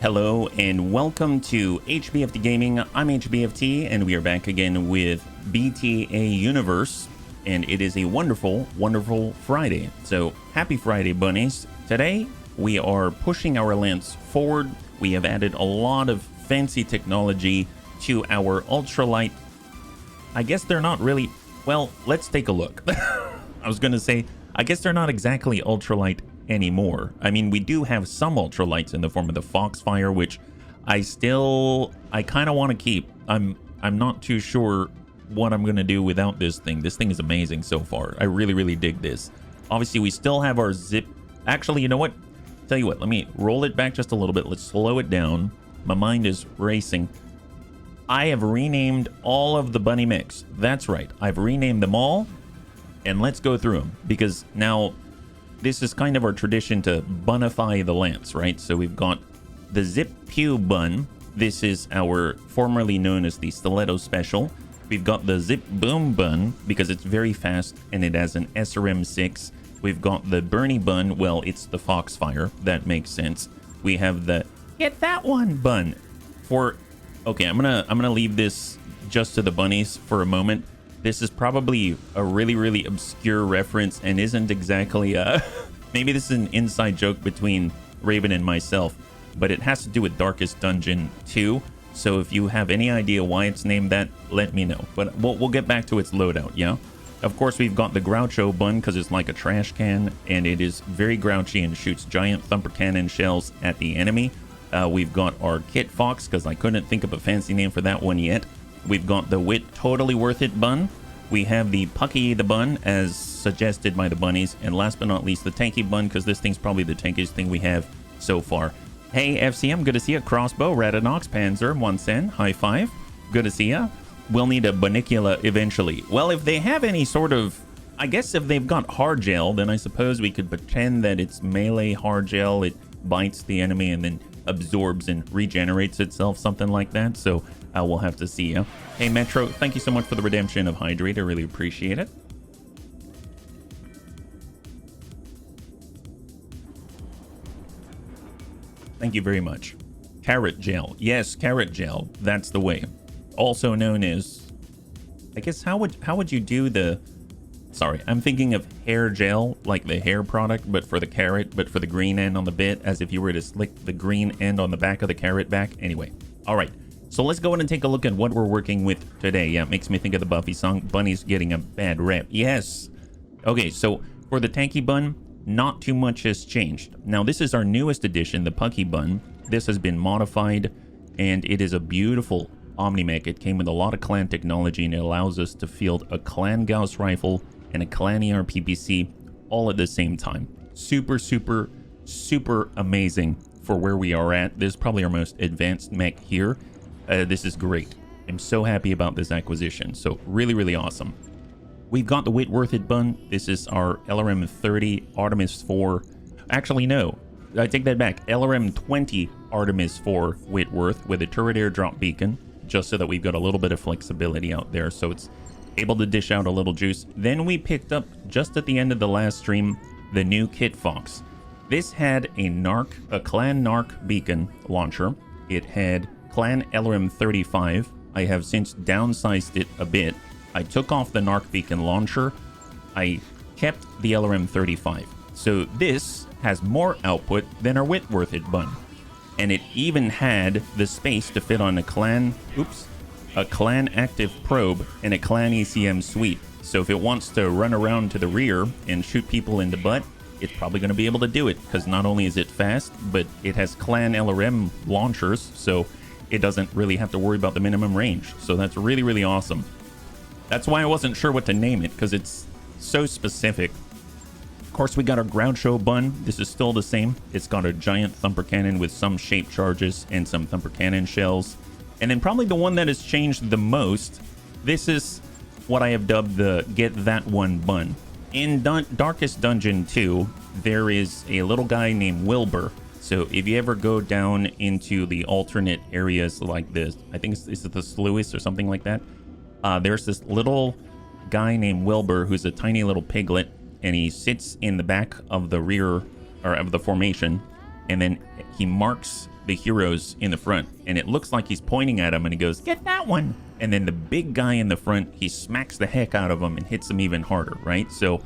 Hello and welcome to HBFT Gaming. I'm HBFT and we are back again with BTA Universe, and it is a wonderful, wonderful Friday. So happy Friday, bunnies. Today we are pushing our lance forward. We have added a lot of fancy technology to our ultralight. I guess they're not really, well, let's take a look. I was gonna say, I guess they're not exactly ultralight anymore. I mean, we do have some ultralights in the form of the Foxfire, which I kind of want to keep. I'm not too sure what I'm gonna do without this thing. This thing is amazing so far. I really dig this. Obviously, we still have our zip. Actually, you know what? Tell you what, let me roll it back just a little bit. Let's slow it down. My mind is racing. I have renamed all of the bunny mechs. That's right. I've renamed them all, and let's go through them, because now this is kind of our tradition to bunify the lance, right? So we've got the Zip Pew Bun. This is our formerly known as the Stiletto Special. We've got the Zip Boom Bun because it's very fast and it has an SRM6. We've got the Bernie Bun. Well, it's the Foxfire. That makes sense. We have the Get That One Bun. Okay, I'm gonna leave this just to the bunnies for a moment. This is probably a really obscure reference and isn't exactly maybe this is an inside joke between Raven and myself, but it has to do with Darkest Dungeon 2. So if you have any idea why it's named that, let me know. But we'll get back to its loadout, yeah? Of course, we've got the Groucho Bun because it's like a trash can and it is very grouchy and shoots giant thumper cannon shells at the enemy. We've got our Kit Fox because I couldn't think of a fancy name for that one yet. We've got the Wit Totally Worth It Bun. We have the Pucky the Bun as suggested by the bunnies. And last but not least, the Tanky Bun, because this thing's probably the tankiest thing we have so far. Hey, FCM, good to see you. Crossbow, Radinox, Panzer, Monsen, high five. Good to see you. We'll need a Bunicula eventually. Well, if they have any sort of, I guess if they've got hard gel, then I suppose we could pretend that it's melee hard gel. It bites the enemy and then absorbs and regenerates itself, something like that. So we'll have to see. Hey Metro, thank you so much for the redemption of Hydrate. I really appreciate it. Thank you very much. Carrot gel. Yes, carrot gel. That's the way. Also known as, I guess, how would you do the, sorry, I'm thinking of hair gel, like the hair product, but for the carrot, but for the green end on the bit, as if you were to slick the green end on the back of the carrot back. Anyway, all right. So let's go in and take a look at what we're working with today. Yeah, it makes me think of the Buffy song, Bunny's getting a bad rep. Yes. Okay, so for the Tanky Bun, not too much has changed. Now, this is our newest addition, the Pucky Bun. This has been modified, and it is a beautiful Omni-Mech. It came with a lot of clan technology, and it allows us to field a clan Gauss rifle and a clan ER PPC all at the same time. Super amazing for where we are at. This is probably our most advanced mech here. This is great. I'm so happy about this acquisition. So really awesome. We've got the Whitworth It Bun. This is our LRM 30 Artemis 4. Actually, no, I take that back. LRM 20 Artemis 4 Whitworth with a turret airdrop beacon, just so that we've got a little bit of flexibility out there. So it's able to dish out a little juice. Then we picked up, just at the end of the last stream, the new Kit Fox. This had a Clan Narc beacon launcher. It had Clan LRM 35. I have since downsized it a bit. I took off the Narc beacon launcher. I kept the LRM 35. So this has more output than our Whitworth It Bun. And it even had the space to fit on a Clan active probe and a Clan ECM suite. So if it wants to run around to the rear and shoot people in the butt, it's probably going to be able to do it, because not only is it fast, but it has Clan LRM launchers, so it doesn't really have to worry about the minimum range. So that's really awesome. That's why I wasn't sure what to name it, because it's so specific. Of course, we got our Groucho Bun. This is still the same. It's got a giant thumper cannon with some shape charges and some thumper cannon shells. And then probably the one that has changed the most, this is what I have dubbed the Get That One Bun. In Darkest Dungeon 2, there is a little guy named Wilbur. So if you ever go down into the alternate areas like this, I think it's the Sluice or something like that, there's this little guy named Wilbur who's a tiny little piglet, and he sits in the back of the rear, or of the formation, and then he marks the heroes in the front, and it looks like he's pointing at him, and he goes, "Get that one!" And then the big guy in the front, he smacks the heck out of him and hits him even harder, right? So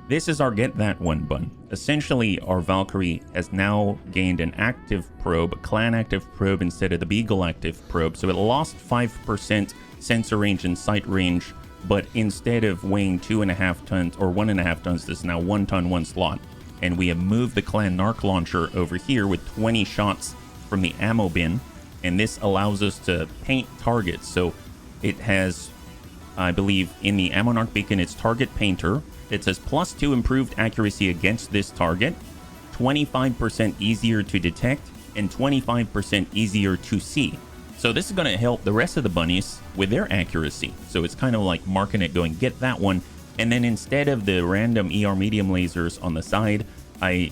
this is our get that one button. Essentially, our Valkyrie has now gained an active probe, clan active probe instead of the Beagle active probe. So it lost 5% sensor range and sight range, but instead of weighing 2.5 tons or 1.5 tons, this is now 1 ton, 1 slot. And we have moved the clan narc launcher over here with 20 shots from the ammo bin. And this allows us to paint targets. So it has, I believe, in the ammo narc beacon, it's target painter. It says +2 improved accuracy against this target, 25% easier to detect, and 25% easier to see. So this is going to help the rest of the bunnies with their accuracy. So it's kind of like marking it going, get that one. And then instead of the random ER medium lasers on the side, I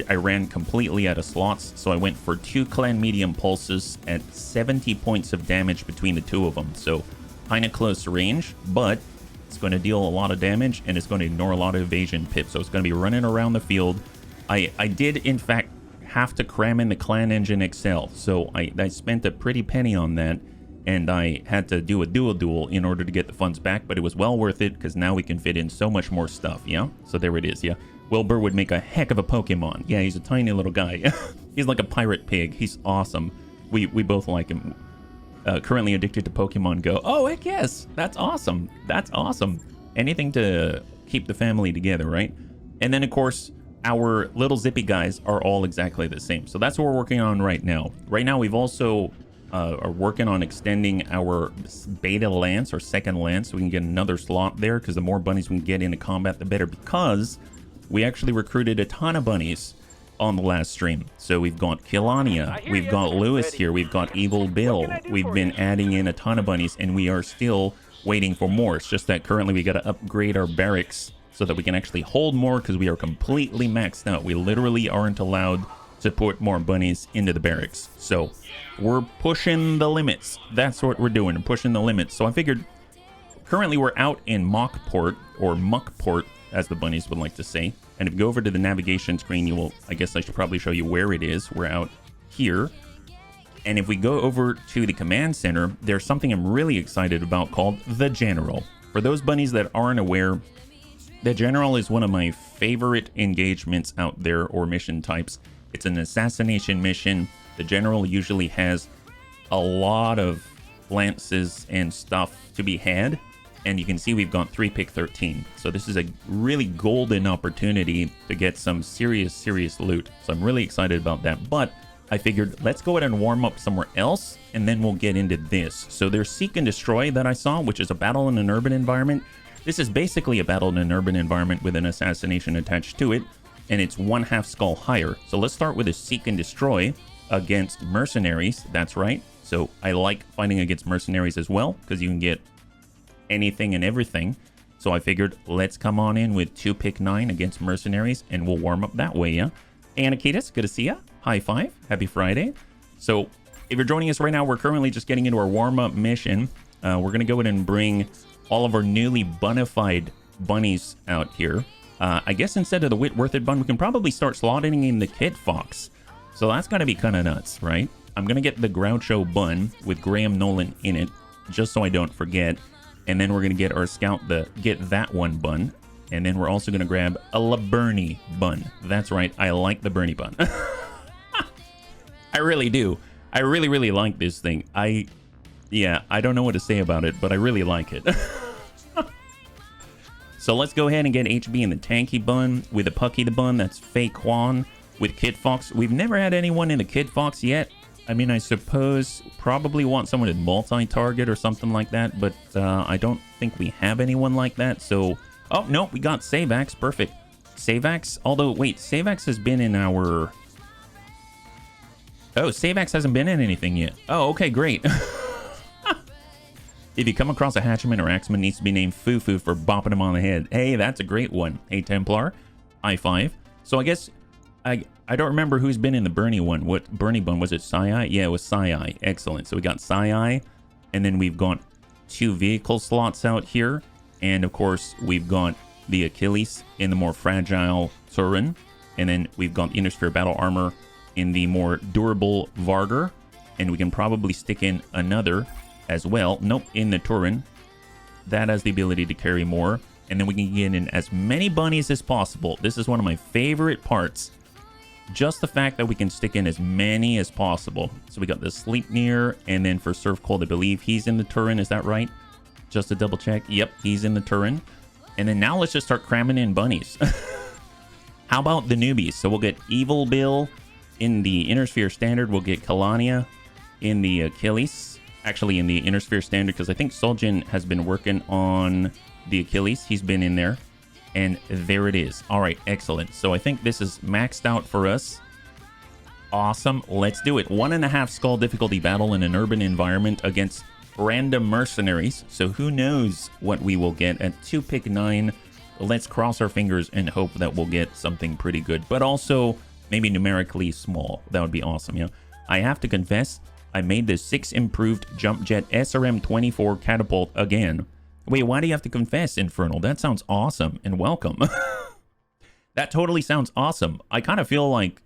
ran completely out of slots. So I went for 2 clan medium pulses at 70 points of damage between the 2 of them. So kind of close range, but it's going to deal a lot of damage, and it's going to ignore a lot of evasion pips. So it's going to be running around the field. I did, in fact, have to cram in the Clan Engine XL. So I spent a pretty penny on that, and I had to do a dual in order to get the funds back, but it was well worth it because now we can fit in so much more stuff, yeah? So there it is, yeah. Wilbur would make a heck of a Pokemon. Yeah, he's a tiny little guy. He's like a pirate pig. He's awesome. We both like him. Currently addicted to Pokemon Go. Oh, heck yes. That's awesome. That's awesome. Anything to keep the family together, right? And then, of course, our little zippy guys are all exactly the same. So that's what we're working on right now. Right now, we've also are working on extending our beta lance or second lance so we can get another slot there, because the more bunnies we can get into combat, the better, because we actually recruited a ton of bunnies on the last stream. So we've got Kilania, we've got Lewis here, we've got Evil Bill. We've been adding in a ton of bunnies, and we are still waiting for more. It's just that currently we got to upgrade our barracks so that we can actually hold more, because we are completely maxed out. We literally aren't allowed to put more bunnies into the barracks. So we're pushing the limits. That's what we're doing, pushing the limits. So I figured, currently we're out in Mockport, or Muckport, as the bunnies would like to say. And if you go over to the navigation screen, you will, I guess I should probably show you where it is. We're out here. And if we go over to the command center, there's something I'm really excited about called the General. For those bunnies that aren't aware, the General is one of my favorite engagements out there, or mission types. It's an assassination mission. The General usually has a lot of lances and stuff to be had. And you can see we've got 3 pick 13. So this is a really golden opportunity to get some serious loot. So I'm really excited about that. But I figured, let's go ahead and warm up somewhere else, and then we'll get into this. So there's Seek and Destroy that I saw, which is a battle in an urban environment. This is basically a battle in an urban environment with an assassination attached to it, and it's 1/2 skull higher. So let's start with a Seek and Destroy against mercenaries. That's right. So I like fighting against mercenaries as well, because you can get anything and everything. So I figured, let's come on in with 2 pick 9 against mercenaries, and we'll warm up that way, yeah? Hey, Anakitas, good to see ya. High five. Happy Friday. So if you're joining us right now, we're currently just getting into our warm-up mission. We're going to go ahead and bring all of our newly bunnified bunnies out here. I guess instead of the Whitworthed bun, we can probably start slotting in the Kit Fox. So that's got to be kind of nuts, right? I'm going to get the Groucho bun with Graham Nolan in it, just so I don't forget. And then we're going to get our scout the Get That One bun. And then we're also going to grab a LaBernie bun. That's right. I like the Bernie bun. I really do. I really like this thing. Yeah, I don't know what to say about it, but I really like it. So let's go ahead and get HB in the Tanky bun with the Pucky the bun. That's Faye Kwan with Kit Fox. We've never had anyone in the Kit Fox yet. I mean, I suppose probably want someone in multi-target or something like that, but I don't think we have anyone like that. So, oh, no, we got Savax. Perfect. Savax, although, wait, Savax has been in our... Oh, Savax hasn't been in anything yet. Oh, okay, great. If you come across a Hatchman or Axeman, needs to be named Fufu for bopping him on the head. Hey, that's a great one. Hey, Templar. I5. So I guess... I don't remember who's been in the Bernie one. What Bernie bun? Was it Sai? Yeah, it was Sai. Excellent. So we got Sai, and then we've got 2 vehicle slots out here. And of course, we've got the Achilles in the more fragile Terran. And then we've got the Inner Sphere Battle Armor in the more durable Varger. And we can probably stick in another as well. Nope, in the Terran. That has the ability to carry more. And then we can get in as many bunnies as possible. This is one of my favorite parts. Just the fact that we can stick in as many as possible. So we got the Sleipnir, and then for Surf Cold, I believe he's in the Terran. Is that right? Just to double check. Yep, he's in the Terran. And then now let's just start cramming in bunnies. How about the newbies? So we'll get Evil Bill in the Inner Sphere Standard. We'll get Kalania in the Achilles. Actually, in the Inner Sphere Standard, because I think Soljin has been working on the Achilles. He's been in there. And there it is. All right, excellent. So I think this is maxed out for us. Awesome. Let's do it. 1.5 skull difficulty battle in an urban environment against random mercenaries. So who knows what we will get at 2-pick-9. Let's cross our fingers and hope that we'll get something pretty good. But also maybe numerically small. That would be awesome, yeah. I have to confess, I made the 6 improved jump jet SRM-24 catapult again. Wait, why do you have to confess, Infernal? That sounds awesome, and welcome. That totally sounds awesome. I kind of feel like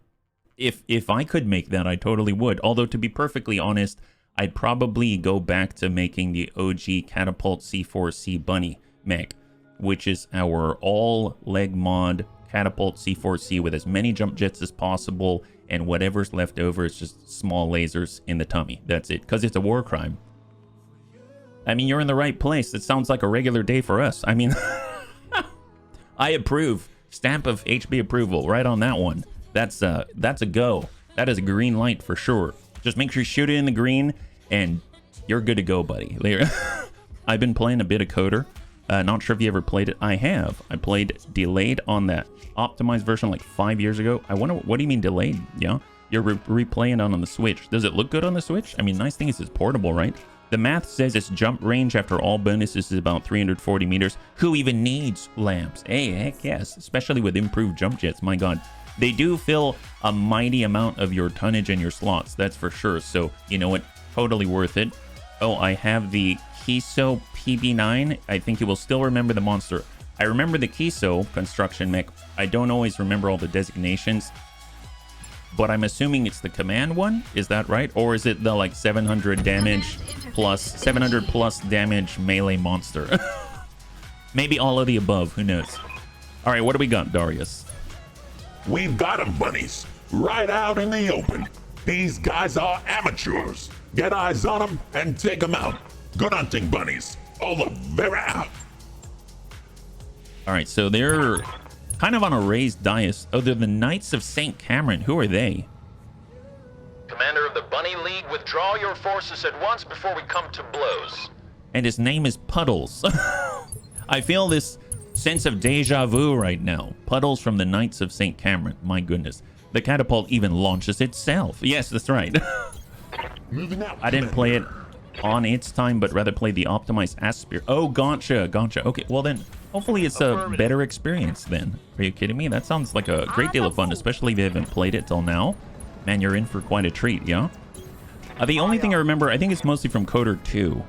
if I could make that, I totally would. Although, to be perfectly honest, I'd probably go back to making the OG Catapult C4C Bunny mech, which is our all-leg mod Catapult C4C with as many jump jets as possible, and whatever's left over is just small lasers in the tummy. That's it, because it's a war crime. I mean, you're in the right place. It sounds like a regular day for us. I mean, I approve. Stamp of HB approval right on that one. That's a go. That is a green light for sure. Just make sure you shoot it in the green, and you're good to go, buddy. I've been playing a bit of Coder. Not sure if you ever played it. I have. I played delayed on that optimized version like 5 years ago. I wonder, what do you mean delayed? Yeah, you're replaying it on the Switch. Does it look good on the Switch? I mean, nice thing is it's portable, right? The math says its jump range after all bonuses is about 340 meters. Who even needs lamps? Hey, heck yes. Especially with improved jump jets. My God. They do fill a mighty amount of your tonnage and your slots. That's for sure. So, you know what? Totally worth it. Oh, I have the Kiso PB9. I think you will still remember the monster. I remember the Kiso construction mech. I don't always remember all the designations. But I'm assuming it's the command one. Is that right? Or is it the like 700 damage plus 700 plus damage melee monster? Maybe all of the above. Who knows? All right, what do we got, Darius? We've got them, bunnies, right out in the open. These guys are amateurs. Get eyes on them and take them out. Good hunting, bunnies. Oliveira. All right, so they're kind of on a raised dais. Oh, they're the Knights of St. Cameron. Who are they? Commander of the Bunny League, withdraw your forces at once before we come to blows. And his name is Puddles. I feel this sense of deja vu right now. Puddles from the Knights of St. Cameron. My goodness. The catapult even launches itself. Yes, that's right. Moving out. I didn't play it on its time, but rather play the optimized Aspire. Oh, gotcha. Okay, well then, hopefully it's a better experience then. Are you kidding me? That sounds like a great deal of fun, especially if you haven't played it till now. Man, you're in for quite a treat, yeah? The only thing I remember, I think it's mostly from Coder 2.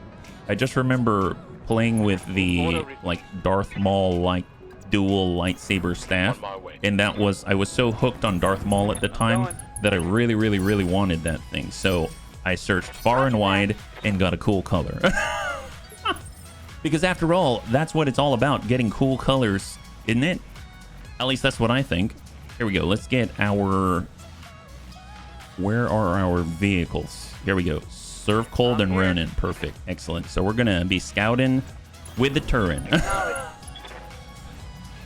I just remember playing with the, like, Darth Maul-like dual lightsaber staff. And that was, I was so hooked on Darth Maul at the time that I really, really, really wanted that thing. So I searched far and wide and got a cool color. Because after all, that's what it's all about, getting cool colors, isn't it? At least that's what I think. Here we go. Let's get our... Where are our vehicles? Here we go. Surf Cold and Ronin. Perfect. Excellent. So we're going to be scouting with the Terran.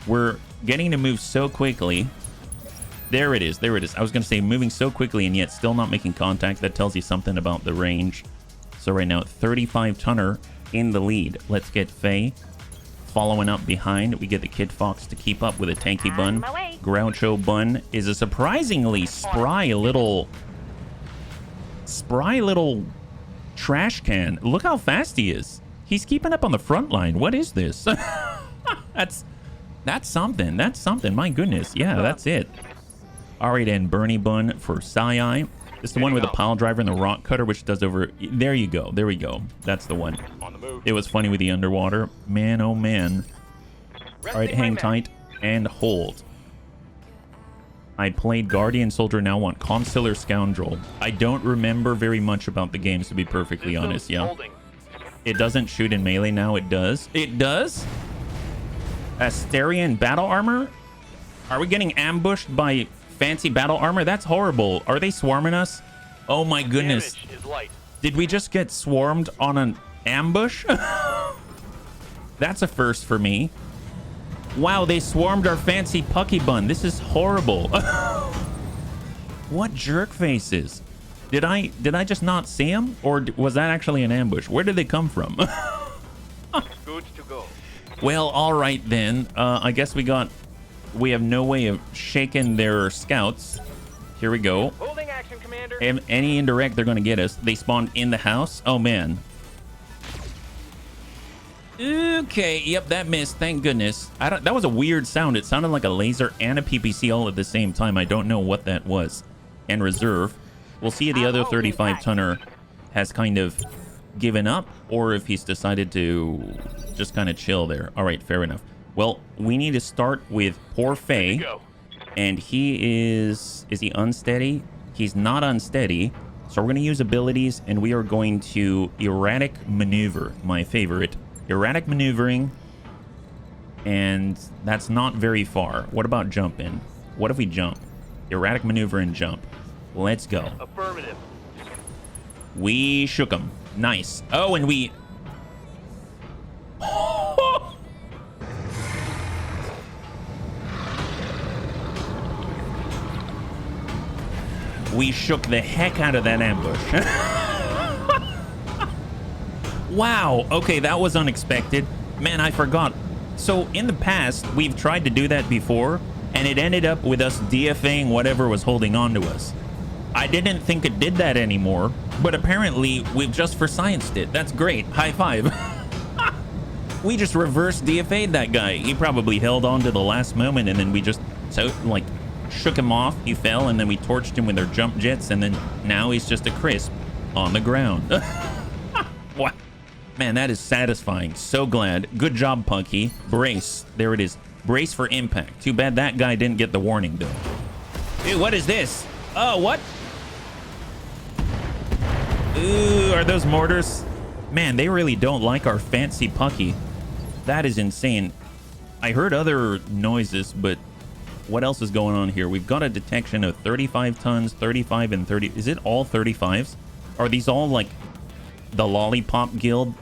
We're getting to move so quickly. There it is. There it is. I was going to say moving so quickly and yet still not making contact. That tells you something about the range. So right now, 35 tonner in the lead. Let's get Faye following up behind. We get the Kid Fox to keep up with a tanky bun. Groucho Bun is a surprisingly spry little trash can. Look how fast he is. He's keeping up on the front line. What is this? That's something. That's something. My goodness. Yeah, that's it. All right, and Bernie Bun for Sai. It's the one with the pile driver and the rock cutter, which does over... There you go. There we go. That's the one. It was funny with the underwater. Man, oh man. All right, hang tight and hold. I played Guardian Soldier, now want Consular Scoundrel. I don't remember very much about the games, to be perfectly honest, yeah. It doesn't shoot in melee now, it does. It does? Asterian battle armor? Are we getting ambushed by fancy battle armor? That's horrible. Are they swarming us? Oh my goodness. Did we just get swarmed on an ambush? That's a first for me. Wow, they swarmed our fancy Pucky Bun. This is horrible. What jerk faces? Did I just not see them? Or was that actually an ambush? Where did they come from? Good to go. Well, all right then. I guess we have no way of shaking their scouts. Here we go. Holding action, Commander. Any indirect, they're going to get us. They spawned in the house. Oh, man. Okay, yep, that missed. Thank goodness. That was a weird sound. It sounded like a laser and a PPC all at the same time. I don't know what that was. And reserve. We'll see if the other 35-tonner has kind of given up or if he's decided to just kind of chill there. All right, fair enough. Well, we need to start with poor Faye. And he is he unsteady? He's not unsteady. So we're going to use abilities and we are going to erratic maneuver, my favorite. Erratic maneuvering, and that's not very far. What about jumping? What if we jump? Erratic maneuver and jump. Let's go. Affirmative. We shook him. Nice. Oh, and we... We shook the heck out of that ambush. Wow, okay, that was unexpected. Man, I forgot. So in the past, we've tried to do that before, and it ended up with us DFAing whatever was holding on to us. I didn't think it did that anymore, but apparently we've just for scienced it. That's great. High five. We just reverse DFA'd that guy. He probably held on to the last moment, and then we just shook him off. He fell, and then we torched him with our jump jets, and then now he's just a crisp on the ground. What? Man, that is satisfying. So glad. Good job, Punky. Brace. There it is. Brace for impact. Too bad that guy didn't get the warning, though. Dude, what is this? Oh, what? Ooh, are those mortars? Man, they really don't like our fancy Punky. That is insane. I heard other noises, but what else is going on here? We've got a detection of 35 tons, 35 and 30. Is it all 35s? Are these all like the Lollipop Guild?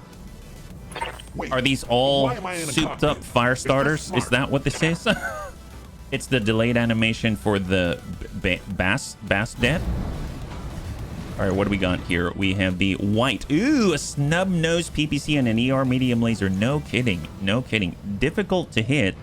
Wait, are these all souped souped up fire starters? Is that what this is? It's the delayed animation for the bass death. All right, what do we got here? We have the white. Ooh, a snub-nosed PPC and an ER medium laser. No kidding. No kidding. Difficult to hit,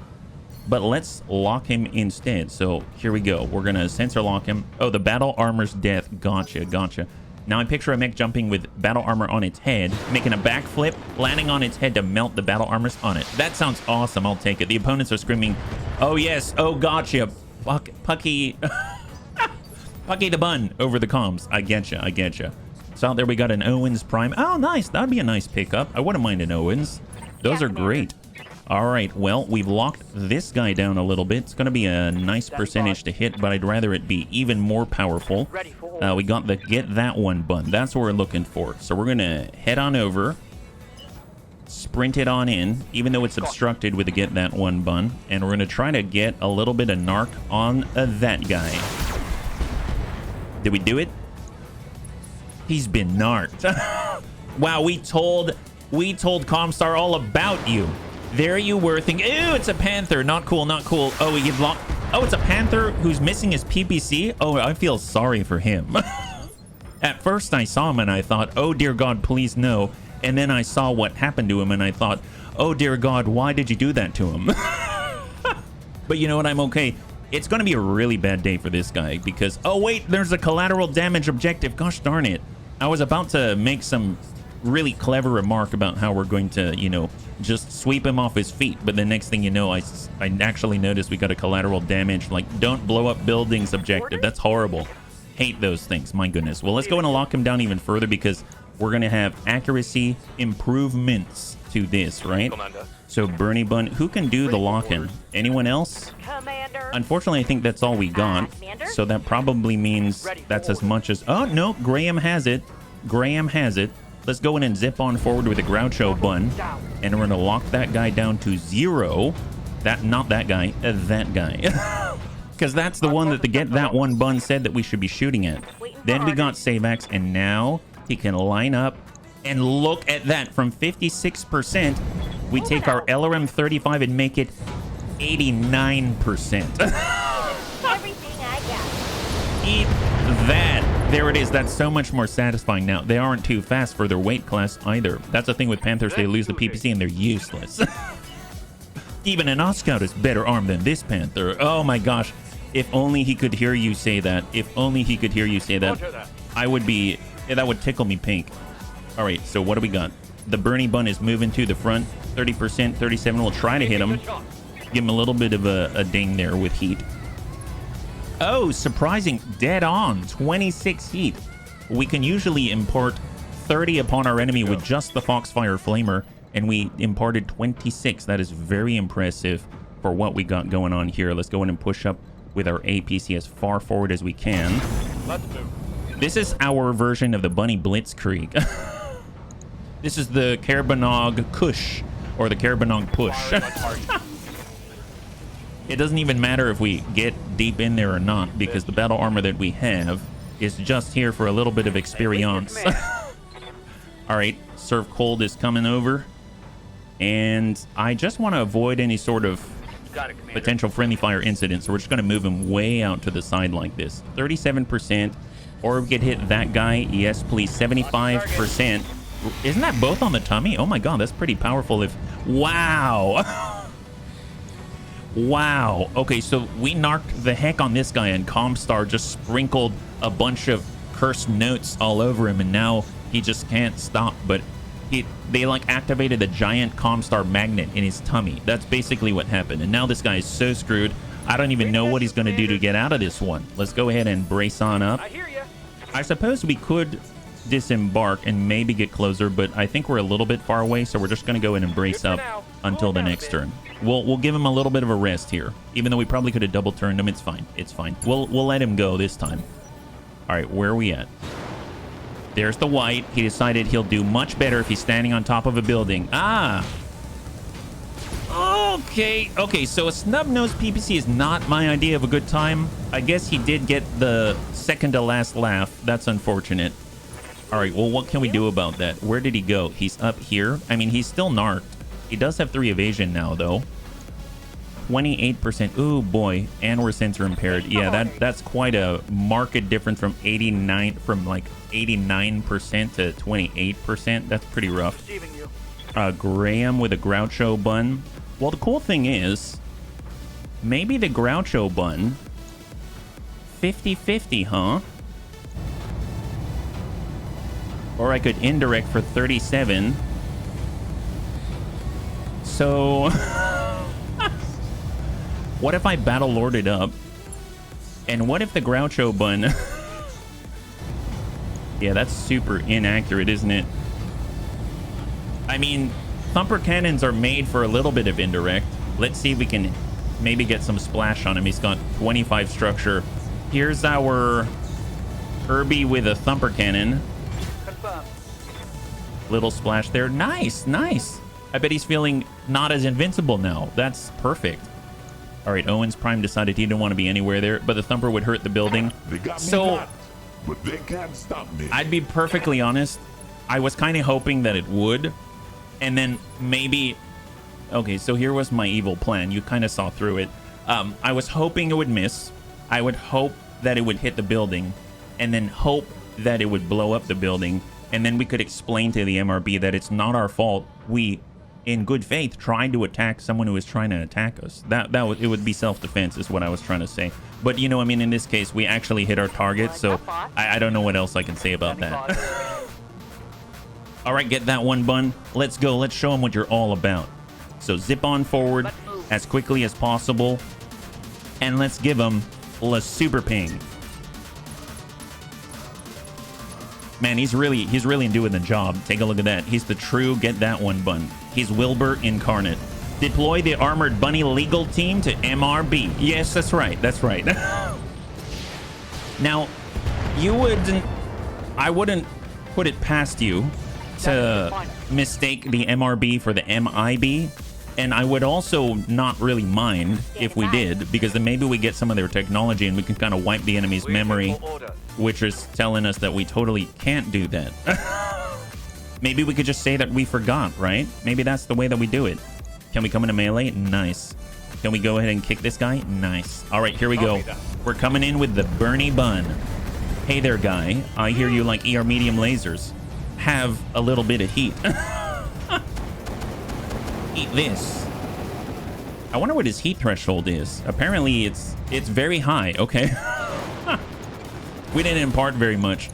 but let's lock him instead. So here we go. We're going to sensor lock him. Oh, the battle armor's death. Gotcha, gotcha. Now I picture a mech jumping with battle armor on its head, making a backflip, landing on its head to melt the battle armors on it. That sounds awesome. I'll take it. The opponents are screaming, oh yes, oh gotcha, Pucky, Pucky the Bun over the comms. I getcha, I getcha. So out there we got an Owens Prime. Oh nice, that'd be a nice pickup. I wouldn't mind an Owens. Those are great. All right, well, we've locked this guy down a little bit. It's going to be a nice percentage to hit, but I'd rather it be even more powerful. We got the get that one bun. That's what we're looking for. So we're going to head on over, sprint it on in, even though it's obstructed with the get that one bun. And we're going to try to get a little bit of narc on that guy. Did we do it? He's been narked. Wow, we told Comstar all about you. There you were thinking, ew, it's a panther. Not cool, not cool. Oh, we get locked. Oh, it's a panther who's missing his PPC? Oh, I feel sorry for him. At first, I saw him and I thought, oh, dear God, please no. And then I saw what happened to him and I thought, oh, dear God, why did you do that to him? But you know what? I'm okay. It's going to be a really bad day for this guy because, oh, wait, there's a collateral damage objective. Gosh darn it. I was about to make some really clever remark about how we're going to, you know, just sweep him off his feet. But the next thing you know, I actually noticed we got a collateral damage, like don't blow up buildings objective. That's horrible. Hate those things. My goodness. Well, let's go and lock him down even further because we're going to have accuracy improvements to this, right? Commander. So Bernie Bun, who can do the lock-in? Anyone else? Commander. Unfortunately, I think that's all we got. So that probably means that's as much as... Oh, no, Graham has it. Graham has it. Let's go in and zip on forward with a Groucho Bun. And we're going to lock that guy down to 0. Not that guy, that guy. Because that's the one that the Get That One Bun said that we should be shooting at. Then we got Savax, and now he can line up. And look at that. From 56%, we take our LRM 35 and make it 89%. Everything I got. Eat that. There it is. That's so much more satisfying now. They aren't too fast for their weight class either. That's the thing with Panthers. They lose the PPC and they're useless. Even an Oscout is better armed than this Panther. Oh my gosh. If only he could hear you say that. If only he could hear you say that. I would be... Yeah, that would tickle me pink. All right, so what do we got? The Bernie Bun is moving to the front. 30%, 37. We'll try to hit him. Give him a little bit of a ding there with heat. Oh, surprising. Dead on. 26 heat. We can usually impart 30 upon our enemy with just the Foxfire Flamer, and we imparted 26. That is very impressive for what we got going on here. Let's go in and push up with our APC as far forward as we can. Let's move. This is our version of the Bunny Blitzkrieg. This is the Kerbanog Kush, or the Kerbanog Push. It doesn't even matter if we get deep in there or not, because the battle armor that we have is just here for a little bit of experience. All right, Serve Cold is coming over. And I just want to avoid any sort of potential friendly fire incident, so we're just going to move him way out to the side like this. 37%. Or we could hit that guy. Yes, please. 75%. Isn't that both on the tummy? Oh my god, that's pretty powerful. If... Wow. Wow. Okay, so we narked the heck on this guy, and Comstar just sprinkled a bunch of cursed notes all over him, and now he just can't stop. But they like activated a giant Comstar magnet in his tummy. That's basically what happened. And now this guy is so screwed. I don't even know what he's going to do to get out of this one. Let's go ahead and brace on up. I hear you. I suppose we could disembark and maybe get closer, but I think we're a little bit far away, so we're just going to go in and brace up until the next turn. We'll give him a little bit of a rest here, even though we probably could have double turned him. It's fine. It's fine. We'll let him go this time. All right, where are we at? There's the white. He decided he'll do much better if he's standing on top of a building. Ah. Okay, so a snub-nosed PPC is not my idea of a good time. I guess he did get the second to last laugh. That's unfortunate. All right, well, what can we do about that? Where did he go? He's up here. I mean, he's still narked. He does have 3 evasion now, though. 28%. Ooh, boy. And we're sensor impaired. Yeah, that's quite a marked difference from 89% to 28%. That's pretty rough. Graham with a Groucho Bun. Well, the cool thing is, maybe the Groucho Bun, 50-50, huh? Or I could indirect for 37. So, what if I Battle Lorded up? And what if the Groucho Bun... Yeah, that's super inaccurate, isn't it? I mean... Thumper cannons are made for a little bit of indirect. Let's see if we can maybe get some splash on him. He's got 25 structure. Here's our Urbie with a thumper cannon. Confirmed. Little splash there. Nice, nice. I bet he's feeling not as invincible now. That's perfect. All right, Owen's Prime decided he didn't want to be anywhere there, but the thumper would hurt the building. They got me So, got, but they can't stop me. I'd be perfectly honest. I was kind of hoping that it would. And then maybe... Okay, so here was my evil plan. You kind of saw through it. I was hoping it would miss. I would hope that it would hit the building. And then hope that it would blow up the building. And then we could explain to the MRB that it's not our fault. We, in good faith, tried to attack someone who was trying to attack us. It would be self-defense is what I was trying to say. But, you know, I mean, in this case, we actually hit our target. So I don't know what else I can say about that. All right, get that one, Bun. Let's go. Let's show them what you're all about. So zip on forward as quickly as possible. And let's give them a super ping. Man, he's really doing the job. Take a look at that. He's the true get that one bun. He's Wilbur incarnate. Deploy the Armored Bunny legal team to MRB. Yes, that's right. That's right. Now, I wouldn't put it past you to mistake the MRB for the MIB. And I would also not really mind if we did, because then maybe we get some of their technology and we can kind of wipe the enemy's memory, which is telling us that we totally can't do that. Maybe we could just say that we forgot, right? Maybe that's the way that we do it. Can we come into melee? Nice. Can we go ahead and kick this guy? Nice. All right, here we go. We're coming in with the Bernie Bun. Hey there, guy. I hear you like ER medium lasers. Have a little bit of heat. Eat this. I wonder what his heat threshold is. Apparently it's very high. Okay. We didn't impart very much.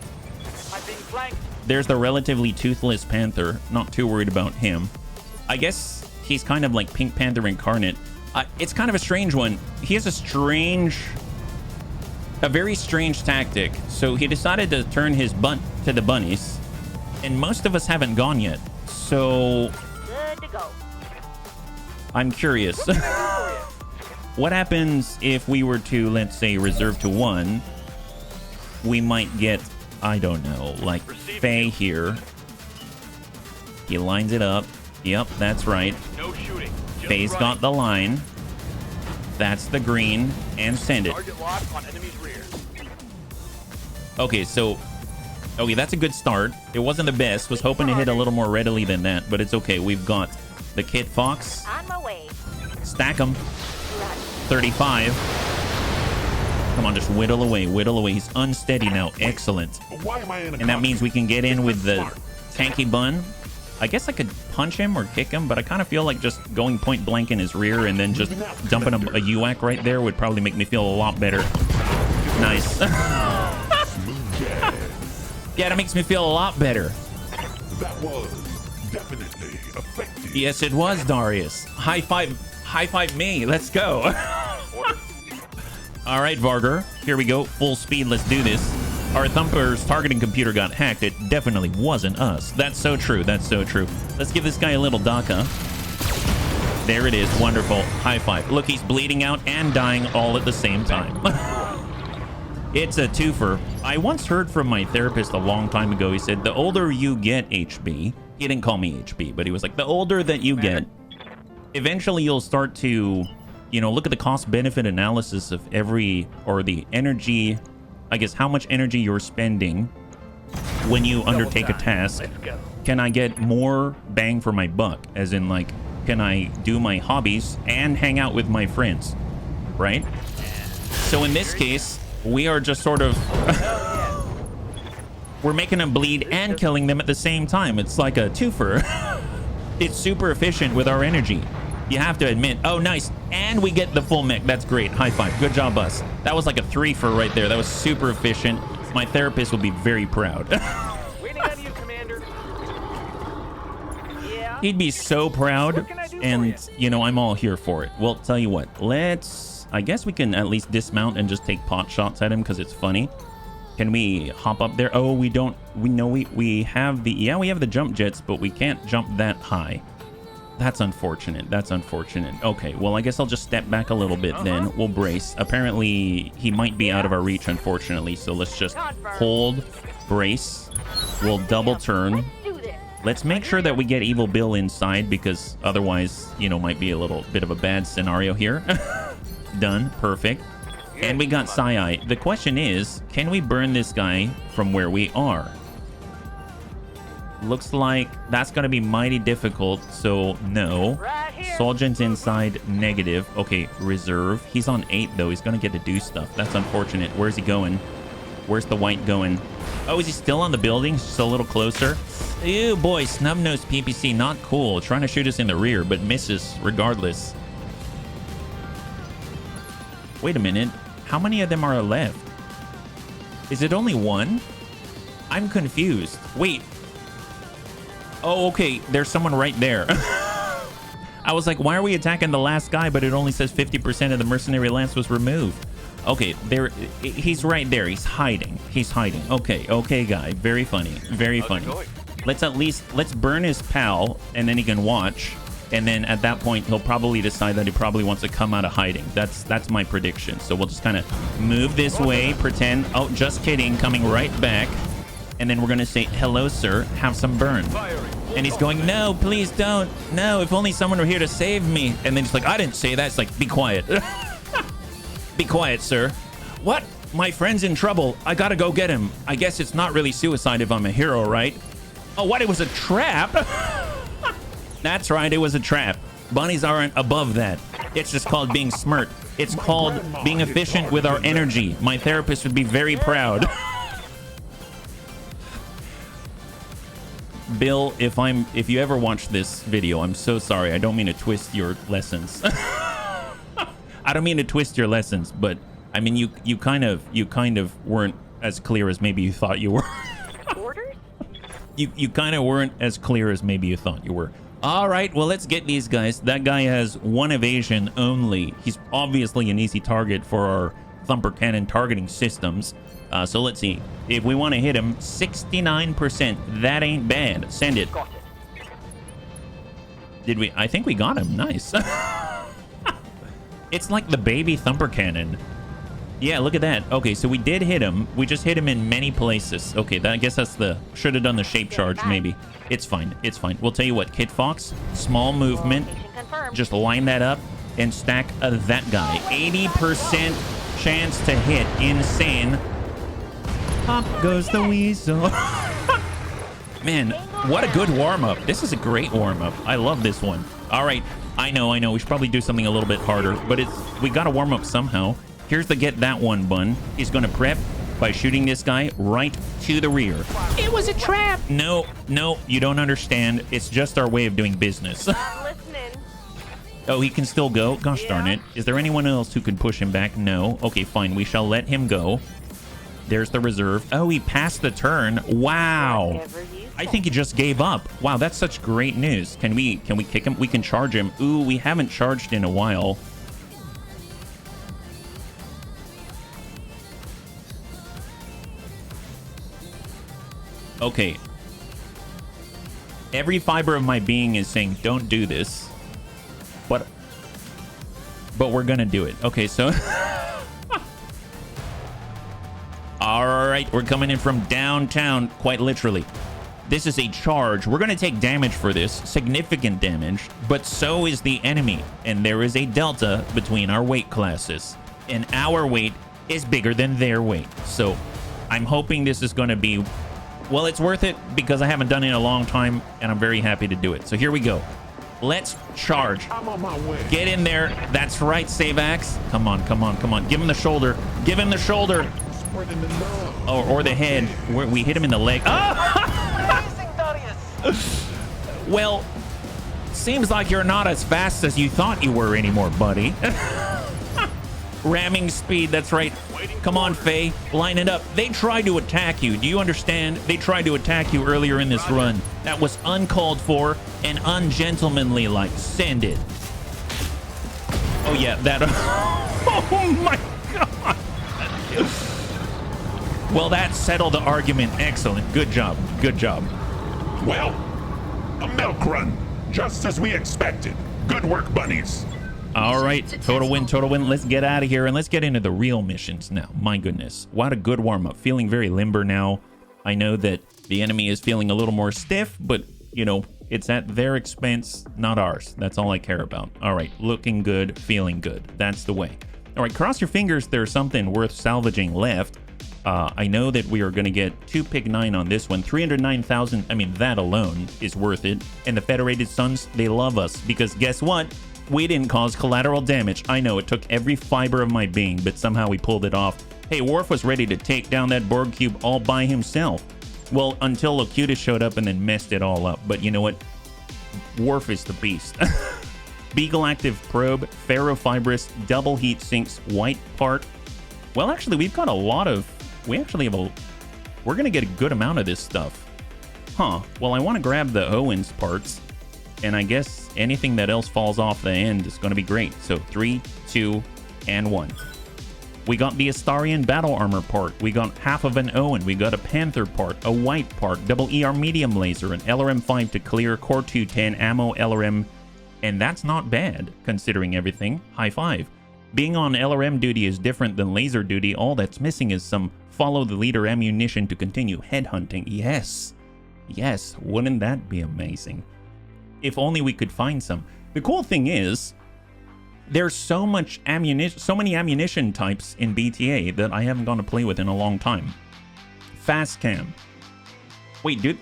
There's the relatively toothless panther. Not too worried about him. I guess he's kind of like Pink Panther incarnate. It's kind of a strange one. He has a very strange tactic. So he decided to turn his butt to the bunnies, and most of us haven't gone yet. So Good to go. I'm curious. What happens if we were to, let's say, reserve to 1? We might get, I don't know, like Faye here. He lines it up. Yep, that's right. No shooting. Faye's got the line. That's the green. And send it. Target locked on enemy's rear. Okay, so... Okay, that's a good start. It wasn't the best. Was hoping to hit a little more readily than that, but it's okay. We've got the Kid Fox. On my way. Stack them. 35. Come on, just whittle away, whittle away. He's unsteady now. Excellent. Why am I in a And that means we can get in with the tanky bun. I guess I could punch him or kick him, but I kind of feel like just going point blank in his rear and then just dumping a UAC right there would probably make me feel a lot better. Nice. Yeah, that makes me feel a lot better. That was definitely effective. Yes, it was, Darius. High five me. Let's go. All right, Varger. Here we go. Full speed. Let's do this. Our Thumper's targeting computer got hacked. It definitely wasn't us. That's so true. That's so true. Let's give this guy a little DACA. There it is. Wonderful. High five. Look, he's bleeding out and dying all at the same time. It's a twofer. I once heard from my therapist a long time ago. He said, the older you get, HB, he didn't call me HB, but he was like, the older that you get, eventually you'll start to, you know, look at the cost-benefit analysis of the energy, I guess, how much energy you're spending when you undertake a task. Can I get more bang for my buck? As in, like, can I do my hobbies and hang out with my friends? Right? So in this case, we are just sort of... we're making them bleed and killing them at the same time. It's like a twofer. It's super efficient with our energy. You have to admit. Oh, nice. And we get the full mech. That's great. High five. Good job, us. That was like a threefer right there. That was super efficient. My therapist will be very proud. Waiting on you, Commander. Yeah. He'd be so proud. What can I do And, for you know, I'm all here for it. Well, tell you what. I guess we can at least dismount and just take pot shots at him because it's funny. Can we hop up there? Oh, we don't. We have the... Yeah, we have the jump jets, but we can't jump that high. That's unfortunate. That's unfortunate. Okay, well, I guess I'll just step back a little bit then. We'll brace. Apparently, he might be out of our reach, unfortunately. So let's just hold, brace. We'll double turn. Let's do this. Let's make sure that we get Evil Bill inside because otherwise, you know, might be a little bit of a bad scenario here. Done. Perfect. And we got Sai. The question is, can we burn this guy from where we are? Looks like that's going to be mighty difficult, so no. Right here. Solgent's inside, negative. Okay, reserve. He's on 8, though. He's going to get to do stuff. That's unfortunate. Where's he going? Where's the white going? Oh, is he still on the building? Just a little closer. Ew, boy, snub-nosed PPC. Not cool. Trying to shoot us in the rear, but misses regardless. Wait a minute. How many of them are left? Is it only one? I'm confused. Wait. Oh, okay. There's someone right there. I was like, why are we attacking the last guy, but it only says 50% of the mercenary lance was removed? Okay, there. He's right there. He's hiding. He's hiding. Okay, okay, guy. Very funny. Very funny. Let's burn his pal, and then he can watch. And then at that point, he'll probably decide that he probably wants to come out of hiding. That's my prediction. So we'll just kind of move this way, pretend. Oh, just kidding. Coming right back. And then we're going to say, hello, sir. Have some burn. And he's going, no, please don't. No, if only someone were here to save me. And then he's like, I didn't say that. It's like, be quiet. Be quiet, sir. What? My friend's in trouble. I gotta go get him. I guess it's not really suicide if I'm a hero, right? Oh, what? It was a trap? That's right, it was a trap. Bunnies aren't above that. It's just called being smart. It's called being efficient with our energy. My therapist would be very proud. Bill, if you ever watch this video, I'm so sorry. I don't mean to twist your lessons. I don't mean to twist your lessons, but I mean you kind of weren't as clear as maybe you thought you were. Orders? You kind of weren't as clear as maybe you thought you were. All right, well, let's get these guys. That guy has 1 evasion only. He's obviously an easy target for our thumper cannon targeting systems. So let's see. If we want to hit him, 69%. That ain't bad. Send it. Got it. Did we? I think we got him. Nice. It's like the baby thumper cannon. Yeah, look at that. Okay, so we did hit him. We just hit him in many places. Okay, I guess that's the... Should have done the shape charge, maybe. It's fine. It's fine. We'll tell you what, Kit Fox, small movement. Just line that up and stack that guy. 80% chance to hit. Insane. Pop goes the weasel. Man, what a good warm-up. This is a great warm-up. I love this one. All right. I know. We should probably do something a little bit harder, but we got to warm up somehow. Here's the get that one bun. He's going to prep by shooting this guy right to the rear. It was a trap. No, you don't understand. It's just our way of doing business. I'm listening. Oh, he can still go? Gosh darn it. Is there anyone else who can push him back? No. Okay, fine. We shall let him go. There's the reserve. Oh, he passed the turn. Wow. I think he just gave up. Wow, that's such great news. Can we kick him? We can charge him. Ooh, we haven't charged in a while. Okay. Every fiber of my being is saying, don't do this. But we're gonna do it. Okay, so... All right, we're coming in from downtown, quite literally. This is a charge. We're going to take damage for this, significant damage, but so is the enemy. And there is a delta between our weight classes. And our weight is bigger than their weight. So I'm hoping this is going to be, well, it's worth it because I haven't done it in a long time, and I'm very happy to do it. So here we go. Let's charge. I'm on my way. Get in there. That's right, Savax. Come on. Give him the shoulder. Give him the shoulder. Or the head. We hit him in the leg. Oh! Well, seems like you're not as fast as you thought you were anymore, buddy. Ramming speed, that's right. Come on, Faye, line it up. They tried to attack you. Do you understand? They tried to attack you earlier in this run. That was uncalled for and ungentlemanly like. Send it. Oh, yeah, that... Oh, my God. Well, that settled the argument. Excellent. Good job. Well, a milk run, just as we expected. Good work, bunnies. All right, total win. Let's get out of here and let's get into the real missions now. My goodness, what a good warm-up. Feeling very limber now. I know that the enemy is feeling a little more stiff, but, you know, it's at their expense, not ours. That's all I care about. All right, looking good, feeling good. That's the way. All right, cross your fingers there's something worth salvaging left. I know that we are going to get 2 pick 9 on this one. 309,000. I mean, that alone is worth it. And the Federated Sons, they love us because guess what? We didn't cause collateral damage. I know it took every fiber of my being, but somehow we pulled it off. Hey, Worf was ready to take down that Borg cube all by himself. Well, until Locutus showed up and then messed it all up. But you know what? Worf is the beast. Beagle active probe, ferrofibrous, double heat sinks, white part. Well, actually, we've got a lot of... We're going to get a good amount of this stuff. Huh. Well, I want to grab the Owens parts. And I guess anything that else falls off the end is going to be great. So 3, 2, and 1. We got the Astarian battle armor part. We got half of an Owen. We got a Panther part, a white part, double ER medium laser, an LRM-5 to clear, core 210, ammo, LRM. And that's not bad, considering everything. High five. Being on LRM duty is different than laser duty. All that's missing is some follow the leader ammunition to continue headhunting. Yes. Yes, wouldn't that be amazing? If only we could find some. The cool thing is, there's so much ammunition, so many ammunition types in BTA that I haven't gone to play with in a long time. Fast cam. Wait, dude.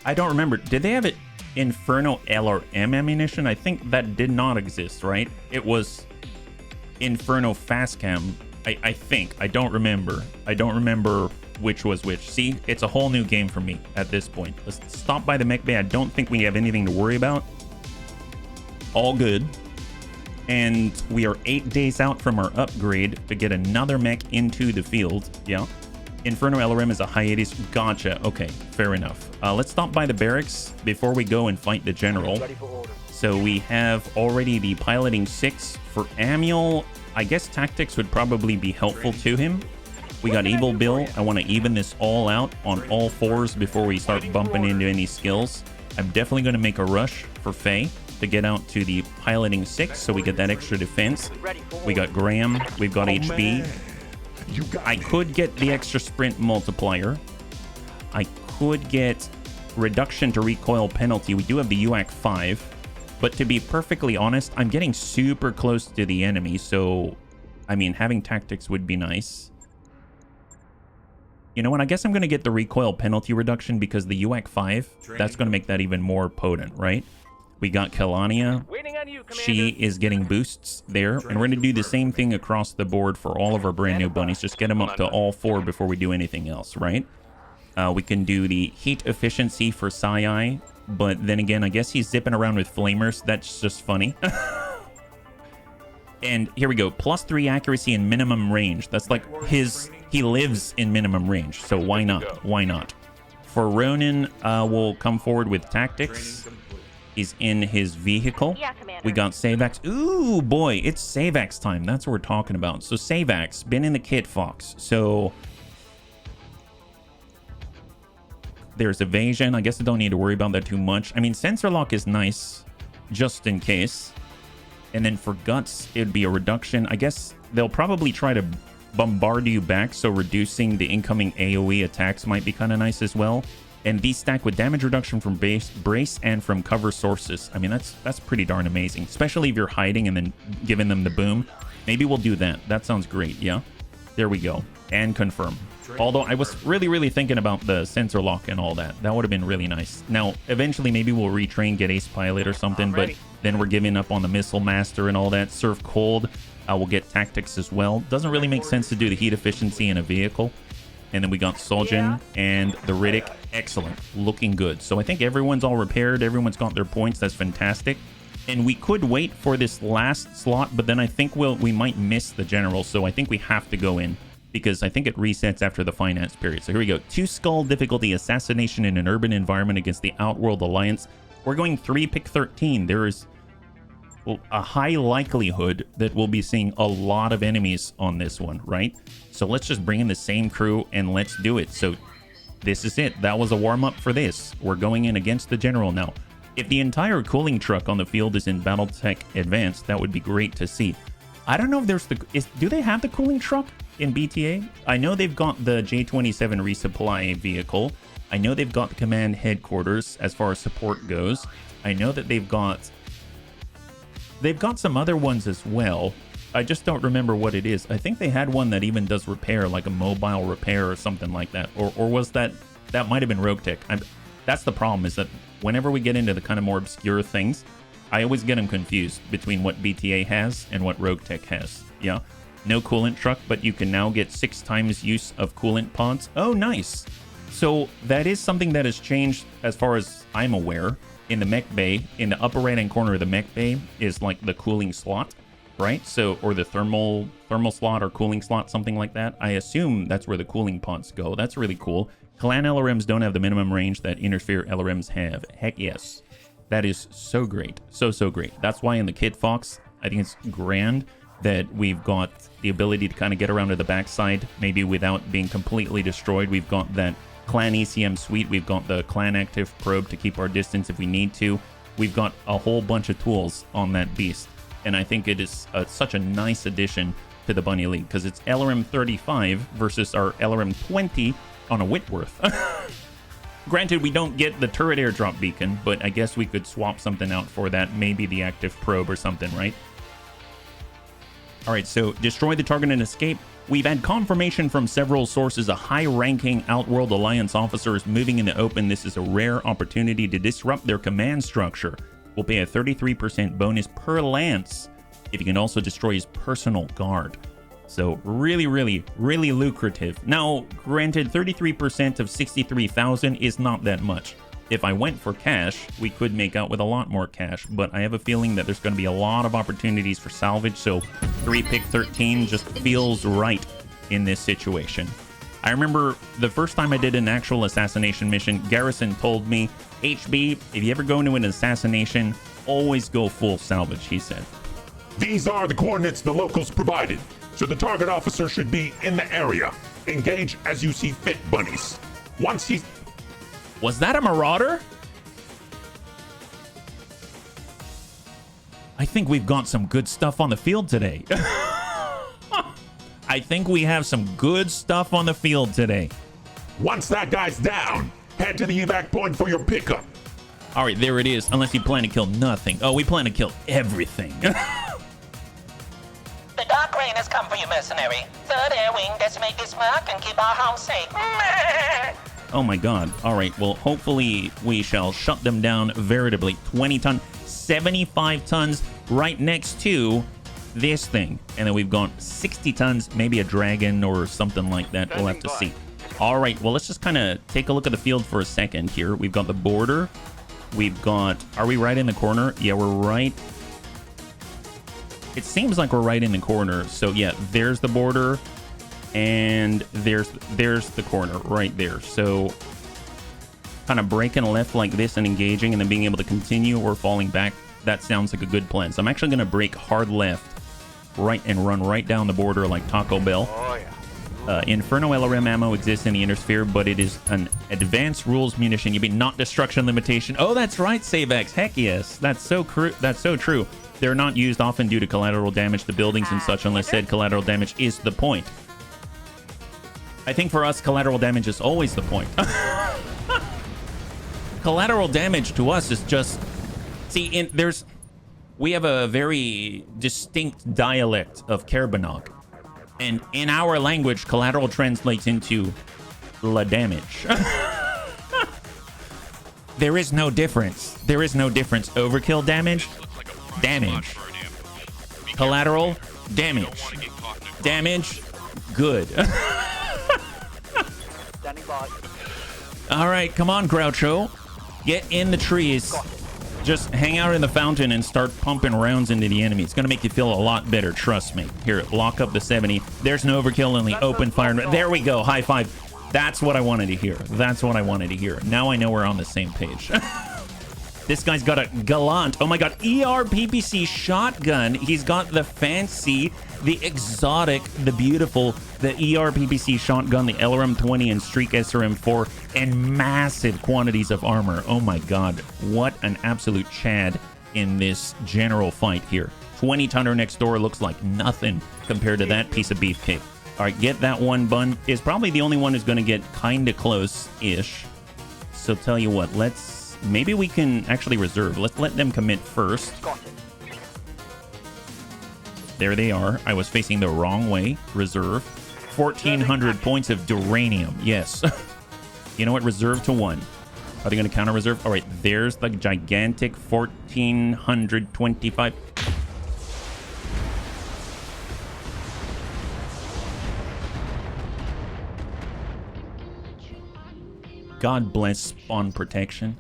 I don't remember. Did they have it Inferno LRM ammunition? I think that did not exist, right? It was Inferno fast cam. I think. I don't remember. I don't remember which was which. See, it's a whole new game for me at this point. Let's stop by the mech bay. I don't think we have anything to worry about. All good. And we are 8 days out from our upgrade to get another mech into the field. Yeah. Inferno LRM is a hiatus. Gotcha. Okay, fair enough. Let's stop by the barracks before we go and fight the general. So we have already the piloting 6 for Amiel. I guess tactics would probably be helpful to him. We got Evil Bill. I want to even this all out on all 4s before we start bumping into any skills. I'm definitely going to make a rush for Faye to get out to the piloting 6 so we get that extra defense. We got Graham. We've got HB. I could get the extra sprint multiplier. I could get reduction to recoil penalty. We do have the UAC 5. But to be perfectly honest, I'm getting super close to the enemy. So, I mean, having tactics would be nice. You know what? I guess I'm going to get the recoil penalty reduction because the UAC 5, that's going to make that even more potent, right? We got Kelania. She is getting boosts there. And we're going to do the same thing across the board for all of our brand new bunnies. Just get them up to all 4 before we do anything else, right? We can do the heat efficiency for Sai. But then again, I guess he's zipping around with flamers. That's just funny. And here we go. +3 accuracy and minimum range. That's like he lives in minimum range. So why not? Why not? For Ronin, we'll come forward with tactics. He's in his vehicle. Yeah, Commander. We got Savax. Ooh, boy, it's Savax time. That's what we're talking about. So Savax, been in the Kit Fox. So there's evasion. I guess I don't need to worry about that too much. I mean, sensor lock is nice, just in case. And then for guts, it'd be a reduction. I guess they'll probably try to bombard you back, so reducing the incoming AoE attacks might be kind of nice as well. And these stack with damage reduction from brace and from cover sources. I mean, that's pretty darn amazing, especially if you're hiding and then giving them the boom. Maybe we'll do that. That sounds great. Yeah, there we go. And confirm. Although I was really thinking about the sensor lock and all that. That would have been really nice. Now, eventually, maybe we'll retrain, get Ace Pilot or something, but then we're giving up on the Missile Master and all that. Surf Cold, we'll get tactics as well. Doesn't really make sense to do the heat efficiency in a vehicle. And then we got Soljin and the Riddick. Excellent. Looking good. So I think everyone's all repaired. Everyone's got their points. That's fantastic. And we could wait for this last slot, but then I think we might miss the general. So I think we have to go in because I think it resets after the finance period. So here we go. 2 skull difficulty assassination in an urban environment against the Outworld Alliance. We're going 3 pick 13. There is a high likelihood that we'll be seeing a lot of enemies on this one, right? So let's just bring in the same crew and let's do it. So this is it. That was a warm-up for this. We're going in against the general now. If the entire cooling truck on the field is in Battletech Advanced, that would be great to see. I don't know if there's do they have the cooling truck in BTA? I know they've got the J27 resupply vehicle. I know they've got the command headquarters as far as support goes. I know that they've got some other ones as well. I just don't remember what it is. I think they had one that even does repair, like a mobile repair or something like that. Or was that might have been Rogue Tech. That's the problem, is that whenever we get into the kind of more obscure things, I always get them confused between what BTA has and what Rogue Tech has. Yeah, no coolant truck, but you can now get 6 times use of coolant pods. Oh, nice. So that is something that has changed as far as I'm aware. In the mech bay, in the upper right hand corner of the mech bay is like the cooling slot, right? So, or the thermal slot or cooling slot, something like that. I assume that's where the cooling pods go. That's really cool. Clan LRMs don't have the minimum range that Intersphere LRMs have. Heck yes. That is so great. So great. That's why in the Kit Fox, I think it's grand. that we've got the ability to kind of get around to the backside, maybe without being completely destroyed. We've got that clan ECM suite. We've got the clan active probe to keep our distance if we need to. We've got a whole bunch of tools on that beast. And I think it is such a nice addition to the Bunny League, because it's LRM 35 versus our LRM 20 on a Whitworth. Granted, we don't get the turret airdrop beacon, but I guess we could swap something out for that. Maybe the active probe or something, right? All right, so destroy the target and escape. We've had confirmation from several sources a high-ranking Outworld Alliance officer is moving in the open. This is a rare opportunity to disrupt their command structure. We'll pay a 33% bonus per lance if you can also destroy his personal guard. So really, really, really lucrative. Now, granted, 33% of 63,000 is not that much. If I went for cash, we could make out with a lot more cash, but I have a feeling that there's going to be a lot of opportunities for salvage, so 3-pick 13 just feels right in this situation. I remember the first time I did an actual assassination mission, Garrison told me, HB, if you ever go into an assassination, always go full salvage, he said. These are the coordinates the locals provided, so the target officer should be in the area. Engage as you see fit, bunnies. Once he's... Was that a marauder? I think we've got some good stuff on the field today. I think we have some good stuff on the field today. Once that guy's down, head to the evac point for your pickup. All right, there it is. Unless you plan to kill nothing. Oh, we plan to kill everything. The Dark Rain has come for you, mercenary. Third Air Wing, decimate this mark and keep our home safe. Oh my god. All right, well, hopefully we shall shut them down veritably. 20 ton, 75 tons right next to this thing. And then we've got 60 tons, maybe a dragon or something like that. We'll have to see. All right, well, let's just kind of take a look at the field for a second here. We've got the border. We've got... Are we right in the corner? Yeah, we're right. It seems like we're right in the corner. So, yeah, there's the border. And there's the corner right there. So kind of breaking left like this and engaging and then being able to continue or falling back. That sounds like a good plan. So I'm actually going to break hard left, right, and run right down the border like Taco Bell. Oh, yeah. Inferno LRM ammo exists in the Inner Sphere, but it is an advanced rules munition. You mean not destruction limitation. Oh, that's right, Savex. Heck yes. That's so true. They're not used often due to collateral damage to buildings and such unless said collateral damage is the point. I think for us, collateral damage is always the point. Collateral damage to us is just... See, we have a very distinct dialect of Kerbanog. And in our language, collateral translates into la damage. There is no difference. There is no difference. Overkill damage, damage. Collateral, damage. Damage, good. All right, come on, Groucho. Get in the trees. Just hang out in the fountain and start pumping rounds into the enemy. It's going to make you feel a lot better, trust me. Here, lock up the 70. There's no overkill in the open fire. There we go, high five. That's what I wanted to hear. That's what I wanted to hear. Now I know we're on the same page. This guy's got a gallant, oh my god, ERPPC shotgun. He's got the fancy, the exotic, the beautiful, the ERPPC shotgun, the LRM-20 and Streak SRM-4, and massive quantities of armor. Oh my god, what an absolute chad in this general fight here. 20-tonner next door looks like nothing compared to that piece of beefcake. All right, get that one. Bun is probably the only one who's going to get kind of close-ish. So tell you what, maybe we can actually reserve. Let's let them commit first. There they are. I was facing the wrong way. Reserve. 1,400 points of duranium. Yes. You know what? Reserve to 1. Are they going to counter reserve? All right. There's the gigantic 1,425. God bless spawn protection.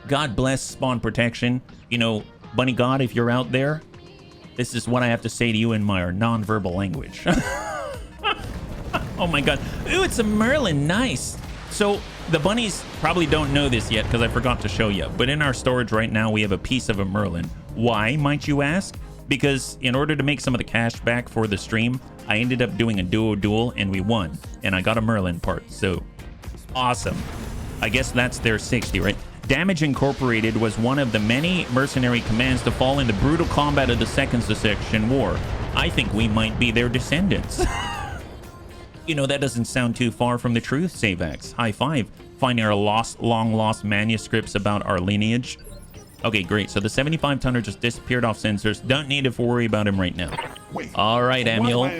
God bless spawn protection. You know, Bunny God, if you're out there, this is what I have to say to you in my non-verbal language. Oh my god. Ooh, it's a Merlin. Nice. So the bunnies probably don't know this yet because I forgot to show you. But in our storage right now, we have a piece of a Merlin. Why, might you ask? because in order to make some of the cash back for the stream, I ended up doing a duo-duel and we won. And I got a Merlin part, so awesome. I guess that's their 60, right? Damage Incorporated was one of the many mercenary commands to fall in the brutal combat of the Second Secession War. I think we might be their descendants. You know, that doesn't sound too far from the truth, Savax. High five. Finding our long-lost manuscripts about our lineage. Okay, great. So the 75-tonner just disappeared off sensors. Don't need to worry about him right now. Wait, all right, Manuel.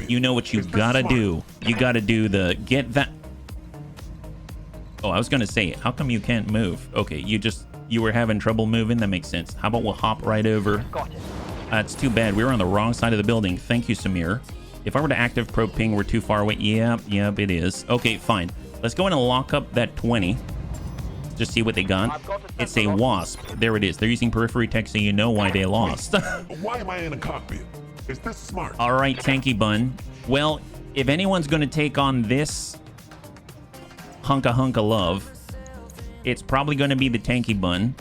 You know what you gotta do. You gotta do the get that... Oh, I was gonna say, how come you can't move? Okay, you were having trouble moving? That makes sense. How about we'll hop right over? Got it. It's too bad. We were on the wrong side of the building. Thank you, Samir. If I were to active probe ping, we're too far away. Yep, it is. Okay, fine. Let's go in and lock up that 20. Just see what they got. It's a wasp. There it is. They're using periphery tech, so you know why they lost. Why am I in a cockpit? Is this smart? All right, Tanky Bun. Well, if anyone's going to take on this hunk of love, it's probably going to be the Tanky Bun.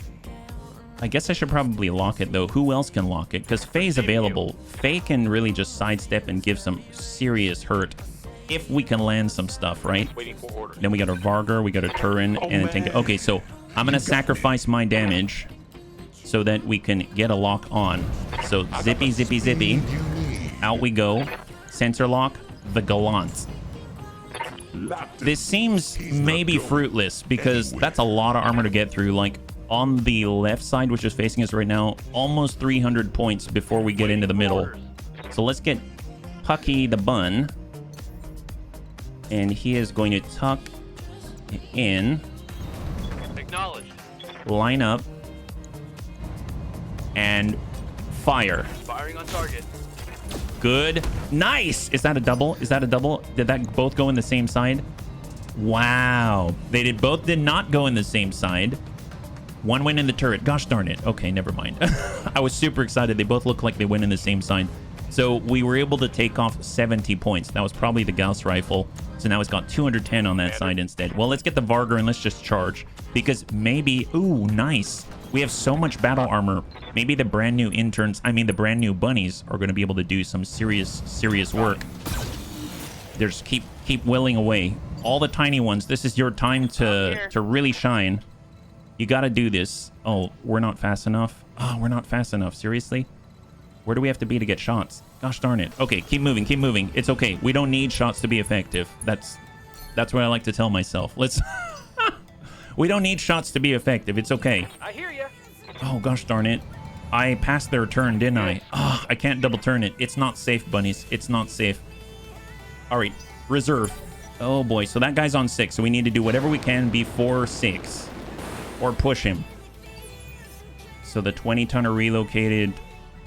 I guess I should probably lock it, though. Who else can lock it? Because Faye's available. Faye can really just sidestep and give some serious hurt if we can land some stuff, right? Waiting for orders. Then we got a Vargar, we got a Terran, and a Tank. Okay, so I'm going to sacrifice my damage so that we can get a lock on. So zippy, zippy, zippy. Out we go. Sensor lock, the Gallant. This seems maybe fruitless because that's a lot of armor to get through. Like, on the left side, which is facing us right now, almost 300 points before we get into the middle. So let's get Pucky the Bun. And he is going to tuck in. Acknowledged. Line up. And fire. Firing on target. Good. Nice! Is that a double? Is that a double? Did that both go in the same side? Wow. They both did not go in the same side. One went in the turret. Gosh darn it. Okay, never mind. I was super excited. They both look like they went in the same side. So we were able to take off 70 points. That was probably the Gauss rifle. So now it's got 210 on that side instead. Well, let's get the Vargar and let's just charge. Because maybe... Ooh, nice. We have so much battle armor. Maybe the brand new interns... I mean, the brand new bunnies are going to be able to do some serious work. They just keep willing away. All the tiny ones, this is your time to really shine. You got to do this. Oh, we're not fast enough. Oh, we're not fast enough. Seriously? Where do we have to be to get shots? Gosh darn it. Okay, keep moving, keep moving. It's okay. We don't need shots to be effective. That's what I like to tell myself. Let's... We don't need shots to be effective. It's okay. I hear you. Oh, gosh darn it. I passed their turn, didn't I? Oh, I can't double turn it. It's not safe, bunnies. It's not safe. All right, reserve. Oh, boy. So that guy's on 6, so we need to do whatever we can before 6. Or push him. So the 20-tonner relocated...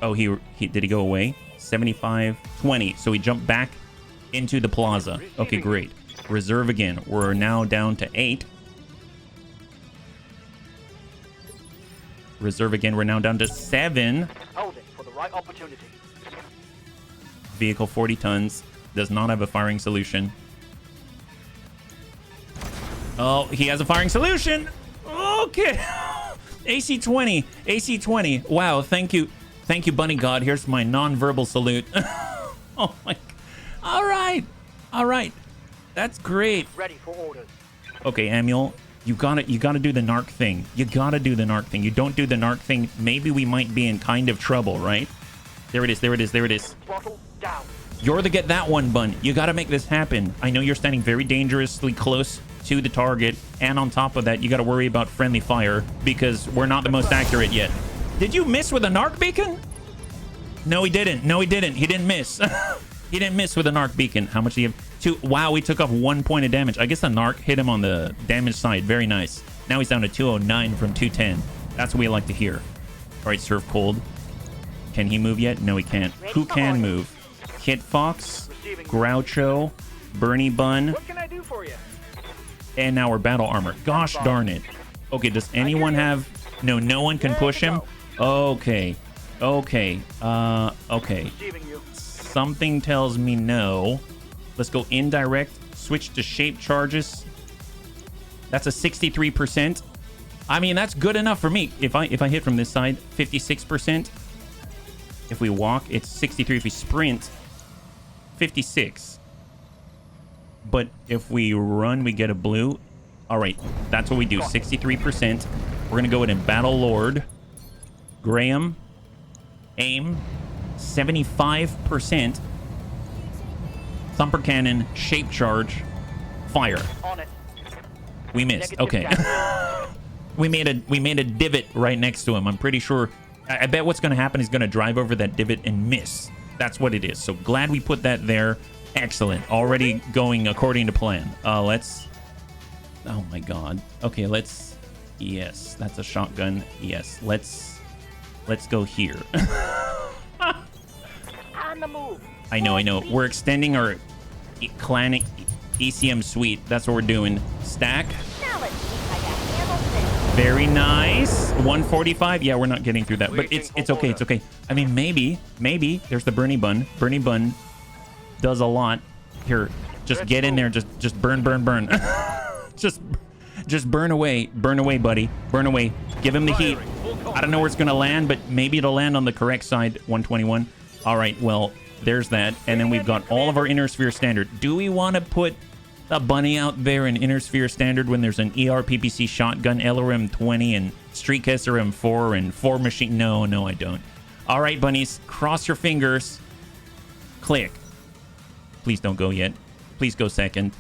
Oh, he did he go away? 75, 20. So he jumped back into the plaza. Okay, great. Reserve again. We're now down to 8. Reserve again. We're now down to 7. Hold it for the right opportunity. Vehicle 40 tons. Does not have a firing solution. Oh, he has a firing solution. Okay. AC-20. AC-20. Wow, thank you. Thank you, Bunny God. Here's my non-verbal salute. Oh my. All right. All right. That's great. Ready for orders. Okay, Amuel, you gotta do the narc thing. You gotta do the narc thing. You don't do the narc thing, maybe we might be in kind of trouble, right? There it is. There it is. There it is. Throttle down. You're the get that one, Bun. You gotta make this happen. I know you're standing very dangerously close to the target, and on top of that, you gotta worry about friendly fire because we're not the most accurate yet. Did you miss with a narc beacon? No, he didn't. No, he didn't. He didn't miss. He didn't miss with a narc beacon. How much do you have? 2. Wow, we took off 1 point of damage. I guess the narc hit him on the damage side. Very nice. Now he's down to 209 from 210. That's what we like to hear. All right, Surf Cold. Can he move yet? No, he can't. Who can move? Kit Fox, Groucho, Bernie Bun, What can I do for you? and now we're battle armor. Gosh darn it. Okay, does anyone have... No, no one can push him? Okay. Okay. Okay. Receiving you. Something tells me no. Let's go indirect. Switch to shape charges. That's a 63%. I mean, that's good enough for me. If I hit from this side, 56%. If we walk, it's 63. If we sprint, 56. But if we run, we get a blue. All right, that's what we do. 63%. We're gonna go in Battle Lord. Graham. Aim. 75%. Thumper cannon. Shape charge. Fire. On it. We missed. Negative Okay. gas. we made a divot right next to him. I'm pretty sure. I bet what's gonna happen is gonna drive over that divot and miss. That's what it is. So glad we put that there. Excellent. Already going according to plan. Let's. Oh my God. Okay, let's. Yes, that's a shotgun. Yes, let's go here. On the move. I know. We're extending our clan ECM suite. That's what we're doing. Stack. Now let's see if I got handles this. Very nice. 145. Yeah, we're not getting through that, but it's okay. It's okay. I mean, maybe. There's the Bernie Bun. Bernie Bun does a lot. Here, just get in there. Just burn. just burn away, buddy. Burn away. Give him the heat. I don't know where it's gonna land, but maybe it'll land on the correct side. 121. All right. Well, there's that, and then we've got all of our inner sphere standard. Do we want to put a bunny out there in inner sphere standard when there's an ER PPC shotgun, LRM 20, and Streetcaster M4 and 4 machine? No, I don't. All right, bunnies, cross your fingers. Click. Please don't go yet. Please go second.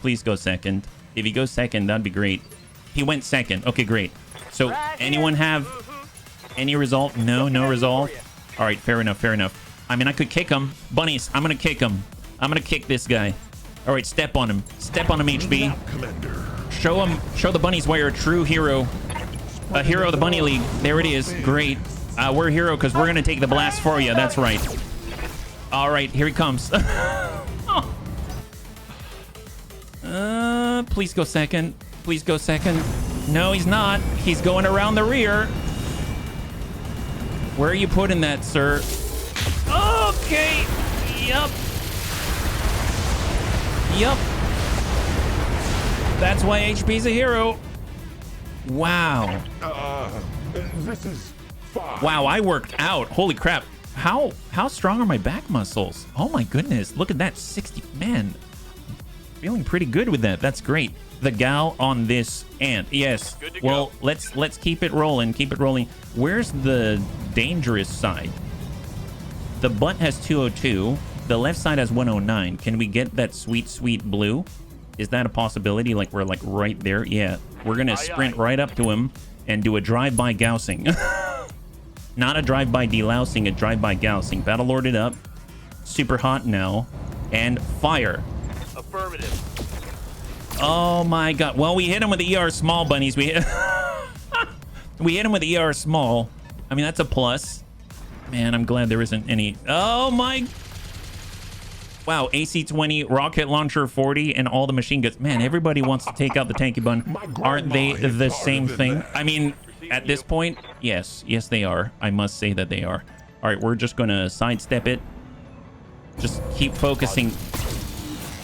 Please go second. If he goes second, that'd be great. He went second. Okay, great. So anyone have any resolve? No resolve. All right, fair enough. I mean, I could kick him. Bunnies, I'm gonna kick him. I'm gonna kick this guy. All right, step on him. Step on him, HB. Show the bunnies why you're a true hero. A hero of the Bunny League. There it is. Great. We're a hero because we're going to take the blast for you. That's right. All right, here he comes. Please go second. Please go second. No, he's not. He's going around the rear. Where are you putting that, sir? Okay. Yup. That's why HB's a hero. Wow. This is fine. Wow, I worked out. Holy crap. How strong are my back muscles? Oh my goodness. Look at that. 60. Man. Feeling pretty good with that. That's great. The gal on this ant. Yes. Well, let's keep it rolling. Keep it rolling. Where's the dangerous side? The butt has 202. The left side has 109. Can we get that sweet blue? Is that a possibility? Like we're like right there? Yeah. We're gonna sprint right up to him and do a drive-by gousing. Not a drive-by delousing, a drive-by gousing. Battle Lord it up. Super hot now. And fire. Affirmative. Oh my God. Well, we hit him with the ER small, bunnies. We hit him with the ER small. I mean, that's a plus. Man, I'm glad there isn't any. Oh my. Wow, AC-20, rocket launcher 40, and all the machine guns. Man, everybody wants to take out the tanky bun. Aren't they the same thing? I mean, at this point, yes, they are. I must say that they are. All right, we're just gonna sidestep it. Just keep focusing.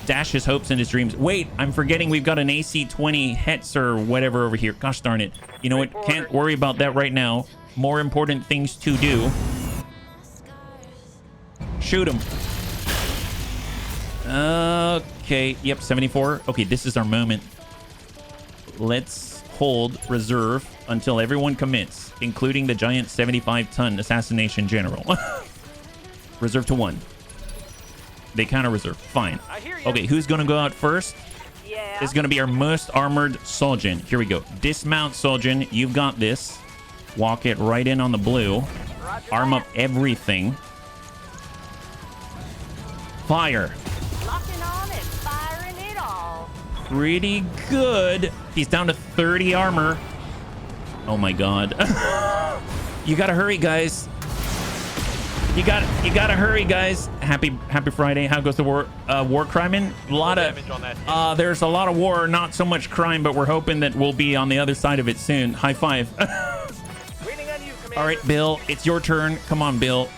Dash his hopes and his dreams. Wait, I'm forgetting we've got an AC-20 Hetz or whatever over here. Gosh darn it. You know what? Can't worry about that right now. More important things to do. Shoot him. Okay, yep, 74. Okay, this is our moment. Let's hold reserve until everyone commits, including the giant 75-ton assassination general. Reserve to 1. They counter reserve. Fine. Okay, who's gonna go out first? Yeah. Is gonna be our most armored Soljan. Here we go. Dismount Soljan. You've got this. Walk it right in on the blue. Arm up everything. Fire. Locking on and firing it all. Pretty good. He's down to 30 armor. Oh my God. You gotta hurry, guys. You gotta hurry, guys. Happy Friday. How goes the war criming? A lot of there's a lot of war, not so much crime, but we're hoping that we'll be on the other side of it soon. High five. Waiting on you, Commander. All right, Bill, it's your turn. Come on, Bill.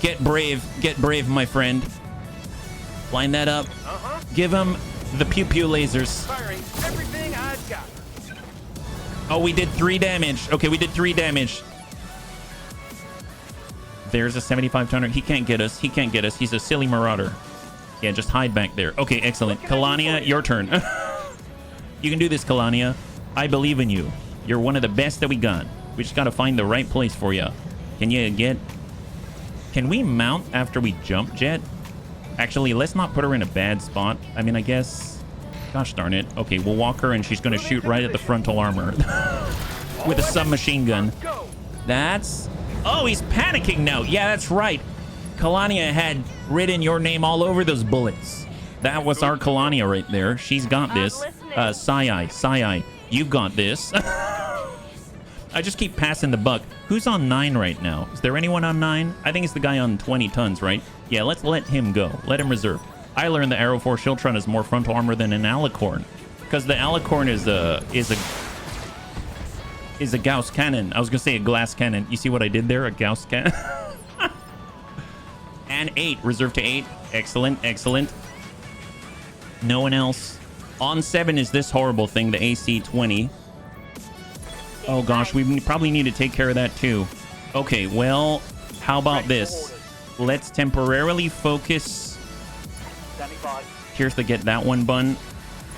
Get brave, my friend. Line that up. Give him the pew lasers. Firing everything I've got. Oh, we did 3 damage. Okay, we did 3 damage. There's a 75-tonner. He can't get us. He can't get us. He's a silly marauder. Yeah, just hide back there. Okay, excellent. Kalania, your turn. You can do this, Kalania. I believe in you. You're one of the best that we got. We just got to find the right place for you. Can you get... Can we mount after we jump jet? Actually, let's not put her in a bad spot. I mean, I guess... Gosh darn it. Okay, we'll walk her and she's going to shoot right at the frontal armor. With a submachine gun. That's... Oh, he's panicking now. Yeah, that's right. Kalania had written your name all over those bullets. That was our Kalania right there. She's got this. Sai, you've got this. I just keep passing the buck. Who's on 9 right now? Is there anyone on 9? I think it's the guy on 20 tons, right? Yeah, let's let him go. Let him reserve. I learned the Arrow 4 Shiltron has more frontal armor than an Alicorn. Because the Alicorn is a Gauss cannon. I was going to say a glass cannon. You see what I did there? A Gauss cannon. And 8. Reserve to 8. Excellent, excellent. No one else. On 7 is this horrible thing, the AC-20. Oh gosh, we probably need to take care of that too. Okay, well, how about this? Let's temporarily focus. Here's to get that one bun.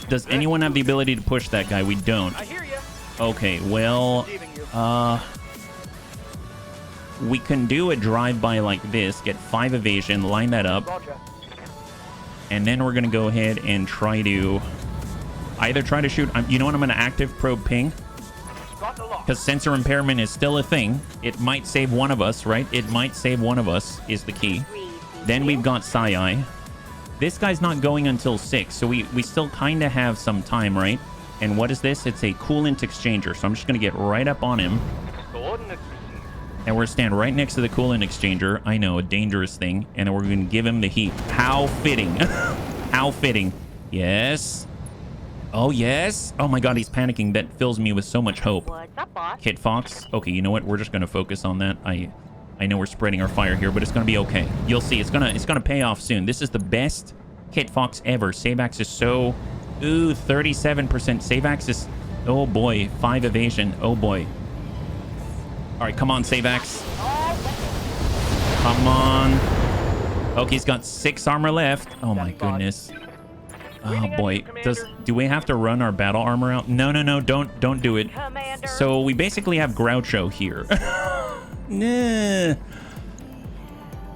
Does anyone have the ability to push that guy? We don't. Okay, well, we can do a drive-by like this, get 5 evasion, line that up. And then we're going to go ahead and try to either try to shoot. You know what? I'm going to active probe ping. Because sensor impairment is still a thing. It might save one of us, right? It might save one of us is the key. Then we've got Sai. This guy's not going until 6, so we still kind of have some time, right? And what is this? It's a coolant exchanger. So I'm just going to get right up on him. And we're going to stand right next to the coolant exchanger. I know, a dangerous thing. And then we're going to give him the heat. How fitting. How fitting. Yes. Oh, yes. Oh, my God, he's panicking. That fills me with so much hope. What's up, boss? Kit Fox. Okay, you know what? We're just going to focus on that. I know we're spreading our fire here, but it's going to be okay. You'll see. It's gonna pay off soon. This is the best Kit Fox ever. Save axe is so... Ooh, 37%. Save axe is... Oh, boy. 5 evasion. Oh, boy. All right, come on, Save axe. Come on. Okay, he's got 6 armor left. Oh, my goodness. Oh boy, do we have to run our battle armor out? No, don't do it. Commander. So we basically have Groucho here. Nah.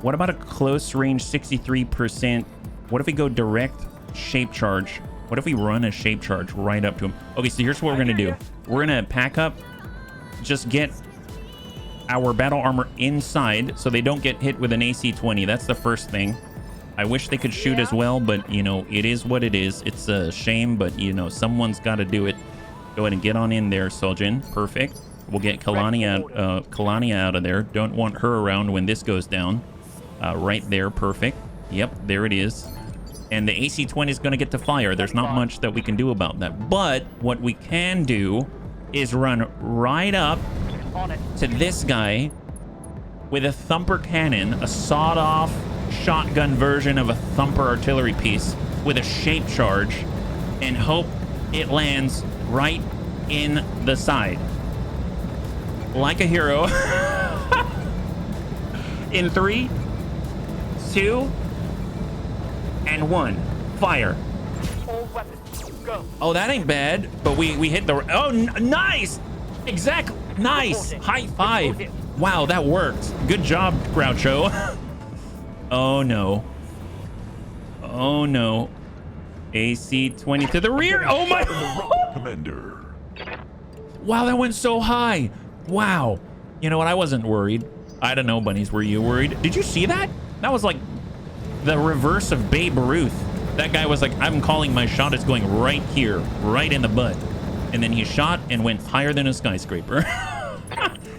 What about a close range 63%? What if we go direct shape charge? What if we run a shape charge right up to him? Okay, so here's what we're gonna do. We're gonna pack up, just get our battle armor inside so they don't get hit with an AC-20. That's the first thing. I wish they could shoot as well, but, you know, it is what it is. It's a shame, but, you know, someone's got to do it. Go ahead and get on in there, Soljin. Perfect. We'll get Kalania out of there. Don't want her around when this goes down. Right there. Perfect. Yep, there it is. And the AC-20 is going to get to fire. There's not much that we can do about that. But what we can do is run right up to this guy with a thumper cannon, a sawed-off shotgun version of a thumper artillery piece with a shape charge, and hope it lands right in the side. Like a hero. In 3, 2, and 1. Fire. Oh, that ain't bad, but we hit the... Oh, nice! Exactly. Nice. High 5. Wow, that worked. Good job, Groucho. Oh no. Oh no. AC-20 to the rear. Oh my. Commander. Wow, that went so high. Wow. You know what? I wasn't worried. I don't know, bunnies. Were you worried? Did you see that? That was like the reverse of Babe Ruth. That guy was like, I'm calling my shot. It's going right here, right in the butt. And then he shot and went higher than a skyscraper.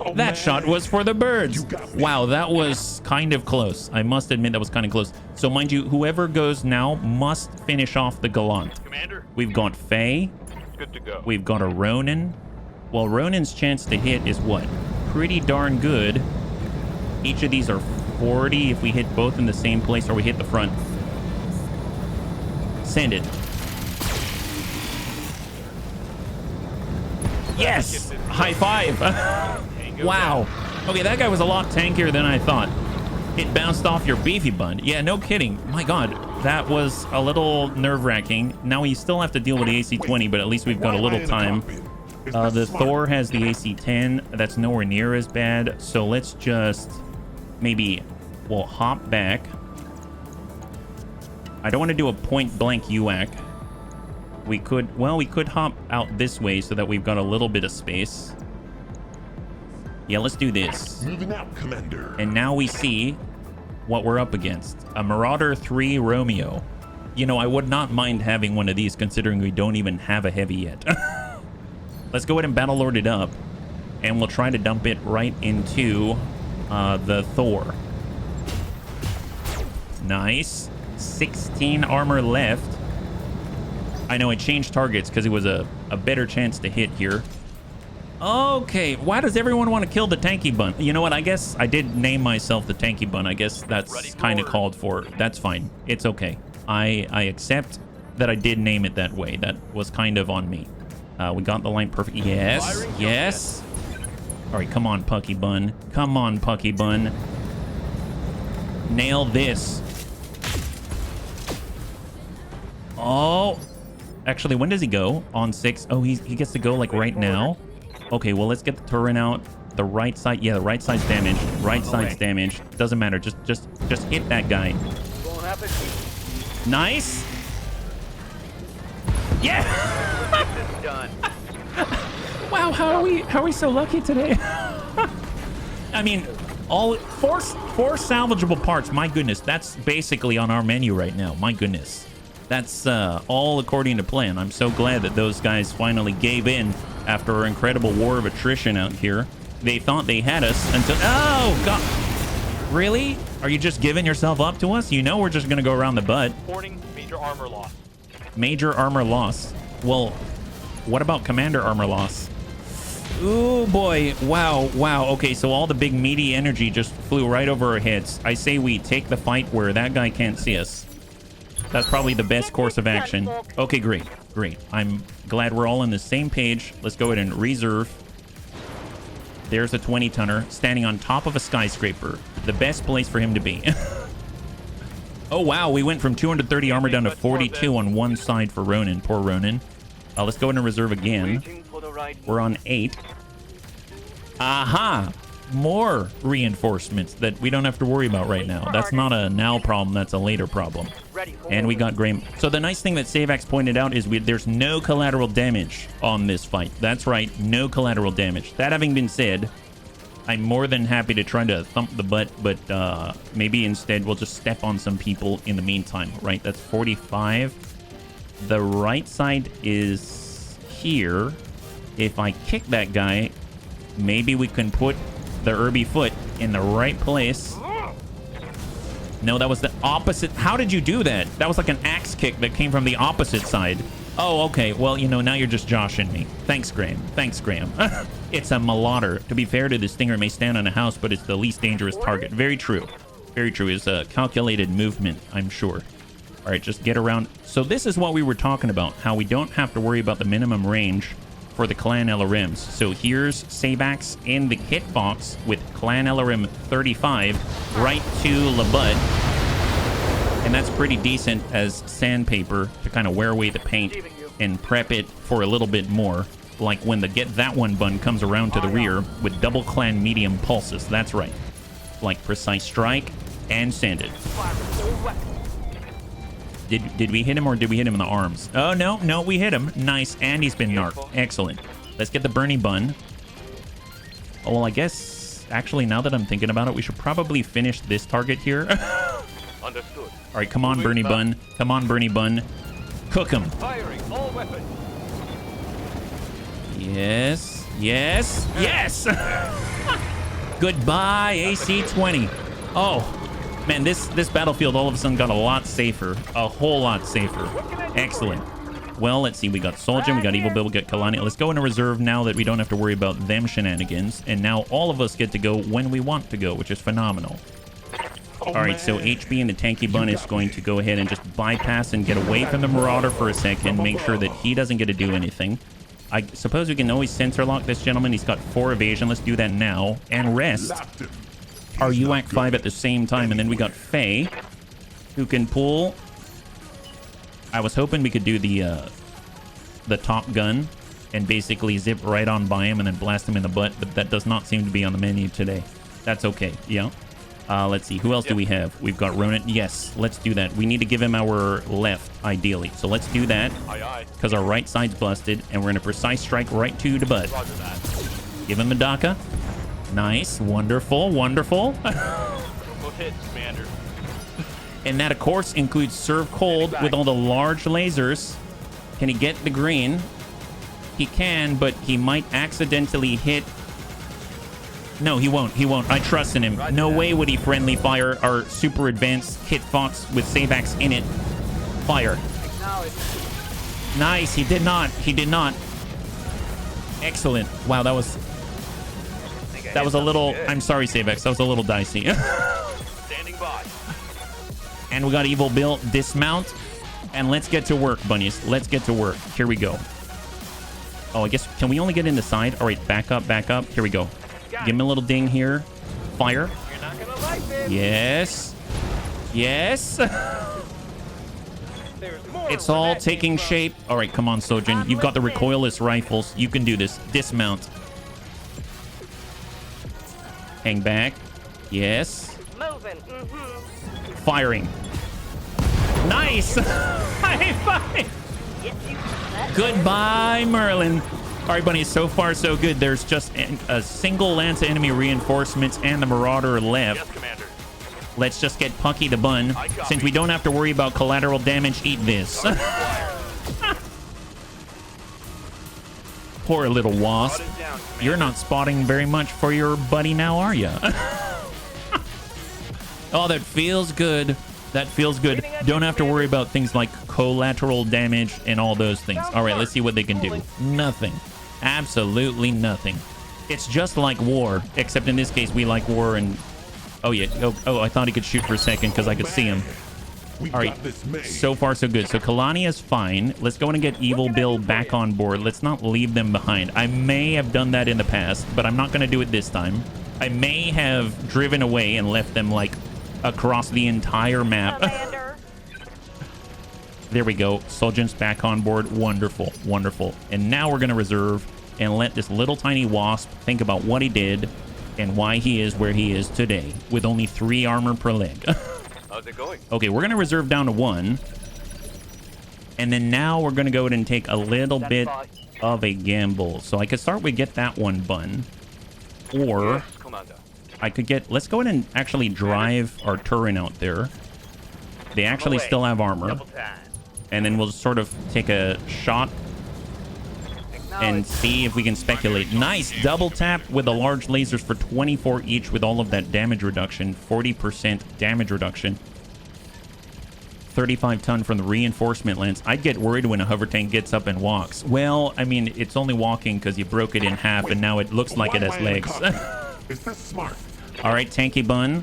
Oh, that shot was for the birds. Wow, that was kind of close. I must admit that was kind of close. So mind you, whoever goes now must finish off the Gallant. Commander. We've got Faye. Good to go. We've got a Ronin. Well, Ronin's chance to hit is what? Pretty darn good. Each of these are 40 if we hit both in the same place or we hit the front. Send it. Yes! High 5. Wow. Okay, that guy was a lot tankier than I thought. It bounced off your beefy bun. Yeah, no kidding. My God, that was a little nerve-wracking. Now we still have to deal with the AC-20, but at least we've got a little time. The Thor has the AC-10. That's nowhere near as bad. So let's just maybe we'll hop back. I don't want to do a point-blank UAC. We could hop out this way so that we've got a little bit of space. Yeah, let's do this. Moving out, Commander. And now we see what we're up against. A Marauder 3 Romeo. You know, I would not mind having one of these considering we don't even have a heavy yet. Let's go ahead and battle lord it up. And we'll try to dump it right into the Thor. Nice. 16 armor left. I know it changed targets because it was a better chance to hit here. Okay, why does everyone want to kill the tanky bun? You know what? I guess I did name myself the tanky bun. I guess that's kind of called for. That's fine. It's okay. I accept that I did name it that way. That was kind of on me. We got the line perfect. Yes, yes. All right, come on, Pucky Bun. Come on, Pucky Bun. Nail this. Oh, actually, when does he go? On 6. Oh, he gets to go like right now. Okay, well, let's get the Terran out. The right side, yeah, the right side's damaged. Right side's damaged. Doesn't matter. Just hit that guy. Won't happen. Nice. Yeah. This is done. Wow, how are we so lucky today? I mean, all four salvageable parts. My goodness, that's basically on our menu right now. My goodness. That's all according to plan. I'm so glad that those guys finally gave in after our incredible war of attrition out here. They thought they had us until... Oh, God. Really? Are you just giving yourself up to us? You know we're just going to go around the butt. Reporting major armor loss. Major armor loss. Well, what about commander armor loss? Oh, boy. Wow, wow. Okay, so all the big meaty energy just flew right over our heads. I say we take the fight where that guy can't see us. That's probably the best course of action. Okay, great. Great. I'm glad we're all on the same page. Let's go ahead and reserve. There's a 20-tonner standing on top of a skyscraper. The best place for him to be. Oh, wow. We went from 230 armor down to 42 on one side for Ronin. Poor Ronin. Let's go ahead and reserve again. We're on 8. Aha! More reinforcements that we don't have to worry about right now. That's not a now problem, that's a later problem. And we got Graham. So the nice thing that Savax pointed out is there's no collateral damage on this fight. That's right, no collateral damage. That having been said, I'm more than happy to try to thump the butt, but maybe instead we'll just step on some people in the meantime, right? That's 45. The right side is here. If I kick that guy, maybe we can put the Urbie foot in the right place. No, that was the opposite. How did you do that? That was like an axe kick that came from the opposite side. Oh, okay. Well, you know, now you're just joshing me. Thanks, Graham. Thanks, Graham. It's a Marauder. To be fair to the Stinger, may stand on a house, but it's the least dangerous target. Very true. Very true. It's a calculated movement, I'm sure. All right, just get around. So this is what we were talking about, how we don't have to worry about the minimum range for the Clan LRMs. So here's Sabax in the kit box with Clan LRM 35 right to Labud. And that's pretty decent as sandpaper to kind of wear away the paint and prep it for a little bit more. Like when the Get That One bun comes around to the rear with double Clan medium pulses. That's right. Like Precise Strike and Sanded. Did we hit him or did we hit him in the arms? Oh, no, we hit him. Nice. And he's been narked. Excellent. Let's get the Bernie bun. Oh, well, I guess, actually, now that I'm thinking about it, we should probably finish this target here. Understood. All right, come on, Bernie bun. Come on, Bernie bun. Cook him. Firing all weapons. Yes. Yes. Yes. Goodbye, AC-20. Oh. Man, this battlefield all of a sudden got a lot safer. A whole lot safer. Excellent. Well, let's see. We got Soldier, we got Evil Bill, we got Kalani. Let's go into reserve now that we don't have to worry about them shenanigans. And now all of us get to go when we want to go, which is phenomenal. All right, so HB and the Tanky Bun is going to go ahead and just bypass and get away from the Marauder for a second. Make sure that he doesn't get to do anything. I suppose we can always sensor lock this gentleman. He's got 4 evasion. Let's do that now. And rest. our UAC 5 at the same time. And then we got Faye, who can pull. I was hoping we could do the top gun and basically zip right on by him and then blast him in the butt, but that does not seem to be on the menu today. That's okay. Yeah. Let's see. Who else do we have? We've got Ronan. Yes, let's do that. We need to give him our left, ideally. So let's do that. Aye, aye. Because our right side's busted, and we're going to precise strike right to the butt. Roger that. Give him a DACA. Nice. Wonderful. Wonderful. We'll hit Commander. And that, of course, includes Serve Cold with all the large lasers. Can he get the green? He can, but he might accidentally hit... No, he won't. He won't. I trust in him. Right No now. way would he friendly fire our super advanced hit fox with Savax in it. Fire. Nice. He did not. He did not. Excellent. Wow, that was a little... I'm sorry, Savax. That was a little dicey. Standing by. And we got Evil Bill dismount. And let's get to work, bunnies. Let's get to work. Here we go. Oh, I guess... Can we only get in the side? All right, back up, back up. Here we go. Give him a little ding here. Fire. You're not gonna like this. Yes. Yes. There's more It's where all that came taking from. shape. All right, come on, Sojin. You've got the recoilless rifles. You can do this. Dismount. Hang back. Yes. Moving. Mm-hmm. Firing. Nice. High five. Yes, you. That's Goodbye, Merlin. All right, bunnies, so far so good. There's just a single lance of enemy reinforcements and the Marauder left. Yes, Commander. Let's just get Pucky the Bun. Since we don't have to worry about collateral damage, eat this. Poor little wasp. Shut it down, Commander. You're not spotting very much for your buddy now, are you? Oh, that feels good. That feels good. Don't have to worry about things like collateral damage and all those things. All right, let's see what they can do. Nothing. Absolutely nothing. It's just like war, except in this case, we like war and... Oh, yeah. Oh, I thought he could shoot for a second because I could see him. We All right, got this made. so far so good. So Kalani is fine. Let's go in and get Evil Bill back on board. Let's not leave them behind. I may have done that in the past, but I'm not going to do it this time. I may have driven away and left them, like, across the entire map. Commander. There we go. Soljin's back on board. Wonderful. Wonderful. And now we're going to reserve and let this little tiny wasp think about what he did and why he is where he is today with only 3 armor per leg. How's it going? Okay, we're going to reserve down to 1. And then now we're going to go ahead and take a little bit of a gamble. So I could start with get that one bun. Or Yes, Commander. I could get... Let's go ahead and actually drive our Terran out there. They actually away. still have armor. Double time. And then we'll just sort of take a shot and see if we can speculate. Nice double tap with the large lasers for 24 each with all of that damage reduction. 40% damage reduction. 35 ton from the reinforcement lance. I'd get worried when a hover tank gets up and walks. Well, I mean, it's only walking because you broke it in half and now it looks like it has legs. Is this smart? All right, Tanky Bun.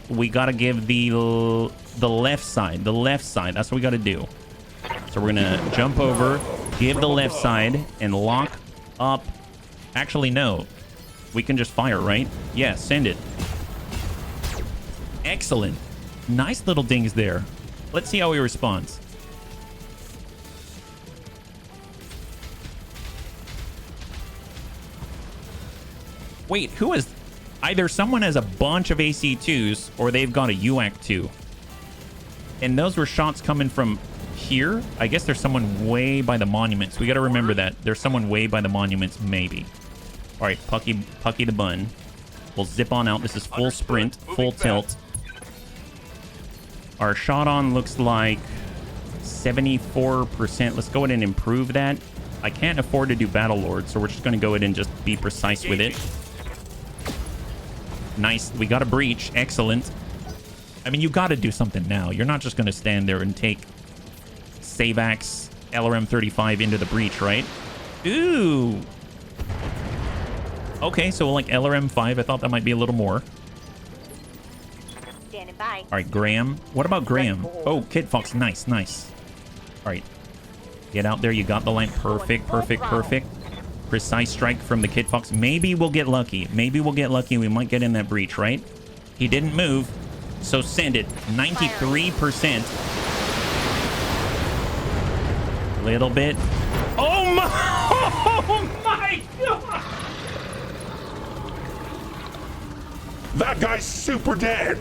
We got to give the left side. The left side. That's what we got to do. So we're going to jump over, give the left side, and lock up. Actually, no. We can just fire, right? Yeah, send it. Excellent. Nice little dings there. Let's see how he responds. Wait, who is... Either someone has a bunch of AC2s, or they've got a UAC 2. And those were shots coming from here. I guess there's someone way by the monuments. We got to remember that. There's someone way by the monuments, maybe. All right, Pucky the Bun. We'll zip on out. This is full sprint, full tilt. Our shot on looks like 74%. Let's go ahead and improve that. I can't afford to do Battle Lord, so we're just going to go ahead and just be precise with it. Nice. We got a breach. Excellent. I mean, you got to do something now. You're not just going to stand there and take Savax LRM-35 into the breach, right? Ooh. Okay, so like LRM-5. I thought that might be a little more. Standing by. All right, Graham. What about Graham? Oh, Kid Fox. Nice, nice. All right. Get out there. You got the line. Perfect, perfect, perfect. Precise strike from the Kid Fox. Maybe we'll get lucky. Maybe we'll get lucky. We might get in that breach, right? He didn't move. So send it. 93%. Little bit. Oh my! Oh my God! That guy's super dead.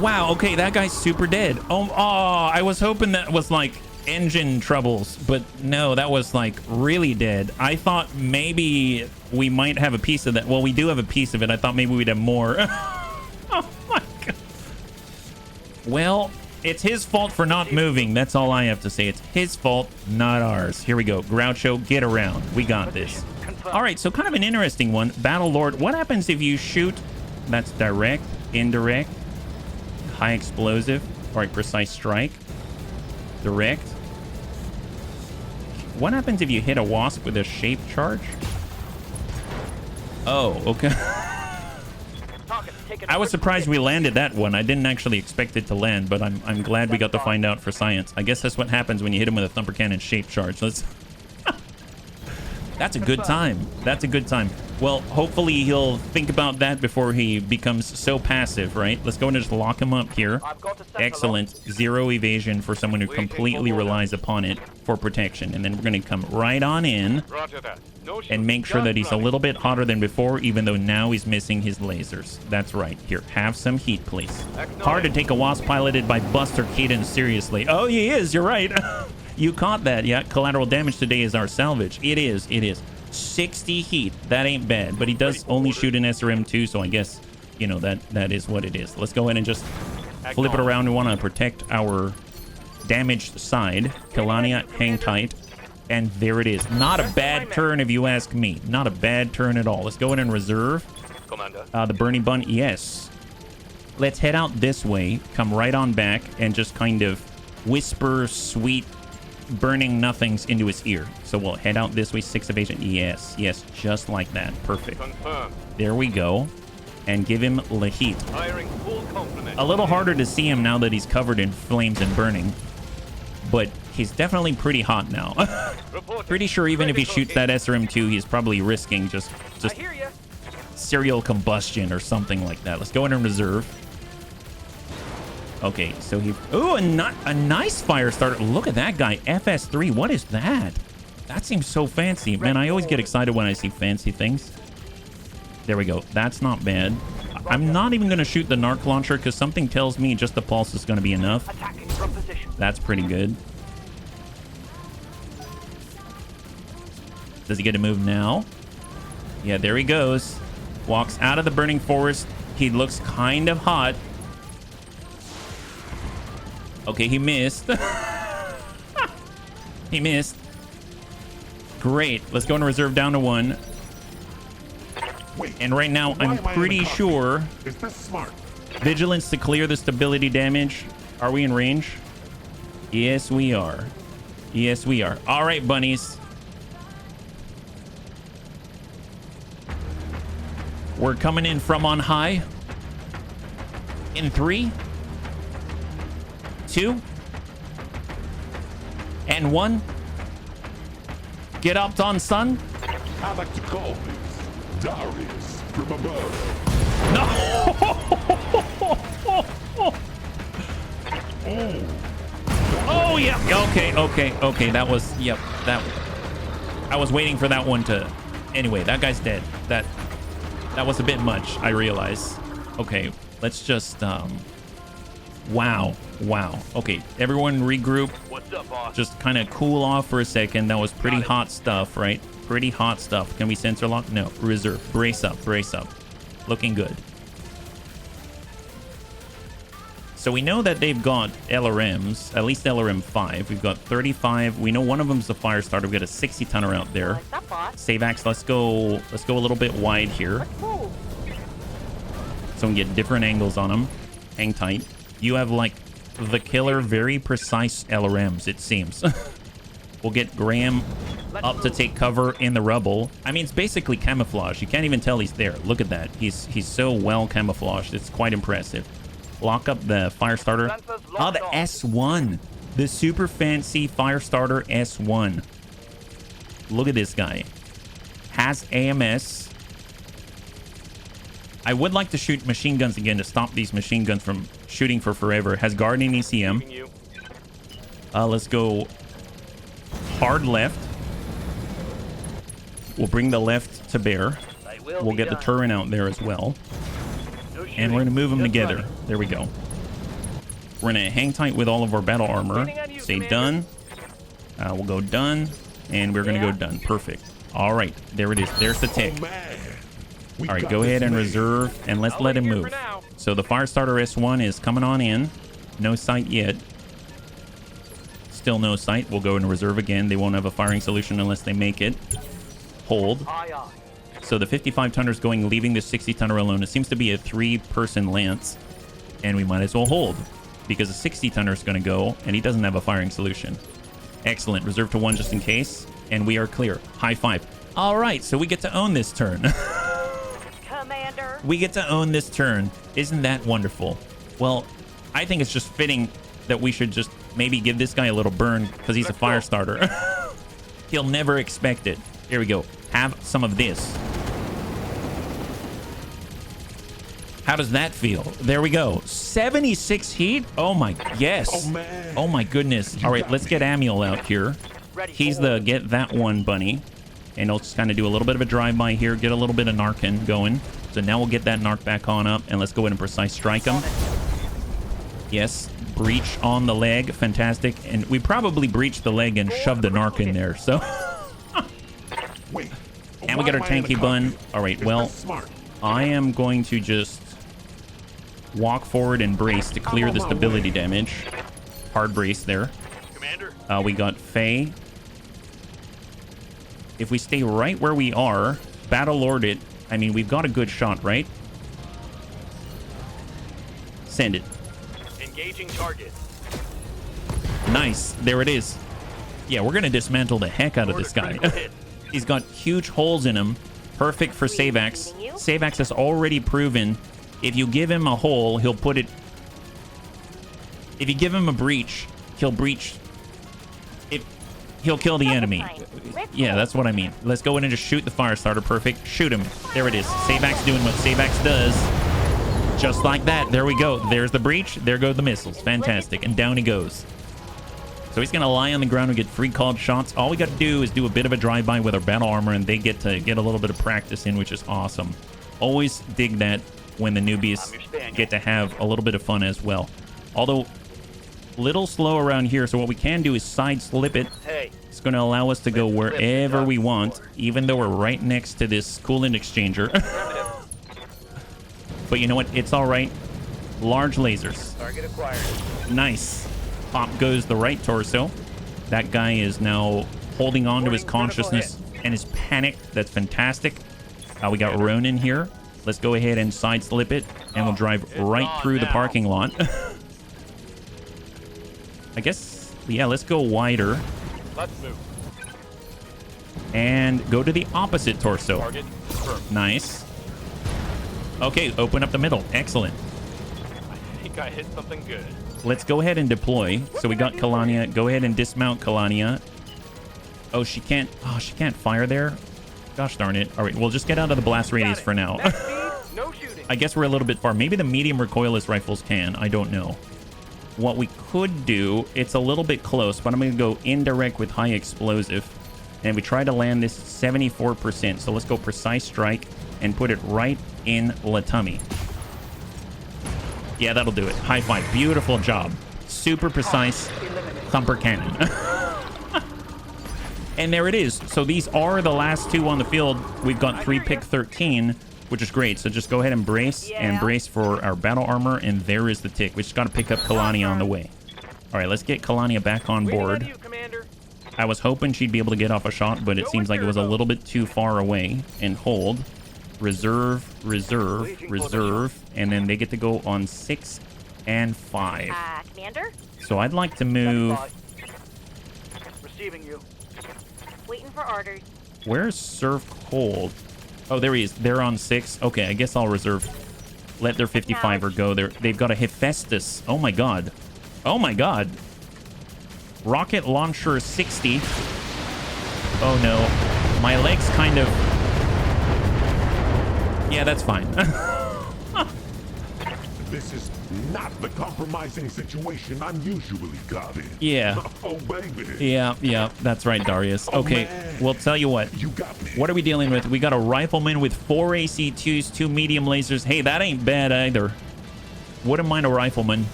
Wow. Okay, that guy's super dead. Oh, I was hoping that was like engine troubles, but no, that was like really dead. I thought maybe we might have a piece of that. Well, we do have a piece of it. I thought maybe we'd have more. Oh my God. Well, it's his fault for not moving. That's all I have to say. It's his fault, not ours. Here we go. Groucho, get around. We got this. All right, so kind of an interesting one. Battle Lord, what happens if you shoot? That's direct, indirect, high explosive, all right, precise strike, direct. What happens if you hit a wasp with a shape charge? Oh, okay. I was surprised we landed that one. I didn't actually expect it to land, but I'm glad we got to find out for science. I guess that's what happens when you hit him with a thumper cannon shape charge. Let's. That's a good time. That's a good time. Well, hopefully he'll think about that before he becomes so passive, right? Let's go and just lock him up here. Excellent. 0 evasion for someone who completely relies upon it for protection. And then we're going to come right on in and make sure that he's a little bit hotter than before, even though now he's missing his lasers. That's right. Here, have some heat, please. Hard to take a wasp piloted by Buster Keaton seriously. Oh, he is. You're right. You caught that. Yeah, collateral damage today is our salvage. It is. It is. 60 heat. That ain't bad. But he does only shoot an SRM too, so I guess, you know, that is what it is. Let's go ahead and just flip it around. We want to protect our damaged side. Kelania, hang tight. And there it is. Not a bad turn if you ask me. Not a bad turn at all. Let's go ahead and reserve. The Bernie Bun. Yes. Let's head out this way. Come right on back and just kind of whisper sweet burning nothings into his ear. So we'll head out this way. 6 evasion. Yes, yes, just like that. Perfect. There we go. And give him the heat. A little harder to see him now that he's covered in flames and burning, but he's definitely pretty hot now. Pretty sure even if he shoots that SRM2, he's probably risking just serial combustion or something like that. Let's go in and reserve. Okay, so he... Oh, a nice fire starter. Look at that guy. FS3. What is that? That seems so fancy. Man, I always get excited when I see fancy things. There we go. That's not bad. I'm not even going to shoot the narc launcher because something tells me just the pulse is going to be enough. That's pretty good. Does he get to move now? Yeah, there he goes. Walks out of the burning forest. He looks kind of hot. Okay, he missed. He missed. Great. Let's go into reserve down to 1. And right now, I'm pretty sure... Is this smart? Vigilance to clear the stability damage. Are we in range? Yes, we are. Yes, we are. All right, bunnies. We're coming in from on high. In 3, 2, and 1. Get up, on sun. I like to call these Darius from above. No. Oh yeah. Okay. That was, yep. That. I was waiting for that one to. Anyway, that guy's dead. That was a bit much. I realize. Okay, let's just. Wow. Okay, everyone regroup. What's up, boss? Just kind of cool off for a second. That was pretty hot stuff, right? Pretty hot stuff. Can we sensor lock? No. Reserve. Brace up. Looking good. So we know that they've got LRMs, at least LRM 5. We've got 35. We know one of them's the fire starter. We've got a 60 tonner out there. Save axe. Let's go a little bit wide here. So we can get different angles on them. Hang tight. You have like the killer, very precise LRMs, it seems. We'll get Graham up to take cover in the rubble. I mean, it's basically camouflage. You can't even tell he's there. Look at that. He's so well camouflaged. It's quite impressive. Lock up the fire starter. Oh, the S1. The super fancy fire starter S1. Look at this guy. Has AMS. I would like to shoot machine guns again to stop these machine guns from shooting for forever. Has Guardian ECM. Leaving you. Let's go hard left. We'll bring the left to bear. I will We'll be get the done. Terran out there as well. No And shooting, we're going to move them just together. running. There we go. We're going to hang tight with all of our battle armor. Leaning on you, Say Commander. done. We'll go done. And we're going to go done. Perfect. All right. There it is. There's the tick. Oh, man. We All right. got Go this ahead and made. reserve. And let's I'll let wait him here move. for now. So the Firestarter S1 is coming on in. No sight yet. Still no sight. We'll go and reserve again. They won't have a firing solution unless they make it. Hold. Aye, aye. So the 55 tonner's going, leaving the 60 tonner alone. It seems to be a 3-person lance, and we might as well hold because the 60 tonner's going to go, and he doesn't have a firing solution. Excellent. Reserve to 1 just in case, and we are clear. High five. All right, so we get to own this turn. Commander. We get to own this turn. Isn't that wonderful? Well, I think it's just fitting that we should just maybe give this guy a little burn because he's a fire starter. He'll never expect it. Here we go. Have some of this. How does that feel? There we go. 76 heat? Oh my, yes. Oh, man. Oh my goodness. All right, let's get Amiel out here. Ready. He's the get that one bunny. And he'll just kind of do a little bit of a drive-by here, get a little bit of Narcan going. So now we'll get that Narc back on up, and let's go ahead and precise strike him. Yes, breach on the leg. Fantastic. And we probably breached the leg and shoved the Narc in there, so... Wait. And we Why got our am I in the tanky bun. cockpit? All right, Is well, that smart? I am going to just walk forward and brace to clear the stability damage. Hard brace there. Commander. We got Faye. If we stay right where we are, Battle Lord it. I mean, we've got a good shot, right? Send it. Engaging target. Nice. There it is. Yeah, we're going to dismantle the heck out of this guy. Critical hit. He's got huge holes in him. Perfect for Savax. Savax has already proven if you give him a hole, he'll put it... If you give him a breach, he'll breach... He'll kill the enemy. Yeah, that's what I mean. Let's go in and just shoot the Firestarter. Perfect. Shoot him. There it is. Savax doing what Savax does. Just like that. There we go. There's the breach. There go the missiles. Fantastic. And down he goes. So he's going to lie on the ground and get free called shots. All we got to do is do a bit of a drive-by with our battle armor, and they get to get a little bit of practice in, which is awesome. Always dig that when the newbies get to have a little bit of fun as well. Although, little slow around here, so what we can do is side slip it. Hey. It's going to allow us to go wherever we want, even though we're right next to this coolant exchanger. But you know what? It's all right. Large lasers. Target acquired. Nice. Pop goes the right torso. That guy is now holding on to his consciousness and is panicked. That's fantastic. We got Ronin here. Let's go ahead and side slip it, and we'll drive right through the parking lot. I guess, yeah, let's go wider Let's move. and go to the opposite torso. Target confirmed. Nice. Okay, open up the middle. Excellent. I think I hit something good. Let's go ahead and deploy. So we got Kalania. Go ahead and dismount Kalania. Oh, she can't fire there. Gosh darn it. All right, we'll just get out of the blast radius for now. Next speed, no shooting. I guess we're a little bit far. Maybe the medium recoilless rifles can. I don't know. What we could do, it's a little bit close, but I'm going to go indirect with high explosive. And we try to land this 74%. So let's go precise strike and put it right in the tummy. Yeah, that'll do it. High five. Beautiful job. Super precise thumper cannon. And there it is. So these are the last two on the field. We've got 3 pick 13, which is great. So just go ahead and brace for our battle armor. And there is the tick. We just got to pick up Kalania on the way. All right, let's get Kalania back on Waiting on board. you, Commander. I was hoping she'd be able to get off a shot, but it seems like it was a little bit too far away. And hold. Reserve, reserve, reserve. And then they get to go on 6 and 5. Commander? So I'd like to move... Receiving you. Waiting for orders. Where's Surf Cold? Oh, there he is. They're on 6. Okay, I guess I'll reserve. Let their 55er go. They've got a Hephaestus. Oh my god. Oh my god. Rocket launcher 60. Oh no. My legs kind of... Yeah, that's fine. This is not the compromising situation I'm usually caught in. Yeah. Oh, baby. Yeah, that's right, Darius. Oh, Okay, man. well, tell you what. You got me. What are we dealing with? We got a rifleman with 4 AC2s, 2 medium lasers. Hey, that ain't bad either. Wouldn't mind a rifleman.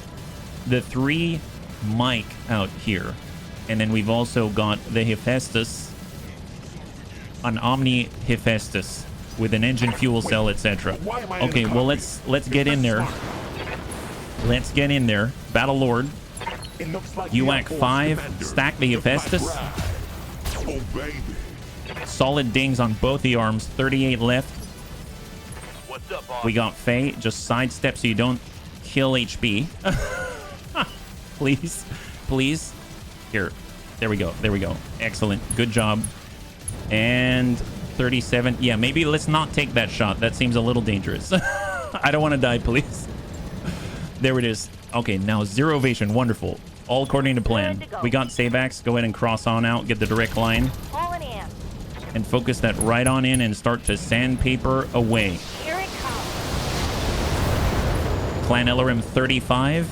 The 3 Mech out here. And then we've also got the Hephaestus. An Omni Hephaestus with an engine fuel cell, etc. Why am I in Okay, the well, cockpit? let's get in there. Let's get in there. Battle Lord. It looks like UAC the Air 5, Force commander stack the took my Hephaestus. bride. Oh, baby. Solid dings on both the arms. 38 left. What's up, boss? We got Faye. Just sidestep so you don't kill HP. Please. Please. Here. There we go. There we go. Excellent. Good job. And 37. Yeah, maybe let's not take that shot. That seems a little dangerous. I don't want to die, please. There it is. Okay, now 0 ovation. Wonderful. All according to plan. Good to go. We got Sabax. Go ahead and cross on out. Get the direct line. Falling in. And focus that right on in and start to sandpaper away. Here it comes. Clan LRM 35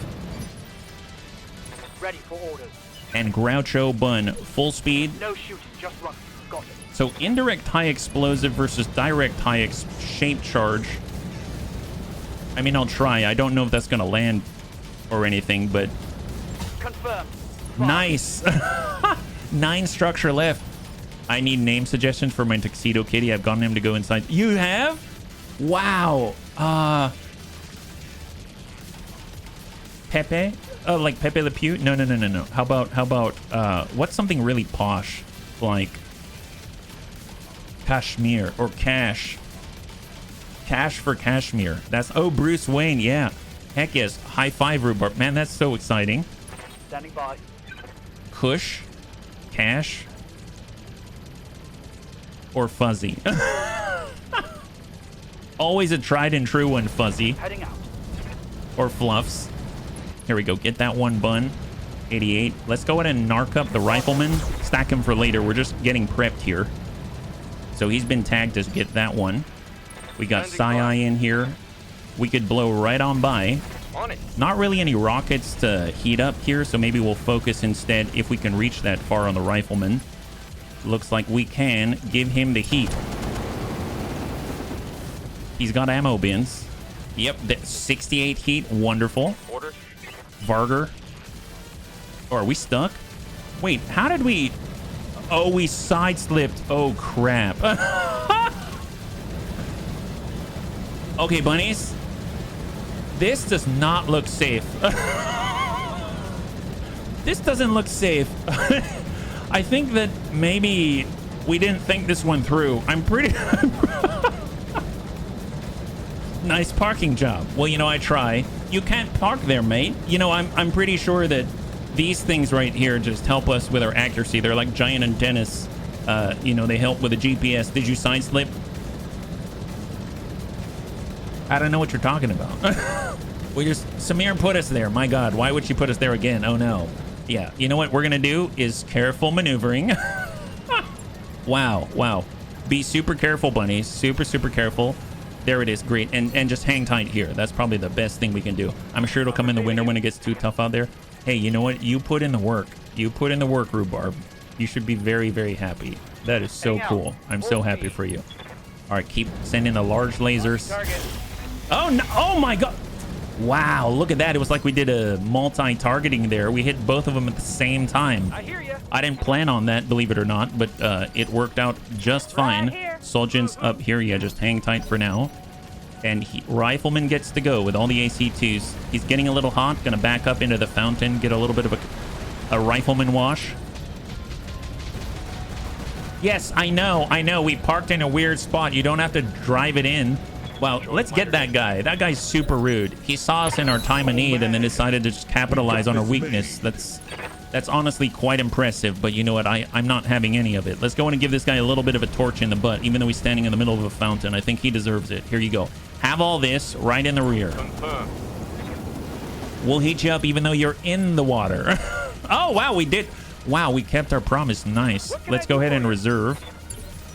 Ready for orders. and Groucho Bun full speed. No shooting, just run. Got it. So indirect high explosive versus direct high shape charge. I mean, I'll try. I don't know if that's going to land or anything, but Confirm. nice. 9 structure left. I need name suggestions for my Tuxedo Kitty. I've gotten him to go inside. You have? Wow. Pepe? Oh, like Pepe Le Pew? No. How about what's something really posh? Like Kashmir or Cash. Cash for Kashmir. That's, oh, Bruce Wayne. Yeah. Heck yes. High five, Rhubarb. Man, that's so exciting. Standing by. Kush. Cash. Or Fuzzy. Always a tried and true one, Fuzzy. Heading out. Or Fluffs. Here we go. Get that one bun. 88. Let's go ahead and narc up the rifleman. Stack him for later. We're just getting prepped here. So he's been tagged to get that one. We got Sai in here. We could blow right on by. On it. Not really any rockets to heat up here, so maybe we'll focus instead if we can reach that far on the rifleman. Looks like we can give him the heat. He's got ammo bins. Yep, 68 heat. Wonderful. Orders. Varger. Oh, are we stuck? Wait, how did we... Oh, we side-slipped. Oh, crap. Okay, bunnies. This does not look safe. This doesn't look safe. I think that maybe we didn't think this one through. I'm pretty... Nice parking job. Well, you know, I try. You can't park there, mate. You know, I'm pretty sure that these things right here just help us with our accuracy. They're like giant antennas. You know, they help with the GPS. Did you side slip? I don't know what you're talking about. Samir put us there. My God, why would she put us there again? Oh no. Yeah, you know what we're gonna do is careful maneuvering. Wow. Be super careful, bunnies. Super careful. There it is. Great. And just hang tight here. That's probably the best thing we can do. I'm sure it'll come in the winter when it gets too tough out there. Hey, you know what? You put in the work. You put in the work, Rhubarb. You should be very happy. That is so cool. I'm so happy for you. All right, keep sending the large lasers. Target. Oh, no. Oh, my God. Wow, look at that. It was like we did a multi-targeting there. We hit both of them at the same time. I hear you. I didn't plan on that, believe it or not, but it worked out just fine. Right here. Soldiers up here. Yeah, just hang tight for now. And Rifleman gets to go with all the AC2s. He's getting a little hot. Gonna back up into the fountain, get a little bit of a Rifleman wash. Yes, I know. We parked in a weird spot. You don't have to drive it in. Well, let's get that guy. That guy's super rude. He saw us in our time of need and then decided to just capitalize on our weakness. That's honestly quite impressive, but you know what? I'm not having any of it. Let's go in and give this guy a little bit of a torch in the butt, even though he's standing in the middle of a fountain. I think he deserves it. Here you go. Have all this right in the rear. Confirm. We'll heat you up even though you're in the water. Oh, wow, we did. Wow, we kept our promise. Nice. Let's go ahead and reserve.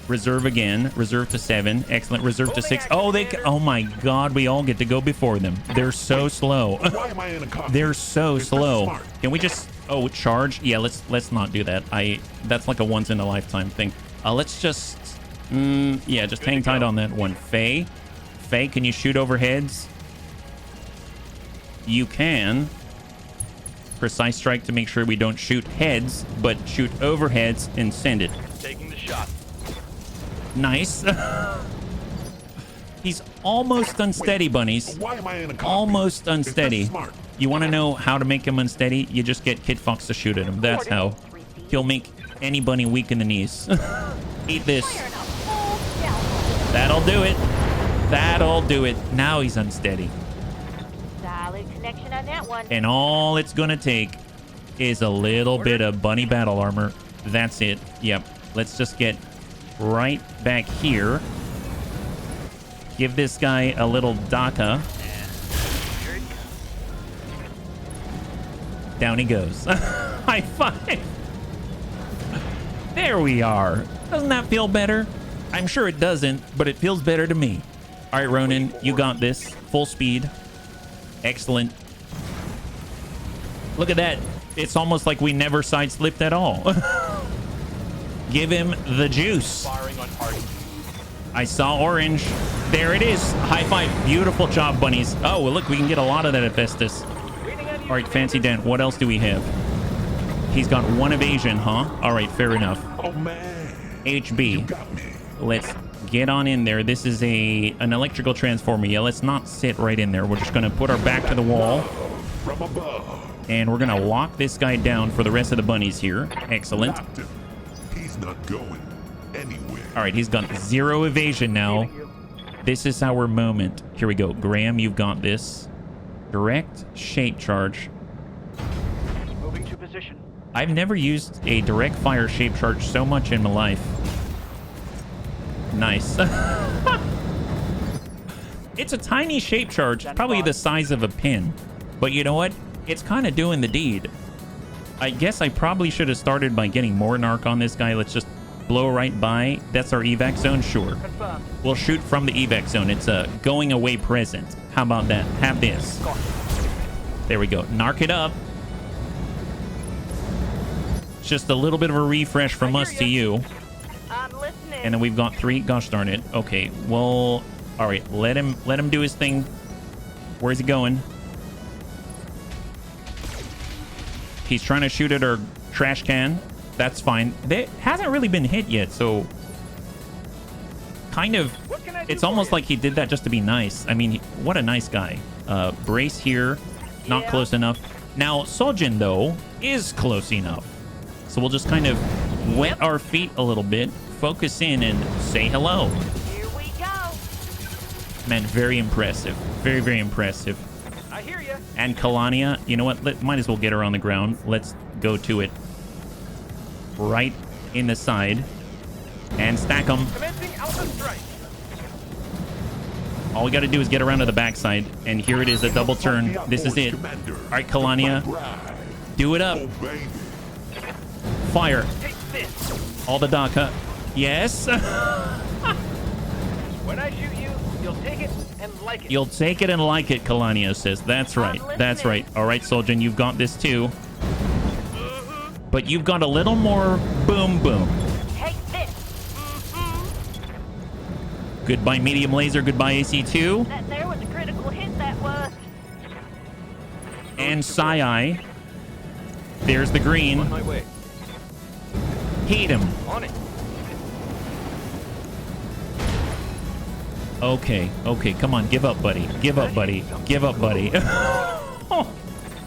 Reserve again. Reserve to 7. Excellent. Reserve to 6. Oh, oh my God. We all get to go before them. They're so slow. Why am I in a cockpit? They're so Is this slow. smart? Can we just... Oh, charge? Yeah, let's not do that. That's like a once in a lifetime thing. Let's just... yeah, just hang tight on that one. Faye, can you shoot overheads? You can. Precise strike to make sure we don't shoot heads, but shoot overheads and send it. Taking the shot. Nice. He's almost unsteady, bunnies. Why am I in a cockpit? Almost Is this unsteady. smart? You want to know how to make him unsteady? You just get Kid Fox to shoot at him. That's how. He'll make any bunny weak in the knees. Eat this. Firing a full down. That'll do it. That'll do it. Now he's unsteady. Solid connection on that one. And all it's going to take is a little bit of bunny battle armor. That's it. Yep. Let's just get right back here. Give this guy a little DACA. Down he goes. High five. There we are. Doesn't that feel better? I'm sure it doesn't, but it feels better to me. All right, Ronan, you got this. Full speed. Excellent. Look at that. It's almost like we never side-slipped at all. Give him the juice. Firing on target. I saw orange. There it is. High five. Beautiful job, bunnies. Oh, well, look, we can get a lot of that asbestos. All right, Fancy Dan, what else do we have? He's got 1 evasion, huh? All right, fair enough. Oh, man. HB. You got me. Let's get on in there. This is an electrical transformer. Yeah, let's not sit right in there. We're just going to put our back to the wall. From above. And we're going to lock this guy down for the rest of the bunnies here. Excellent. Locked him. He's not going anywhere. All right, he's got 0 evasion now. This is our moment. Here we go. Graham, you've got this. Direct shape charge. Moving to position. I've never used a direct fire shape charge so much in my life. Nice. It's a tiny shape charge, probably the size of a pin. But you know what? It's kind of doing the deed. I guess I probably should have started by getting more narc on this guy. Let's just blow right by. That's our evac zone? Sure. Confirmed. We'll shoot from the evac zone. It's a going away present. How about that? Have this. There we go. Narc it up. Just a little bit of a refresh from us to you. I'm listening. And then we've got 3. Gosh darn it. Okay. Well, all right. Let him do his thing. Where's he going? He's trying to shoot at our trash can. That's fine. It hasn't really been hit yet, so kind of it's almost like he did that just to be nice. I mean, what a nice guy. Brace here. Not close enough. Now, Sojin, though, is close enough. So we'll just kind of wet our feet a little bit, focus in, and say hello. Here we go. Man, very impressive. Very, very impressive. I hear you. And Kalania, you know what? Might as well get her on the ground. Let's go to it. Right in the side. And stack them. Commencing Alpha Strike. All we got to do is get around to the backside. And here it is, a double turn. This is it. All right, Kalania. Do it up. Oh, baby. Fire. Take this. All the DACA. Yes. When I shoot you, you'll take it and like it. You'll take it and like it, Kalania says. That's right. That's right. All right, Soljin, you've got this too. But you've got a little more boom boom. Take this. Goodbye, medium laser. Goodbye, AC2. That there was a critical hit, that was. And Psi. There's the green. On my way. Heat him. On it. Okay. Okay. Come on. Give up, buddy. Give up, buddy. Give up, buddy.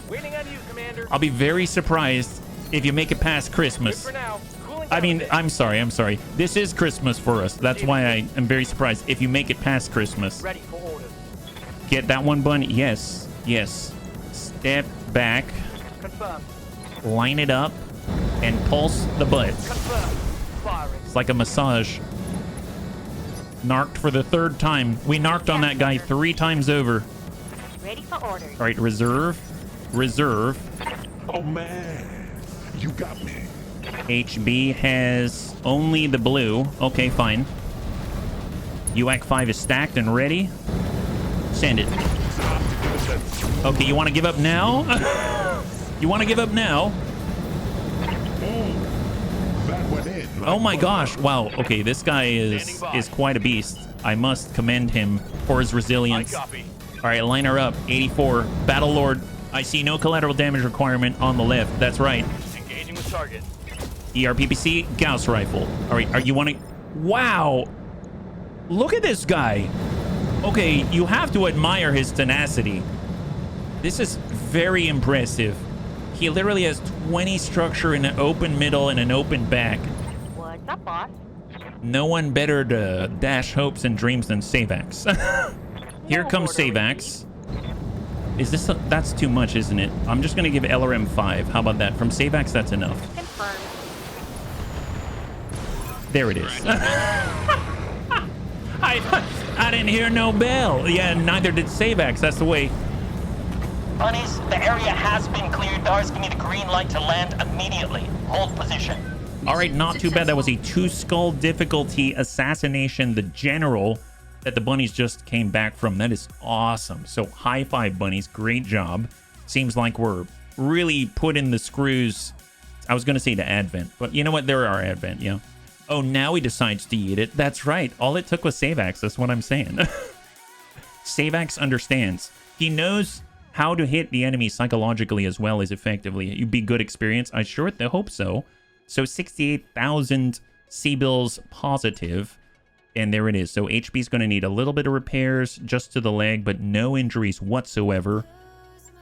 Waiting on you, Commander. I'll be very surprised if you make it past Good Christmas. for now. Cooling I down mean, a bit. I'm sorry. This is Christmas for us. That's why I am very surprised if you make it past Christmas. Ready for orders. Get that one, bunny. Yes. Yes. Step back. Confirmed. Line it up. And pulse the butts. Confirmed. Firing. It's like a massage. Narked for the 3rd time. We narked on that guy 3 times over. Ready for orders. All right, reserve. Reserve. Oh, man. You got me. HB has only the blue. Okay, fine. UAC 5 is stacked and ready. Send it. Okay, you want to give up now? You want to give up now? Oh my gosh. Wow. Okay, this guy is quite a beast. I must commend him for his resilience. All right, line her up. 84. Battle Lord. I see no collateral damage requirement on the left. That's right. Engaging with target. ERPPC, Gauss rifle. All right, are you wanting... Wow. Look at this guy. Okay, you have to admire his tenacity. This is very impressive. He literally has 20 structure in an open middle and an open back. What's up, boss? No one better to dash hopes and dreams than Savax. Here comes Savax. Is this... That's too much, isn't it? I'm just going to give LRM 5. How about that? From Savax, that's enough. Confirmed. There it is. I didn't hear no bell. Yeah, neither did Savax. That's the way. Bunnies, the area has been cleared. DARS, give me the green light to land immediately. Hold position. All right, not too bad. That was a 2-skull difficulty assassination. The general that the bunnies just came back from. That is awesome. So high five, bunnies. Great job. Seems like we're really putting the screws. I was going to say to Advent, but you know what? There are Advent, yeah. Oh, now he decides to eat it. That's right. All it took was Savax. That's what I'm saying. Savax understands. He knows how to hit the enemy psychologically as well as effectively. It'd be good experience. I sure hope so. So 68,000 C-bills positive. And there it is. So HB's going to need a little bit of repairs just to the leg, but no injuries whatsoever.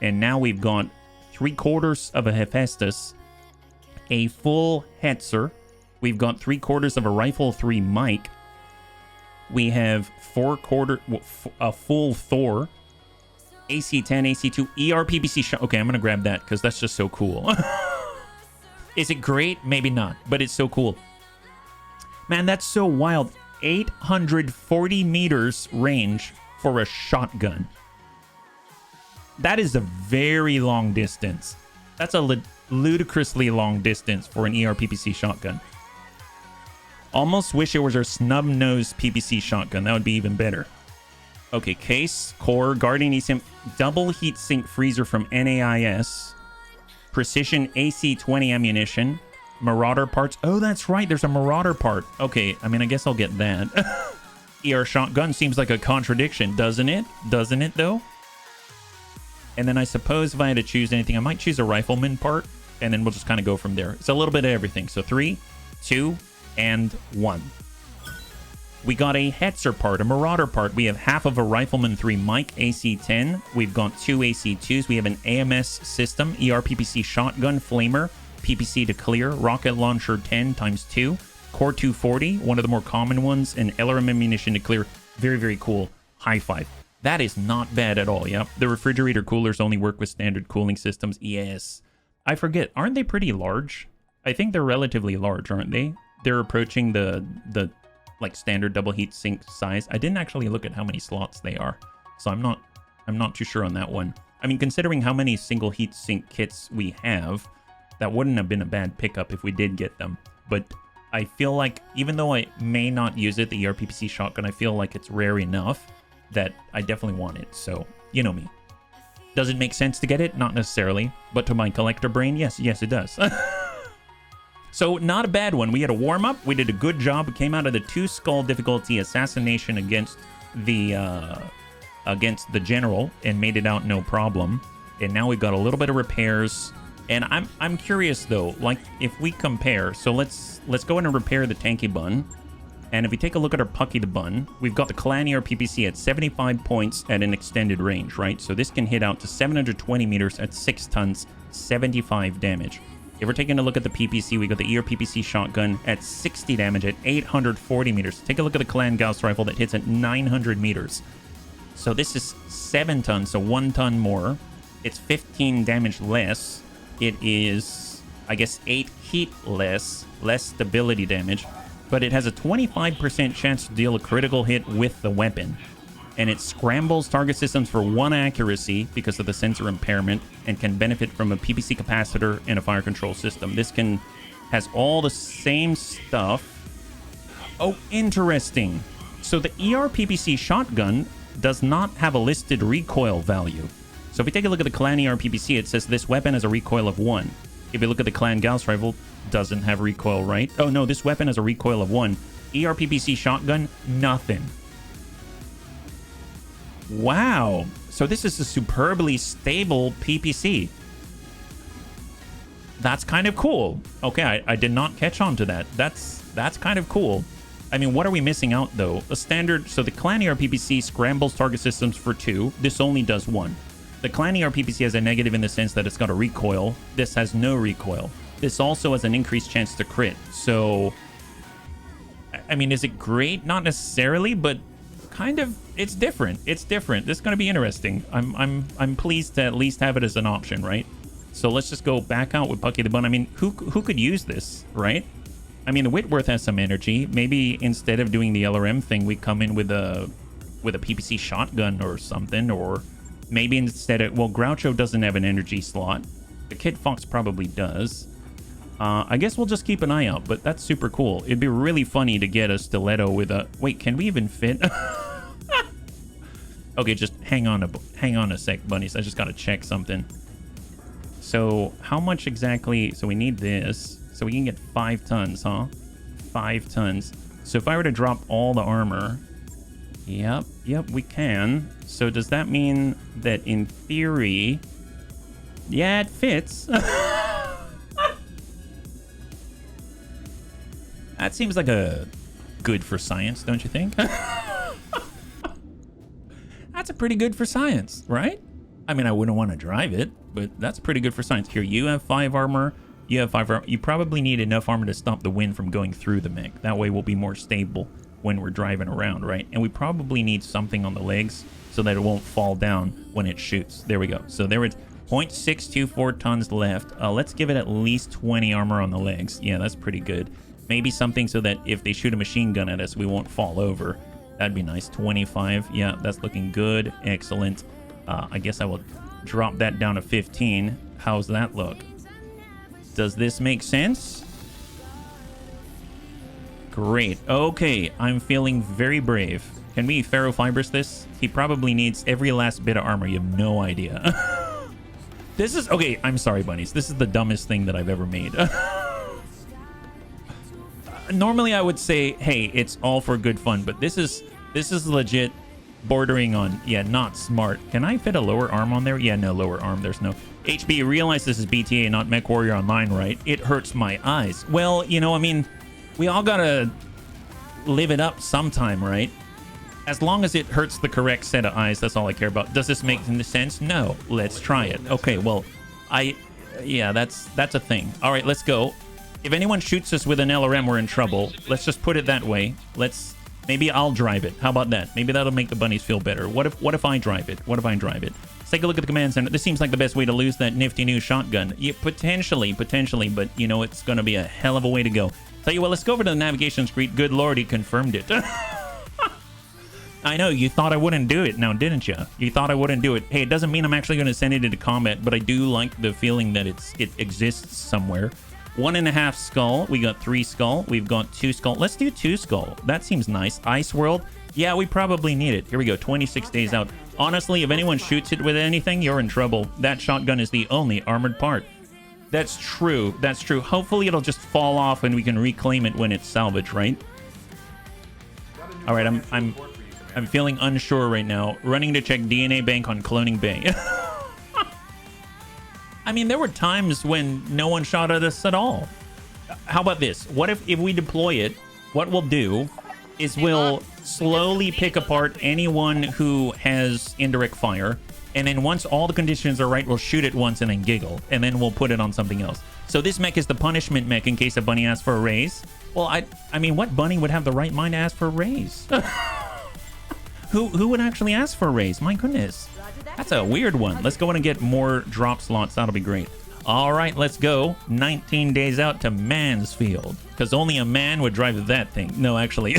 And now we've got 3/4 of a Hephaestus, a full Hetzer. We've got 3/4 of a Rifle 3 Mike. We have a full Thor. AC-10, AC-2, ERPPC shot. Okay, I'm going to grab that because that's just so cool. Is it great? Maybe not, but it's so cool. Man, that's so wild. 840 meters range for a shotgun. That is a very long distance. That's a ludicrously long distance for an ERPPC shotgun. Almost wish it was our snub-nosed PPC shotgun. That would be even better. Okay, case, core, guardian eSIM, double heat sink freezer from NAIS, precision AC-20 ammunition, marauder parts. Oh, that's right. There's a marauder part. Okay, I mean, I guess I'll get that. ER shotgun seems like a contradiction, doesn't it? Doesn't it, though? And then I suppose if I had to choose anything, I might choose a rifleman part, and then we'll just kind of go from there. It's a little bit of everything. So 3, 2, and 1. We got a Hetzer part, a Marauder part. We have half of a Rifleman 3 Mike AC-10. We've got 2 AC-2s. We have an AMS system, ERPPC shotgun, flamer, PPC to clear, rocket launcher 10 times 2, Core 240, one of the more common ones, and LRM ammunition to clear. Very, very cool. High five. That is not bad at all, yep. The refrigerator coolers only work with standard cooling systems. Yes. I forget, aren't they pretty large? I think they're relatively large, aren't they? They're approaching the like standard double heat sink size. I didn't actually look at how many slots they are, so I'm not too sure on that one. I mean, considering how many single heat sink kits we have, that wouldn't have been a bad pickup if we did get them. But I feel like even though I may not use it, the ERPPC shotgun, I feel like it's rare enough that I definitely want it. So you know me. Does it make sense to get it? Not necessarily, but to my collector brain, yes, it does. So not a bad one. We had a warm-up. We did a good job. We came out of the 2-skull difficulty assassination against the general and made it out no problem. And now we've got a little bit of repairs. And I'm curious though, like if we compare, so let's go in and repair the tanky bun. And if we take a look at our Pucky the Bun, we've got the Clan ERPPC at 75 points at an extended range, right? So this can hit out to 720 meters at 6 tons, 75 damage. If we're taking a look at the PPC, we got the ERPPC shotgun at 60 damage at 840 meters. Take a look at the Clan Gauss rifle that hits at 900 meters. So this is 7 tons, so 1 ton more. It's 15 damage less. It is, I guess, 8 heat less stability damage. But it has a 25% chance to deal a critical hit with the weapon. And it scrambles target systems for 1 accuracy because of the sensor impairment and can benefit from a PPC capacitor and a fire control system. This can Has all the same stuff. Oh, interesting. So the ERPPC shotgun does not have a listed recoil value. So if we take a look at the clan ERPPC, it says this weapon has a recoil of 1. If you look at the clan Gauss rifle, doesn't have recoil, right? Oh no, this weapon has a recoil of 1. ERPPC shotgun, nothing. Wow. So this is a superbly stable PPC. That's kind of cool. Okay, I did not catch on to that. That's kind of cool. I mean, what are we missing out, though? A standard... So the clan ERPPC scrambles target systems for 2. This only does 1. The clan ERPPC has a negative in the sense that it's got a recoil. This has no recoil. This also has an increased chance to crit. So... I mean, is it great? Not necessarily, but kind of... It's different. It's different. This is going to be interesting. I'm pleased to at least have it as an option, right? So let's just go back out with Bucky the Bun. I mean, who could use this, right? I mean, the Whitworth has some energy. Maybe instead of doing the LRM thing, we come in with a PPC shotgun or something. Or maybe instead of... Well, Groucho doesn't have an energy slot. The Kid Fox probably does. I guess we'll just keep an eye out, but that's super cool. It'd be really funny to get a stiletto with a... Wait, can we even fit? Okay, just hang on a sec, bunnies. I just gotta check something. So how much exactly... So we need this. So we can get 5 tons, huh? 5 tons. So if I were to drop all the armor... Yep, we can. So does that mean that in theory... Yeah, it fits. That seems like a good for science, don't you think? That's a pretty good for science, right? I mean, I wouldn't want to drive it, but that's pretty good for science. Here, you have 5 armor. You have 5 armor. You probably need enough armor to stop the wind from going through the mech. That way we'll be more stable when we're driving around, right? And we probably need something on the legs so that it won't fall down when it shoots. There we go. So there it's 0.624 tons left. Let's give it at least 20 armor on the legs. Yeah, that's pretty good. Maybe something so that if they shoot a machine gun at us, we won't fall over. That'd be nice. 25. Yeah, that's looking good. Excellent. I guess I will drop that down to 15. How's that look? Does this make sense? Great. Okay, I'm feeling very brave. Can we ferrofibrous this? He probably needs every last bit of armor. You have no idea. This is... Okay, I'm sorry, bunnies. This is the dumbest thing that I've ever made. Normally, I would say, hey, it's all for good fun, but this is legit bordering on, yeah, not smart. Can I fit a lower arm on there? Yeah, no, lower arm. There's no... HB, you realize this is BTA, not Mech Warrior Online, right? It hurts my eyes. Well, you know, I mean, we all gotta live it up sometime, right? As long as it hurts the correct set of eyes, that's all I care about. Does this make sense? No. Let's try it. Okay, well, yeah, that's a thing. All right, let's go. If anyone shoots us with an LRM, we're in trouble. Let's just put it that way. Maybe I'll drive it. How about that? Maybe that'll make the bunnies feel better. What if I drive it? What if I drive it? Let's take a look at the command center. This seems like the best way to lose that nifty new shotgun. Yeah, potentially, but you know, it's gonna be a hell of a way to go. Tell you what, let's go over to the navigation screen. Good lord, he confirmed it. I know, you thought I wouldn't do it now, didn't you? You thought I wouldn't do it. Hey, it doesn't mean I'm actually gonna send it into combat, but I do like the feeling that it exists somewhere. 1.5 skull. We got 3 skull. We've got 2 skull. Let's do 2 skull. That seems nice. Ice World. Yeah, we probably need it. Here we go. 26 days out. Honestly, if anyone shoots it with anything, you're in trouble. That shotgun is the only armored part. That's true. That's true. Hopefully, it'll just fall off and we can reclaim it when it's salvaged, right? All right, I'm feeling unsure right now. Running to check DNA bank on Cloning Bay. I mean, there were times when no one shot at us at all. How about this? What if we deploy it, what we'll do is we'll slowly pick apart anyone who has indirect fire, and then once all the conditions are right, we'll shoot it once and then giggle, and then we'll put it on something else. So this mech is the punishment mech in case a bunny asks for a raise. Well, I mean, what bunny would have the right mind to ask for a raise? Who would actually ask for a raise? My goodness. That's a weird one. Let's go in and get more drop slots. That'll be great. All right, let's go. 19 days out to Mansfield. Because only a man would drive that thing. No, actually.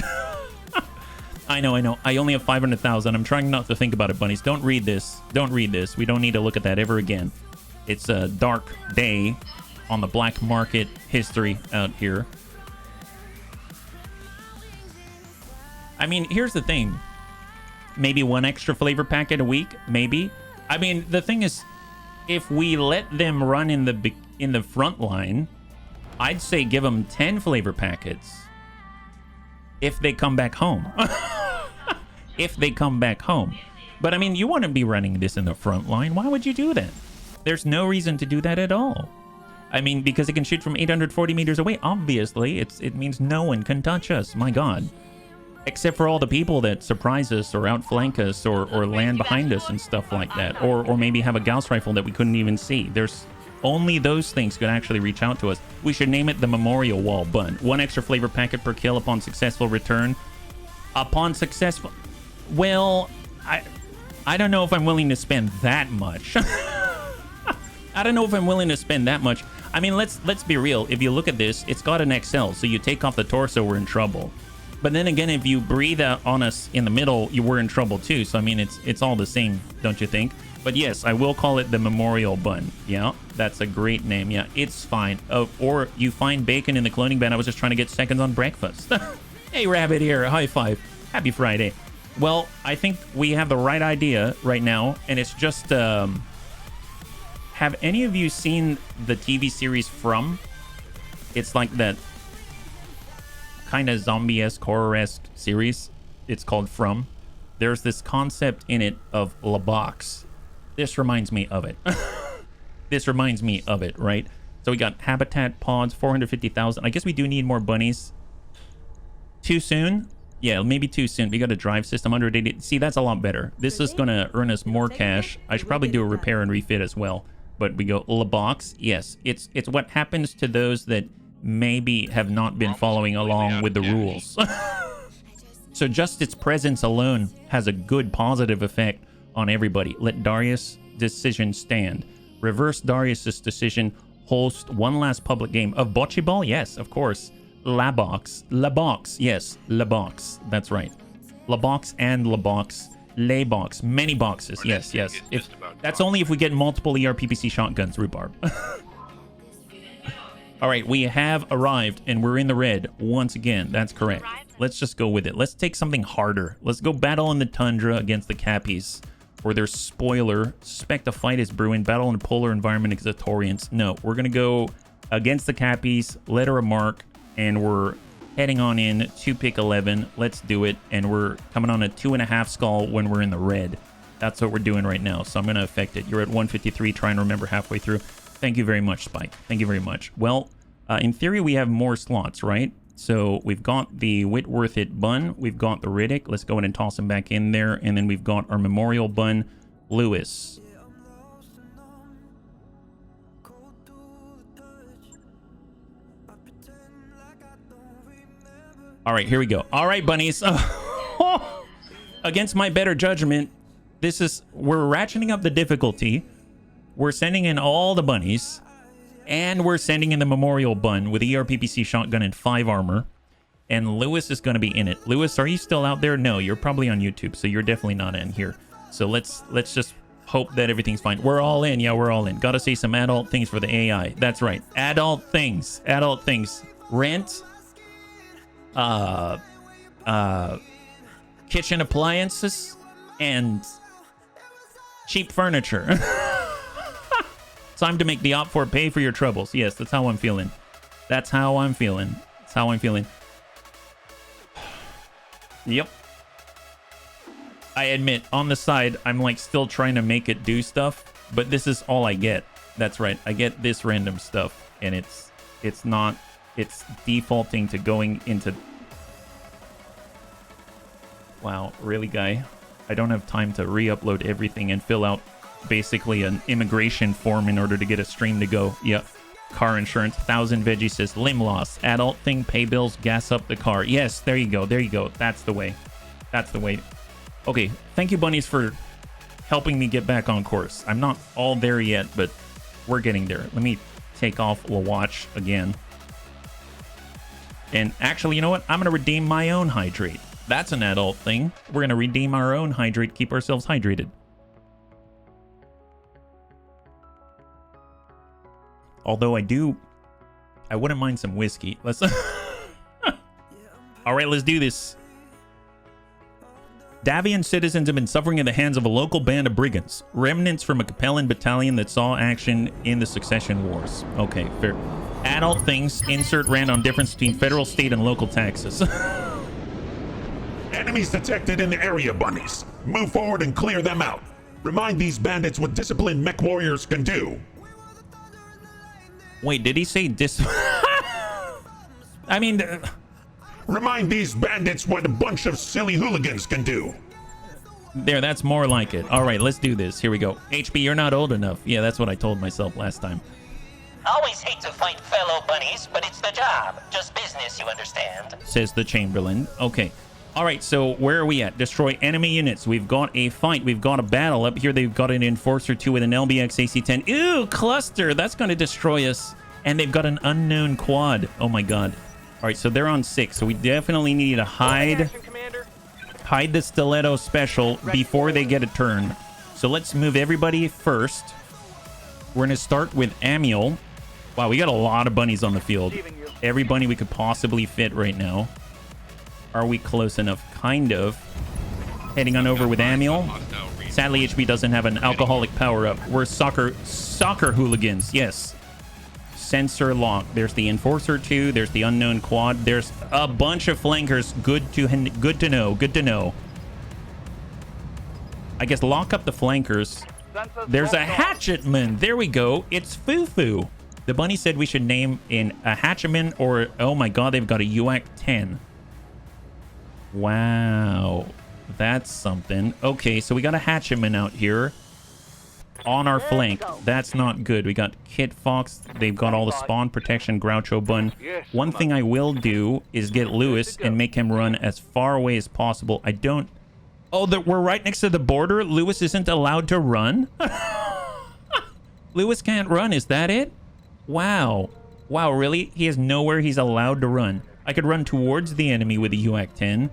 I know. I only have 500,000. I'm trying not to think about it, bunnies. Don't read this. Don't read this. We don't need to look at that ever again. It's a dark day on the black market history out here. I mean, here's the thing. Maybe one extra flavor packet a week, maybe. I mean, the thing is, if we let them run in the front line, I'd say give them 10 flavor packets if they come back home. If they come back home. But I mean, you wouldn't be running this in the front line. Why would you do that? There's no reason to do that at all. I mean, because it can shoot from 840 meters away. Obviously, it means no one can touch us. My God. Except for all the people that surprise us or outflank us or land behind us and stuff like that. Or maybe have a Gauss rifle that we couldn't even see. There's only those things could actually reach out to us. We should name it the Memorial Wall Bun. One extra flavor packet per kill upon successful return. Upon successful... Well, I don't know if I'm willing to spend that much. I don't know if I'm willing to spend that much. I mean, let's be real. If you look at this, it's got an XL, so you take off the torso, we're in trouble. But then again, if you breathe out on us in the middle, you were in trouble too. So I mean, it's all the same, don't you think? But yes, I will call it the Memorial Bun. Yeah, that's a great name. Yeah, it's fine. Or you find bacon in the cloning bin. I was just trying to get seconds on breakfast. Hey, Rabbit here. High five. Happy Friday. Well, I think we have the right idea right now, and it's just, have any of you seen the TV series From? It's like that kind of zombie-esque, horror-esque series. It's called From. There's this concept in it of La Box. This reminds me of it. This reminds me of it, right? So we got habitat pods, 450,000. I guess we do need more bunnies. Too soon? Yeah, maybe too soon. We got a drive system, 180. See, that's a lot better. This is going to earn us more cash. I should probably do a repair and refit as well. But we go, La Box. Yes, it's what happens to those that maybe have not been following along with the rules. So just its presence alone has a good positive effect on everybody. Let Darius' decision stand. Reverse Darius' decision. Host one last public game of Bocce Ball. Yes, of course. La Box. La Box. Yes, La Box. That's right. La Box and La Box. Lay Box. Many boxes. Yes, yes. That's only if we get multiple ERPPC shotguns, Rhubarb. All right, we have arrived and we're in the red once again. That's correct. Let's just go with it. Let's take something harder. Let's go battle in the tundra against the Cappies. For their spoiler, suspect a fight is brewing. Battle in a polar environment against the Torians. No, we're going to go against the Cappies. Letter of mark. And we're heading on in to pick 11. Let's do it. And we're coming on a 2.5 skull when we're in the red. That's what we're doing right now. So I'm going to affect it. You're at 153. Try and remember halfway through. Thank you very much, Spike. Thank you very much. Well, in theory, we have more slots, right? So we've got the Whitworth It Bun. We've got the Riddick. Let's go ahead and toss him back in there. And then we've got our Memorial Bun, Lewis. All right, here we go. All right, bunnies. Against my better judgment, we're ratcheting up the difficulty. We're sending in all the bunnies. And we're sending in the Memorial Bun with ERPPC shotgun and 5 armor. And Lewis is going to be in it. Lewis, are you still out there? No, you're probably on YouTube, so you're definitely not in here. So let's just hope that everything's fine. We're all in. Yeah, we're all in. Gotta say some adult things for the AI. That's right. Adult things. Adult things. Rent. Kitchen appliances and cheap furniture. Time to make the OPFOR pay for your troubles. Yes, that's how I'm feeling. That's how I'm feeling. That's how I'm feeling. Yep. I admit, on the side, I'm like still trying to make it do stuff, but this is all I get. That's right. I get this random stuff, and it's defaulting to going into... Wow, really, guy? I don't have time to re-upload everything and fill out basically an immigration form in order to get a stream to go. Yep. Car insurance, 1,000 veggie says limb loss, adult thing, pay bills, gas up the car. Yes, there you go. There you go. That's the way. That's the way. Okay, thank you, bunnies, for helping me get back on course. I'm not all there yet, but we're getting there. Let me take off the watch again. And actually, you know what? I'm going to redeem my own hydrate. That's an adult thing. We're going to redeem our own hydrate, keep ourselves hydrated. Although I wouldn't mind some whiskey. Let's. All right, let's do this. Davian citizens have been suffering at the hands of a local band of brigands, remnants from a Capellan battalion that saw action in the Succession Wars. Okay, fair. Adult things. Insert random difference between federal, state, and local taxes. Enemies detected in the area, bunnies. Move forward and clear them out. Remind these bandits what disciplined mech warriors can do. Wait, did he say dis? I mean, Remind these bandits what a bunch of silly hooligans can do. there, that's more like it. All right, let's do this. Here we go. HB, you're not old enough. Yeah, that's what I told myself last time. Always hate to fight fellow bunnies, but it's the job. Just business, you understand. Says the Chamberlain. Okay. All right, so where are we at? Destroy enemy units. We've got a fight. We've got a battle. Up here, they've got an Enforcer 2 with an LBX AC-10. Ew, cluster. That's going to destroy us. And they've got an unknown quad. Oh, my God. All right, so they're on 6. So we definitely need to hide the stiletto special before they get a turn. So let's move everybody first. We're going to start with Amiel. Wow, we got a lot of bunnies on the field. Every bunny we could possibly fit right now. Are we close enough? Kind of. Heading on over with Amiel. Sadly, HB doesn't have an alcoholic power-up. We're soccer hooligans. Yes. Sensor lock. There's the Enforcer 2. There's the unknown quad. There's a bunch of flankers. Good to know. Good to know. I guess lock up the flankers. There's a hatchetman. There we go. It's Fufu. The bunny said we should name in a hatchetman or... Oh my God, they've got a UAC 10. Wow. That's something. Okay, so we got a hatchetman out here. On our flank. That's not good. We got Kit Fox. They've got all the spawn protection. Groucho Bun. One thing I will do is get Lewis and make him run as far away as possible. I don't... Oh, we're right next to the border? Lewis isn't allowed to run? Lewis can't run. Is that it? Wow. Wow, really? He has nowhere he's allowed to run. I could run towards the enemy with a UAC 10.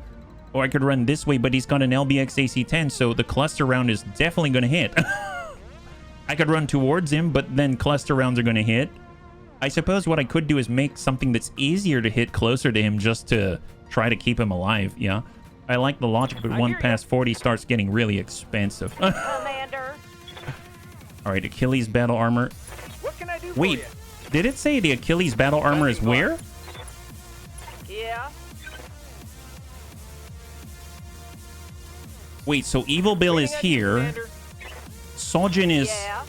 Or I could run this way, but he's got an LBX AC-10, so the cluster round is definitely going to hit. I could run towards him, but then cluster rounds are going to hit. I suppose what I could do is make something that's easier to hit closer to him just to try to keep him alive, yeah? I like the logic, but one past 40 starts getting really expensive. Commander. All right, Achilles battle armor. What can I do for Wait, you? did it say the Achilles battle armor is where? Yeah. Wait, so Evil Bill is here. Commander. Sojin is... Yeah.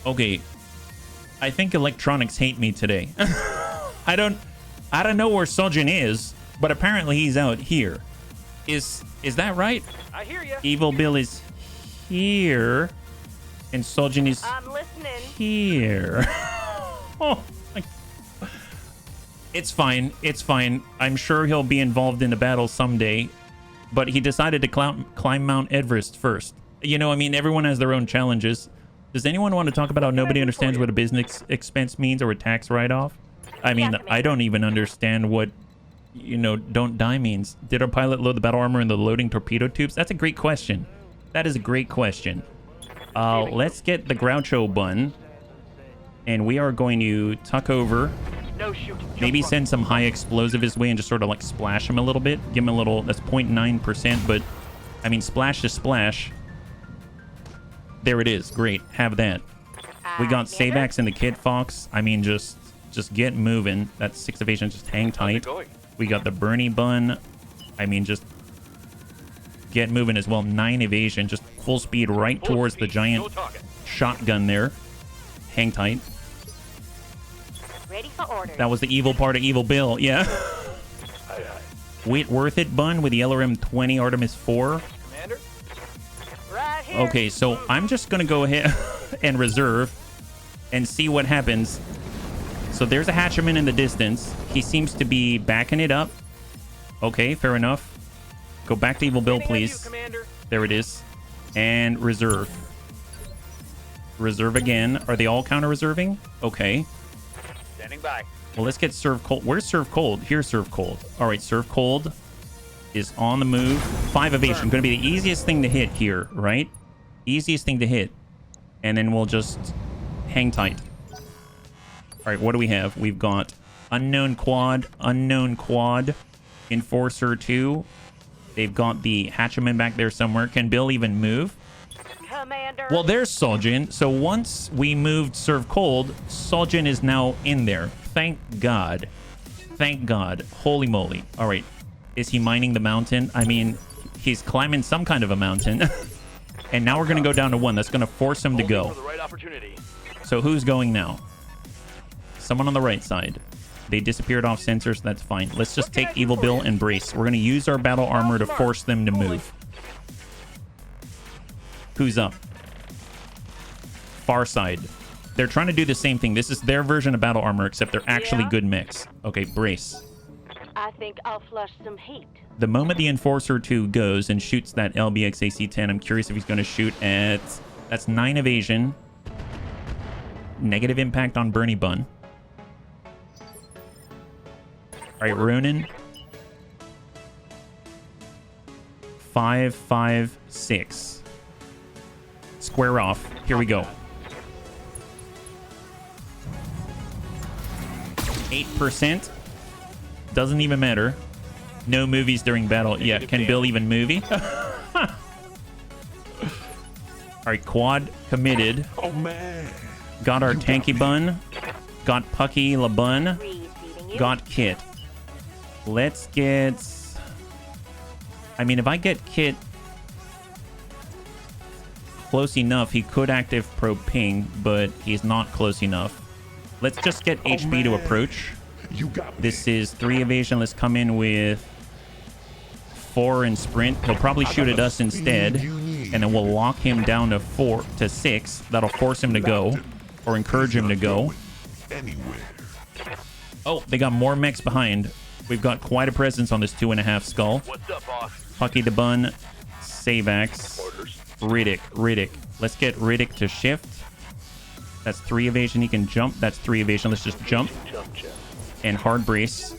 Okay. I think electronics hate me today. I don't know where Sojin is, but apparently he's out here. Is that right? I hear you. Evil Bill is here, and Sojin is I'm listening. here. Oh, it's fine. It's fine. I'm sure he'll be involved in a battle someday, but he decided to climb Mount Everest first. You know, I mean, everyone has their own challenges. Does anyone want to talk about how nobody understands what a business expense means or a tax write-off? I mean, I don't even understand what, you know, don't die means. Did our pilot load the battle armor in the loading torpedo tubes? That's a great question. That is a great question. Let's get the Groucho Bun, and we are going to tuck over. No shooting. Maybe send some high explosive his way and just sort of like splash him a little bit. Give him a little, that's 0.9%, but I mean, splash to splash. There it is. Great. Have that. We got Savax and the Kid Fox. I mean, just get moving. That's 6 evasion. Just hang tight. We got the Bernie Bun. I mean, just get moving as well. 9 evasion. Just full speed right towards the giant shotgun there. Hang tight. Ready for orders. That was the evil part of Evil Bill. Yeah. Wait, worth it, Bun, with the LRM 20 Artemis 4. Commander. Right here. Okay, so I'm just going to go ahead and reserve and see what happens. So there's a hatchman in the distance. He seems to be backing it up. Okay, fair enough. Go back to Evil Bill, please. There it is. And reserve. Reserve again. Are they all counter-reserving? Okay. Standing by. Well, let's get Serve Cold. Where's Serve Cold? Here's Serve Cold. All right, Serve Cold is on the move. 5 evasion. Going to be the easiest thing to hit here, right? Easiest thing to hit. And then we'll just hang tight. All right, what do we have? We've got unknown quad, Enforcer 2. They've got the Hatchman back there somewhere. Can Bill even move? Commander. Well, there's Soljin. So once we moved Serve Cold, Soljin is now in there. Thank God. Thank God. Holy moly. All right. Is he mining the mountain? I mean, he's climbing some kind of a mountain. And now we're going to go down to 1. That's going to force him to go. So who's going now? Someone on the right side. They disappeared off sensors. That's fine. Let's just take Evil Bill and brace. We're going to use our battle armor to force them to move. Who's up? Far side. They're trying to do the same thing. This is their version of battle armor, except they're actually good mechs. Okay, brace. I think I'll flush some heat. The moment the Enforcer 2 goes and shoots that LBX AC-10, I'm curious if he's going to shoot at... That's 9 evasion. Negative impact on Bernie Bun. All right, Ronin. 5, 5, 6. Square off. Here we go. 8%. Doesn't even matter. No movies during battle. Yeah, can Bill even movie? All right, quad committed. Oh, man. Got our tanky bun. Got Pucky LaBun. Got Kit. Let's get... I mean, if I get Kit close enough, he could active probe ping, but he's not close enough. Let's just get HB to approach. You got me. This is 3 evasion. Let's come in with 4 and sprint. He'll probably shoot at us instead. And then we'll lock him down to 6. That'll force him to go. Or encourage him to go. Anywhere. Oh, they got more mechs behind. We've got quite a presence on this 2.5 skull. What's up, boss? Pucky the Bun. Savax. Riddick. Let's get Riddick to shift. That's 3 evasion. He can jump. That's 3 evasion. Let's just jump. And hard brace.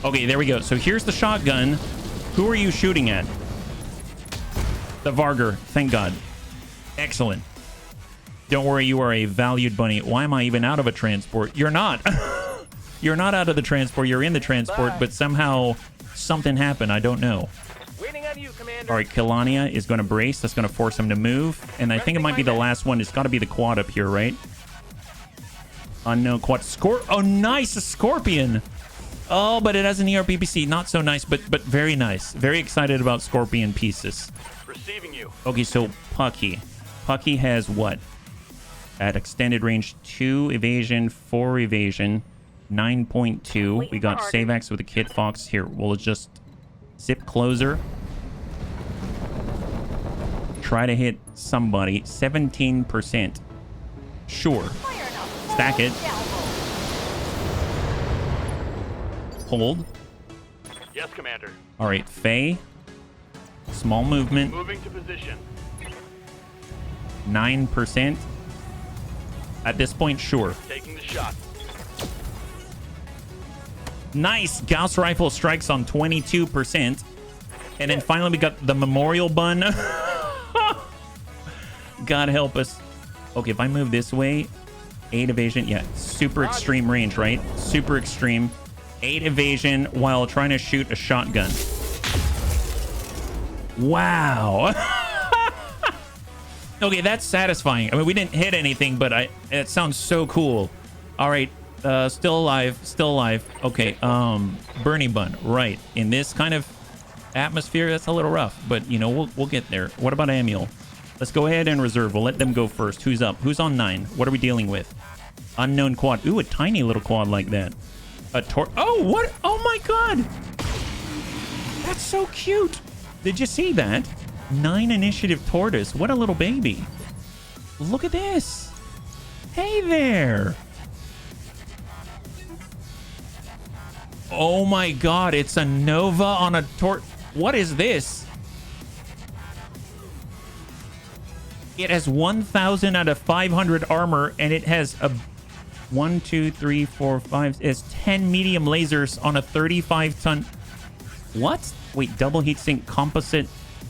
Okay, there we go. So here's the shotgun. Who are you shooting at? The Vargur. Thank God. Excellent. Don't worry, you are a valued bunny. Why am I even out of a transport? You're not. You're not out of the transport. You're in the transport, but somehow something happened. I don't know. Waiting on you, Commander. All right, Kelania is going to brace. That's going to force him to move. And I think it might be the last one. It's got to be the quad up here, right? Unknown quad. Oh, nice. A Scorpion. Oh, but it has an ERPPC. Not so nice, but very nice. Very excited about Scorpion pieces. Receiving you. Okay, so Pucky. Pucky has what? At extended range, 2 evasion, 4 evasion, 9.2. We got Savax with a Kit Fox. Here, we'll just zip closer. Try to hit somebody. 17%. Sure. Stack it. Hold. Yes, Commander. All right, Faye. Small movement. Moving to position. 9%. At this point, sure. Taking the shot. Nice. Gauss rifle strikes on 22%. And then finally, we got the Memorial Bun. God help us. Okay, if I move this way, 8 evasion. Yeah, super extreme range, right? Super extreme. 8 evasion while trying to shoot a shotgun. Wow. Okay, that's satisfying. I mean, we didn't hit anything, but it sounds so cool. All right, still alive. Okay, Bernie Bun, right. In this kind of atmosphere, that's a little rough, but, you know, we'll get there. What about Amiel? Let's go ahead and reserve. We'll let them go first. Who's up? Who's on 9? What are we dealing with? Unknown quad. Ooh, a tiny little quad like that. Oh, what? Oh, my God. That's so cute. Did you see that? 9 initiative tortoise. What a little baby. Look at this. Hey there. Oh my God. It's a Nova on a What is this? It has 1,000 out of 500 armor, and it has a 1, 2, 3, 4, 5. It has 10 medium lasers on a 35-ton. What? Wait, double heatsink composite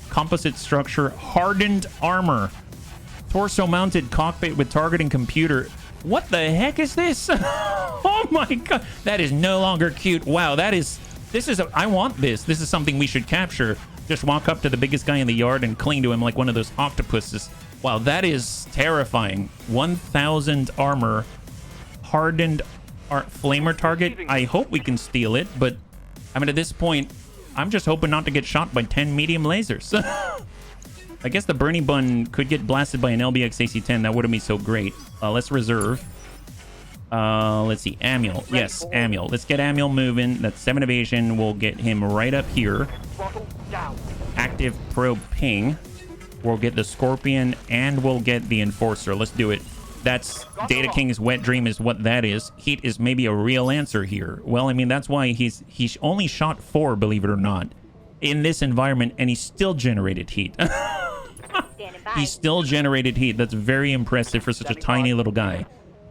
composite structure, hardened armor, torso-mounted cockpit with targeting computer. What the heck is this? Oh my god, that is no longer cute. Wow, this is I want this. This is something we should capture. Just walk up to the biggest guy in the yard and cling to him like one of those octopuses. Wow, that is terrifying. 1,000 armor, hardened flamer target. I hope we can steal it, but I mean, at this point, I'm just hoping not to get shot by 10 medium lasers. I guess the Bernie Bun could get blasted by an LBX AC-10. That wouldn't be so great. Let's reserve. Let's see. Amiel. Yes, Amiel. Let's get Amiel moving. That's 7 evasion. We'll get him right up here. Active probe ping. We'll get the Scorpion, and we'll get the Enforcer. Let's do it. That's Data King's wet dream is what that is. Heat is maybe a real answer here. Well, I mean, that's why he's only shot 4, believe it or not, in this environment, and he still generated heat. He still generated heat. That's very impressive for such a tiny little guy.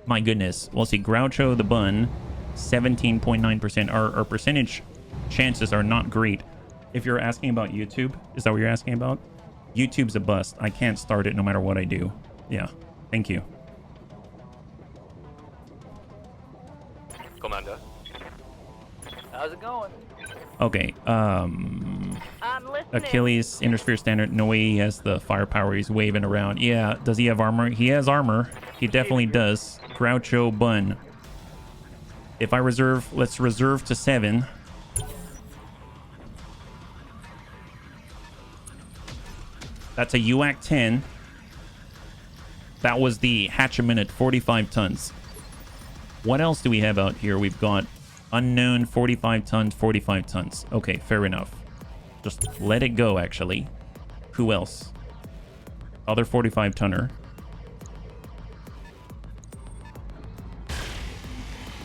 My goodness. We'll see. Groucho the Bun, 17.9%. Our percentage chances are not great. If you're asking about YouTube, is that what you're asking about? YouTube's a bust. I can't start it no matter what I do. Yeah. Thank you. Commander. How's it going? Okay. I'm listening. Achilles, Intersphere Standard. No way he has the firepower. He's waving around. Yeah. Does he have armor? He has armor. He definitely does. Groucho Bun. If I reserve, let's reserve to 7. That's a UAC 10. That was the Hatcheman at 45 tons. What else do we have out here? We've got unknown 45 tons, 45 tons. Okay, fair enough. Just let it go, actually. Who else? Other 45 tonner.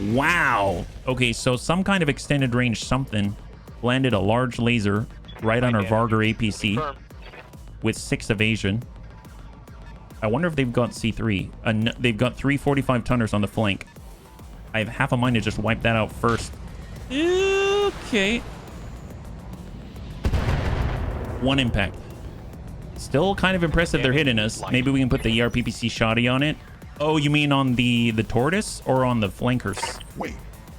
Wow. Okay, so some kind of extended range something landed a large laser right on our Vargar APC. Confirm. With 6 evasion. I wonder if they've got C3. They've got 3 45 tonners on the flank. I have half a mind to just wipe that out first. Okay. 1 impact. Still kind of impressive they're hitting us. Maybe we can put the ERPPC shoddy on it. Oh, you mean on the tortoise or on the flankers? Wait,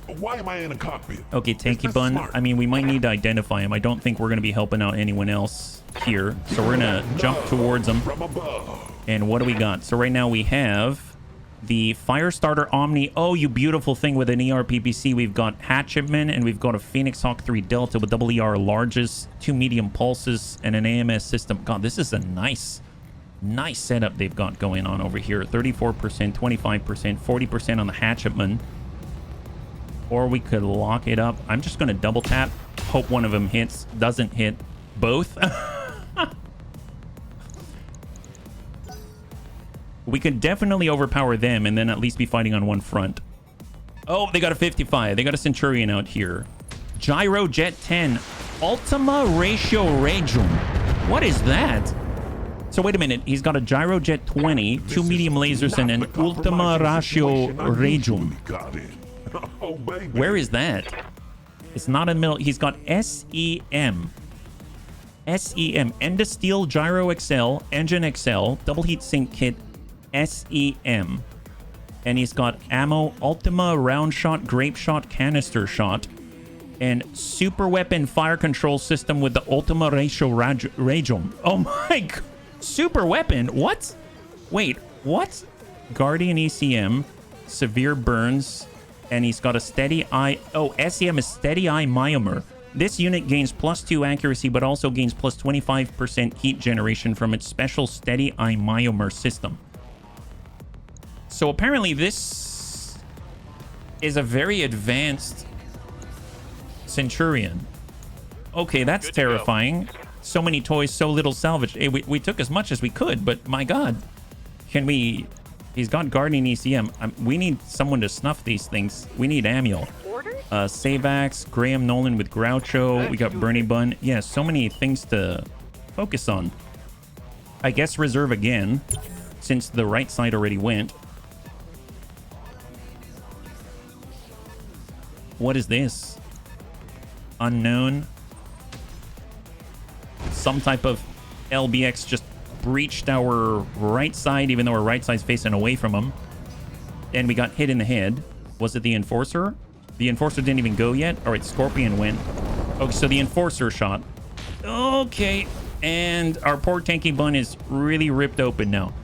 why am I in a cockpit? Okay, Tanky Bun. Smart. I mean, we might need to identify him. I don't think we're going to be helping out anyone else here. So we're going to jump towards him. From above. And what do we got? So right now we have the Firestarter Omni. Oh, you beautiful thing with an ERPPC. We've got Hatchetman, and we've got a Phoenix Hawk 3 Delta with double ER larges, 2 medium pulses, and an AMS system. God, this is a nice setup they've got going on over here. 34%, 25%, 40% on the Hatchetman. Or we could lock it up. I'm just going to double tap. Hope one of them hits. Doesn't hit both. We could definitely overpower them and then at least be fighting on one front. Oh, they got a 55. They got a Centurion out here. Gyro Jet 10. Ultima Ratio Regium. What is that? So wait a minute. He's got a Gyro Jet 20, 2 medium lasers, and an Ultima Ratio Regium. Oh, baby. Where is that? It's not in the middle. He's got SEM. SEM. Endosteel Gyro XL, Engine XL, Double Heat Sink Kit, SEM. And he's got ammo, Ultima Round Shot, Grape Shot, Canister Shot, and Super Weapon Fire Control System with the Ultima Ratio Regium. Oh my god. Super Weapon? What? Wait, what? Guardian ECM, Severe Burns, and he's got a Steady Eye. Oh, SEM is Steady Eye Myomer. This unit gains +2 accuracy, but also gains +25% heat generation from its special Steady Eye Myomer system. So apparently this is a very advanced Centurion. Okay, that's terrifying. So many toys, so little salvage. Hey, we took as much as we could, but my god. Can we... He's got Guardian ECM. We need someone to snuff these things. We need Amiel. Savax, Graham Nolan with Groucho. We got Bernie Bun. Yeah, so many things to focus on. I guess reserve again, since the right side already went. What is this? Unknown. Some type of LBX just breached our right side, even though our right side's facing away from him. And we got hit in the head. Was it the Enforcer? The Enforcer didn't even go yet. All right, Scorpion went. Okay, so the Enforcer shot. Okay, and our poor tanky bun is really ripped open now.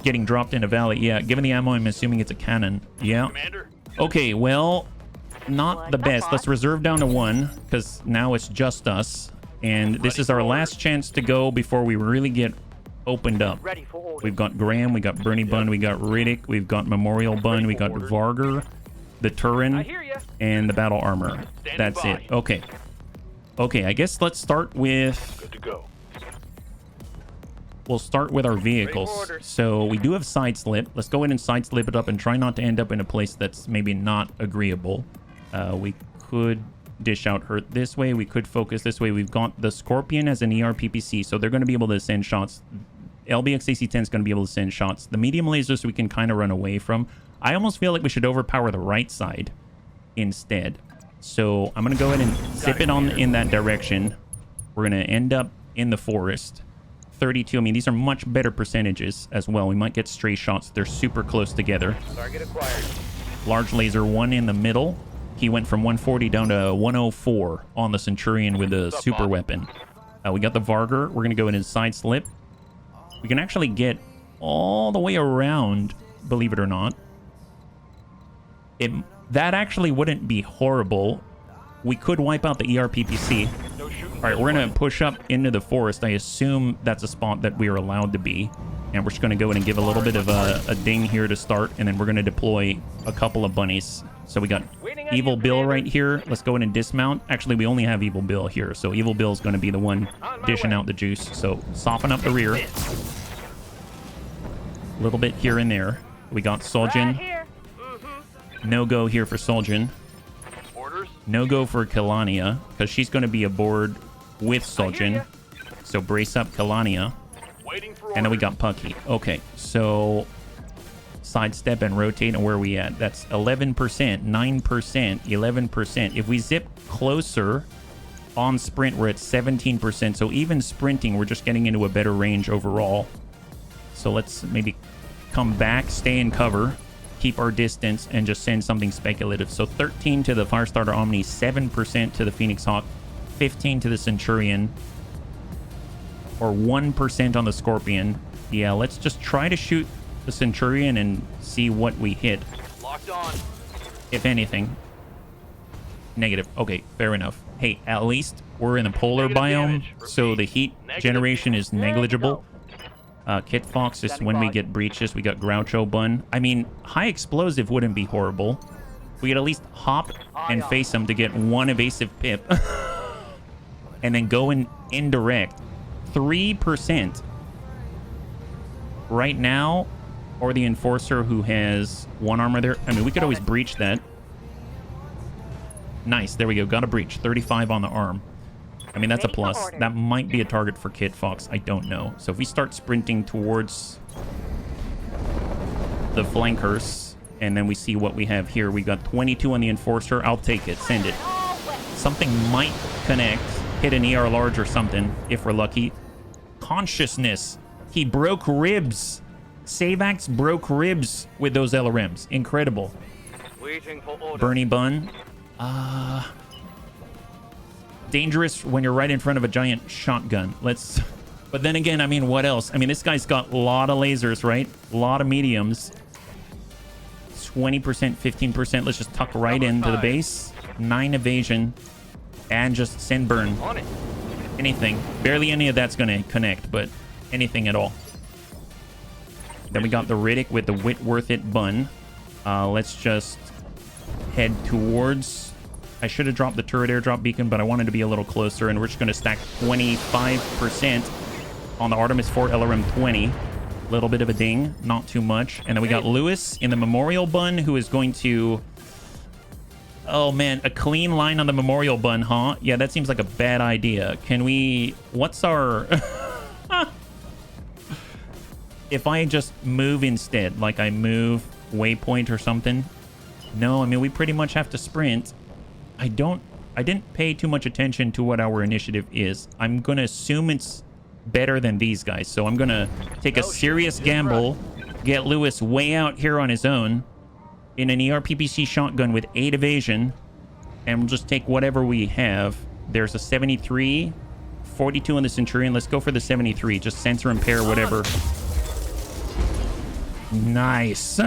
Getting dropped in a valley. Yeah, given the ammo, I'm assuming it's a cannon. Yeah. Commander? Okay, well, not the best. Let's reserve down to 1, because now it's just us. And this is our last chance to go before we really get opened up. Ready for orders. We've got Graham, we got Bernie Bun, we got Riddick, we've got Memorial Bun, we got Varger, the I Terran, hear ya. and the Battle Armor. That's it. Okay. Okay, I guess let's start with... Good to go. We'll start with our vehicles. So we do have side slip. Let's go ahead and side slip it up and try not to end up in a place that's maybe not agreeable. We could dish out hurt this way. We could focus this way. We've got the Scorpion as an ERPPC, so they're going to be able to send shots. LBX AC-10 is going to be able to send shots. The medium lasers we can kind of run away from. I almost feel like we should overpower the right side instead. So I'm going to go ahead and zip it on in that direction. We're going to end up in the forest. 32. I mean, these are much better percentages as well. We might get stray shots. They're super close together. Target acquired. Large laser, one in the middle. He went from 140 down to 104 on the Centurion with a super weapon. We got the Varger. We're going to go in and side slip. We can actually get all the way around, believe it or not. That actually wouldn't be horrible. We could wipe out the ERPPC. All right, we're going to push up into the forest. I assume that's a spot that we are allowed to be. And we're just going to go in and give a little bit of a ding here to start. And then we're going to deploy a couple of bunnies. So we got Evil Bill right here. Let's go in and dismount. Actually, we only have Evil Bill here. So Evil Bill is going to be the one dishing out the juice. So soften up the rear. A little bit here and there. We got Soljin. No go here for Soljin. No go for Kalania, because she's going to be aboard with Soljin. So brace up Kalania. And then we got Pucky. Okay, so sidestep and rotate. And where are we at? That's 11%, 9%, 11%. If we zip closer on sprint, we're at 17%. So even sprinting, we're just getting into a better range overall. So let's maybe come back, stay in cover, keep our distance, and just send something speculative. So 13 to the Firestarter Omni, 7% to the Phoenix Hawk, 15 to the Centurion, or 1% on the Scorpion. Yeah, let's just try to shoot the Centurion and see what we hit. Locked on. If anything. Negative. Okay, fair enough. Hey, at least we're in the polar biome, so the heat generation is negligible. Kit Fox is when we get breaches. We got Groucho Bun. I mean, high explosive wouldn't be horrible. We could at least hop and face him to get one evasive pip. And then go in indirect. 3% right now, or the Enforcer who has one armor there. I mean, we could always breach that. Nice. There we go. Got a breach. 35 on the arm. I mean, that's a plus. That might be a target for Kit Fox. I don't know. So if we start sprinting towards the flankers, and then we see what we have here. We got 22 on the Enforcer. I'll take it. Send it. Something might connect. Hit an ER large or something, if we're lucky. Consciousness. He broke ribs. Savax broke ribs with those LRMs. Incredible. Waiting for order. Bernie Bun. Dangerous when you're right in front of a giant shotgun. But then again, I mean, what else? I mean, this guy's got a lot of lasers, right? A lot of mediums. 20%, 15%. Let's just tuck right into the base. 9 evasion. And just send burn. Anything. Barely any of that's going to connect, but anything at all. Then we got the Riddick with the Whitworth It Bun. Let's just head towards... I should have dropped the turret airdrop beacon, but I wanted to be a little closer, and we're just going to stack 25% on the Artemis 4 LRM 20. A little bit of a ding, not too much. And then we got Lewis in the Memorial Bun, who is going to... Oh, man, a clean line on the Memorial Bun, huh? Yeah, that seems like a bad idea. Can we... What's our... If I just move instead, like I move waypoint or something? No, I mean, we pretty much have to sprint. I didn't pay too much attention to what our initiative is. I'm going to assume it's better than these guys. So I'm going to take a serious gamble, get Lewis way out here on his own in an ERPPC shotgun with 8 evasion, and we'll just take whatever we have. There's a 73, 42 on the Centurion. Let's go for the 73. Just sensor impair, whatever. Nice.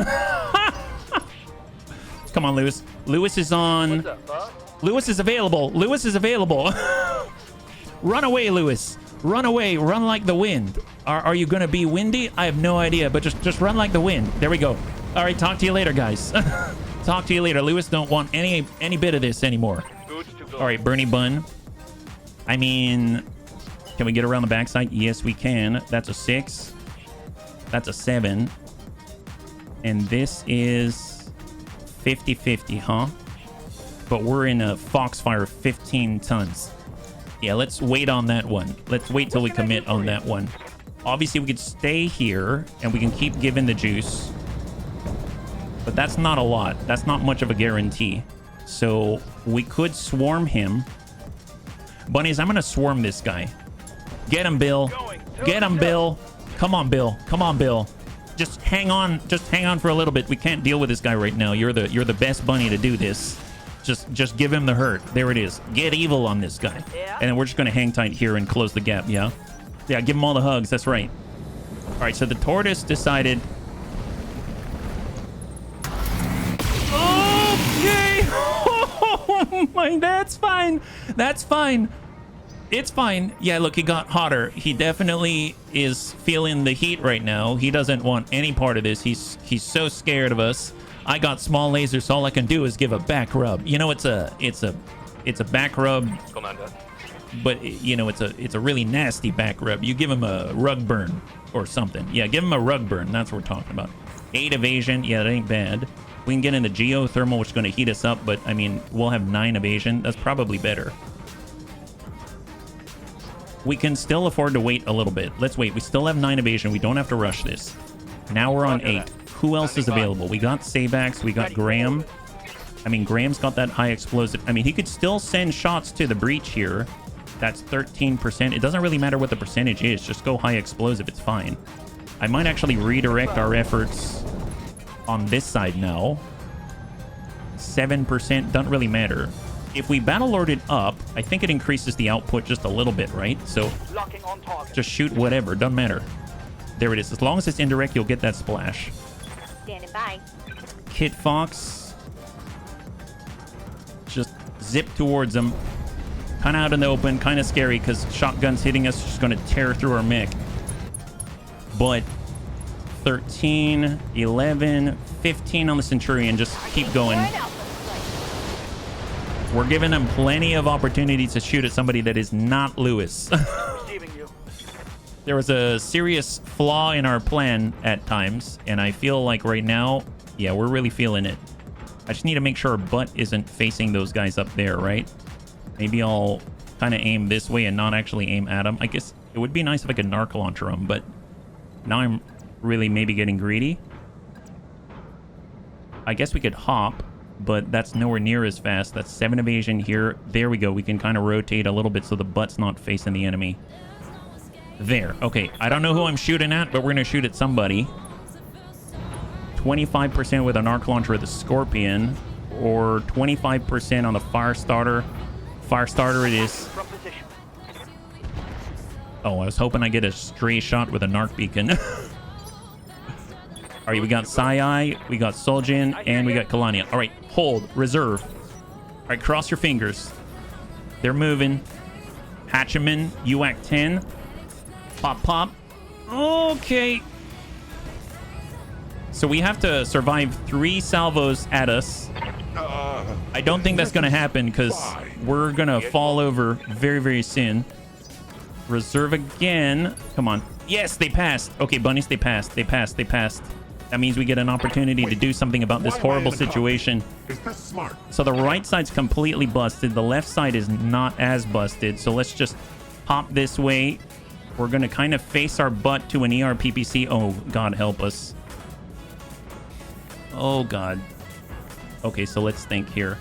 Come on, Lewis. Lewis is on. Lewis is available. Lewis is available. Run away, Lewis. Run away. Run like the wind. Are you going to be windy? I have no idea, but just run like the wind. There we go. All right, talk to you later, guys. Talk to you later. Lewis don't want any bit of this anymore. All right, Bernie Bun. I mean, can we get around the backside? Yes, we can. That's a 6. That's a 7. And this is 50-50, huh? But we're in a Foxfire 15 tons. Yeah, let's wait on that one. Let's wait till we commit on that one. Obviously, we could stay here, and we can keep giving the juice. But that's not a lot. That's not much of a guarantee. So we could swarm him. Bunnies, I'm going to swarm this guy. Get him, Bill. Get him, Bill. Come on, Bill. Come on, Bill. Just hang on. Just hang on for a little bit. We can't deal with this guy right now. You're the best bunny to do this. Just give him the hurt. There it is. Get evil on this guy. And then we're just going to hang tight here and close the gap, yeah? Yeah, give him all the hugs. That's right. All right, so the tortoise decided... Okay! Oh my, that's fine. That's fine. It's fine. Yeah, look, he got hotter. He definitely is feeling the heat right now. He doesn't want any part of this. He's so scared of us. I got small lasers, so all I can do is give a back rub. You know, it's a back rub, Commander. but you know, it's a really nasty back rub. You give him a rug burn or something. Yeah, give him a rug burn. That's what we're talking about. 8 evasion. Yeah, that ain't bad. We can get in the geothermal, which is going to heat us up, but I mean, we'll have 9 evasion. That's probably better. We can still afford to wait a little bit. Let's wait. We still have 9 evasion. We don't have to rush this. Now we're on 8. Who else is available? We got Sabax. We got Graham. I mean, Graham's got that high explosive. I mean, he could still send shots to the breach here. That's 13%. It doesn't really matter what the percentage is. Just go high explosive. It's fine. I might actually redirect our efforts on this side now. 7% doesn't really matter. If we battle lord it up, I think it increases the output just a little bit, right? So just shoot whatever. Doesn't matter. There it is. As long as it's indirect, you'll get that splash. Standing by. Kit Fox. Just zip towards them. Kind of out in the open. Kind of scary because shotguns hitting us. Just going to tear through our mech. But 13, 11, 15 on the Centurion. Just keep going. We're giving them plenty of opportunities to shoot at somebody that is not Lewis. There was a serious flaw in our plan at times, and I feel like right now, yeah, we're really feeling it. I just need to make sure our butt isn't facing those guys up there, right? Maybe I'll kind of aim this way and not actually aim at them. I guess it would be nice if I could narc launcher them, but now I'm really maybe getting greedy. I guess we could hop, but that's nowhere near as fast. That's 7 evasion here. There we go. We can kind of rotate a little bit so the butt's not facing the enemy. There. Okay. I don't know who I'm shooting at, but we're going to shoot at somebody. 25% with an arc launcher of the Scorpion, or 25% on the Firestarter. Firestarter it is. Oh, I was hoping I get a stray shot with a narc beacon. All right, we got Sai, we got Soljin, and we got Kalania. All right, hold, reserve. All right, cross your fingers. They're moving. Hatcheman, UAC 10. Pop, pop. Okay. So we have to survive 3 salvos at us. I don't think that's going to happen because we're going to fall over very, very soon. Reserve again. Come on. Yes, they passed. Okay, bunnies, they passed. They passed. They passed. That means we get an opportunity to do something about this horrible situation. Is this smart? So the right side's completely busted. The left side is not as busted. So let's just hop this way. We're going to kind of face our butt to an ERPPC. Oh, God help us. Oh, God. Okay, so let's think here.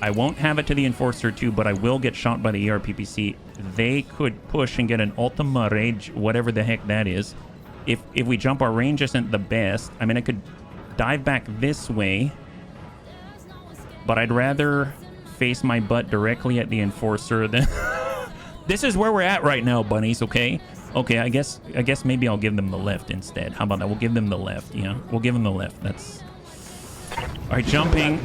I won't have it to the Enforcer too, but I will get shot by the ERPPC. They could push and get an Ultima Rage, whatever the heck that is. If we jump, our range isn't the best. I mean, I could dive back this way, but I'd rather face my butt directly at the Enforcer than... This is where we're at right now, bunnies, okay? Okay, I guess maybe I'll give them the left instead. How about that? We'll give them the left, yeah? We'll give them the left. That's... All right, jumping.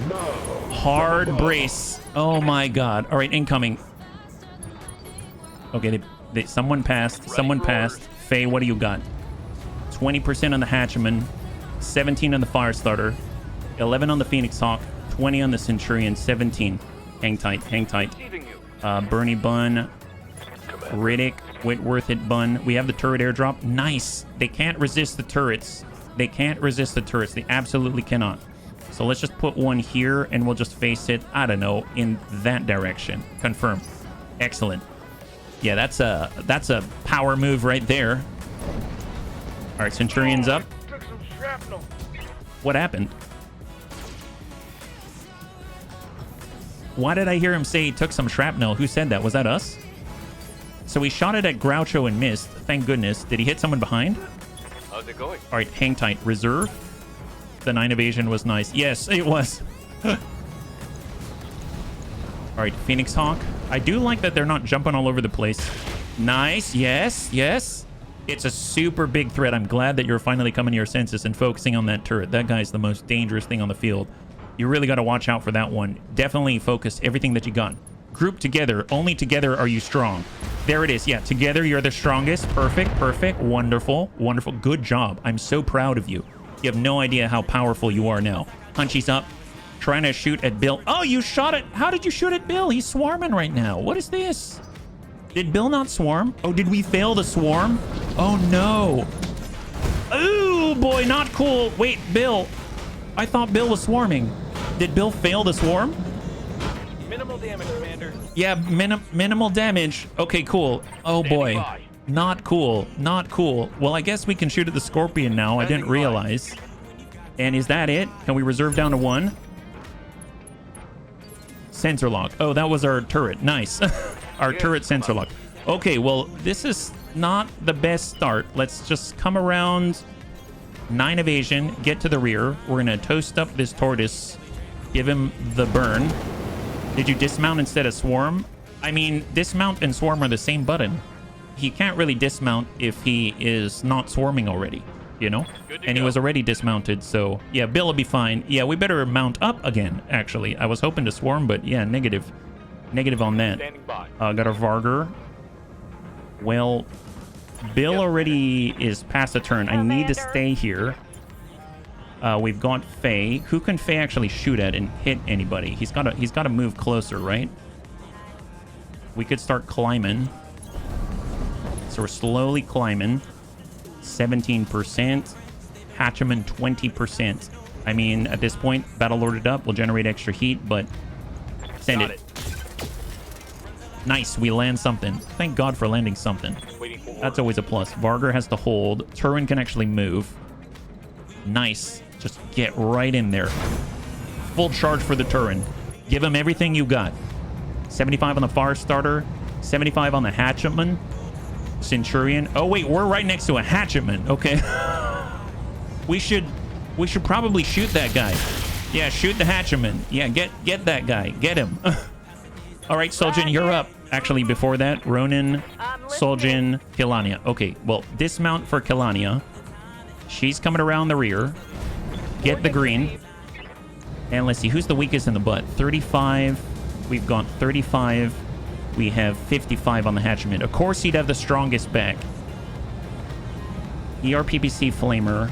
Hard brace. Oh my god. All right, incoming. Okay, someone passed. Someone passed. Faye, what do you got? 20% on the Hatchman, 17 on the Firestarter, 11 on the Phoenix Hawk, 20 on the Centurion, 17. Hang tight, hang tight. Bernie Bun, Riddick, Whitworth hit Bun. We have the turret airdrop. Nice. They can't resist the turrets. They can't resist the turrets. They absolutely cannot. So let's just put one here and we'll just face it, I don't know, in that direction. Confirm. Excellent. Yeah, that's a power move right there. All right, Centurion's up. What happened? Why did I hear him say he took some shrapnel? Who said that? Was that us? So he shot it at Groucho and missed. Thank goodness. Did he hit someone behind? How's it going? All right, hang tight. Reserve. The 9 evasion was nice. Yes, it was. All right, Phoenix Hawk. I do like that they're not jumping all over the place. Nice. Yes, yes. It's a super big threat. I'm glad that you're finally coming to your senses and focusing on that turret. That guy's the most dangerous thing on the field. You really got to watch out for that one. Definitely focus everything that you got. Group together. Only together are you strong. There it is. Yeah, together you're the strongest. Perfect, perfect. Wonderful, wonderful. Good job. I'm so proud of you. You have no idea how powerful you are now. Hunchy's up. Trying to shoot at Bill. Oh, you shot it. How did you shoot at Bill? He's swarming right now. What is this? Did Bill not swarm? Oh, did we fail to swarm? Oh, no. Oh, boy, not cool. Wait, Bill. I thought Bill was swarming. Did Bill fail to swarm? Minimal damage, Commander. Yeah, minimal damage. Okay, cool. Oh, boy. Not cool. Not cool. Well, I guess we can shoot at the Scorpion now. I didn't realize. And is that it? Can we reserve down to 1? Sensor lock. Oh, that was our turret. Nice. Our turret sensor lock. Okay, well, this is not the best start. Let's just come around 9 evasion, get to the rear. We're going to toast up this tortoise, give him the burn. Did you dismount instead of swarm? I mean, dismount and swarm are the same button. He can't really dismount if he is not swarming already, you know? And he was already dismounted, so yeah, Bill will be fine. Yeah, we better mount up again, actually. I was hoping to swarm, but yeah, negative. Negative on that. Got our Varger. Well, Bill already is past the turn. I need to stay here. We've got Faye. Who can Faye actually shoot at and hit anybody? He's got to move closer, right? We could start climbing. So we're slowly climbing. 17%. Hatchman 20%. I mean, at this point, battle loaded up. We'll generate extra heat, but send it. Nice, we land something. Thank God for landing something. That's always a plus. Varger has to hold. Terran can actually move. Nice. Just get right in there. Full charge for the Terran. Give him everything you got. 75 on the Firestarter. 75 on the Hatchetman. Centurion. Oh, wait, we're right next to a Hatchetman. Okay. We should probably shoot that guy. Yeah, shoot the Hatchetman. Yeah, get that guy. Get him. All right, Soljin, you're up. Actually, before that, Ronin, Soljin, Kilania. Okay, well, dismount for Kilania. She's coming around the rear. Get the green. And let's see, who's the weakest in the butt? 35. We've got 35. We have 55 on the Hatchman. Of course, he'd have the strongest back. ERPPC Flamer.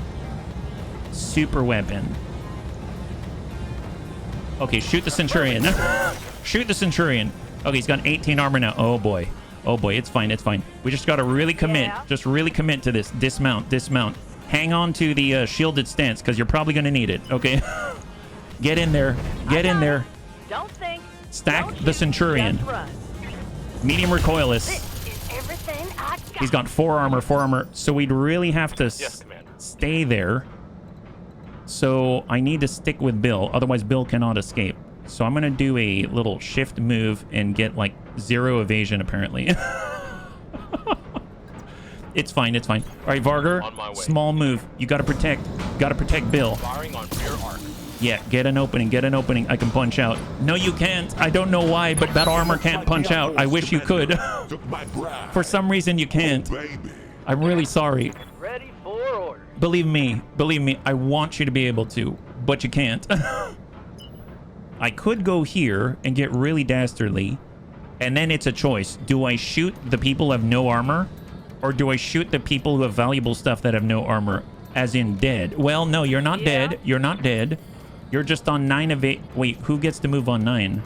Super weapon. Okay, shoot the Centurion. Shoot the Centurion. Okay, he's got 18 armor now. Oh, boy. Oh, boy. It's fine. It's fine. We just got to really commit. Yeah. Just really commit to this. Dismount. Dismount. Hang on to the shielded stance because you're probably going to need it. Okay? Get in there. Get in there. Don't think. Stack the Centurion. Medium recoilless. He's got 4 armor, 4 armor. So we'd really have to stay there. So I need to stick with Bill. Otherwise, Bill cannot escape. So I'm going to do a little shift move and get like 0 evasion apparently. It's fine. It's fine. All right, Varger, On my way. small move. You got to protect. Got to protect Bill. Firing on rear arc. Yeah, get an opening. Get an opening. I can punch out. No, you can't. I don't know why, but battle armor can't punch out. I wish you could. Took my bride. For some reason, you can't. Baby. I'm really sorry. Ready for order. Believe me, I want you to be able to, but you can't. I could go here and get really dastardly, and then it's a choice. Do I shoot the people who have no armor, or do I shoot the people who have valuable stuff that have no armor, as in dead? Well, no, you're not dead. You're not dead. You're just on 9 of 8. Wait, who gets to move on 9?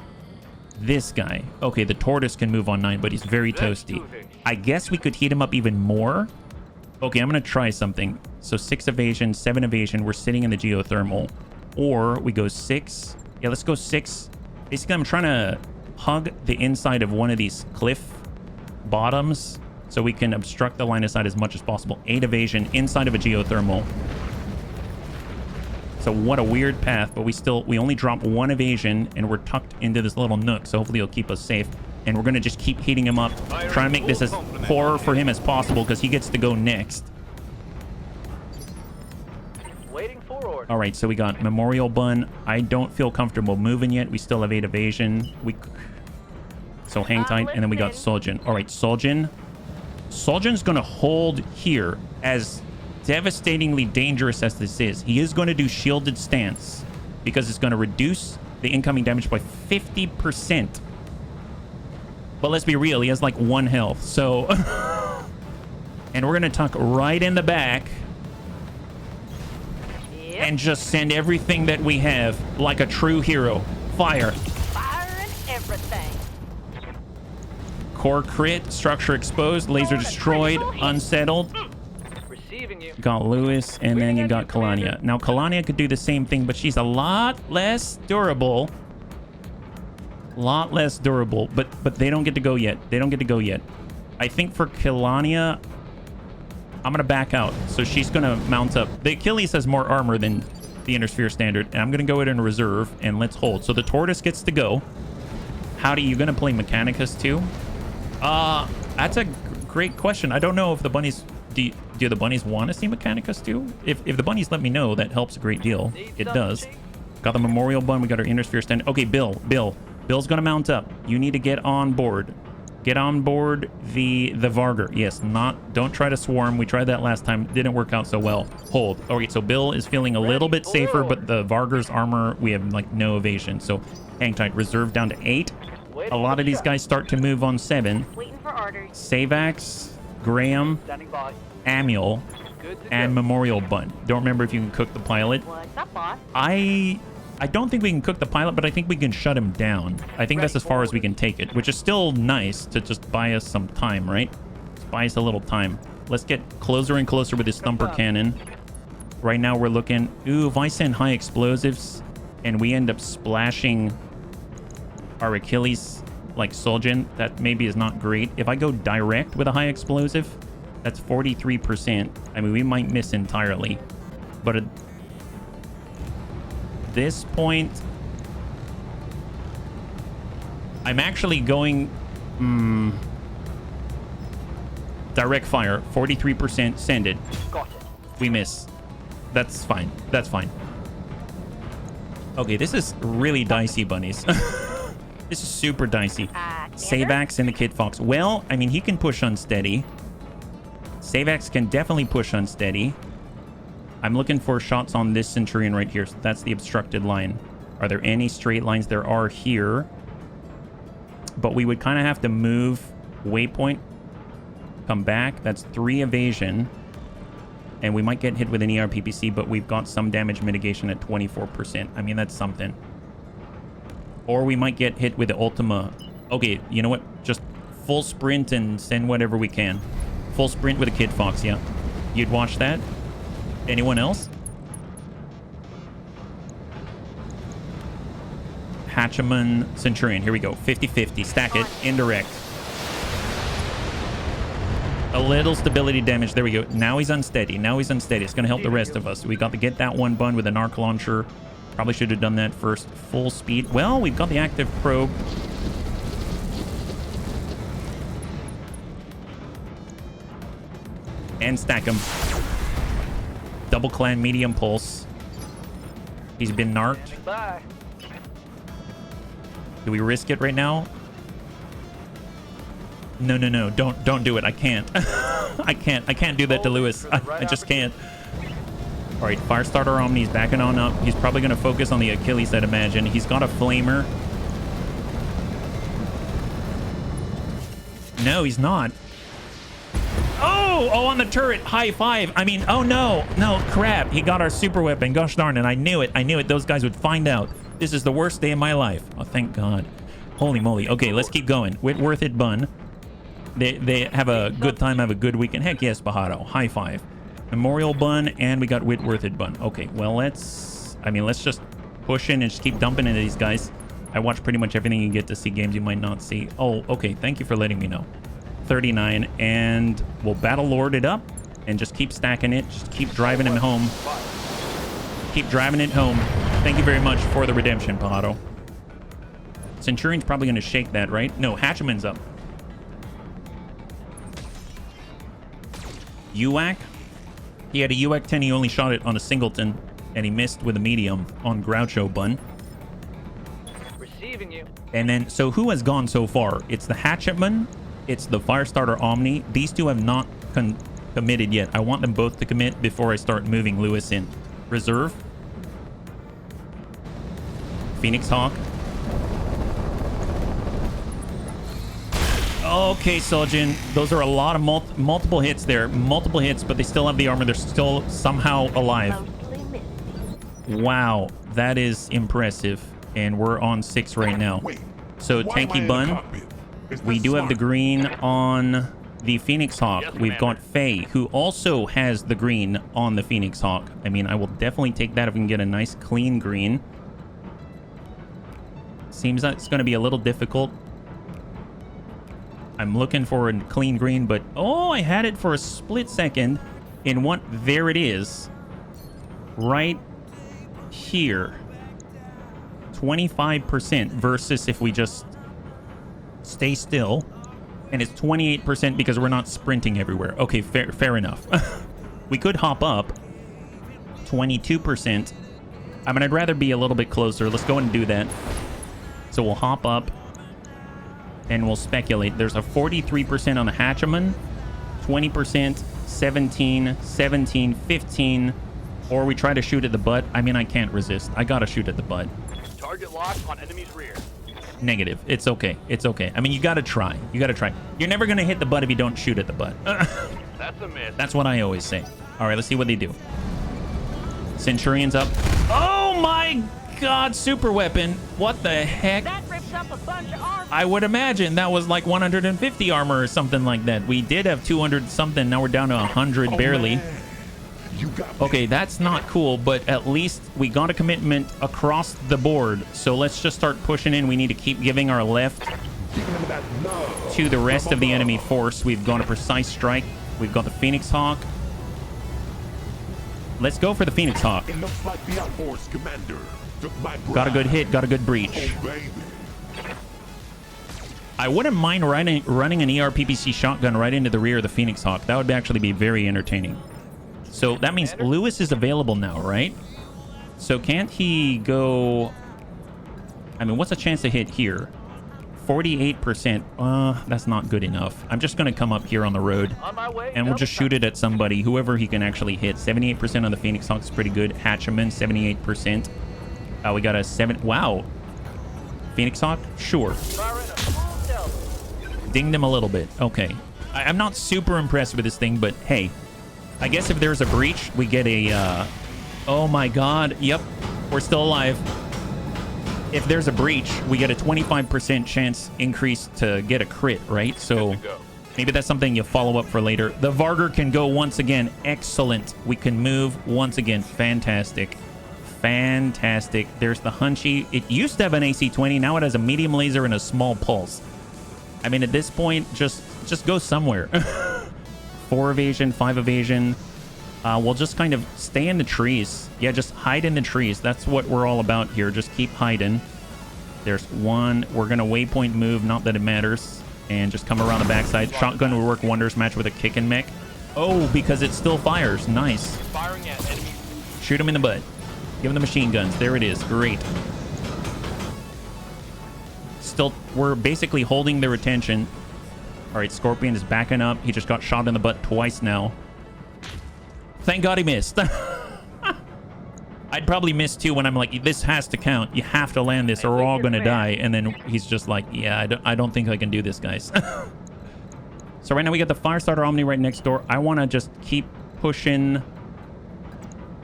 This guy. Okay, the tortoise can move on 9, but he's very toasty. I guess we could heat him up even more. Okay, I'm going to try something. So 6 evasion, 7 evasion. We're sitting in the geothermal. Or we go 6. Yeah, let's go 6. Basically, I'm trying to hug the inside of one of these cliff bottoms so we can obstruct the line of sight as much as possible. 8 evasion inside of a geothermal. So what a weird path, but we only drop 1 evasion and we're tucked into this little nook. So hopefully it'll keep us safe. And we're going to just keep heating him up. Try to make this as horror for him as possible because he gets to go next. Waiting for order. All right, so we got Memorial Bun. I don't feel comfortable moving yet. We still have 8 evasion. So hang tight. And then we got Soljin. All right, Soljin. Soljin's going to hold here. As devastatingly dangerous as this is, he is going to do shielded stance because it's going to reduce the incoming damage by 50%. But let's be real, he has like 1 health. So, and we're going to tuck right in the back and just send everything that we have like a true hero. Fire. Firing everything. Core crit, structure exposed, laser destroyed, unsettled. Receiving you. Got Lewis, and then you got Kalania. Now, Kalania could do the same thing, but she's a lot less durable. Lot less durable, but they don't get to go yet. They don't get to go yet. I think for Kalania, I'm going to back out. So she's going to mount up. The Achilles has more armor than the Intersphere Standard, and I'm going to go it in reserve, and let's hold. So the Tortoise gets to go. Howdy, you going to play Mechanicus too? That's a great question. I don't know if the bunnies... Do the bunnies want to see Mechanicus too? If the bunnies let me know, that helps a great deal. It does. Got the Memorial Bun. We got our Intersphere Standard. Okay, Bill's going to mount up. You need to get on board. Get on board the Varger. Yes, don't try to swarm. We tried that last time. Didn't work out so well. Hold. Okay, so Bill is feeling a little bit safer, but the Varger's armor, we have like no evasion. So hang tight. Reserve down to 8. A lot of these guys start to move on 7. Waiting for orders. Savax, Graham, Standing by. Amiel, Good to and go. Memorial Bun. Don't remember if you can cook the pilot. What's up, boss? I don't think we can cook the pilot, but I think we can shut him down. I think that's as far as we can take it, which is still nice to just buy us some time, right? Just buy us a little time. Let's get closer and closer with this thumper cannon. Right now we're looking... Ooh, if I send high explosives and we end up splashing our Achilles like Soljin, that maybe is not great. If I go direct with a high explosive, that's 43%. I mean, we might miss entirely. But at this point, I'm actually going direct fire. 43%. Send it. Got it. We miss. That's fine. That's fine. Okay, this is really dicey, bunnies. This is super dicey. Savax and the Kid Fox. Well, I mean, he can push unsteady. Savax can definitely push unsteady. I'm looking for shots on this Centurion right here. So that's the obstructed line. Are there any straight lines? There are here. But we would kind of have to move waypoint. Come back. That's 3 evasion. And we might get hit with an ERPPC, but we've got some damage mitigation at 24%. I mean, that's something. Or we might get hit with the Ultima. Okay, you know what? Just full sprint and send whatever we can. Full sprint with a Kid Fox, yeah. You'd watch that? Anyone else? Hatchaman Centurion. Here we go. 50-50. Stack it. Indirect. A little stability damage. There we go. Now he's unsteady. Now he's unsteady. It's going to help the rest of us. We got to get that one bun with an arc launcher. Probably should have done that first. Full speed. Well, we've got the active probe. And stack him. Double clan medium pulse. He's been narked. Bye. Do we risk it right now? No, no, no. Don't do it. I can't. I can't do that to Lewis. I just can't. All right, Firestarter Omni's backing on up. He's probably going to focus on the Achilles, I'd imagine. He's got a flamer. No, he's not. Oh, on the turret. High five. I mean, oh no. No, crap. He got our super weapon. Gosh darn it. I knew it. I knew it. Those guys would find out. This is the worst day of my life. Oh, thank God. Holy moly. Okay, let's keep going. Whitworth it bun. They have a good time, have a good weekend. Heck yes, Bajado. High five. Memorial bun, and we got Whitworth it bun. Okay, well, let's just push in and just keep dumping into these guys. I watch pretty much everything you get to see games you might not see. Oh, okay. Thank you for letting me know. 39, and we'll Battle Lord it up and just keep stacking it. Just keep driving him home. Keep driving it home. Thank you very much for the redemption, Pajado. Centurion's probably going to shake that, right? No, Hatchman's up. UAC. He had a UAC 10. He only shot it on a singleton, and he missed with a medium on Groucho Bun. Receiving you. And then, so who has gone so far? It's the Hatchetman. It's the Firestarter Omni. These two have not committed yet. I want them both to commit before I start moving Lewis in. Reserve. Phoenix Hawk. Okay, Soljin. Those are a lot of multiple hits there. Multiple hits, but they still have the armor. They're still somehow alive. Wow, that is impressive. And we're on 6 right now. So Tanky Bun. We do have the green on the Phoenix Hawk. We've got Faye, who also has the green on the Phoenix Hawk. I mean, I will definitely take that if we can get a nice clean green. Seems like it's going to be a little difficult. I'm looking for a clean green, but oh, I had it for a split second. In what? There it is. Right here. 25% versus if we just stay still. And it's 28% because we're not sprinting everywhere. Okay, fair enough. We could hop up. 22%. I mean, I'd rather be a little bit closer. Let's go and do that. So we'll hop up. And we'll speculate. There's a 43% on the Hatchaman. 20%, 17, 17, 15. Or we try to shoot at the butt. I mean, I can't resist. I gotta shoot at the butt. Target locked on enemy's rear. Negative. It's okay. It's okay. I mean, you gotta try. You gotta try. You're never gonna hit the butt if you don't shoot at the butt. That's a miss. That's what I always say. All right, let's see what they do. Centurion's up. Oh my God, super weapon. What the heck? That rips up a bunch of armor. I would imagine that was like 150 armor or something like that. We did have 200 something. Now we're down to 100 barely. Okay, that's not cool, but at least we got a commitment across the board. So let's just start pushing in. We need to keep giving our left to the rest of the enemy force. We've got a precise strike. We've got the Phoenix Hawk. Let's go for the Phoenix Hawk. Got a good hit, got a good breach. I wouldn't mind running an ERPPC shotgun right into the rear of the Phoenix Hawk. That would actually be very entertaining. So that means Lewis is available now, right? So can't he go... I mean, what's the chance to hit here? 48%. That's not good enough. I'm just going to come up here on the road. On my way. And we'll just shoot it at somebody, whoever he can actually hit. 78% on the Phoenix Hawk is pretty good. Hatchaman, 78%. We got a 7... Wow. Phoenix Hawk? Sure. Dinged him a little bit. Okay. I'm not super impressed with this thing, but hey. I guess if there's a breach, we get a... Oh my God. Yep. We're still alive. If there's a breach, we get a 25% chance increase to get a crit, right? So maybe that's something you follow up for later. The Varger can go once again. Excellent. We can move once again. Fantastic. Fantastic. There's the Hunchy. It used to have an AC-20. Now it has a medium laser and a small pulse. I mean, at this point, just go somewhere. 4 evasion, 5 evasion. We'll just kind of stay in the trees. Yeah, just hide in the trees. That's what we're all about here. Just keep hiding. There's one. We're going to waypoint move. Not that it matters. And just come around the backside. Shotgun will work wonders. Match with a kick and mech. Oh, because it still fires. Nice. Firing at enemies. Shoot him in the butt. Give him the machine guns. There it is. Great. Still, we're basically holding their attention. All right, Scorpion is backing up. He just got shot in the butt twice now. Thank God he missed. I'd probably miss too when I'm like, this has to count. You have to land this or we're all going to die. And then he's just like, yeah, I don't think I can do this, guys. So right now we got the Firestarter Omni right next door. I want to just keep pushing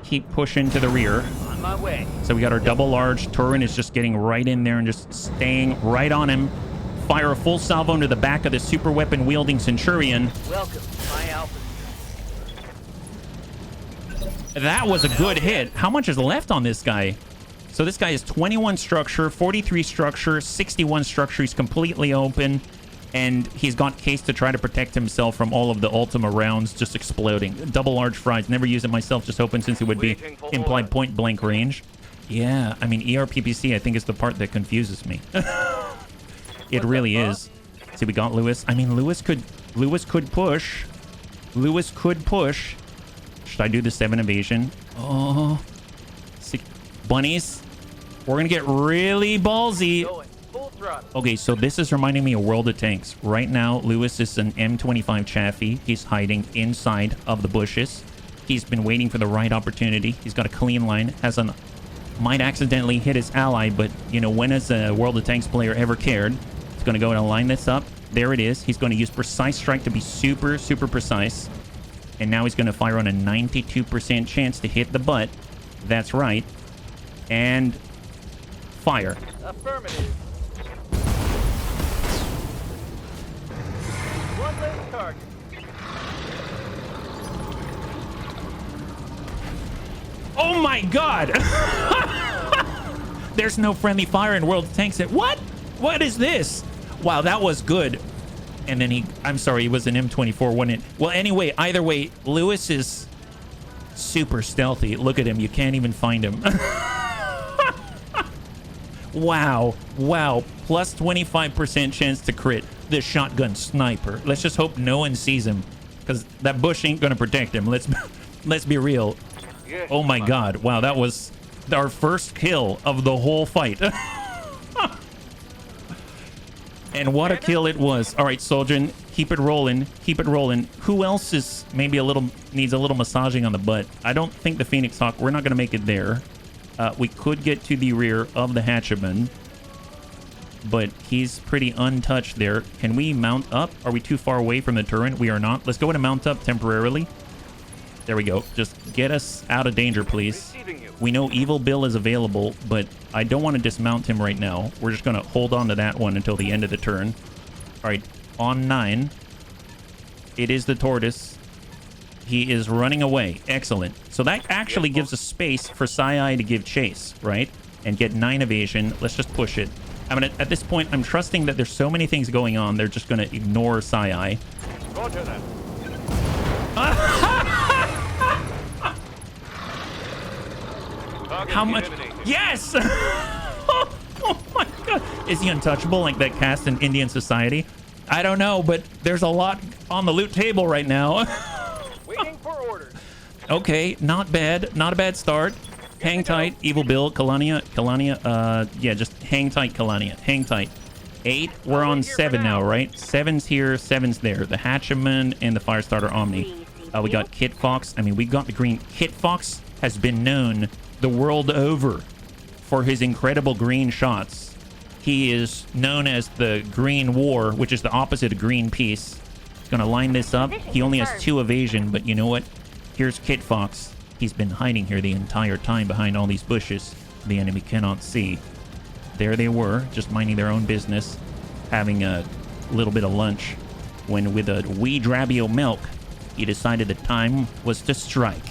to the rear. On my way. So we got our double large. Terran is just getting right in there and just staying right on him. Fire a full salvo into the back of the super weapon wielding Centurion. Welcome to my Alpha. That was a good hit. How much is left on this guy? So this guy is 21 structure, 43 structure, 61 structure. He's completely open. And he's got case to try to protect himself from all of the Ultima rounds just exploding. Double large fries. Never use it myself, just hoping since it would be implied point blank range. Yeah, I mean, ERPPC, I think, is the part that confuses me. It really is. See, we got Lewis. I mean, Lewis could push. Lewis could push. Should I do the 7 evasion? Oh. See, bunnies. We're going to get really ballsy. Okay, so this is reminding me of World of Tanks. Right now, Lewis is an M25 Chaffee. He's hiding inside of the bushes. He's been waiting for the right opportunity. He's got a clean line. Might accidentally hit his ally, but, you know, when has a World of Tanks player ever cared? He's going to go and line this up. There it is. He's going to use Precise Strike to be super, super precise. And now he's going to fire on a 92% chance to hit the butt. That's right. And fire. Affirmative. One less target. Oh my God! There's no friendly fire in World of Tanks. What? What is this? Wow, that was good. And then I'm sorry, he was an M24, wasn't it? Well, anyway, either way, Lewis is super stealthy. Look at him. You can't even find him. Wow. Wow. Plus 25% chance to crit. The shotgun sniper. Let's just hope no one sees him, because that bush ain't going to protect him. Let's be real. Oh my God. Wow, that was our first kill of the whole fight. And what a kill it was. All right, Soldier, keep it rolling. Keep it rolling. Who else is maybe needs a little massaging on the butt? I don't think the Phoenix Hawk. We're not going to make it there. We could get to the rear of the Hatchaman, but he's pretty untouched there. Can we mount up? Are we too far away from the turret? We are not. Let's go and mount up temporarily. There we go. Just get us out of danger, please. We know Evil Bill is available, but I don't want to dismount him right now. We're just going to hold on to that one until the end of the turn. All right, on 9. It is the Tortoise. He is running away. Excellent. So that actually gives us space for Sai to give chase, right? And get 9 evasion. Let's just push it. At this point, I'm trusting that there's so many things going on, they're just going to ignore Sai. Roger that. How much? Yes! Oh my God. Is he untouchable like that cast in Indian Society? I don't know, but there's a lot on the loot table right now. Waiting for orders. Okay, not bad. Not a bad start. Hang tight, Evil Bill, Kalania. Yeah, just hang tight, Kalania. Hang tight. 8. We're on 7 now, right? 7's here, 7's there. The Hatchaman and the Firestarter Omni. We got Kit Fox. I mean, we got the green. Kit Fox has been known the world over for his incredible green shots. He is known as the Green War, which is the opposite of Green Peace. He's gonna line this up. He only has 2 evasion, but you know what? Here's Kit Fox. He's been hiding here the entire time behind all these bushes the enemy cannot see. There they were, just minding their own business, having a little bit of lunch, when with a wee drabby o' milk, he decided the time was to strike.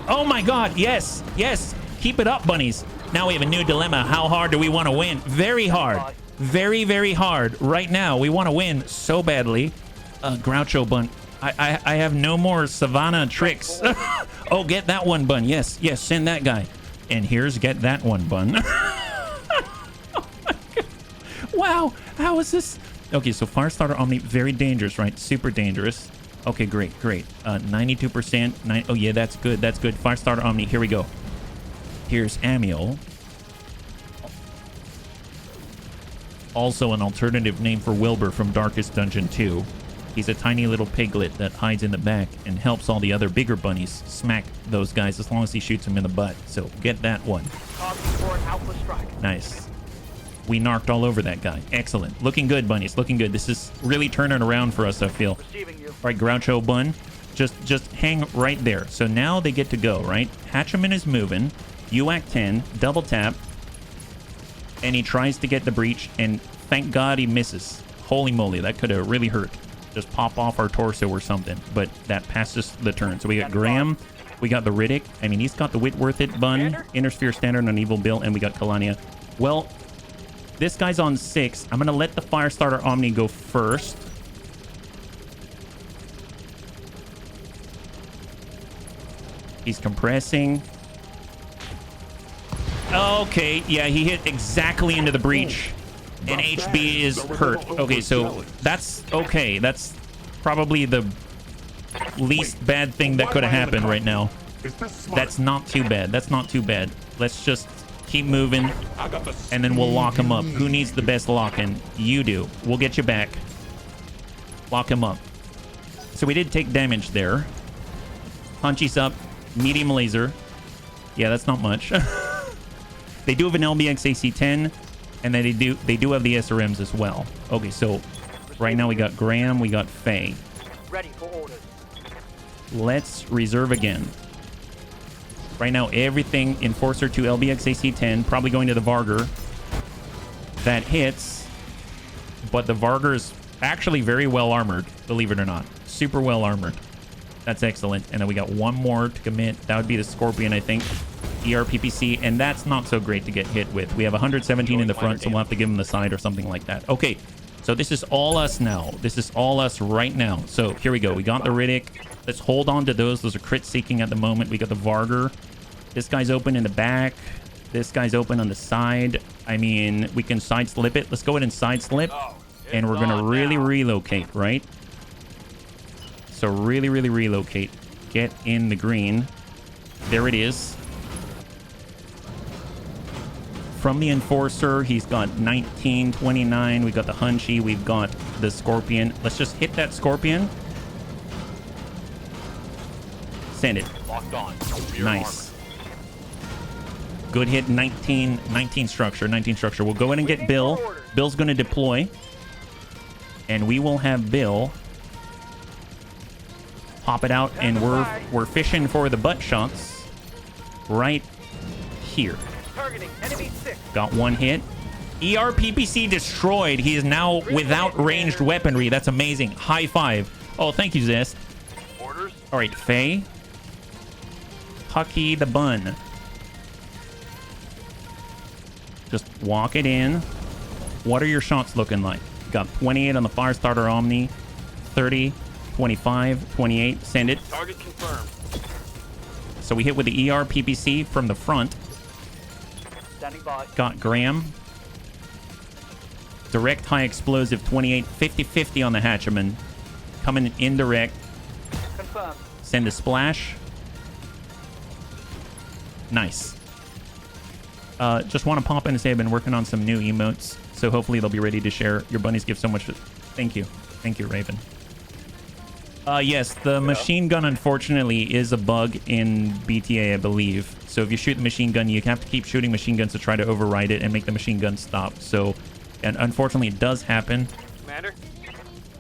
Oh my God, yes, keep it up, bunnies. Now we have a new dilemma. How hard do we want to win? Very hard. Very, very hard. Right now, we want to win so badly. Groucho Bun. I have no more Savannah tricks. Oh, get that one, Bun. Yes, yes, send that guy. And here's get that one, Bun. Oh my God. Wow, how is this? Okay, so Firestarter Omni, very dangerous, right? Super dangerous. Okay, great, great. 92%. Oh, yeah, that's good. That's good. Firestarter Omni, here we go. Here's Amiel. Also an alternative name for Wilbur from Darkest Dungeon 2. He's a tiny little piglet that hides in the back and helps all the other bigger bunnies smack those guys as long as he shoots them in the butt. So get that one. Nice. We narked all over that guy. Excellent. Looking good, bunnies. Looking good. This is really turning around for us, I feel. All right, Groucho Bun. Just hang right there. So now they get to go, right? Hatcheman is moving. UAC 10. Double tap. And he tries to get the breach. And thank God he misses. Holy moly, that could have really hurt. Just pop off our torso or something. But that passes the turn. So we got Graham. We got the Riddick. I mean, he's got the Whitworth It Bun. Inner Sphere Standard on Evil Bill. And we got Kalania. Well, this guy's on 6. I'm going to let the Firestarter Omni go first. He's compressing. Okay, yeah, he hit exactly into the breach. And HB is hurt. Okay, so that's okay. That's probably the least bad thing that could have happened right now. That's not too bad. That's not too bad. Let's just keep moving, and then we'll lock him up. Who needs the best lock-in? You do. We'll get you back. Lock him up. So we did take damage there. Punchy's up. Medium laser. Yeah, that's not much. They do have an LBX AC-10, and then they do have the SRMs as well. Okay, so right now we got Graham, we got Faye. Ready for orders. Let's reserve again. Right now, everything Enforcer to LBX AC-10, probably going to the Vargur. That hits, but the Vargur is actually very well armored, believe it or not. Super well armored. That's excellent. And then we got one more to commit. That would be the Scorpion, I think. ERPPC, and that's not so great to get hit with. We have 117 in the front, so we'll have to give him the side or something like that. Okay, so this is all us now. This is all us right now. So here we go. We got the Riddick. Let's hold on to those. Those are crit seeking at the moment. We got the Vargur. This guy's open in the back. This guy's open on the side. I mean, we can side slip it. Let's go ahead and side slip. And we're going to really relocate, right? So really relocate. Get in the green. There it is. From the Enforcer, he's got 19, 29. We've got the Hunchy. We've got the Scorpion. Let's just hit that Scorpion. Send it. Locked on. Nice. Good hit. 19 structure. 19 structure. We'll go in and get Bill. Bill's going to deploy. And we will have Bill pop it out. And we're fishing for the butt shots right here. Targeting enemy 6. Got one hit. ERPPC destroyed. He is now without ranged weaponry. That's amazing. High five. Oh, thank you, Zest. Orders. All right, Faye. Pucky the Bun. Just walk it in. What are your shots looking like? Got 28 on the Firestarter Omni. 30, 25, 28. Send it. Target confirmed. So we hit with the ERPPC from the front. Standing by. Got Graham. Direct high explosive 28, 50-50 on the Hatcheman. Coming indirect. Confirmed. Send a splash. Nice. Just want to pop in and say I've been working on some new emotes, so hopefully they'll be ready to share. Your bunnies give so much. Thank you. Thank you, Raven. Yes, the machine gun, unfortunately, is a bug in BTA, I believe. So if you shoot the machine gun, you have to keep shooting machine guns to try to override it and make the machine gun stop. So, and unfortunately, it does happen. Commander.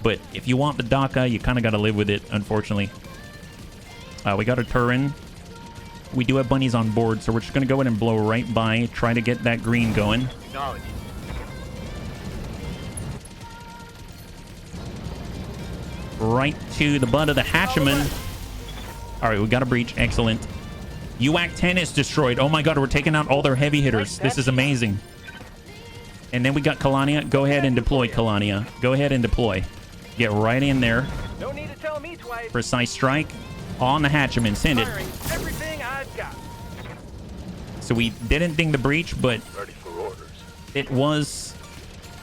But if you want the DACA, you kind of got to live with it, unfortunately. We got a Terran. We do have bunnies on board, so we're just going to go ahead and blow right by, try to get that green going. Acknowledge. Right to the butt of the Hatcheman. All right, we got a breach. Excellent. UAC 10 is destroyed. Oh my god, we're taking out all their heavy hitters. This is amazing. And then we got Kalania. Go ahead and deploy, Kalania. Go ahead and deploy. Get right in there. No need to tell me twice. Precise strike on the Hatchman. Send it. Firing everything I've got. So we didn't ding the breach, but Ready for orders. it was...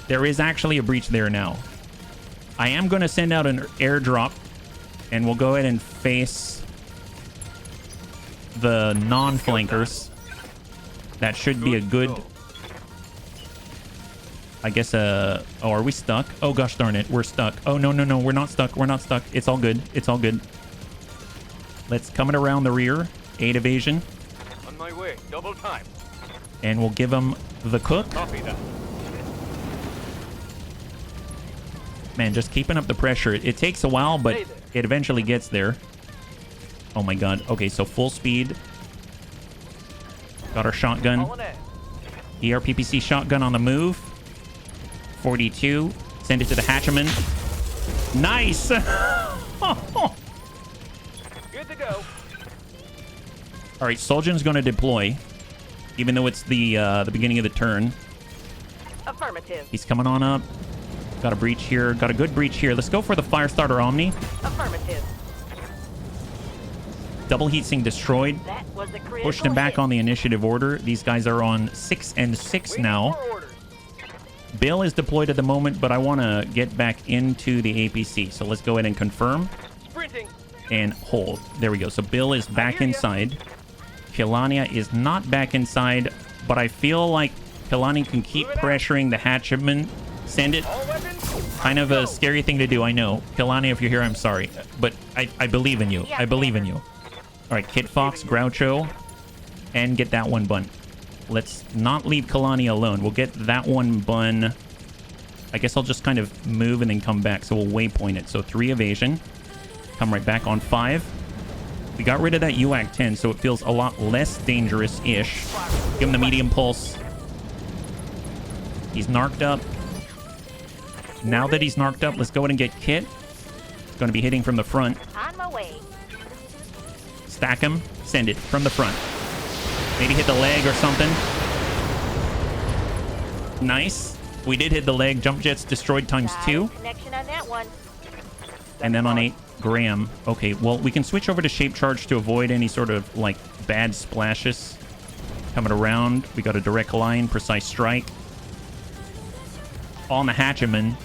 There is actually a breach there now. I am going to send out an airdrop, and we'll go ahead and face the non-flankers. That should be a good... I guess, oh, are we stuck? Oh, gosh darn it. We're stuck. Oh, no, no, no. We're not stuck. We're not stuck. It's all good. It's all good. Let's come it around the rear. 8 evasion. On my way. Double time. And we'll give them the cook. Copy that. Man, just keeping up the pressure. It takes a while, but it eventually gets there. Oh, my God. Okay, so full speed. Got our shotgun. Calling in. ERPPC shotgun on the move. 42. Send it to the Hatchman. Nice! Good to go. All right, Soljan's going to deploy, even though it's the beginning of the turn. Affirmative. He's coming on up. Got a breach here. Got a good breach here. Let's go for the Firestarter Omni. Affirmative. Double heatsink destroyed. That was a critical Pushed him back hit. on the initiative order. These guys are on 6 and 6 now. For orders. Bill is deployed at the moment, but I want to get back into the APC. So let's go ahead and confirm Sprinting. and hold. There we go. So Bill is back inside. Kilania is not back inside, but I feel like Kilani can keep pressuring the Hatchman. Send it. All weapons. Kind of a scary thing to do, I know. Kilani, if you're here, I'm sorry. But I believe in you. I believe in you. All right, Kid Fox, Groucho, and get that one bun. Let's not leave Kalani alone. We'll get that one bun. I guess I'll just kind of move and then come back. So we'll waypoint it. So 3 evasion. Come right back on 5. We got rid of that UAC 10, so it feels a lot less dangerous-ish. Give him the medium pulse. He's narked up. Now that he's narked up, let's go ahead and get Kit. It's going to be hitting from the front. On my way. Stack him. Send it from the front. Maybe hit the leg or something. Nice. We did hit the leg. Jump jets destroyed times 2. Connection on that one. And then on 8, Graham. Okay, well, we can switch over to shape charge to avoid any sort of, like, bad splashes. Coming around. We got a direct line. Precise strike. On the Hatchman.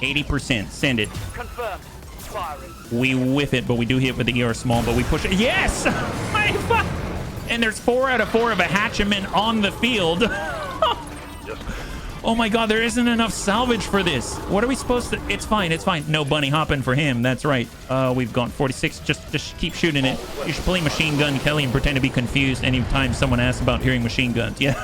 80%. Send it. Confirmed. Firing. We whiff it, but we do hit with the ER small, but we push it. Yes! And there's 4 out of 4 of a Hatchman on the field. Oh my god, there isn't enough salvage for this. What are we supposed to... It's fine, it's fine. No bunny hopping for him. That's right. We've gone 46. Just keep shooting it. You should play machine gun Kelly and pretend to be confused anytime someone asks about hearing machine guns. Yeah.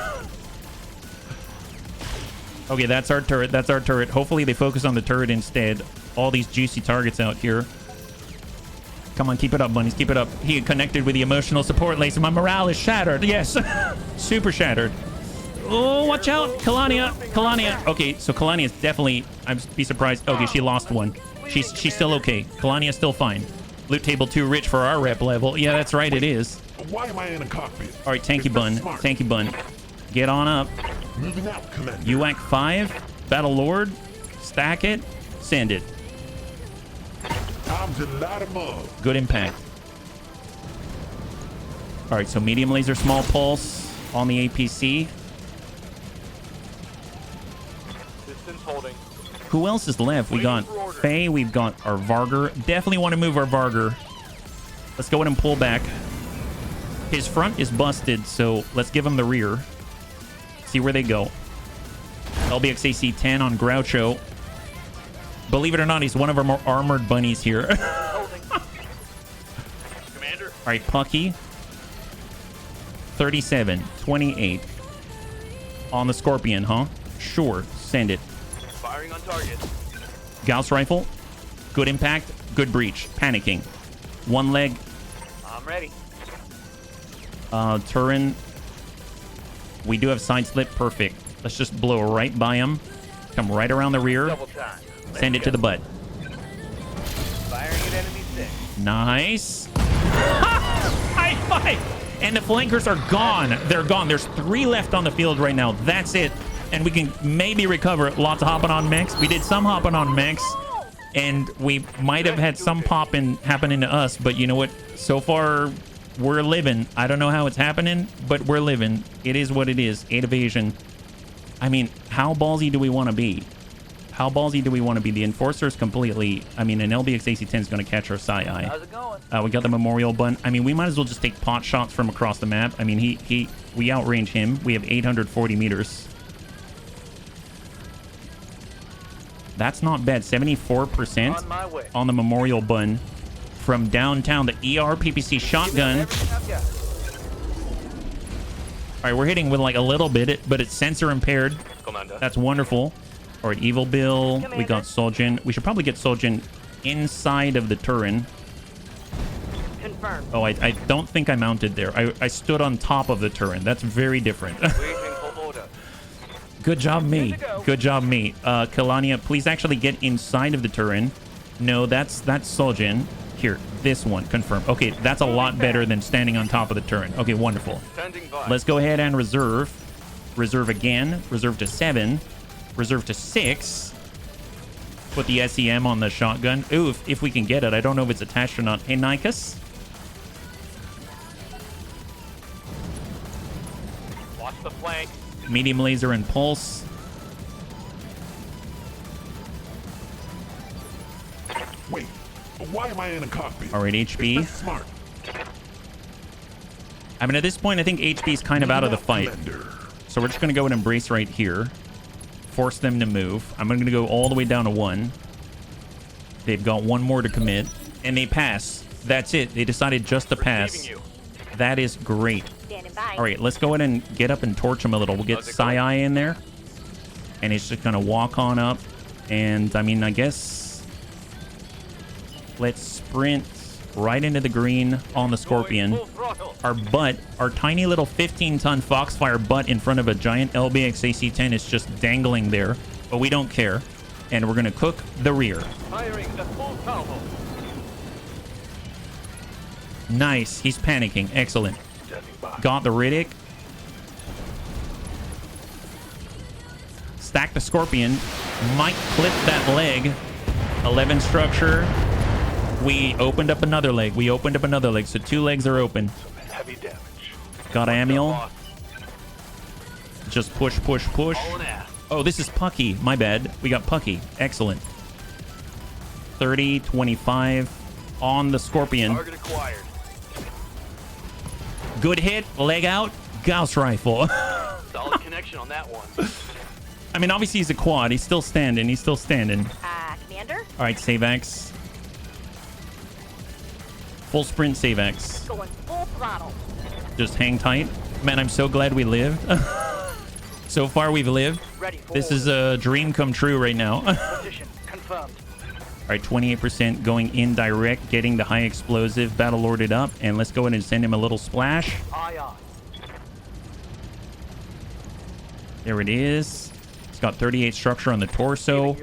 Okay, that's our turret. That's our turret. Hopefully they focus on the turret instead. All these juicy targets out here. Come on, keep it up, bunnies. Keep it up. He connected with the emotional support lace. My morale is shattered. Yes. Super shattered. Oh, watch out. Kalania. Kalania. Okay, so Kalania is definitely... I'd be surprised. Okay, she lost one. She's still okay. Kalania's still fine. Loot table too rich for our rep level. Yeah, that's right. It is. Why am I in a cockpit? All right, Tanky It's Bun. not smart. Tanky Bun. Get on up. Moving out, Commander. UAC 5. Battle Lord. Stack it. Send it. Time to light 'em up. Good impact. All right, so medium laser, small pulse on the APC. Distance holding. Who else is left? We got Faye. We've got our Varger. Definitely want to move our Varger. Let's go ahead and pull back. His front is busted, so let's give him the rear. See where they go. LBX AC 10 on Groucho. Believe it or not, he's one of our more armored bunnies here. Commander. All right, Pucky. 37, 28. On the Scorpion, huh? Sure, send it. Firing on target. Gauss rifle. Good impact, good breach. Panicking. One leg. I'm ready. Terran. We do have side slip. Perfect. Let's just blow right by him. Come right around the rear. Double time. Send it to the butt. Firing at enemy 6. Nice. I 5. And the flankers are gone. They're gone. There's 3 left on the field right now. That's it. And we can maybe recover. Lots of hopping on mechs. We did some hopping on mechs. And we might have had some popping happening to us. But you know what? So far, we're living. I don't know how it's happening, but we're living. It is what it is. 8 evasion. I mean, how ballsy do we want to be? How ballsy do we want to be? The Enforcer's completely... I mean, an LBX AC-10 is going to catch our Psi-Eye. How's it going? We got the Memorial Bun. I mean, we might as well just take pot shots from across the map. I mean, we outrange him. We have 840 meters. That's not bad. 74% On my way. on the Memorial Bun from downtown. The ER PPC shotgun. All right, we're hitting with like a little bit, but it's sensor impaired. Commander. That's wonderful. All right, Evil Bill. Commander. We got Soljin. We should probably get Soljin inside of the Terran. Confirmed. Oh, I don't think I mounted there. I stood on top of the Terran. That's very different. Waiting for order. Good job, me. Good to go. Good job, me. Kalania, please actually get inside of the Terran. No, that's Soljin. Here, this one, confirm. Okay, that's a lot better than standing on top of the Terran. Okay, wonderful. Standing by. Let's go ahead and reserve. Reserve again. Reserve to 7. Reserve to 6. Put the SEM on the shotgun. Ooh, if we can get it. I don't know if it's attached or not. Hey, Nikas. Watch the flank. Medium laser and pulse. Wait, why am I in a cockpit? All right, HP. That's smart. I mean, at this point, I think HP is kind of out of the fight. Commander. So we're just going to go and embrace right here. Force them to move. I'm going to go all the way down to 1. They've got 1 more to commit. And they pass. That's it. They decided just to pass. Receiving you. That is great. Standing by. All right, let's go ahead and get up and torch him a little. We'll get How's it going? Psi-Eye in there. And he's just going to walk on up. And, I mean, I guess... Let's sprint right into the green on the Scorpion. Going full throttle. Our butt, our tiny little 15-ton Foxfire butt in front of a giant LBX AC-10 is just dangling there. But we don't care. And we're going to cook the rear. Firing a full salvo. Nice. He's panicking. Excellent. Standing by. Got the Riddick. Stack the Scorpion. Might clip that leg. 11 structure. We opened up another leg. We opened up another leg. So 2 legs are open. Heavy damage. Got Amiel. Boss. Just push, push, push. All in ass. Oh, this is Pucky. My bad. We got Pucky. Excellent. 30, 25 on the Scorpion. Target acquired. Good hit. Leg out. Gauss rifle. Solid connection on that one. I mean, obviously he's a quad. He's still standing. He's still standing. Commander. All right, save X. Full sprint save X. Going full throttle. Just hang tight. Man, I'm so glad we lived. So far, we've lived. Ready for This is a dream come true right now. All position. Confirmed. right, 28% going in direct, getting the high explosive, battle lorded up, and let's go ahead and send him a little splash. Aye, aye. There it is. It's got 38 structure on the torso.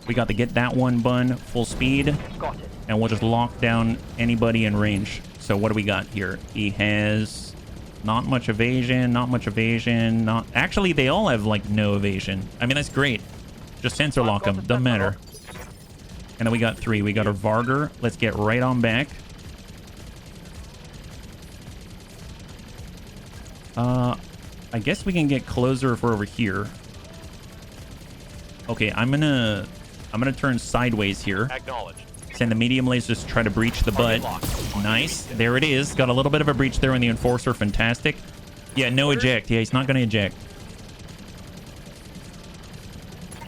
We got to get that one bun full speed, Got it. and we'll just lock down anybody in range. So what do we got here? He has not much evasion, not much evasion, not... Actually, they all have, like, no evasion. I mean, that's great. Just sensor lock them. Doesn't matter. And then we got 3. We got our Varger. Let's get right on back. I guess we can get closer if we're over here. Okay, I'm gonna turn sideways here. Acknowledged. Send the medium lasers to try to breach the butt. Nice. There it is. Got a little bit of a breach there on the Enforcer. Fantastic. Yeah, no eject. Yeah, he's not gonna eject.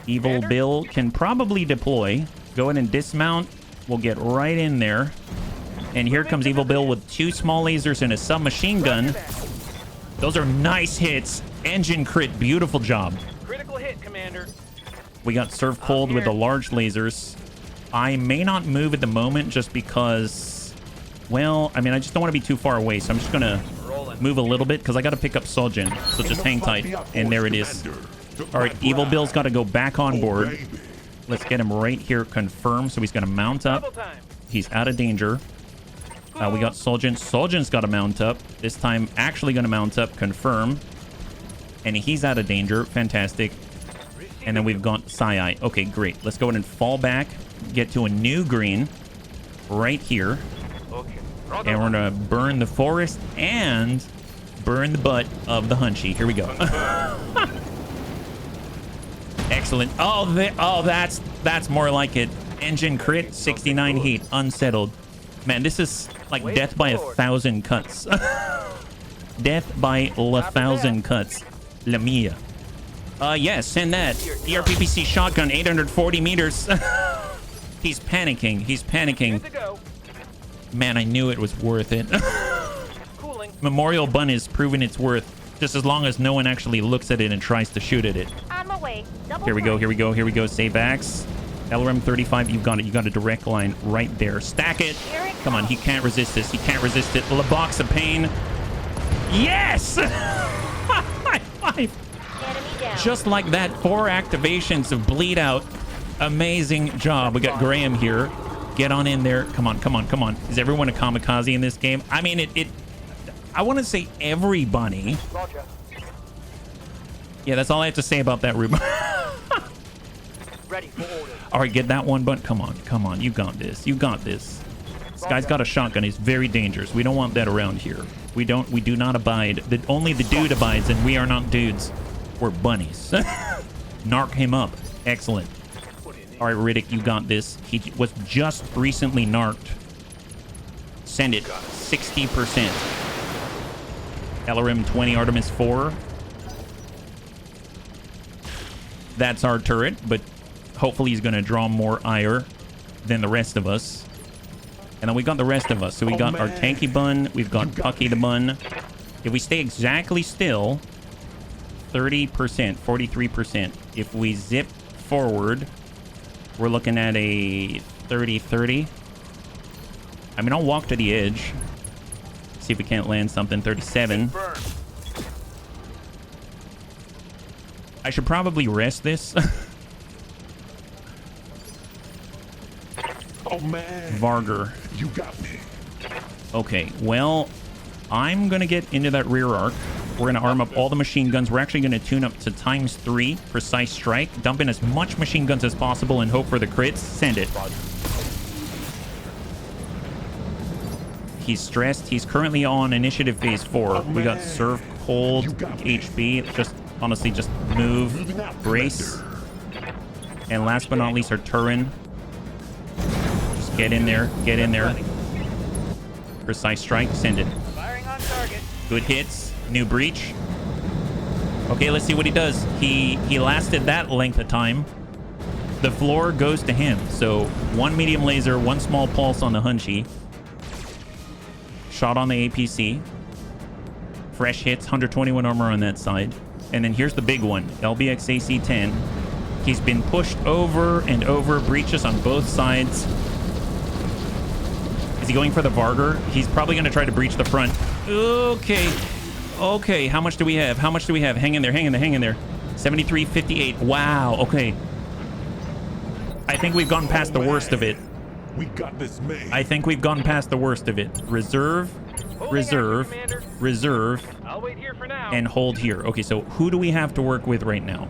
Evil Bill can probably deploy. Go ahead and dismount. We'll get right in there. And here comes Evil Bill with 2 small lasers and a submachine gun. Those are nice hits. Engine crit. Beautiful job. Critical hit, Commander. We got Serve Cold with the large lasers. I may not move at the moment just because, well, I mean, I just don't want to be too far away. So I'm just going to move a little bit because I got to pick up Soljin. So just hang tight. And there it is. All right, Evil Bill's got to go back on board. Let's get him right here confirmed. So he's going to mount up. Double time. He's out of danger. We got Soljan. Soljan's got to mount up. This time, actually going to mount up. Confirm. And he's out of danger. Fantastic. And then we've got Sai. Okay, great. Let's go ahead and fall back. Get to a new green. Right here. Okay. And we're going to burn the forest and burn the butt of the Hunchy. Here we go. Excellent. Oh, that's more like it. Engine crit, 69 heat, unsettled. Man, this is like death by 1,000 cuts. Death by 1,000 cuts. La mia. Yes, send that. ERPPC shotgun, 840 meters. He's panicking. He's panicking. Good to go. Man, I knew it was worth it. Cooling. Memorial Bun is proving its worth. Just as long as no one actually looks at it and tries to shoot at it. On my way. Double Here we go, point. here we go, here we go. Save axe. LRM 35, you've got it. You got a direct line right there. Stack it. Here it Come on, he can't resist this. He can't resist it. La box of pain. Yes! High five. Enemy down. Just like that, 4 activations of bleed out. Amazing job. We got Graham here. Get on in there. Come on, come on, come on. Is everyone a kamikaze in this game? I mean, I want to say everybody. Roger. Yeah, that's all I have to say about that, Ruben. Ready for order. All right, get that one, but come on, come on. You got this. You got this. This guy's got a shotgun. He's very dangerous. We don't want that around here. We do not abide. Only the dude abides, and we are not dudes. We're bunnies. Narc him up. Excellent. All right, Riddick, you got this. He was just recently narked. Send it. 60%. LRM 20, Artemis 4. That's our turret, but hopefully he's going to draw more ire than the rest of us. And then we got the rest of us. So we got our tanky bun. We've got Pucky the bun. If we stay exactly still, 30%, 43%. If we zip forward, we're looking at a 30-30. I mean, I'll walk to the edge. See if we can't land something. 37. Burn. I should probably rest this. Oh man, Varger. you got me. Okay, well, I'm going to get into that rear arc. We're going to arm up all the machine guns. We're actually going to tune up to ×3 precise strike. Dump in as much machine guns as possible and hope for the crits. Send it. He's stressed. He's currently on initiative phase 4. We got serve cold, HB. Just honestly, just move, brace. And last but not least, our Terran. Just get in there. Get in there. Precise strike. Send it. Firing on target. Good hits. New breach. Okay, let's see what he does. He lasted that length of time. The floor goes to him. So 1 medium laser, 1 small pulse on the Hunchy. Shot on the APC. Fresh hits, 121 armor on that side. And then here's the big one, LBX AC-10. He's been pushed over and over, breaches on both sides. Is he going for the Varger? He's probably going to try to breach the front. Okay. Okay, how much do we have? How much do we have? Hang in there, hang in there, hang in there. 73.58. Wow, okay. I think we've gone past the worst of it. We got this made. I think we've gone past the worst of it. Reserve, reserve, Commander. reserve, I'll wait here for now. and hold here. Okay, so who do we have to work with right now?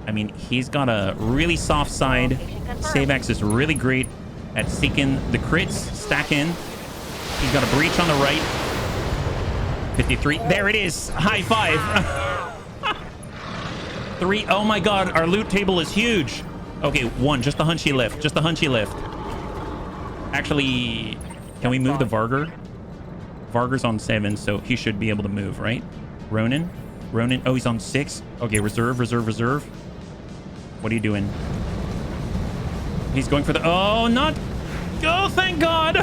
I mean, he's got a really soft side. Savex is really great at seeking the crits. Stack in. He's got a breach on the right. 53. There it is. High five. 3. Oh my god, our loot table is huge. Okay, 1. Just the Hunchy left. Just the Hunchy left. Actually, can we move the Varger? Varger's on 7, so he should be able to move, right? Ronin? Ronin. Oh, he's on 6. Okay, reserve, reserve, reserve. What are you doing? He's going for the... Oh, not... Oh, thank God.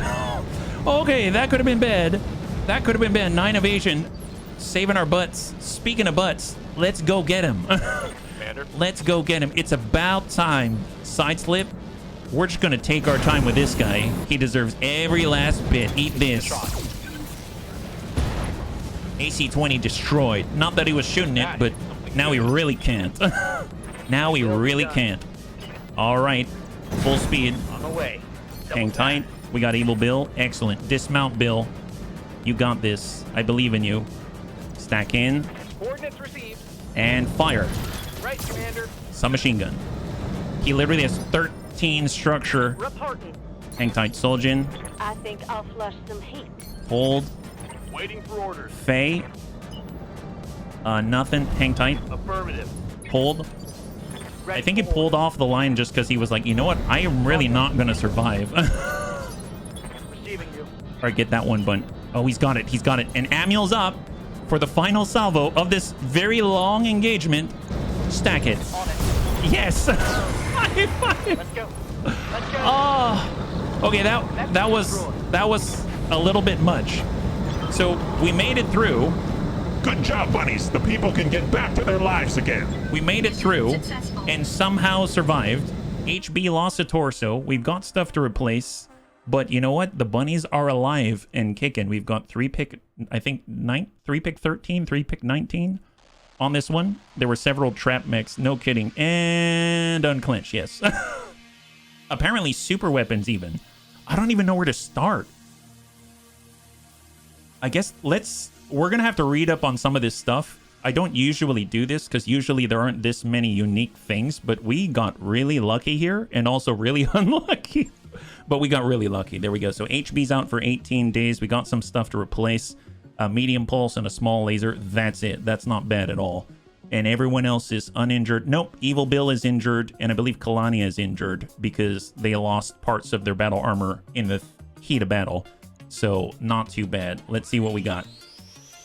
Okay, that could have been bad. That could have been bad. 9 evasion. Saving our butts. Speaking of butts, let's go get him. Commander. Let's go get him. It's about time. Side slip. We're just going to take our time with this guy. He deserves every last bit. Eat this. AC-20 destroyed. Not that he was shooting it, but now he really can't. Now he really can't. All right. Full speed. On the way. Hang tight. We got Evil Bill. Excellent. Dismount, Bill. You got this. I believe in you. Stack in. Coordinates received. And fire. Right, Commander. Submachine gun. He literally has 13 structure. Reporting. Hang tight, Soldier. I think I'll flush some heat. Hold. Waiting for orders. Faye. Nothing. Hang tight. Affirmative. Hold. Ready I think he for pulled off the line just because he was like, you know what? I am really not going to survive. Receiving you. All right, get that one, but... Oh, he's got it. He's got it. And Amul's up for the final salvo of this very long engagement. Stack it. On it. Yes. High five. Let's go. Let's go. Oh. Okay, that was a little bit much. So we made it through. Good job, bunnies. The people can get back to their lives again. We made it through and somehow survived. HB lost a torso. We've got stuff to replace. But you know what? The bunnies are alive and kicking. We've got 3 pick, I think, 3 pick 13, 3 pick 19 on this one. There were several trap mechs. No kidding. And unclench, yes. Apparently super weapons even. I don't even know where to start. I guess we're going to have to read up on some of this stuff. I don't usually do this because usually there aren't this many unique things, but we got really lucky here and also really unlucky. But we got really lucky. There we go. So HB's out for 18 days. We got some stuff to replace. A medium pulse and a small laser. That's it. That's not bad at all. And everyone else is uninjured. Nope. Evil Bill is injured. And I believe Kalania is injured because they lost parts of their battle armor in the heat of battle. So not too bad. Let's see what we got.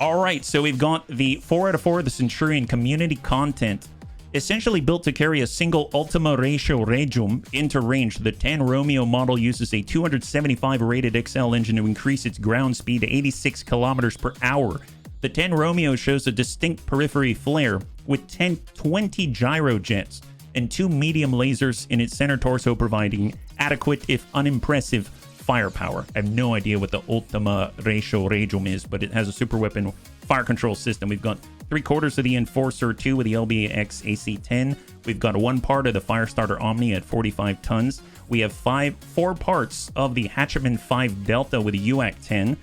All right. So we've got the 4 out of 4 of the Centurion community content. Essentially built to carry a single Ultima Ratio Regum into range, the 10 Romeo model uses a 275 rated XL engine to increase its ground speed to 86 kilometers per hour. The 10 Romeo shows a distinct periphery flare with 20 gyro jets and 2 medium lasers in its center torso, providing adequate, if unimpressive, firepower. I have no idea what the Ultima Ratio Regum is, but it has a super weapon fire control system. We've got 3/4 of the Enforcer 2 with the LBX AC-10. We've got 1 part of the Firestarter Omni at 45 tons. We have 4 parts of the Hatchetman 5 Delta with a UAC-10.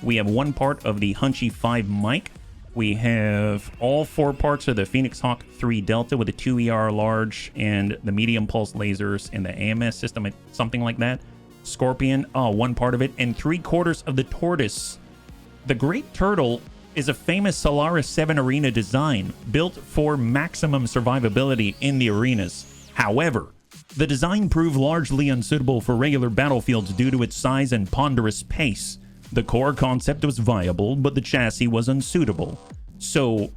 We have 1 part of the Hunchy 5 Mike. We have all 4 parts of the Phoenix Hawk 3 Delta with a 2 ER large and the medium pulse lasers and the AMS system, something like that. Scorpion, 1 part of it, and 3/4 of the Tortoise. The Great Turtle is a famous Solaris 7 arena design built for maximum survivability in the arenas. However, the design proved largely unsuitable for regular battlefields due to its size and ponderous pace. The core concept was viable, but the chassis was unsuitable. So,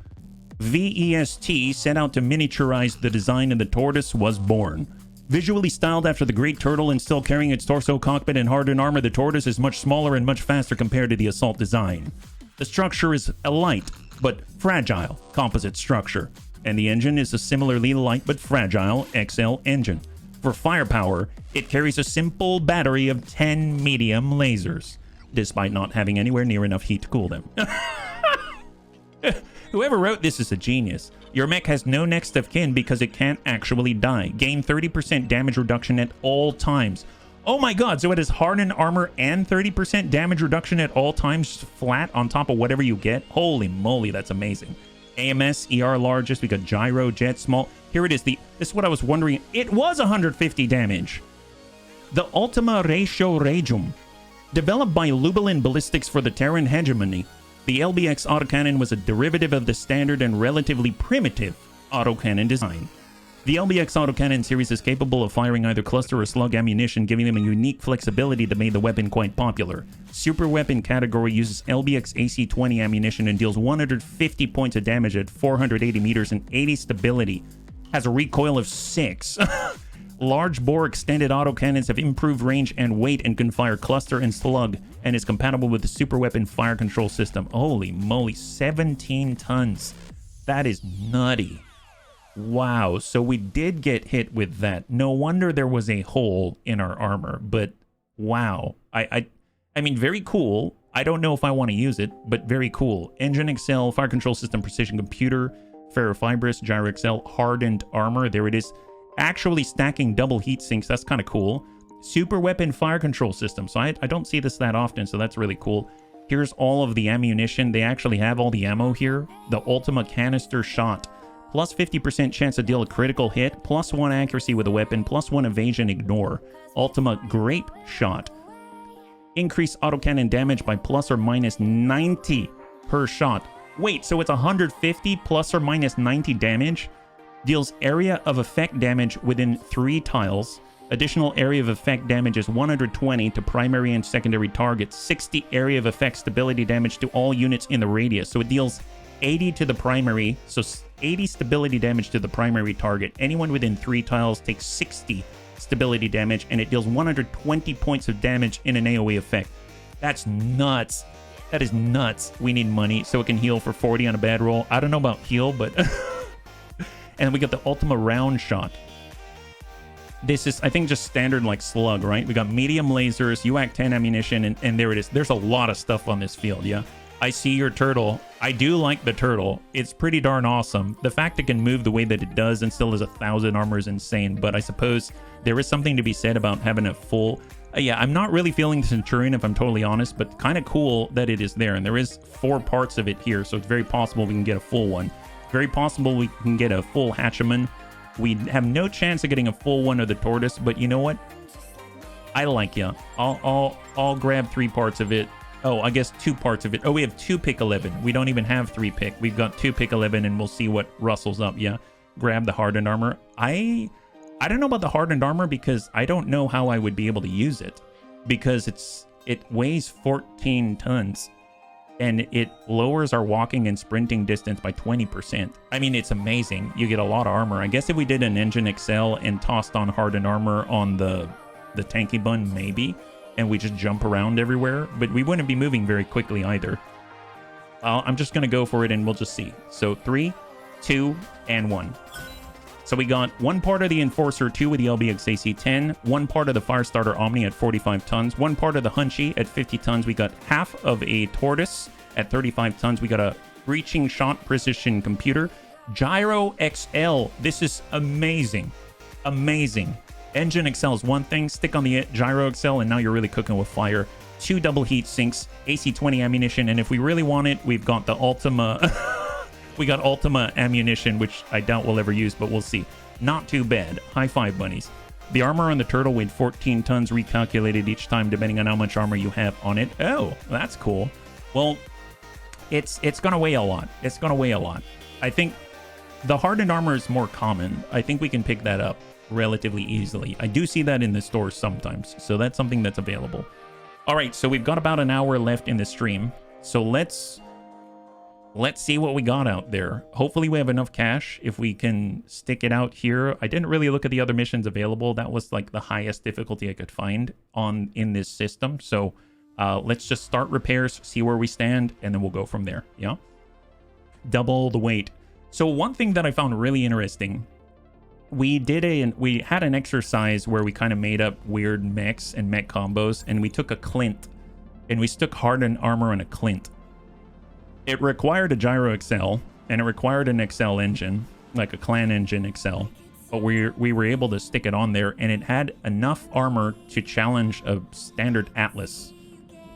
VEST set out to miniaturize the design, and the Tortoise was born. Visually styled after the Great Turtle and still carrying its torso, cockpit, and hardened armor, the Tortoise is much smaller and much faster compared to the Assault design. The structure is a light, but fragile composite structure, and the engine is a similarly light but fragile XL engine. For firepower, it carries a simple battery of 10 medium lasers, despite not having anywhere near enough heat to cool them. Whoever wrote this is a genius. Your mech has no next of kin because it can't actually die. Gain 30% damage reduction at all times. Oh my god, so it has hardened armor and 30% damage reduction at all times flat on top of whatever you get? Holy moly, that's amazing. AMS, ER largest, we got gyro, jet, small. Here it is. This is what I was wondering. It was 150 damage. The Ultima Ratio Regum. Developed by Lubalin Ballistics for the Terran hegemony, the LBX autocannon was a derivative of the standard and relatively primitive autocannon design. The LBX autocannon series is capable of firing either cluster or slug ammunition, giving them a unique flexibility that made the weapon quite popular. Super weapon category uses LBX AC-20 ammunition and deals 150 points of damage at 480 meters and 80 stability. Has a recoil of 6. Large bore extended autocannons have improved range and weight and can fire cluster and slug, and is compatible with the super weapon fire control system. Holy moly, 17 tons. That is nutty. Wow, so we did get hit with that. No wonder there was a hole in our armor, but wow. I mean, very cool. I don't know if I want to use it, but very cool. Engine XL, fire control system, precision computer, ferrofibrous, gyro XL, hardened armor. There it is. Actually stacking double heat sinks. That's kind of cool. super weapon fire control system. So I don't see this that often, so that's really cool. Here's all of the ammunition. They actually have all the ammo here. The Ultima canister shot. Plus 50% chance to deal a critical hit. Plus 1 accuracy with a weapon. Plus 1 evasion ignore. Ultima grape shot. Increase autocannon damage by plus or minus 90 per shot. Wait, so it's 150 plus or minus 90 damage? Deals area of effect damage within 3 tiles. Additional area of effect damage is 120 to primary and secondary targets. 60 area of effect stability damage to all units in the radius. So it deals 80 to the primary. So 80 stability damage to the primary target. Anyone within 3 tiles takes 60 stability damage, and it deals 120 points of damage in an AoE effect. That's nuts. That is nuts. We need money so it can heal for 40 on a bad roll. I don't know about heal, but... And we got the Ultima round shot. This is, I think, just standard like slug, right? We got medium lasers, UAC 10 ammunition, and there it is. There's a lot of stuff on this field, yeah? I see your turtle. I do like the turtle. It's pretty darn awesome. The fact it can move the way that it does and still has 1,000 armor is insane, but I suppose there is something to be said about having a full... yeah, I'm not really feeling the Centurion, if I'm totally honest, but kind of cool that it is there. And there is 4 parts of it here, so it's very possible we can get a full one. Very possible we can get a full Hatchaman. We have no chance of getting a full one of the Tortoise, but you know what? I like ya. I'll grab 3 parts of it. Oh, I guess 2 parts of it. Oh, we have 2 pick 11. We don't even have 3 pick. We've got 2 pick 11, and we'll see what rustles up. Yeah, grab the hardened armor. I don't know about the hardened armor because I don't know how I would be able to use it, because it weighs 14 tons. And it lowers our walking and sprinting distance by 20%. I mean, it's amazing. You get a lot of armor. I guess if we did an engine excel and tossed on hardened armor on the tanky bun, maybe, and we just jump around everywhere, but we wouldn't be moving very quickly either. I'm just going to go for it and we'll just see. So 3, 2, and 1. So we got 1 part of the Enforcer 2 with the LBX AC-10, 1 part of the Firestarter Omni at 45 tons, 1 part of the Hunchy at 50 tons. We got half of a Tortoise at 35 tons. We got a Breaching Shot Precision Computer. Gyro XL. This is amazing. Amazing. Engine XL is one thing. Stick on the Gyro XL and now you're really cooking with fire. 2 double heat sinks, AC-20 ammunition, and if we really want it, we've got the Ultima... We got Ultima ammunition, which I doubt we'll ever use, but we'll see. Not too bad. High five, bunnies. The armor on the turtle weighed 14 tons, recalculated each time depending on how much armor you have on it. Oh, that's cool. Well, it's going to weigh a lot. It's going to weigh a lot. I think the hardened armor is more common. I think we can pick that up relatively easily. I do see that in the stores sometimes, so that's something that's available. All right, so we've got about an hour left in the stream, so let's see what we got out there. Hopefully we have enough cash if we can stick it out here. I didn't really look at the other missions available. That was like the highest difficulty I could find in this system. So let's just start repairs, see where we stand, and then we'll go from there. Yeah. Double the weight. So one thing that I found really interesting, we had an exercise where we kind of made up weird mechs and mech combos, and we took a Clint and we stuck hardened armor on a Clint. It required a Gyro XL, and it required an XL engine, like a Clan engine XL. But we were able to stick it on there, and it had enough armor to challenge a standard Atlas.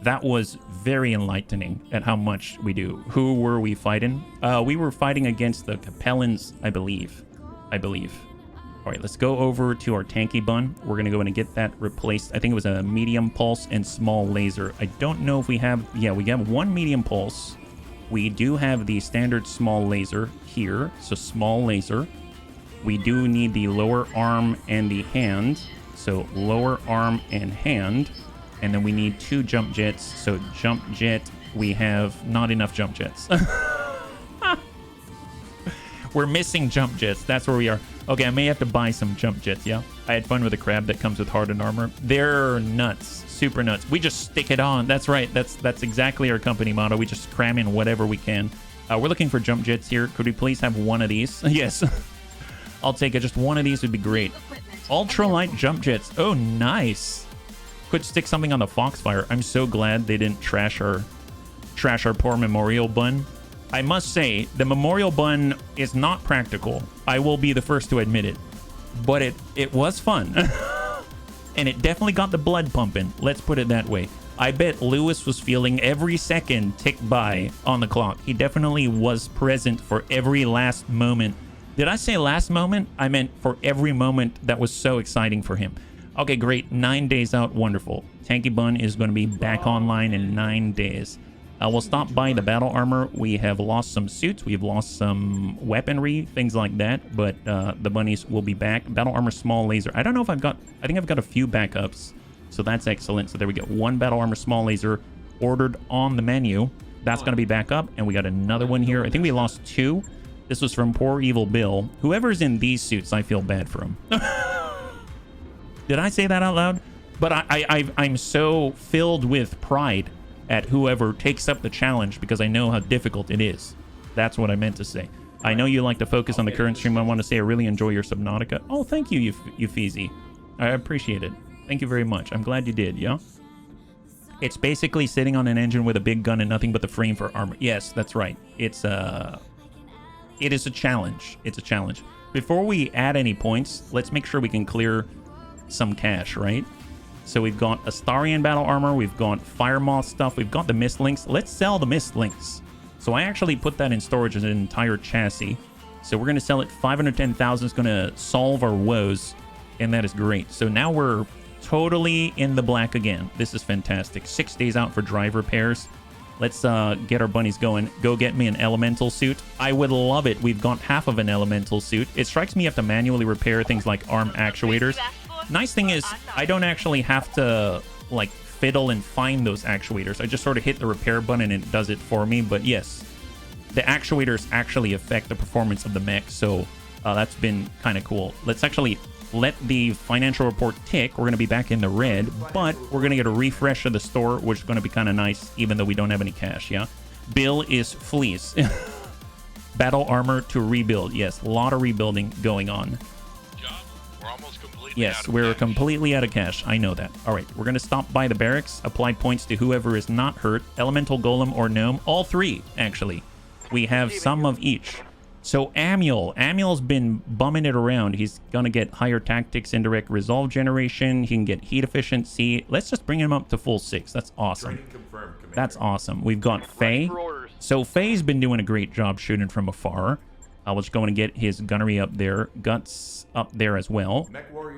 That was very enlightening at how much we do. Who were we fighting? We were fighting against the Capellans, I believe. All right, let's go over to our tanky bun. We're going to go in and get that replaced. I think it was a medium pulse and small laser. I don't know if we have... Yeah, we have 1 medium pulse. We do have the standard small laser here, so small laser. We do need the lower arm and the hand, so lower arm and hand. And then we need 2 jump jets, so jump jet, we have not enough jump jets. We're missing jump jets, that's where we are. Okay, I may have to buy some jump jets, yeah? I had fun with the crab that comes with hardened armor. They're nuts. Super nuts. We just stick it on. That's right. That's exactly our company motto. We just cram in whatever we can. We're looking for jump jets here. Could we please have 1 of these? Yes. I'll take it. Just 1 of these would be great. Ultralight jump jets. Oh, nice. Could stick something on the Foxfire. I'm so glad they didn't trash our poor memorial bun. I must say, the memorial bun is not practical. I will be the first to admit it. But it was fun. And it definitely got the blood pumping. Let's put it that way. I bet Lewis was feeling every second tick by on the clock. He definitely was present for every last moment. Did I say last moment? I meant for every moment that was so exciting for him. Okay, great. 9 days out. Wonderful. Tanky Bun is going to be back online in 9 days. We'll stop by the battle armor. We have lost some suits. We've lost some weaponry, things like that. But the bunnies will be back. Battle armor, small laser. I don't know if I've got... I think I've got a few backups. So that's excellent. So there we go. 1 battle armor, small laser ordered on the menu. That's going to be back up. And we got another one here. I think we lost 2. This was from Poor Evil Bill. Whoever's in these suits, I feel bad for him. Did I say that out loud? But I'm so filled with pride at whoever takes up the challenge because I know how difficult it is. That's what I meant to say. I know you like to focus on the current stream. I want to say I really enjoy your Subnautica. Oh, thank you, Eupheezy. I appreciate it. Thank you very much. I'm glad you did, yeah? It's basically sitting on an engine with a big gun and nothing but the frame for armor. Yes, that's right. It is a challenge. It's a challenge. Before we add any points, let's make sure we can clear some cash, right? So we've got Astarian battle armor, we've got Fire Moth stuff, we've got the Mist Links. Let's sell the Mist Links. So I actually put that in storage as an entire chassis. So we're going to sell it. 510,000 is going to solve our woes, and that is great. So now we're totally in the black again. This is fantastic. 6 days out for drive repairs. Let's get our bunnies going. Go get me an elemental suit. I would love it. We've got half of an elemental suit. It strikes me you have to manually repair things like arm actuators. Nice thing is, I don't actually have to, like, fiddle and find those actuators. I just sort of hit the repair button and it does it for me. But yes, the actuators actually affect the performance of the mech. So that's been kind of cool. Let's actually let the financial report tick. We're going to be back in the red, but we're going to get a refresh of the store, which is going to be kind of nice, even though we don't have any cash, yeah? Bill is fleece. Battle armor to rebuild. Yes, a lot of rebuilding going on. Yes, we're completely out of cash. I know that. All right, we're going to stop by the barracks, apply points to whoever is not hurt. Elemental, Golem, or Gnome. All 3, actually. We have some of each. So Amiel's been bumming it around. He's going to get higher tactics, indirect resolve generation. He can get heat efficiency. Let's just bring him up to full 6. That's awesome. That's awesome. We've got Faye. So Faye's been doing a great job shooting from afar. I was going to get his gunnery up there. Guts up there as well.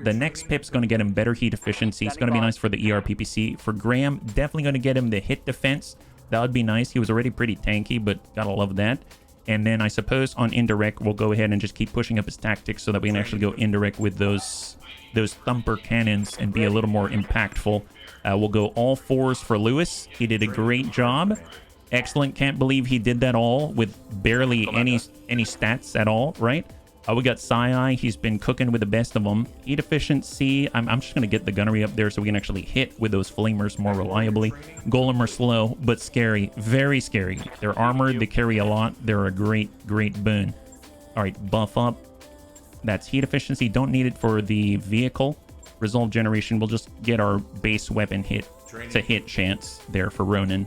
The next pip's going to get him better heat efficiency. It's going to be nice for the ERPPC. For Graham, definitely going to get him the hit defense. That would be nice. He was already pretty tanky, but gotta love that. And then I suppose on indirect, we'll go ahead and just keep pushing up his tactics so that we can actually go indirect with those thumper cannons and be a little more impactful. We'll go all 4s for Lewis. He did a great job. Excellent. Can't believe he did that all with barely any stats at all, right? We got Sai. He's been cooking with the best of them. Heat efficiency. I'm just going to get the gunnery up there so we can actually hit with those flamers more reliably. Golem are slow, but scary. Very scary. They're armored. They carry a lot. They're a great boon. All right, buff up. That's heat efficiency. Don't need it for the vehicle. Resolve generation. We'll just get our base weapon hit to hit chance there for Ronin.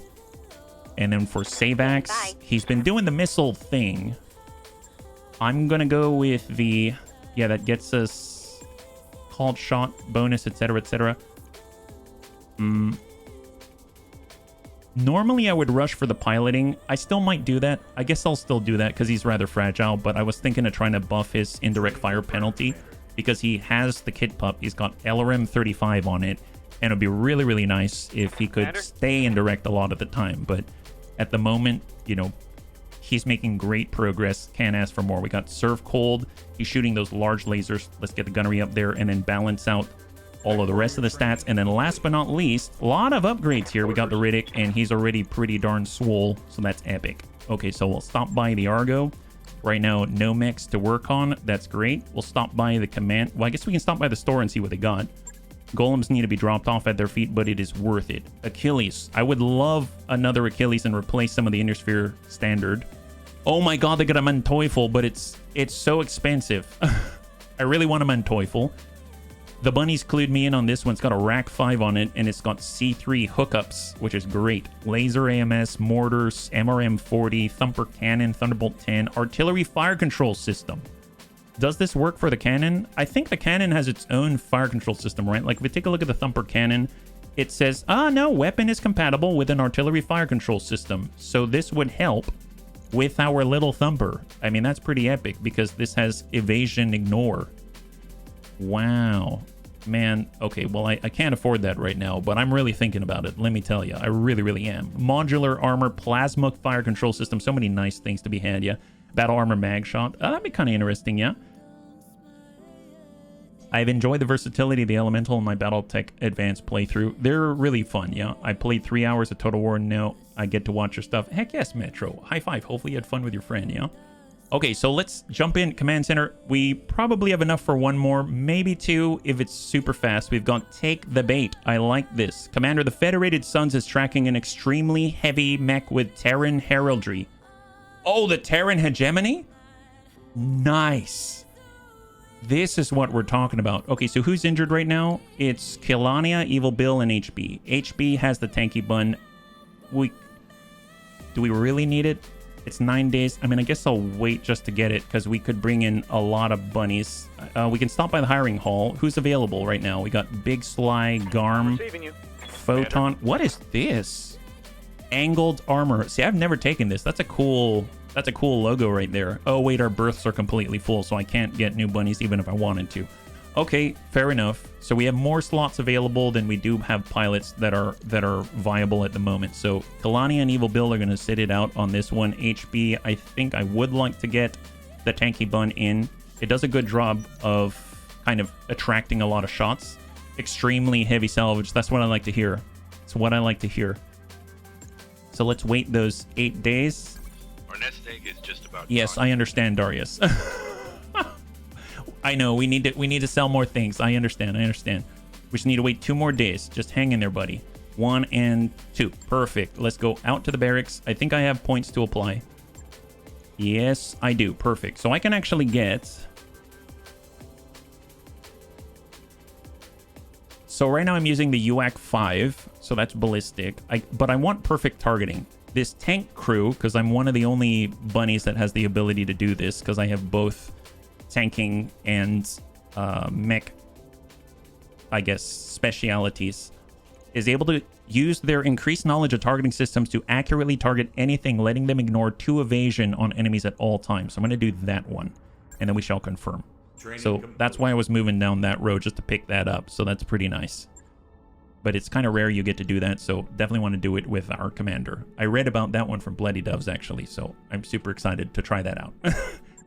And then for Savax, he's been doing the missile thing. I'm going to go with the... Yeah, that gets us called shot, bonus, etc., etc. Normally, I would rush for the piloting. I still might do that. I guess I'll still do that because he's rather fragile. But I was thinking of trying to buff his indirect fire penalty because he has the kit pup. He's got LRM 35 on it. And it would be really, really nice if he could stay indirect a lot of the time. But at the moment, you know, he's making great progress. Can't ask for more. We got Serve Cold. He's shooting those large lasers. Let's get the gunnery up there and then balance out all of the rest of the stats. And then last but not least, a lot of upgrades here. We got the Riddick, and he's already pretty darn swole, so that's epic. Okay, so we'll stop by the Argo. Right now, no mechs to work on. That's great. We'll stop by the command. Well, I guess we can stop by the store and see what they got. Golems need to be dropped off at their feet, but it is worth it. Achilles. I would love another Achilles and replace some of the Innersphere standard. Oh my god, they got a Manteuffel, but it's so expensive. I really want a Manteuffel. The bunnies clued me in on this one. It's got a Rack 5 on it, and it's got C3 hookups, which is great. Laser AMS, mortars, MRM 40, Thumper Cannon, Thunderbolt 10, Artillery Fire Control System. Does this work for the cannon? I think the cannon has its own fire control system, right? Like if we take a look at the Thumper cannon, it says, no, weapon is compatible with an artillery fire control system. So this would help with our little Thumper. I mean, that's pretty epic because this has evasion ignore. Wow. Man, okay, well, I can't afford that right now, but I'm really thinking about it. Let me tell you, I really, really am. Modular armor, plasma fire control system, so many nice things to be had, yeah. Battle armor mag shot. That'd be kind of interesting, yeah. I've enjoyed the versatility of the Elemental in my Battletech Advanced playthrough. They're really fun, yeah. I played 3 hours of Total War, and now I get to watch your stuff. Heck yes, Metro. High five. Hopefully you had fun with your friend, yeah. Okay, so let's jump in. Command Center. We probably have enough for one more, maybe two if it's super fast. We've got Take the Bait. I like this. Commander, the Federated Suns is tracking an extremely heavy mech with Terran heraldry. Oh, the Terran hegemony? Nice. This is what we're talking about. Okay, so who's injured right now? It's Kelania, Evil Bill, and HB. HB has the tanky bun. Do we really need it? It's 9 days. I mean, I guess I'll wait just to get it because we could bring in a lot of bunnies. We can stop by the hiring hall. Who's available right now? We got Big Sly, Garm, Photon. What is this? Angled armor. See, I've never taken this. That's a cool logo right there. Oh, wait, our berths are completely full, so I can't get new bunnies even if I wanted to. Okay, fair enough. So we have more slots available than we do have pilots that are viable at the moment. So Kalani and Evil Bill are going to sit it out on this one. HB, I think I would like to get the tanky bun in. It does a good job of kind of attracting a lot of shots. Extremely heavy salvage. That's what I like to hear. It's what I like to hear. So let's wait those 8 days. Our nest egg is just about Yes, gone. I understand, Darius. I know we need to sell more things. I understand. We just need to wait 2 more days. Just hang in there, buddy. 1 and 2. Perfect. Let's go out to the barracks. I think I have points to apply. Yes, I do. Perfect. So I can actually get... So right now I'm using the UAC 5. So that's ballistic. But I want perfect targeting. This tank crew, because I'm one of the only bunnies that has the ability to do this, because I have both tanking and mech, I guess, specialities, is able to use their increased knowledge of targeting systems to accurately target anything, letting them ignore 2 evasion on enemies at all times. So I'm going to do that one, and then we shall confirm. So that's why I was moving down that road, just to pick that up. So that's pretty nice. But it's kind of rare you get to do that, so definitely want to do it with our commander. I read about that one from Bloody Doves, actually, so I'm super excited to try that out.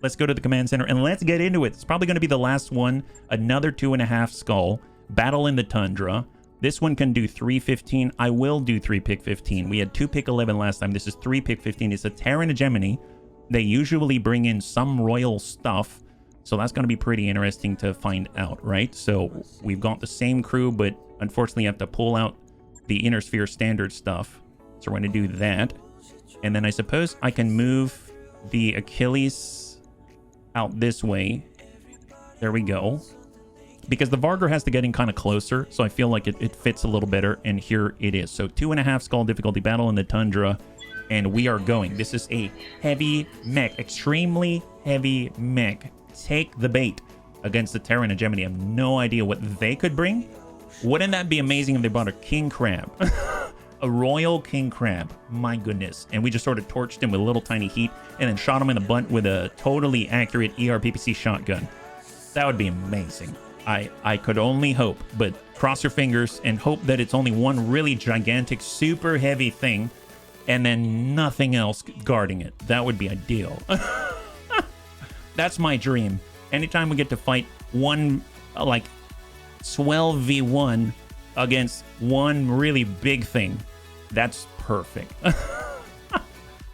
Let's go to the command center and let's get into it. It's probably going to be the last one. Another 2.5 skull. Battle in the Tundra. This one can do 315. I will do 3 pick 15. We had 2 pick 11 last time. This is 3 pick 15. It's a Terran hegemony. They usually bring in some royal stuff, so that's going to be pretty interesting to find out, right? So we've got the same crew, but unfortunately you have to pull out the Inner Sphere standard stuff. So we're going to do that. And then I suppose I can move the Achilles out this way. There we go. Because the Vargur has to get in kind of closer, so I feel like it fits a little better, and here it is. So 2.5 skull difficulty, battle in the Tundra, and we are going. This is a heavy mech, extremely heavy mech. Take the bait against the Terran hegemony. I have no idea what they could bring. Wouldn't that be amazing if they brought a king crab? A royal king crab. My goodness. And we just sort of torched him with a little tiny heat and then shot him in the butt with a totally accurate ERPPC shotgun. That would be amazing. I could only hope, but cross your fingers and hope that it's only one really gigantic, super heavy thing and then nothing else guarding it. That would be ideal. That's my dream. Anytime we get to fight one, like, swell V1 against one really big thing, that's perfect.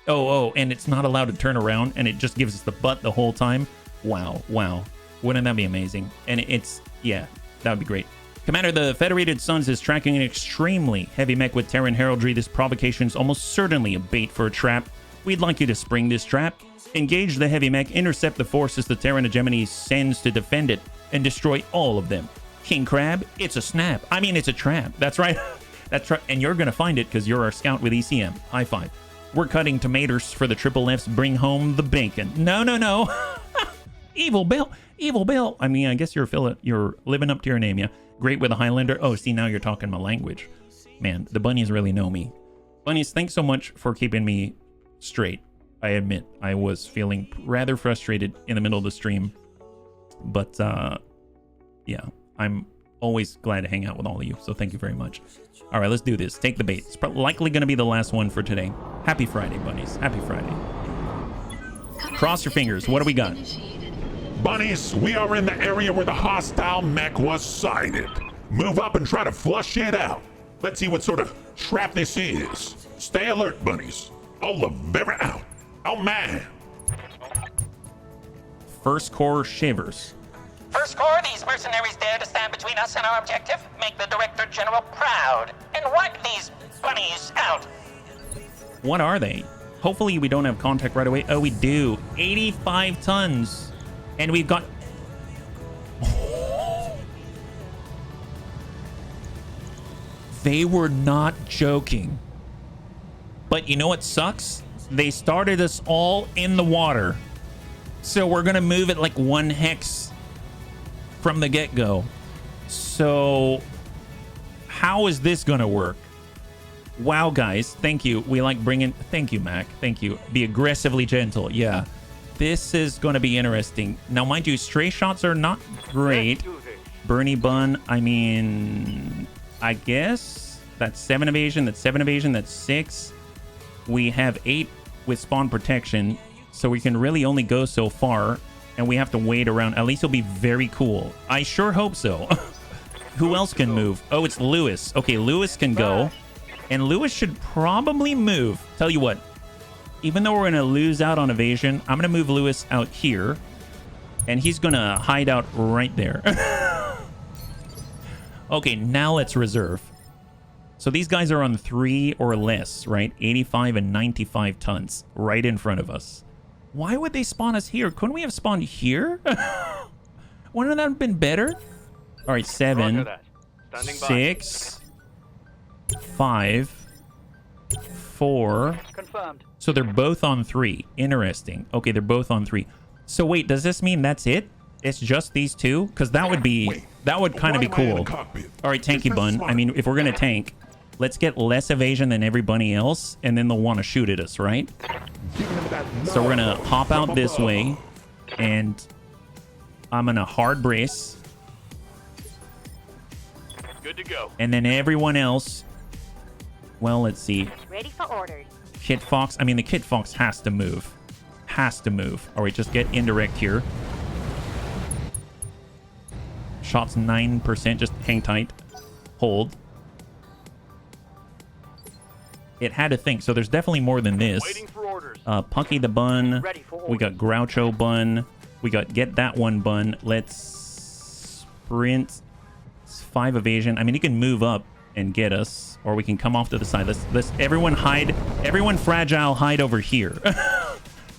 Oh, and it's not allowed to turn around, and it just gives us the butt the whole time. Wow. Wouldn't that be amazing? And yeah, that would be great. Commander, the Federated Suns is tracking an extremely heavy mech with Terran heraldry. This provocation is almost certainly a bait for a trap. We'd like you to spring this trap. Engage the heavy mech, intercept the forces the Terran hegemony sends to defend it, and destroy all of them. King Crab, it's a snap. I mean, it's a trap. That's right. That's right. And you're going to find it because you're our scout with ECM. High five. We're cutting tomatoes for the triple Fs. Bring home the bacon. No. Evil Bill. Evil Bill. I mean, I guess you're living up to your name, yeah. Great with a Highlander. Oh, see, now you're talking my language. Man, the bunnies really know me. Bunnies, thanks so much for keeping me straight. I admit, I was feeling rather frustrated in the middle of the stream. But, yeah, I'm always glad to hang out with all of you. So thank you very much. All right, let's do this. Take the bait. It's likely going to be the last one for today. Happy Friday, bunnies. Happy Friday. Cross your fingers. What do we got? Bunnies, we are in the area where the hostile mech was sighted. Move up and try to flush it out. Let's see what sort of trap this is. Stay alert, bunnies. Olivera out. Oh, man. First Corps shivers. First Corps, these mercenaries dare to stand between us and our objective. Make the Director General proud. And wipe these bunnies out. What are they? Hopefully we don't have contact right away. Oh, we do. 85 tons. And we've got... They were not joking. But you know what sucks? They started us all in the water. So we're going to move it like 1 hex from the get-go. So how is this going to work? Wow, guys. Thank you. We like bringing... Thank you, Mac. Thank you. Be aggressively gentle. Yeah. This is going to be interesting. Now, mind you, stray shots are not great. Bernie Bun, I mean... I guess that's 7 evasion. That's 7 evasion. That's 6. We have 8 with spawn protection. So we can really only go so far. And we have to wait around. At least it'll be very cool. I sure hope so. Who else can move? Oh, it's Lewis. Okay, Lewis can go. And Lewis should probably move. Tell you what. Even though we're going to lose out on evasion, I'm going to move Lewis out here. And he's going to hide out right there. Okay, now let's reserve. So these guys are on 3 or less, right? 85 and 95 tons right in front of us. Why would they spawn us here? Couldn't we have spawned here? Wouldn't that have been better? All right, 7, 6, 5, 4. Confirmed. So they're both on 3. Interesting. Okay, they're both on 3. So wait, does this mean that's it? It's just these two? Because that would be... That would kind of be cool. All right, Tanky Bun. I mean, if we're going to tank, let's get less evasion than everybody else, and then they'll want to shoot at us, right? So we're going to hop out this way, and I'm going to hard brace. Good to go. And then everyone else... Well, let's see. Ready for orders. Kit Fox. I mean, the Kit Fox has to move. Has to move. All right, just get indirect here. Shots 9%. Just hang tight. Hold. It had to think. So there's definitely more than this. Waiting for orders. Punky the Bun. Ready for orders. We got Groucho Bun. We got Get That One Bun. Let's sprint. It's 5 evasion. I mean, he can move up and get us, or we can come off to the side. Let's everyone hide. Everyone fragile, hide over here.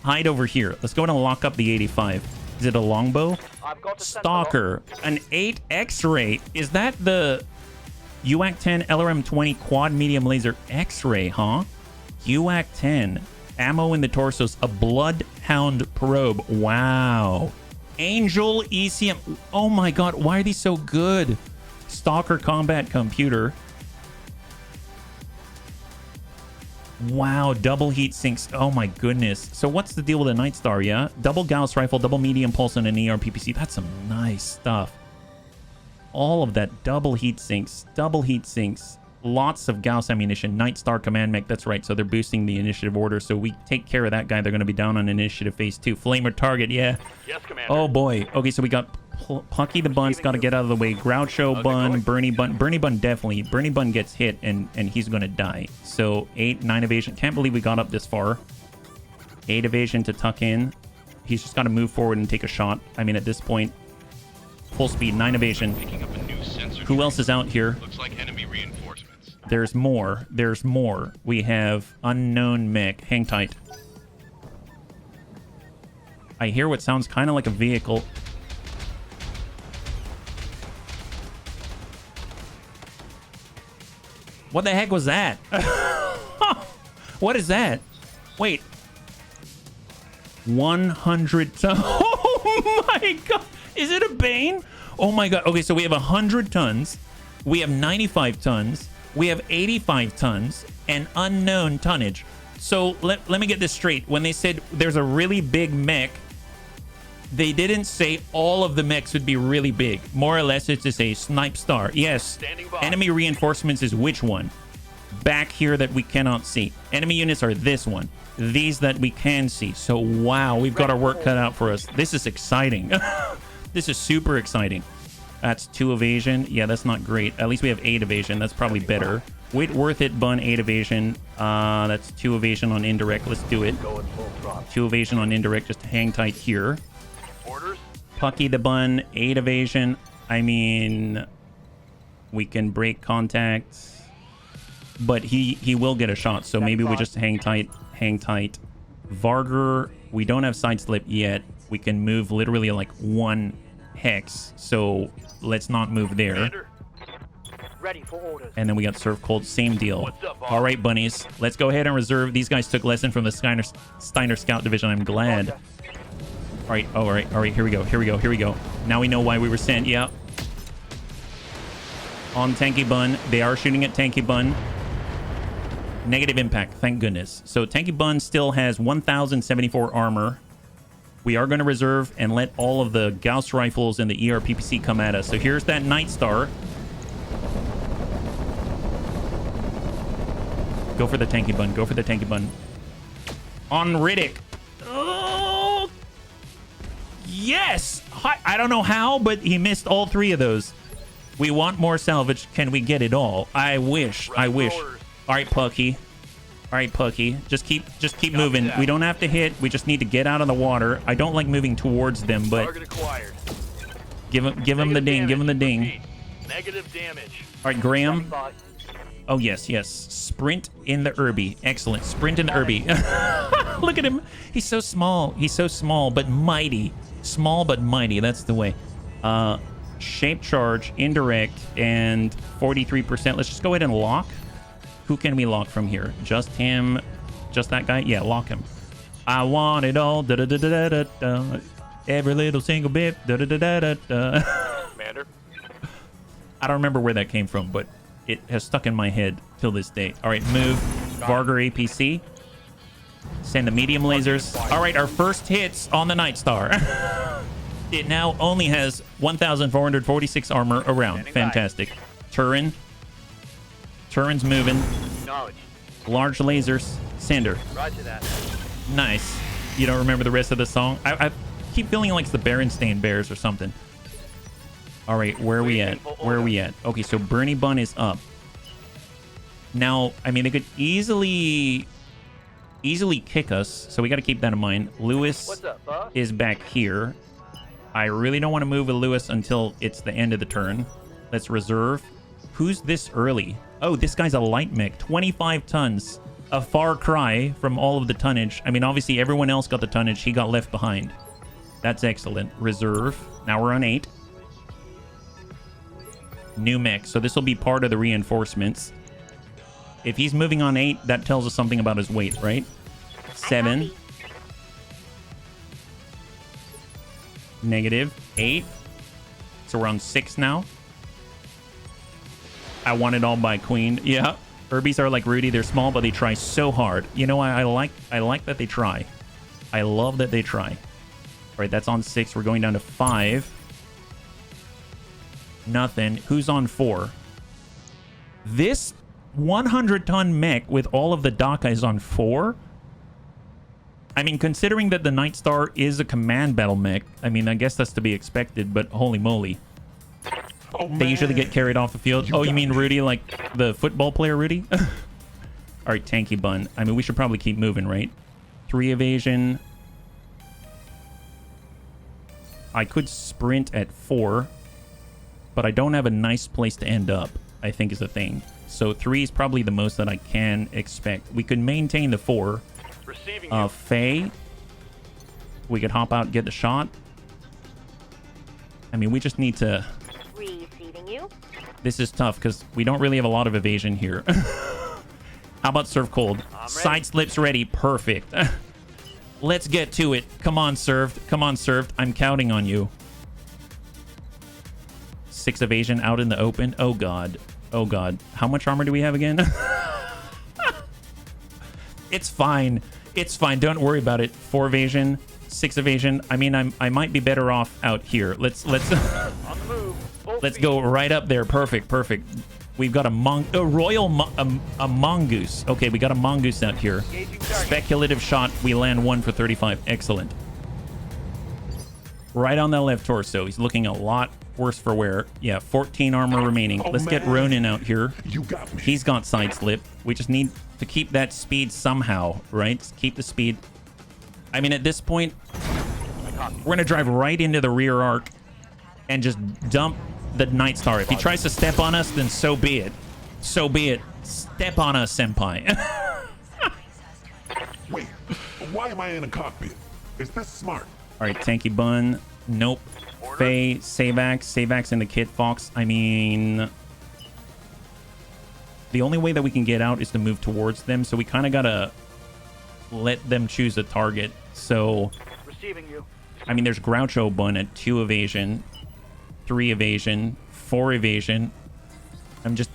Hide over here. Let's go and lock up the 85. Is it a longbow? I've got Stalker. An 8 X-ray. Is that the UAC 10 LRM 20 quad medium laser X-ray, huh? UAC 10. Ammo in the torsos. A bloodhound probe. Wow. Angel ECM. Oh my god, why are these so good? Stalker combat computer. Wow, double heat sinks. Oh my goodness. So what's the deal with the Night Star, yeah? Double Gauss rifle, double medium pulse, and an ERPPC. That's some nice stuff. All of that. Double heat sinks. Double heat sinks. Lots of Gauss ammunition. Night Star command mech. That's right. So they're boosting the initiative order. So we take care of that guy. They're going to be down on initiative phase 2. Flamer target. Yeah. Yes, Commander. Oh boy. Okay, so we got Plucky the Bun's got to get out of the way. Groucho Bun, Bernie Bun. Bernie Bun definitely. Bernie Bun gets hit and he's going to die. So 8, 9 evasion. Can't believe we got up this far. 8 evasion to tuck in. He's just got to move forward and take a shot. I mean, at this point, full speed, 9 evasion. Picking up a new sensor. Who else is out here? Looks like enemy reinforcements. There's more. There's more. We have unknown mech. Hang tight. I hear what sounds kind of like a vehicle. What the heck was that? What is that? Wait. 100 tons. Oh my god. Is it a Bane? Oh my god. Okay, so we have 100 tons. We have 95 tons. We have 85 tons and unknown tonnage. So let me get this straight. When they said there's a really big mech, they didn't say all of the mechs would be really big. More or less, it's just a snipe star. Yes. Enemy reinforcements is which one? Back here that we cannot see. Enemy units are this one. These that we can see. So wow, we've got our work cut out for us. This is exciting. This is super exciting. That's 2 evasion. Yeah, that's not great. At least we have 8 evasion. That's probably better. Wait, worth it, bun, 8 evasion. That's 2 evasion on indirect. Let's do it. 2 evasion on indirect. Just hang tight here. Orders? Pucky the bun, 8 evasion. I mean, we can break contact, but he will get a shot. So maybe we just hang tight. Hang tight. Varger, we don't have side slip yet. We can move literally like 1 hex. So let's not move there. Commander? Ready for orders. And then we got Surf Cold, same deal. What's up, boss? All right, bunnies, let's go ahead and reserve. These guys took lesson from the Steiner Scout Division. I'm glad. All right, all right, here we go. Now we know why we were sent. Yeah. On Tanky Bun, they are shooting at Tanky Bun. Negative impact, thank goodness. So Tanky Bun still has 1,074 armor. We are going to reserve and let all of the Gauss rifles and the ERPPC come at us. So here's that Night Star. Go for the Tanky Bun. Go for the Tanky Bun. On Riddick. Oh! Yes! I don't know how, but he missed all 3 of those. We want more salvage. Can we get it all? I wish. I wish. All right, Pucky. All right, Pucky. Just keep moving. We don't have to hit. We just need to get out of the water. I don't like moving towards them, but Target acquired. give him the ding. Give him the ding. Repeat. Negative damage. All right, Graham. Oh, yes. Sprint in the Urbie. Excellent. Sprint in the Urbie. Look at him. He's so small. He's so small, but mighty. Small, but mighty. That's the way. Shape charge, indirect, and 43%. Let's just go ahead and lock. Who can we lock from here? Just him? Just that guy? Yeah, lock him. I want it all. Da da da da da da. Every little single bit. Da da da da da da. Commander? I don't remember where that came from, but it has stuck in my head till this day. All right, move. Varger APC. Send the medium lasers. All right, our first hits on the Night Star. It now only has 1,446 armor around. Fantastic. Terran. Terran's moving. Knowledge. Large lasers. Sander. Roger that. Nice. You don't remember the rest of the song? I keep feeling like it's the Berenstain Bears or something. All right, where are we at? Where are we at? Okay, so Bernie Bun is up. Now, I mean, they could easily kick us, so we got to keep that in mind. Lewis What's up, boss? is back here. I really don't want to move with Lewis until it's the end of the turn. Let's reserve. Who's this early? Oh, this guy's a light mech. 25 tons. A far cry from all of the tonnage. I mean, obviously, everyone else got the tonnage. He got left behind. That's excellent. Reserve. Now we're on 8. New mech. So this will be part of the reinforcements. If he's moving on 8, that tells us something about his weight, right? 7. Negative. 8. So we're on 6 now. I want it all by Queen. Yeah. Urbies are like Rudy. They're small, but they try so hard. You know, I like that they try. I love that they try. All right, that's on 6. We're going down to 5. Nothing. Who's on 4? This 100-ton mech with all of the DACA is on 4? I mean, considering that the Night Star is a command battle mech, I mean, I guess that's to be expected, but holy moly. Oh, They usually get carried off the field. Oh, you mean Rudy, like the football player Rudy? All right, Tanky Bun. I mean, we should probably keep moving, right? 3 evasion. I could sprint at 4, but I don't have a nice place to end up, I think is the thing. So 3 is probably the most that I can expect. We could maintain the 4. Receiving you. Faye. We could hop out and get the shot. I mean, we just need to... Receiving you. This is tough because we don't really have a lot of evasion here. How about Surf Cold? Side slips ready. Perfect. Let's get to it. Come on, Served. Come on, Served. I'm counting on you. 6 evasion out in the open. Oh god. Oh god. How much armor do we have again? It's fine. It's fine. Don't worry about it. 4 evasion, 6 evasion. I mean, I might be better off out here. Let's On the move. Full let's speed. go right up there. Perfect. Perfect. We've got a mongoose. Okay, we got a mongoose out here. Engaging target. Speculative shot. We land 1 for 35. Excellent. Right on that left torso. He's looking a lot worse for wear. Yeah, 14 armor remaining. Oh, Let's get man. Ronin out here. You got me. He's got side slip. We just need to keep that speed somehow, right? Just keep the speed. I mean, at this point, we're going to drive right into the rear arc and just dump the Night Star. If he tries to step on us, then so be it. So be it. Step on us, senpai. Wait, why am I in a cockpit? Is this smart? All right, Tanky Bun. Nope. Faye, Savax in the Kit Fox. I mean, the only way that we can get out is to move towards them, so we kind of got to let them choose a target. So, Receiving you. I mean, there's Groucho Bun at 2 evasion, 3 evasion, 4 evasion. I'm just...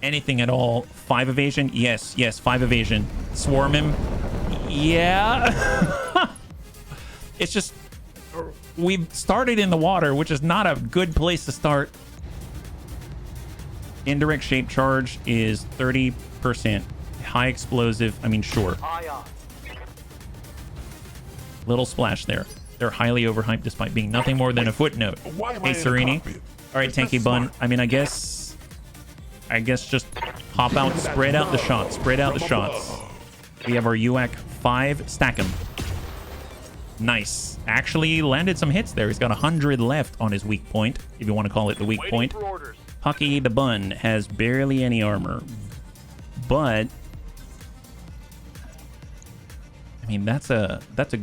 anything at all. 5 evasion? Yes, 5 evasion. Swarm him? Yeah. It's just... we've started in the water, which is not a good place to start. Indirect shape charge is 30%. High explosive, I mean, sure. Eye on. Little splash there. They're highly overhyped despite being nothing more than a footnote. Why am Hey, I in a Serini. cockpit? All right, Is this Tanky Bun. smart? I mean, I guess just hop out, spread out the shots. Spread out the shots. We have our UAC 5. Stack him. Nice. Actually landed some hits there. He's got 100 left on his weak point, if you want to call it the weak Waiting point. for orders. Hucky the Bun has barely any armor. But I mean, that's a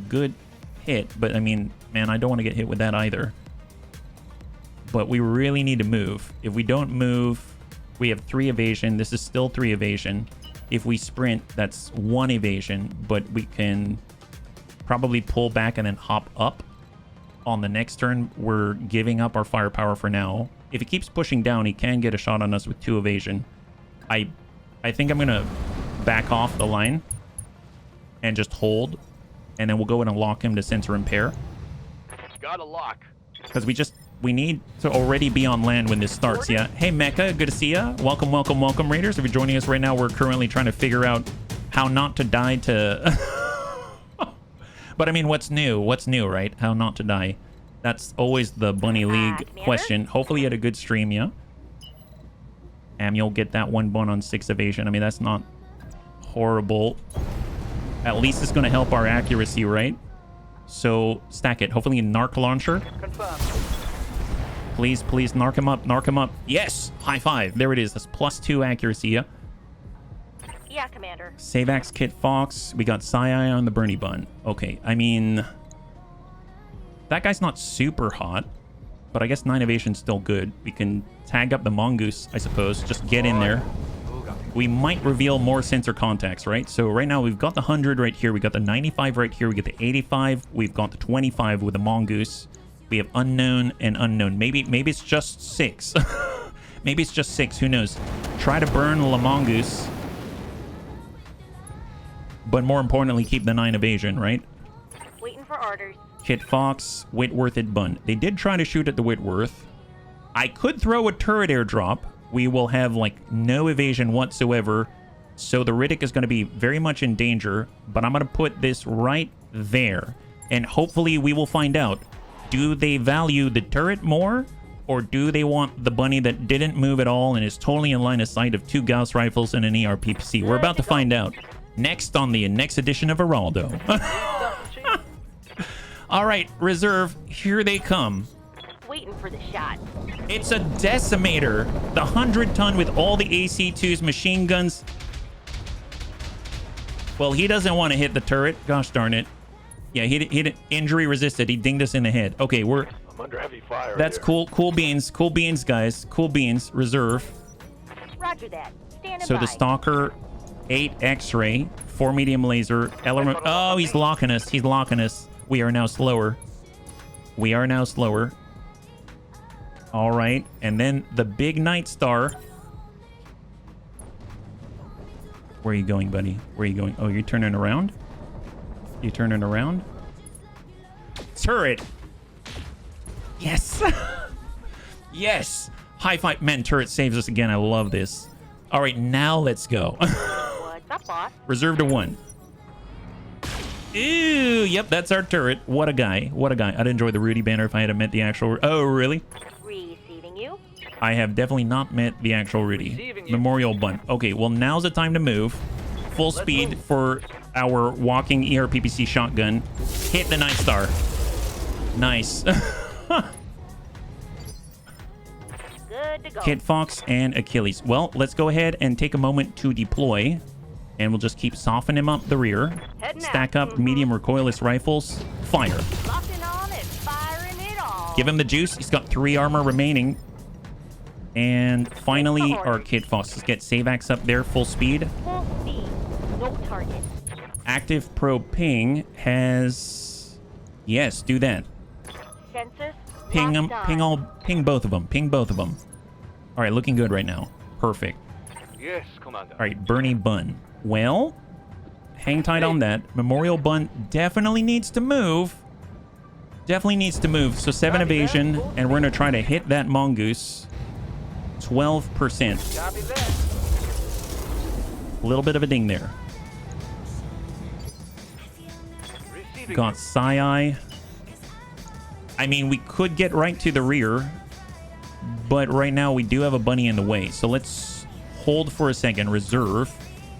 good hit, but I mean, man, I don't want to get hit with that either. But we really need to move. If we don't move, we have 3 evasion. This is still 3 evasion. If we sprint, that's 1 evasion, but we can probably pull back and then hop up on the next turn. We're giving up our firepower for now. If he keeps pushing down, he can get a shot on us with 2 evasion. I think I'm gonna back off the line and just hold, and then we'll go in and lock him to sensor impair, Got a lock. because we need to already be on land when this starts. Yeah. Hey Mecha, good to see ya. Welcome, welcome, welcome, Raiders. If you're joining us right now, we're currently trying to figure out how not to die to but I mean, what's new, right? How not to die. That's always the Bunny League Commander? question. Hopefully you had a good stream. Yeah, you'll get that 1 bun on 6 evasion. I mean, that's not horrible. At least it's going to help our accuracy, right? So stack it. Hopefully narc launcher. Confirmed. Please, please narc him up. Narc him up. Yes. High 5. There it is. That's +2 accuracy. Yeah. Yeah, Commander. Savax Kit Fox. We got Sai on the Bernie Bun. Okay. I mean, that guy's not super hot, but I guess 9 evasion's still good. We can tag up the mongoose, I suppose. Just get in there. We might reveal more sensor contacts, right? So right now we've got the 100 right here. We got the 95 right here. We got the 85. We've got the 25 with the mongoose. We have unknown and unknown. Maybe it's just 6. Maybe it's just 6. Who knows? Try to burn the mongoose, but more importantly, keep the 9 evasion, right? Waiting for orders. Kit Fox, Whitworth at Bun. They did try to shoot at the Whitworth. I could throw a turret airdrop. We will have like no evasion whatsoever, so the Riddick is going to be very much in danger, but I'm going to put this right there, and hopefully we will find out. Do they value the turret more, or do they want the bunny that didn't move at all and is totally in line of sight of 2 Gauss rifles and an ERPPC? We're about to find out next on the next edition of Geraldo. All right, reserve, here they come. Waiting for the shot. It's a decimator. The 100-ton with all the AC-2s, machine guns. Well, he doesn't want to hit the turret. Gosh darn it. Yeah, he injury resisted. He dinged us in the head. Okay, I'm under heavy fire. that's here. cool. Cool beans. Cool beans, guys. Cool beans. Reserve. Roger that. Standing So by. the Stalker, 8 X-ray, 4 medium laser, element. Oh, he's locking us. He's locking us. We are now slower. We are now slower. All right. And then the big Night Star. Where are you going, buddy? Where are you going? Oh, you're turning around? You turning around? Turret! Yes! Yes! High five. Man, turret saves us again. I love this. All right, now let's go. What's up, boss? Reserve to 1. Ew, yep, that's our turret. What a guy. What a guy. I'd enjoy the Rudy banner if I had met the actual... Oh, really? Receiving you. I have definitely not met the actual Rudy. Receiving you. Memorial Bun. Okay, well, now's the time to move. Full speed for our walking ERPPC shotgun. Hit the Night Star. Nice. Good to go. Kid Fox and Achilles. Well, let's go ahead and take a moment to deploy. And we'll just keep softening him up the rear. Heading Stack out. up medium recoilless rifles. Fire. Locking on and firing it all. Give him the juice. He's got 3 armor remaining. And finally, our Kid Fox. Let's get Savax up there, full speed. Full speed. No target. Active Pro Ping has... Yes, do that. Sensors. Ping them. locked on. Ping both of them. Ping both of them. All right, looking good right now. Perfect. Yes, Commander. All right, Bernie Bun. Well, hang tight on that. Memorial Bun definitely needs to move. Definitely needs to move. So 7 evasion, and we're going to try to hit that mongoose. 12%. Copy that. A little bit of a ding there. Receiving. Got Psy-Eye. I mean, we could get right to the rear, but right now we do have a bunny in the way. So let's hold for a second. Reserve.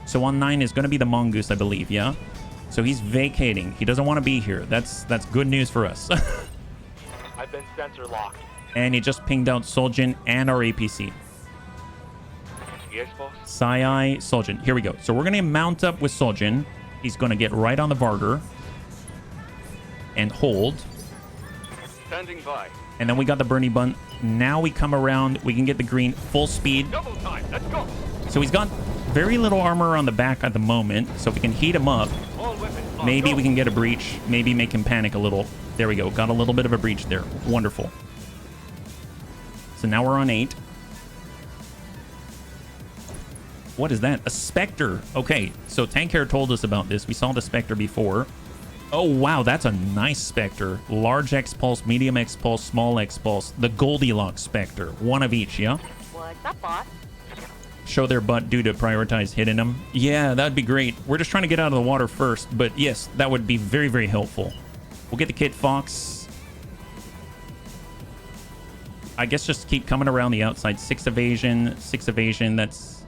So on 9 is going to be the mongoose, I believe, yeah? So he's vacating. He doesn't want to be here. That's good news for us. I've been sensor locked. And he just pinged out Soljin and our APC. Yes, boss. Psy-Eye, Soljin. Here we go. So we're going to mount up with Soljin. He's going to get right on the Varger. And hold. Standing by. And then we got the Bernie Bun. Now we come around. We can get the green full speed. Double time. Let's go. So he's got very little armor on the back at the moment. So if we can heat him up, All weapons on. maybe Go. we can get a breach. Maybe make him panic a little. There we go. Got a little bit of a breach there. Wonderful. So now we're on 8. What is that? A Spectre. Okay, so Tank Hair told us about this. We saw the Spectre before. Oh, wow, that's a nice Spectre. Large X-Pulse, medium X-Pulse, small X-Pulse. The Goldilocks Spectre. One of each, yeah? What's up, boss? Show their butt due to prioritize hitting them. Yeah, that'd be great. We're just trying to get out of the water first, but yes, that would be very, very helpful. We'll get the Kid Fox. I guess just keep coming around the outside. 6 evasion, 6 evasion. That's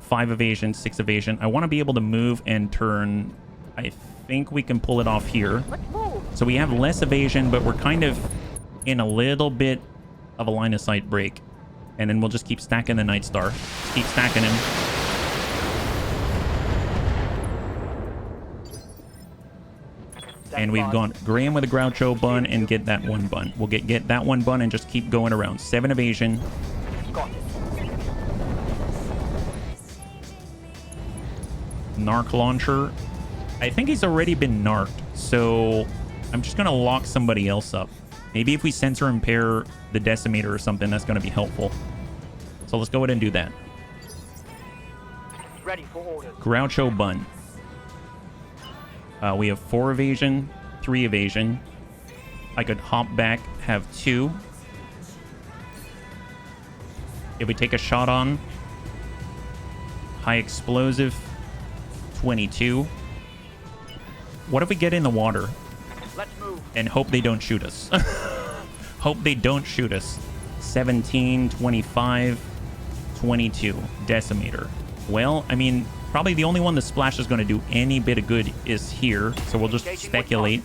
5 evasion, 6 evasion. I want to be able to move and turn. I think we can pull it off here. Let's move. So we have less evasion, but we're kind of in a little bit of a line of sight break. And then we'll just keep stacking the Night Star. Just keep stacking him. And we've gone Graham with a Groucho bun and get that 1 bun. We'll get that 1 bun and just keep going around. 7 evasion. Got it. Narc launcher. I think he's already been narked, so I'm just going to lock somebody else up. Maybe if we sensor impair the decimator or something, that's going to be helpful. So let's go ahead and do that. Ready for orders. Groucho bun. We have 4 evasion, 3 evasion. I could hop back, have 2. If we take a shot on, high explosive, 22. What if we get in the water Let's move. and hope they don't shoot us? Hope they don't shoot us. 17, 25, 22. Decimator. Well, I mean, probably the only one the splash is going to do any bit of good is here. So we'll just Engaging speculate.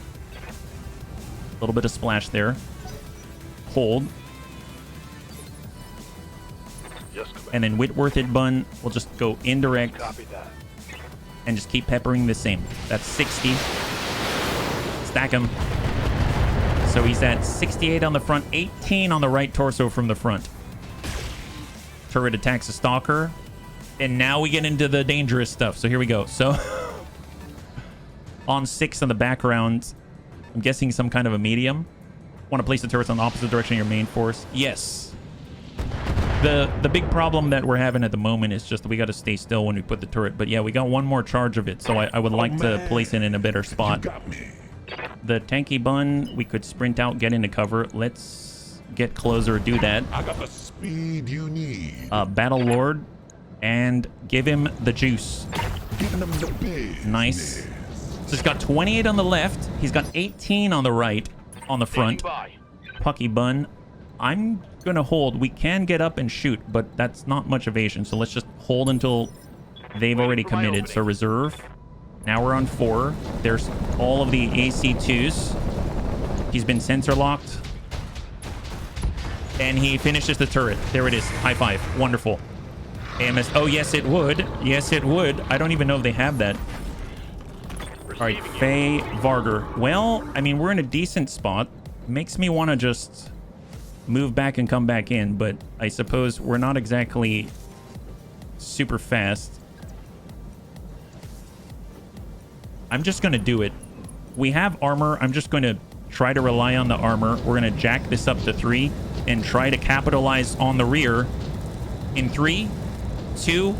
A little bit of splash there. Hold. Yes, Commander. And then Whitworth it bun. We'll just go indirect Copy that. and just keep peppering the same. That's 60. Stack him. So he's at 68 on the front, 18 on the right torso from the front. Turret attacks a stalker. And now we get into the dangerous stuff. So here we go. So on 6 in the background, I'm guessing some kind of a medium. Want to place the turrets on the opposite direction of your main force? Yes. The big problem that we're having at the moment is just that we got to stay still when we put the turret. But yeah, we got one more charge of it, so I would like to place it in a better spot. Got me. The tanky bun, we could sprint out, get into cover. Let's get closer, do that. I got the speed you need. Battle Lord, and give him the juice. Giving them the business. Nice. So he's got 28 on the left. He's got 18 on the right, on the front. Pucky bun. I'm gonna hold. We can get up and shoot, but that's not much evasion. So let's just hold until they've already committed. So reserve. Now we're on 4. There's all of the AC2s. He's been sensor locked. And he finishes the turret. There it is. High five. Wonderful. AMS. Oh, yes, it would. Yes, it would. I don't even know if they have that. All right, Faye Varger. Well, I mean, we're in a decent spot. Makes me want to just move back and come back in, but I suppose we're not exactly super fast. I'm just going to do it. We have armor. I'm just going to try to rely on the armor. We're going to jack this up to 3 and try to capitalize on the rear in 3, 2,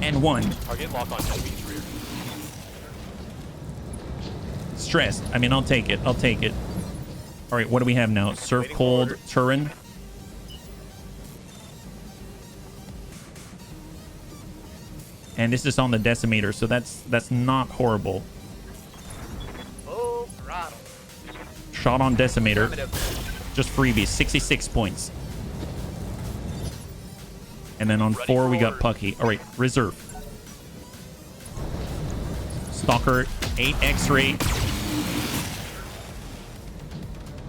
and 1. Target lock on enemy's rear. Stressed. I mean, I'll take it. I'll take it. All right, what do we have now? Surf Cold, Terran. And this is on the decimator, so that's not horrible. Oh, throttle. Shot on decimator. Just freebies, 66 points. And then on 4 we got Pucky. All right, reserve. Stalker, 8 X-ray.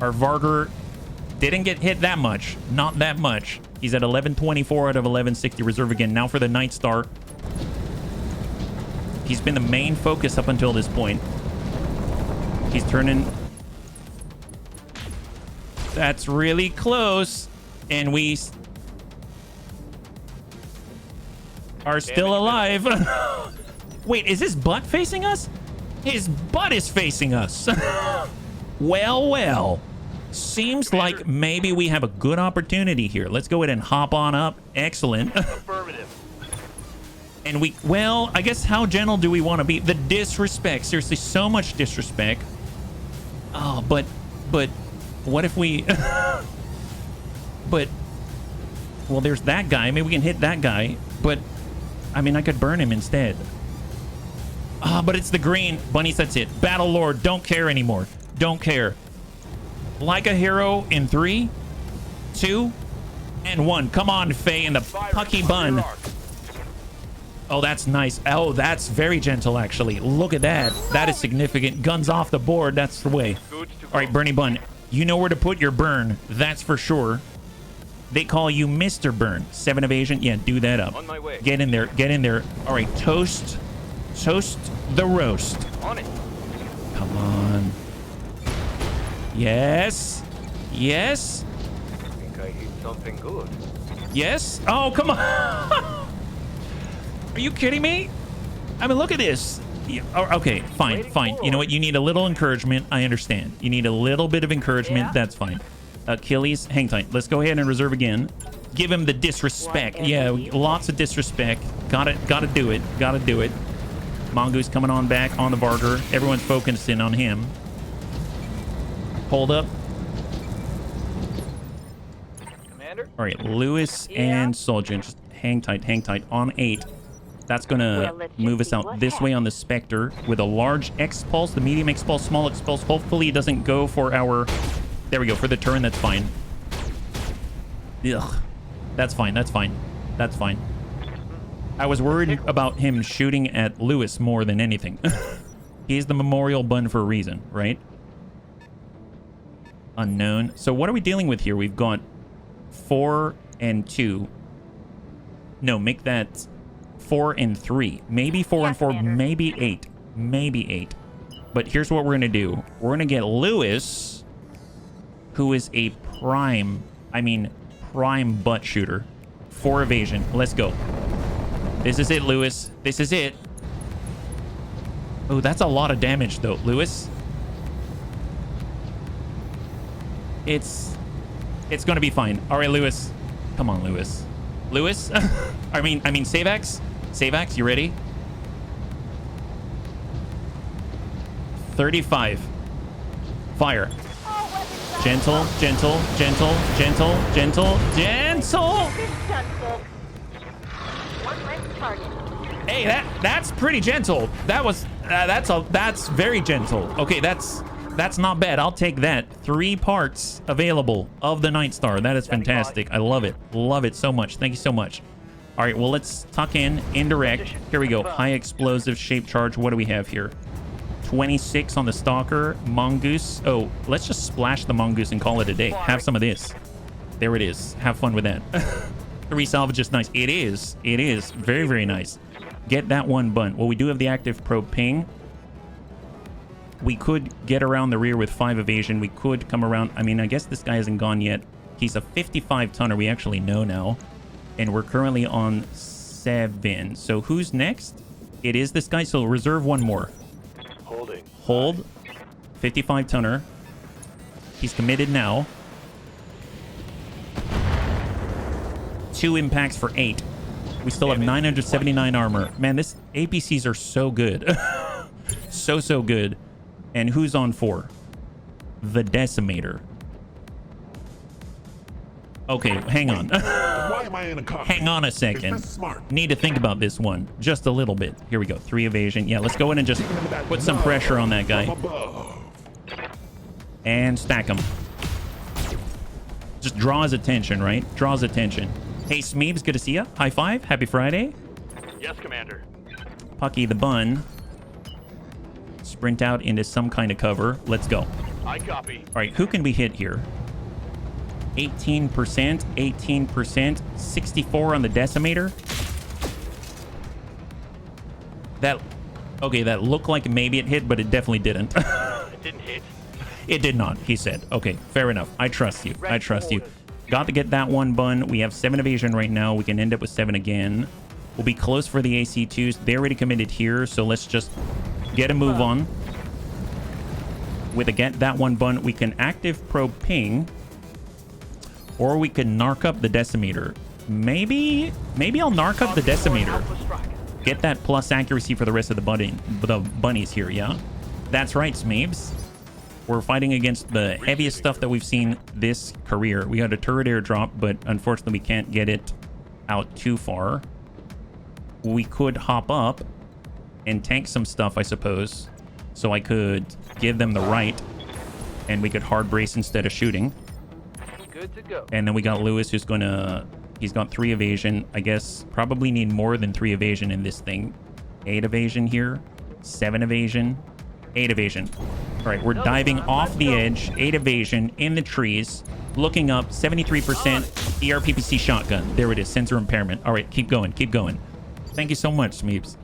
Our Varger didn't get hit that much. Not that much. He's at 1124 out of 1160. Reserve again. Now for the Night Star. He's been the main focus up until this point. He's turning. That's really close. And we are still alive. Wait, is his butt facing us? His butt is facing us. Well. Seems like maybe we have a good opportunity here. Let's go ahead and hop on up. Excellent. Affirmative. And well, I guess how gentle do we want to be? The disrespect. Seriously, so much disrespect. Oh, but what if we... well, there's that guy. Maybe we can hit that guy. But, I mean, I could burn him instead. But it's the green. Bunny, that's it. Battle Lord, don't care anymore. Don't care. Like a hero in 3, 2, and 1. Come on, Faye, in the Pucky bun. Oh, that's nice. Oh, that's very gentle, actually. Look at that. That is significant. Guns off the board. That's the way. All right, Bernie Bun. You know where to put your burn. That's for sure. They call you Mr. Burn. 7 evasion. Yeah, do that up. On my way. Get in there. Get in there. All right, toast the roast. On it. Come on. Yes. Yes. I think I hit something good. Yes. Oh, come on. Are you kidding me? I mean, look at this. Yeah, okay, fine. You know what? You need a little encouragement. I understand. You need a little bit of encouragement. Yeah. That's fine. Achilles, hang tight. Let's go ahead and reserve again. Give him the disrespect. Yeah, lots of disrespect. Gotta do it. Gotta do it. Mongoose coming on back on the Varger. Everyone's focusing on him. Hold up. Commander? All right, Lewis and Soldier. Just hang tight on 8. That's going to move us out this way on the Spectre with a large X-Pulse, the medium X-Pulse, small X-Pulse. Hopefully it doesn't go for our... There we go, for the turn, that's fine. Ugh. That's fine. I was worried about him shooting at Lewis more than anything. He's the memorial bun for a reason, right? Unknown. So what are we dealing with here? We've got 4 and 2. No, make that 4 and 3. Maybe 4 and 4. Maybe 8. Maybe 8. But here's what we're going to do. We're going to get Lewis, who is a prime butt shooter. 4 evasion. Let's go. This is it, Lewis. This is it. Oh, that's a lot of damage, though, Lewis. It's gonna be fine. All right, Lewis. Come on, Lewis. Lewis? I mean, Savax? Savax, you ready? 35. Fire. Gentle, gentle, gentle, gentle, gentle, gentle. Hey, that's pretty gentle. That was that's very gentle. Okay, that's not bad. I'll take that. 3 parts available of the Night Star. That is fantastic. I love it. Love it so much. Thank you so much. All right, well, let's tuck in indirect. Here we go. High explosive shape charge. What do we have here? 26 on the Stalker. Mongoose. Oh, let's just splash the Mongoose and call it a day. Have some of this. There it is. Have fun with that. 3 salvage is nice. It is. It is. Very, very nice. Get that one bunt. Well, we do have the active probe ping. We could get around the rear with 5 evasion. We could come around. I mean, I guess this guy hasn't gone yet. He's a 55 tonner. We actually know now. And we're currently on 7. So who's next? It is this guy. So reserve one more. Holding. Hold. 55 tonner. He's committed now. 2 impacts for 8. We still have 979 armor. Man, this APCs are so good. so good. And who's on 4? The Decimator. Okay, hang on. Why am I in a car? Hang on a second. Need to think about this one just a little bit. Here we go. 3 evasion. Yeah, let's go in and just put some pressure on that guy. And stack him. Just draw his attention, right? Draw his attention. Hey, Smeebs, good to see ya. High five. Happy Friday. Yes, Commander. Pucky the Bun. Sprint out into some kind of cover. Let's go. I copy. All right, who can we hit here? 18%, 18%, 64 on the Decimator. Okay, that looked like maybe it hit, but it definitely didn't. It didn't hit. It did not, he said. Okay, fair enough. I trust you. I trust you. Got to get that one bun. We have 7 evasion right now. We can end up with 7 again. We'll be close for the AC2s. They're already committed here, so let's just get a move on. With a get that one bun, we can active probe ping, or we can narc up the Decimator. Maybe I'll narc up the Decimator. Get that plus accuracy for the rest of the bunnies here, yeah? That's right, Smeebs. We're fighting against the heaviest stuff that we've seen this career. We got a turret airdrop, but unfortunately we can't get it out too far. We could hop up and tank some stuff, I suppose. So I could give them the right, and we could hard brace instead of shooting. Good to go. And then we got Lewis, who's gonna... He's got 3 evasion. I guess probably need more than 3 evasion in this thing. 8 evasion here. 7 evasion. 8 evasion. All right, we're diving off the edge. 8 evasion in the trees. Looking up. 73% ERPPC shotgun. There it is. Sensor impairment. All right, keep going. Keep going. Thank you so much, Smeebs.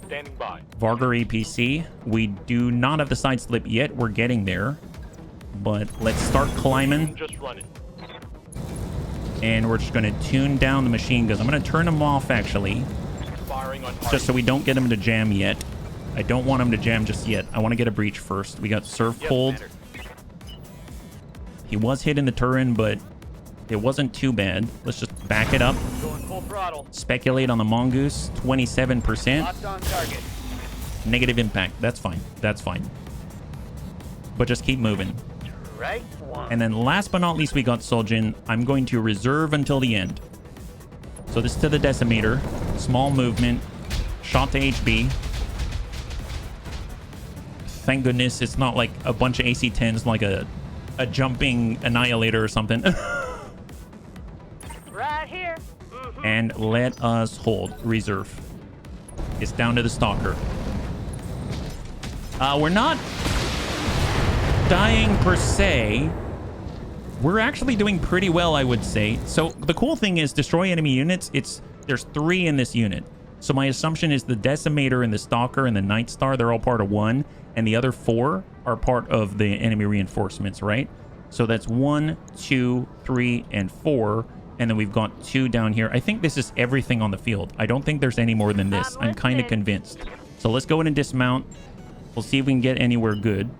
Standing by. Vargar APC. We do not have the side slip yet. We're getting there. But let's start climbing. Just running. And we're just going to tune down the machine guns. I'm going to turn them off, actually. Firing on Just so we don't get them to jam yet. I don't want them to jam just yet. I want to get a breach first. We got Surf pulled. He was hit in the Terran, but it wasn't too bad. Let's just back it up. Going full throttle. Speculate on the Mongoose. 27%. Locked on target. Negative impact. That's fine. That's fine. But just keep moving. Right one. And then last but not least, we got Soljin. I'm going to reserve until the end. So this is to the Decimator. Small movement. Shot to HB. Thank goodness it's not like a bunch of AC-10s, like a jumping annihilator or something. Right here. And let us hold. Reserve. It's down to the Stalker. We're not dying per se. We're actually doing pretty well, I would say. So the cool thing is destroy enemy units. There's 3 in this unit. So my assumption is the Decimator and the Stalker and the Night Star, they're all part of 1. And the other 4 are part of the enemy reinforcements, right? So that's 1, 2, 3, and 4. And then we've got 2 down here. I think this is everything on the field. I don't think there's any more than this. I'm kind of convinced. So let's go in and dismount. We'll see if we can get anywhere good.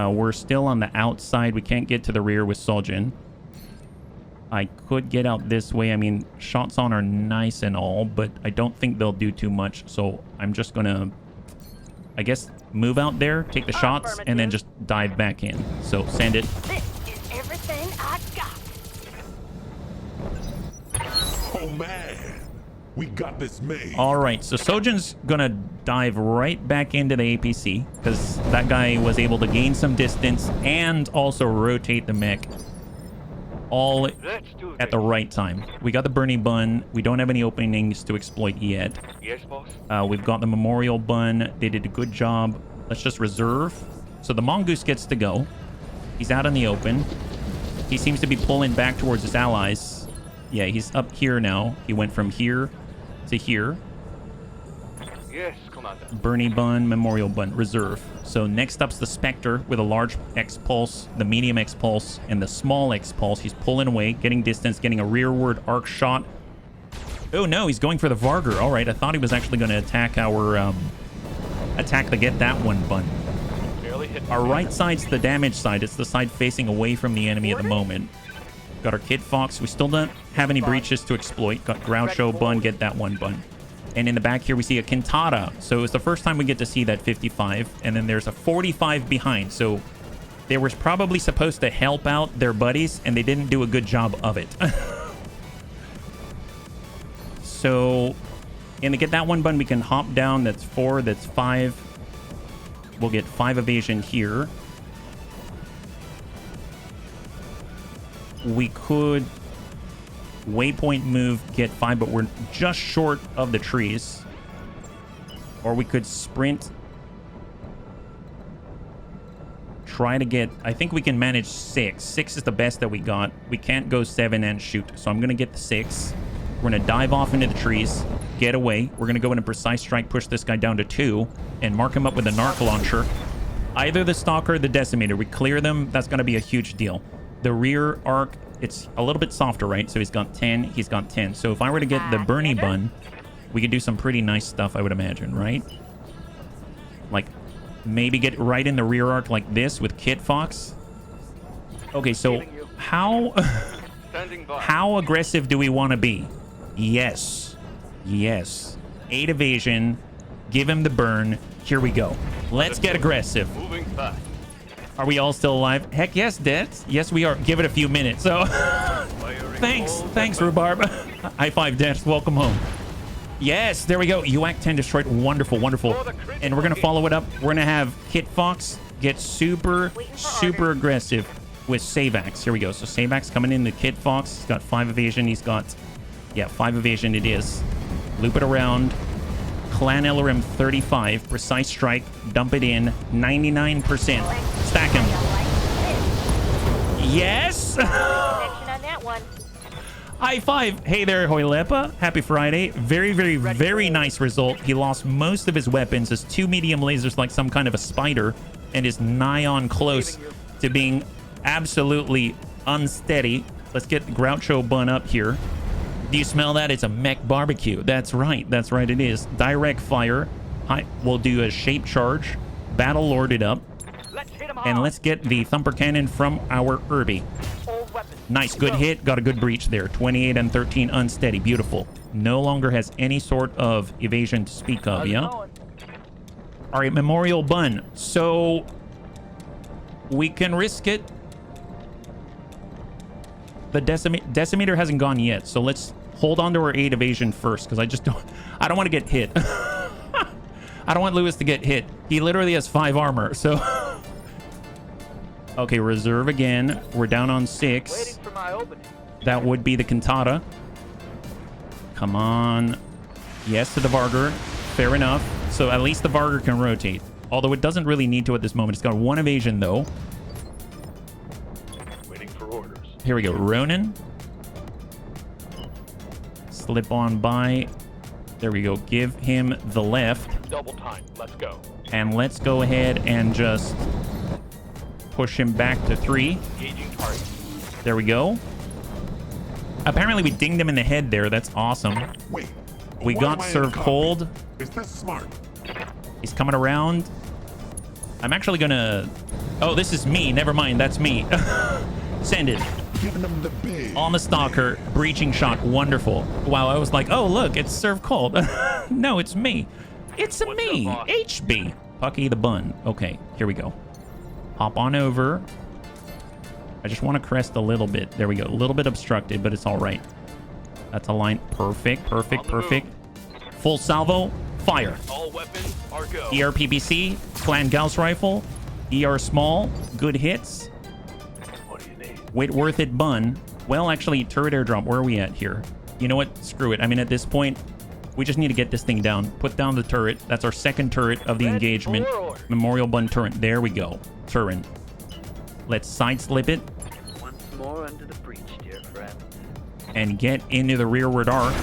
We're still on the outside. We can't get to the rear with Soljin. I could get out this way. I mean, shots on are nice and all, but I don't think they'll do too much. So I'm just going to, I guess, move out there, take the shots, and then just dive back in. So send it. This is everything I got. Oh man, we got this made. All right, so Soljin's going to dive right back into the APC because that guy was able to gain some distance and also rotate the mech all at the right time. We got the Bernie bun. We don't have any openings to exploit yet. Yes, boss. We've got the Memorial bun. They did a good job. Let's just reserve. So the Mongoose gets to go. He's out in the open. He seems to be pulling back towards his allies. Yeah, he's up here now. He went from here to here. Yes, Commander. Bernie bun, Memorial bun, reserve. So next up's the Spectre with a large X-Pulse, the medium X-Pulse, and the small X-Pulse. He's pulling away, getting distance, getting a rearward arc shot. Oh no, he's going for the Vargur. All right, I thought he was actually going to attack our, attack the Get That One bun. Barely hit Our right side's the damage side. It's the side facing away from the enemy at the moment. Got our Kid Fox. We still don't have any breaches to exploit. Got Groucho bun, Get That One bun. And in the back here, we see a Quintana. So it's the first time we get to see that 55. And then there's a 45 behind. So they were probably supposed to help out their buddies, and they didn't do a good job of it. So in the Get That One bun, we can hop down. That's 4. That's 5. We'll get 5 evasion here. We could waypoint move, get 5, but we're just short of the trees. Or we could sprint. Try to get, I think we can manage 6. 6 is the best that we got. We can't go 7 and shoot. So I'm going to get the 6. We're going to dive off into the trees, get away. We're going to go in a precise strike, push this guy down to 2, and mark him up with a narc launcher. Either the Stalker or the Decimator. We clear them. That's going to be a huge deal. The rear arc, it's a little bit softer, right? So he's got 10, he's got 10. So if I were to get the Bernie bun, we could do some pretty nice stuff, I would imagine, right? Like, maybe get right in the rear arc like this with Kid Fox. Okay, so how aggressive do we want to be? Yes. Yes. 8 evasion. Give him the burn. Here we go. Let's get aggressive. Moving fast. Are we all still alive? Heck yes, Dets. Yes, we are. Give it a few minutes. So, thanks, Rhubarb. High five, Dets. Welcome home. Yes, there we go. UAC 10 destroyed. Wonderful, wonderful. And we're going to follow it up. We're going to have Kit Fox get super aggressive with Savax. Here we go. So Savax coming in to Kit Fox. He's got 5 evasion. He's got, yeah, 5 evasion it is. Loop it around. Clan LRM 35, precise strike, dump it in, 99%. Stack him. Yes! High five. Hey there, Hoylepa. Happy Friday. Very nice result. He lost most of his weapons, his 2 medium lasers like some kind of a spider, and is nigh on close to being absolutely unsteady. Let's get Groucho Bun up here. Do you smell that? It's a mech barbecue. That's right. That's right. It is. Direct fire. We'll do a shape charge. Battle Lord it up. And let's get the thumper cannon from our Urbie. Nice. Good hit. Got a good breach there. 28 and 13 unsteady. Beautiful. No longer has any sort of evasion to speak of. Yeah. All right. Memorial Bun. So we can risk it. The Decimator hasn't gone yet, so let's hold on to our 8 evasion first, because I don't want to get hit. I don't want Lewis to get hit. He literally has 5 armor, so... Okay, reserve again. We're down on 6. Waiting for my opening. That would be the Cantata. Come on. Yes to the Vargur. Fair enough. So at least the Vargur can rotate. Although it doesn't really need to at this moment. It's got 1 evasion, though. Waiting for orders. Here we go. Ronin. Slip on by. There we go. Give him the left. Double time. Let's go. And let's go ahead and just push him back to 3. Engaging target. There we go. Apparently we dinged him in the head there. That's awesome. Wait. We why got am I served in cold. Is this smart? He's coming around. I'm actually going to Oh, this is me. Never mind. That's me. Send it. Giving them the big. On the stalker. Breaching shot. Wonderful. Wow, I was like, oh, look, it's serve cold. No, it's me. It's What's me. up, boss? HB. Pucky the bun. Okay, here we go. Hop on over. I just want to crest a little bit. There we go. A little bit obstructed, but it's all right. That's a line. Perfect, perfect, On the perfect. Full salvo. Fire. All weapons are go. ER-PPC. Clan Gauss rifle. ER small. Good hits. What do you need? Whitworth it bun. Well, actually, turret airdrop. Where are we at here? You know what? Screw it. I mean, at this point, we just need to get this thing down. Put down the turret. That's our second turret of the Ready engagement. for order. Memorial bun turret. There we go. Terran. Let's side slip it Once more under the breach, dear friend. and get into the rearward arc.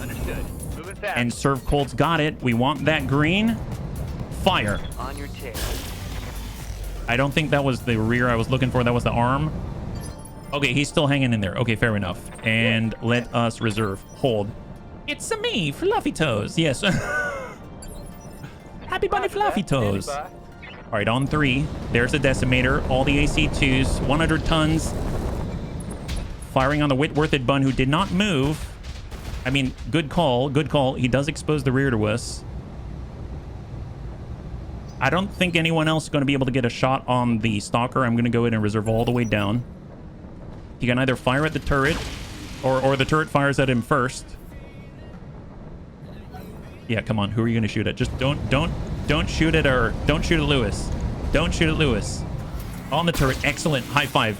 Understood. Moving fast. And serve cold's got it. We want that green. Fire. On your tail. I don't think that was the rear I was looking for. That was the arm. Okay, he's still hanging in there. Okay, fair enough. And let us reserve. Hold. It's a me, Fluffy Toes. Yes. Happy Bunny Fluffy Toes. Standing All right, on 3. There's a decimator. All the AC2s. 100 tons. Firing on the Whitworth bun who did not move. I mean, good call. Good call. He does expose the rear to us. I don't think anyone else is going to be able to get a shot on the stalker. I'm going to go ahead and reserve all the way down. He can either fire at the turret or the turret fires at him first. Yeah, come on. Who are you going to shoot at? Just don't shoot at her. Don't shoot at Lewis. Don't shoot at Lewis. On the turret. Excellent. High five.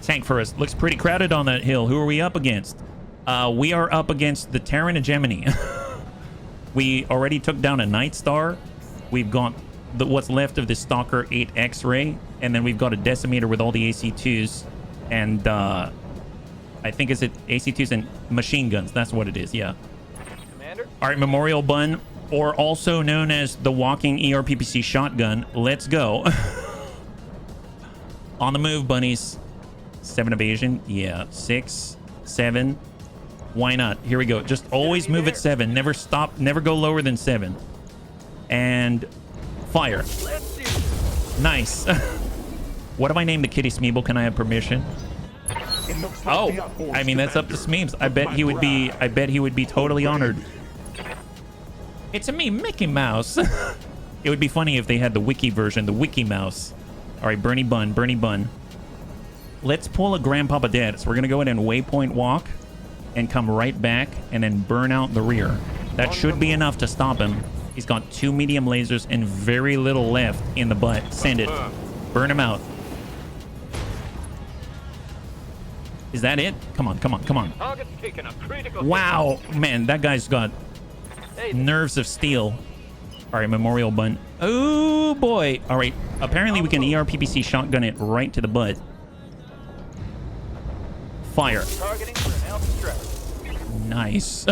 Tank for us. Looks pretty crowded on that hill. Who are we up against? We are up against the Terran hegemony. We already took down a Night Star. We've got what's left of the Stalker 8 X-Ray. And then we've got a Decimator with all the AC2s. And I think it's AC2s and machine guns. That's what it is. Yeah. Commander? All right, Memorial Bun, or also known as the walking ER-PPC shotgun. Let's go. On the move, bunnies. 7 evasion. Yeah. 6, 7. Why not? Here we go. Just always move at 7. Never stop. Never go lower than 7. And fire. Let's do this. Nice. What if I name the kitty Smeeble? Can I have permission? It looks like Oh, the outpost, I mean, that's up to Commander. Smeems. I bet he would be. I bet he would be totally honored. It's a me, Mickey Mouse. It would be funny if they had the wiki version, the Wiki Mouse. All right, Bernie Bun, Bernie Bun. Let's pull a Grandpapa Dad. So we're gonna go ahead and waypoint walk, and come right back, and then burn out the rear. That should be enough to stop him. He's got 2 medium lasers and very little left in the butt. Send it. Burn him out. Is that it? Come on, come on, come on. Target's taking a critical Wow, man, that guy's got hit. Hey, nerves of steel. All right, Memorial Bun. Oh, boy. All right, apparently we can ER-PPC shotgun it right to the butt. Fire. targeting for an alpha strike. Nice.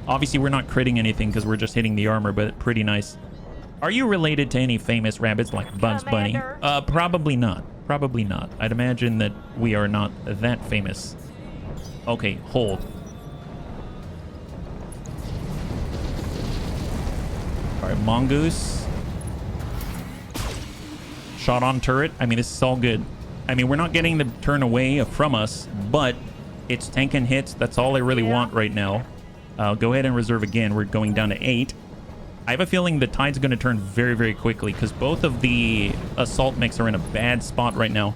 Obviously, we're not critting anything because we're just hitting the armor, but pretty nice. Are you related to any famous rabbits like Bugs Bunny? Commander? Probably not. Probably not. I'd imagine that we are not that famous. Okay, hold. All right, Mongoose. Shot on turret. I mean, this is all good. I mean, we're not getting the turn away from us, but it's tanking hits. That's all I really want right now. Go ahead and reserve again. We're going down to 8. I have a feeling the tide's going to turn very, very quickly because both of the assault mechs are in a bad spot right now.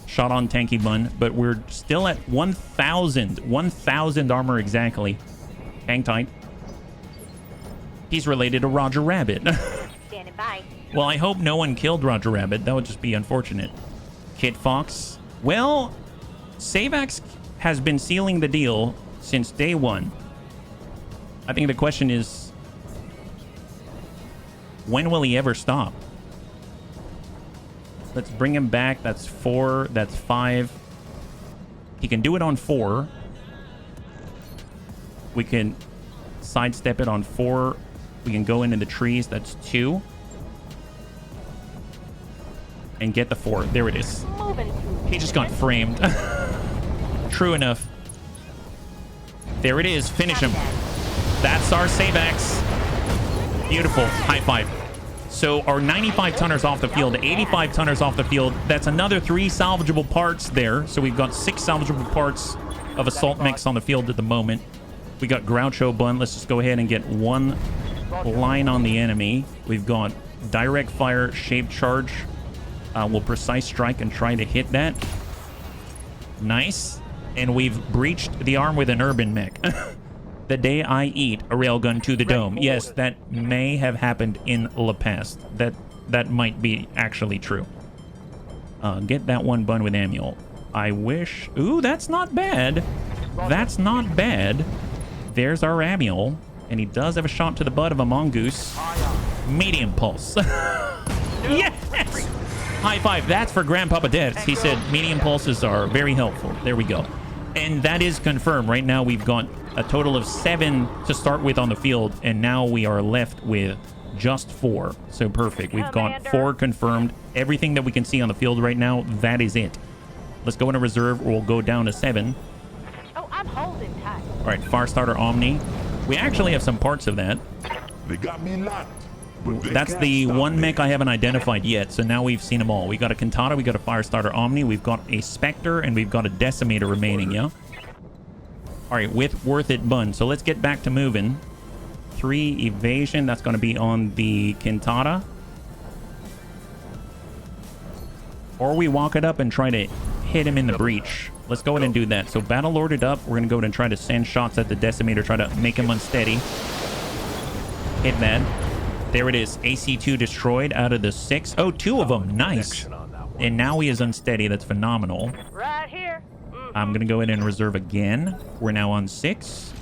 Shot on Tanky Bun, but we're still at 1,000 armor exactly. Hang tight. He's related to Roger Rabbit. Standing by. Well, I hope no one killed Roger Rabbit. That would just be unfortunate. Kid Fox. Well, Savax has been sealing the deal since day 1. I think the question is, when will he ever stop? Let's bring him back. That's 4. That's 5. He can do it on 4. We can sidestep it on 4. We can go into the trees. That's 2. And get the 4. There it is. Moving. He just got framed. True enough. There it is. Finish him. That's our Savax. Beautiful. High five. So our 95 tonners off the field, 85 tonners off the field. That's another 3 salvageable parts there. So we've got 6 salvageable parts of assault mechs on the field at the moment. We got Groucho Bun. Let's just go ahead and get one line on the enemy. We've got direct fire, shape charge. We'll precise strike and try to hit that. Nice. And we've breached the arm with an urban mech. The day I eat a railgun to the dome. Yes, that may have happened in the past. That might be actually true. Get that one bun with Manuel. I wish... Ooh, that's not bad. That's not bad. There's our Manuel. And he does have a shot to the butt of a mongoose. Medium pulse. Yes! High five. That's for Grandpapa Death. He said medium pulses are very helpful. There we go. And that is confirmed. Right now we've got a total of 7 to start with on the field. And now we are left with just 4. So perfect. We've got 4 confirmed. Everything that we can see on the field right now, that is it. Let's go into reserve or we'll go down to 7. Oh, I'm holding tight. All right, Firestarter Omni. We actually have some parts of that. They got me locked. That's the one mech I haven't identified yet, so now we've seen them all. We got a Cantata, we got a Firestarter Omni, we've got a Spectre, and we've got a Decimator remaining, yeah? All right, with Worth It Bun. So let's get back to moving. 3 evasion, that's going to be on the Cantata. Or we walk it up and try to hit him in the breach. Let's go ahead and do that. So Battle Lord it up. We're going to go ahead and try to send shots at the Decimator, try to make him unsteady. Hit that. There it is. AC2 destroyed out of the 6. Oh, 2 of them. Nice. And now he is unsteady. That's phenomenal. Right here. I'm going to go ahead and reserve again. We're now on 6.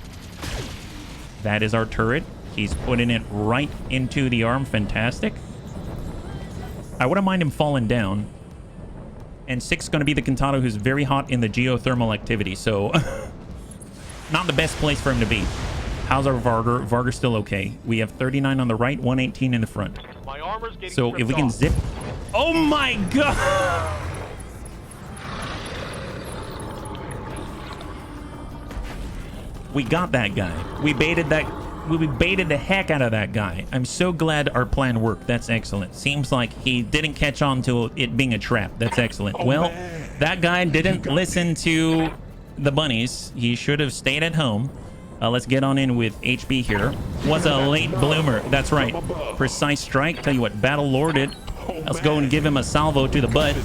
That is our turret. He's putting it right into the arm. Fantastic. I wouldn't mind him falling down. And 6 is going to be the Cantata, who's very hot in the geothermal activity. So, not the best place for him to be. How's our Varger? Varger's still okay. We have 39 on the right, 118 in the front. My armor's getting So if we can zip... Oh my god! We got that guy. We baited the heck out of that guy. I'm so glad our plan worked. That's excellent. Seems like he didn't catch on to it being a trap. That's excellent. Well, that guy didn't listen to the bunnies. He should have stayed at home. Let's get on in with HB here. Was a late bloomer. That's right. Precise strike. Tell you what, Battle Lord it. Let's go and give him a salvo to the butt.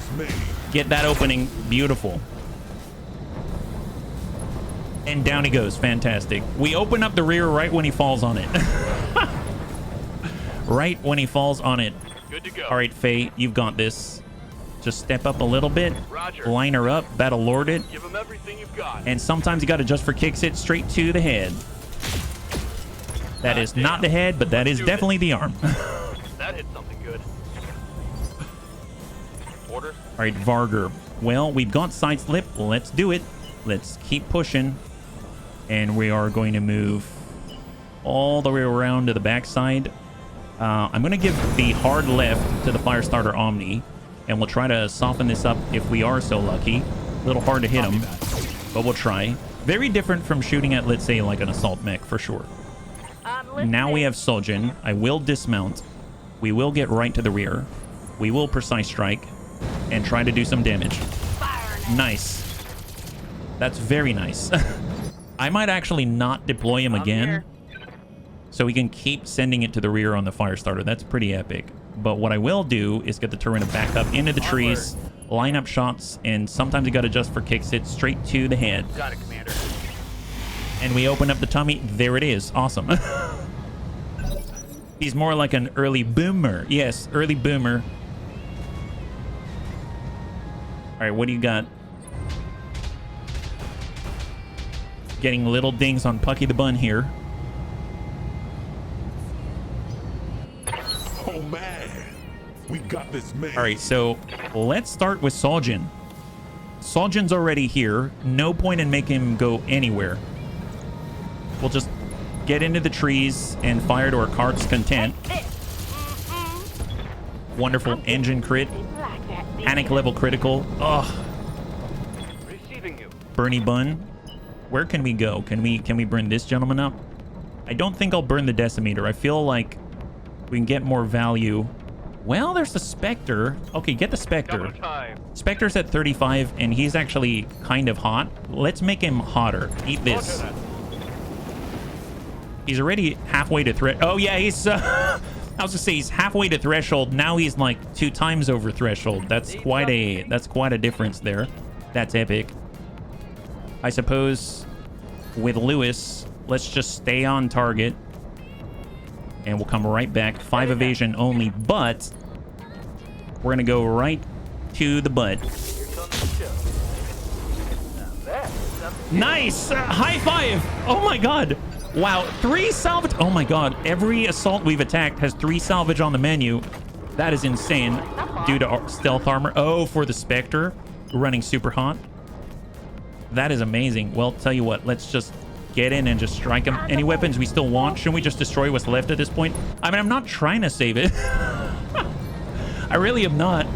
Get that opening. Beautiful. And down he goes. Fantastic. We open up the rear right when he falls on it. Right when he falls on it. Good to go. All right, Faye, you've got this. Just step up a little bit. Roger. Line her up. Battle Lord it. Give him everything you've got. And sometimes you got to just for kicks it straight to the head. That is not the head, but that is definitely the arm. That hit something good. Order. All right, Varger. Well, we've got side slip. Let's do it. Let's keep pushing. And we are going to move all the way around to the backside. I'm going to give the hard left to the Firestarter Omni. And we'll try to soften this up if we are so lucky. A little hard to hit him, but we'll try. Very different from shooting at, let's say, like an assault mech, for sure. Now we have Soljin. I will dismount. We will get right to the rear. We will precise strike and try to do some damage. Nice. That's very nice. I might actually not deploy him again, so we can keep sending it to the rear on the Firestarter. That's pretty epic. But what I will do is get the Terran to back up into the trees, line up shots, and sometimes you got to adjust for kicks it straight to the head. Got it, Commander. And we open up the tummy. There it is. Awesome. He's more like an early boomer. Yes, early boomer. All right, what do you got? Getting little dings on Pucky the Bun here. Oh man, we got this man. All right, so let's start with Soljin. Soljin's already here. No point in making him go anywhere. We'll just get into the trees and fire to our heart's content. Wonderful engine crit. Panic level critical. Ugh. Receiving you. Bernie Bun. Where can we go? Can we burn this gentleman up? I don't think I'll burn the Decimator. I feel like we can get more value Well, there's the Spectre. Okay, get the Spectre. Double time. Spectre's at 35, and he's actually kind of hot. Let's make him hotter. Eat this. He's already halfway to threat. Oh, yeah, he's... I was gonna say he's halfway to threshold. Now he's like 2 times over threshold. That's quite a difference there. That's epic. I suppose with Lewis, let's just stay on target. And we'll come right back. 5 evasion only, but we're gonna go right to the butt. Nice! High five! Oh my god! Wow, 3 salvage. Oh my god, every assault we've attacked has 3 salvage on the menu. That is insane due to stealth armor. Oh, for the Spectre running super hot. That is amazing. Well, tell you what, let's just get in and just strike him. Any weapons we still want? Shouldn't we just destroy what's left at this point? I mean, I'm not trying to save it. I really am not.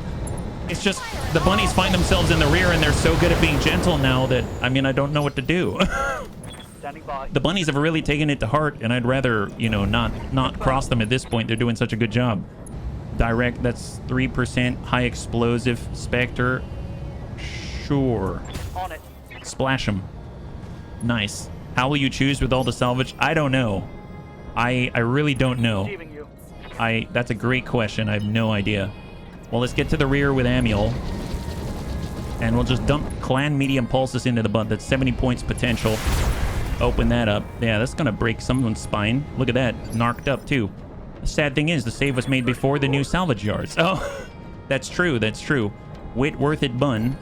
It's just the bunnies find themselves in the rear and they're so good at being gentle now that, I mean, I don't know what to do. The bunnies have really taken it to heart, and I'd rather, you know, not cross them at this point. They're doing such a good job. Direct, that's 3%. High explosive. Spectre. Sure. On it. Splash them. Nice. How will you choose with all the salvage? I don't know. I really don't know. That's a great question. I have no idea. Well, let's get to the rear with Amiel. And we'll just dump clan medium pulses into the butt. That's 70 points potential. Open that up. Yeah, that's gonna break someone's spine. Look at that. Narked up too. The sad thing is the save was made before the new salvage yards. Oh, that's true. That's true. Wit worth it bun.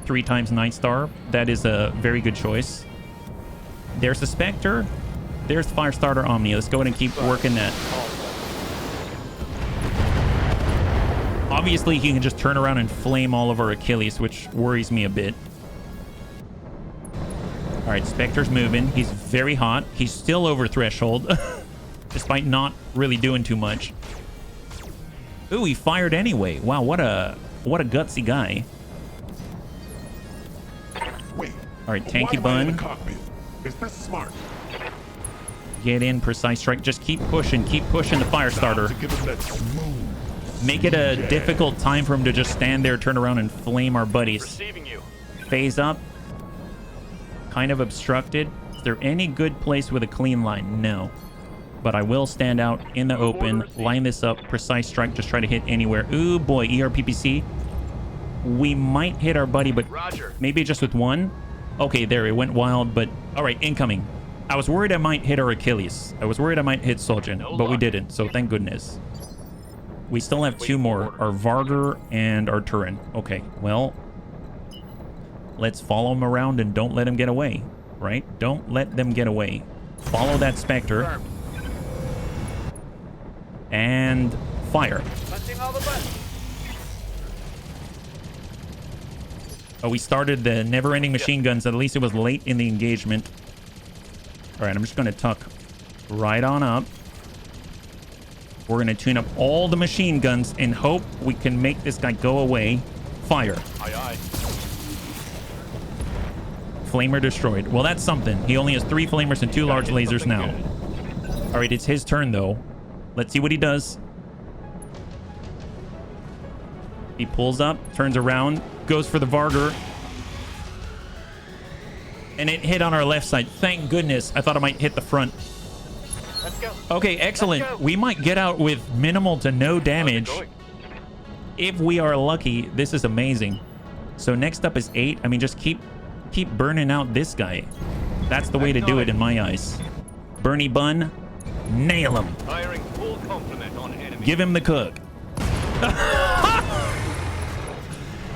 3 times Night Star. That is a very good choice. There's the Spectre. There's the Firestarter Omni. Let's go ahead and keep working that. Obviously, he can just turn around and flame all of our Achilles, which worries me a bit. All right, Spectre's moving. He's very hot. He's still over threshold, despite not really doing too much. Ooh, he fired anyway. Wow, what a gutsy guy. Wait. All right, tanky bun. Is this smart? Get in, precise strike. Just keep pushing the Firestarter. Make it a difficult time for him to just stand there, turn around, and flame our buddies. Phase up. Kind of obstructed. Is there any good place with a clean line? No. But I will stand out in the open, line this up, precise strike, just try to hit anywhere. Ooh, boy, ERPPC. We might hit our buddy, but maybe just with 1. Okay, there, it went wild, but... All right, incoming. I was worried I might hit our Achilles. I was worried I might hit Soljan, but we didn't, so thank goodness. We still have 2 more, our Varger and our Terran. Okay, well... Let's follow him around and don't let him get away, right? Don't let them get away. Follow that Spectre. And fire. Oh, we started the never-ending machine guns. At least it was late in the engagement. All right, I'm just going to tuck right on up. We're going to tune up all the machine guns and hope we can make this guy go away. Fire. Aye, aye. Flamer destroyed. Well, that's something. He only has 3 flamers and 2 large lasers now. All right, it's his turn, though. Let's see what he does. He pulls up, turns around, goes for the Varger. And it hit on our left side. Thank goodness. I thought it might hit the front. Let's go. Okay, excellent. We might get out with minimal to no damage. If we are lucky. This is amazing. So next up is 8. I mean, just keep burning out this guy. That's the way to do it in my eyes. Bernie Bun, nail him. Firing full complement on enemy. Give him the cook.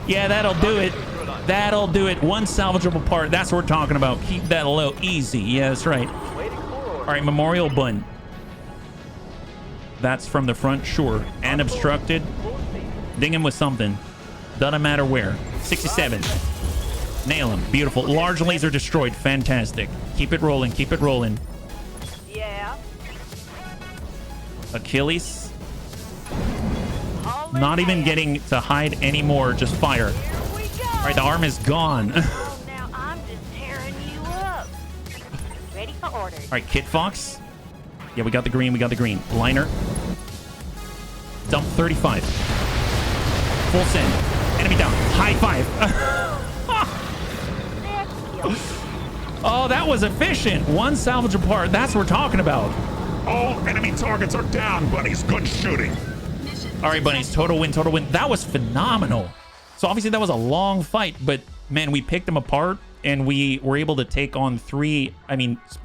Yeah, that'll do it. That'll do it. 1 salvageable part. That's what we're talking about. Keep that low. Easy. Yeah, that's right. All right, Memorial Bun. That's from the front. Sure. And obstructed. Ding him with something. Doesn't matter where. 67. Nail him. Beautiful. Large laser destroyed. Fantastic. Keep it rolling. Keep it rolling. Yeah. Achilles. Not even getting to hide anymore. Just fire. Here we go. All right, the arm is gone. Oh, now I'm just tearing you up. Ready for orders. All right, Kit Fox. Yeah, we got the green. We got the green. Liner. Dump 35. Full send. Enemy down. High five. Oh, that was efficient. One salvage apart. That's what we're talking about. All enemy targets are down, bunnies. Good shooting. All right, bunnies. Total win, total win. That was phenomenal. So obviously that was a long fight, but man, we picked them apart and we were able to take on 3,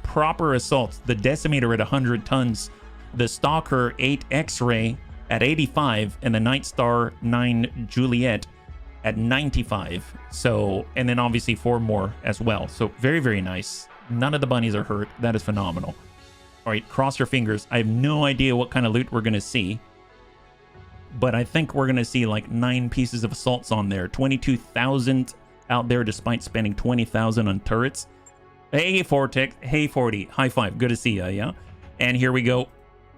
proper assaults. The Decimator at 100 tons, the Stalker 8 X-Ray at 85, and the Night Star 9 Juliet at 95. So, and then obviously 4 more as well. So very, very nice. None of the bunnies are hurt. That is phenomenal. All right, cross your fingers. I have no idea what kind of loot we're going to see, but I think we're going to see like 9 pieces of assaults on there. 22,000 out there despite spending 20,000 on turrets. Hey, Vortex. Hey, 40. High five. Good to see ya, yeah? And here we go.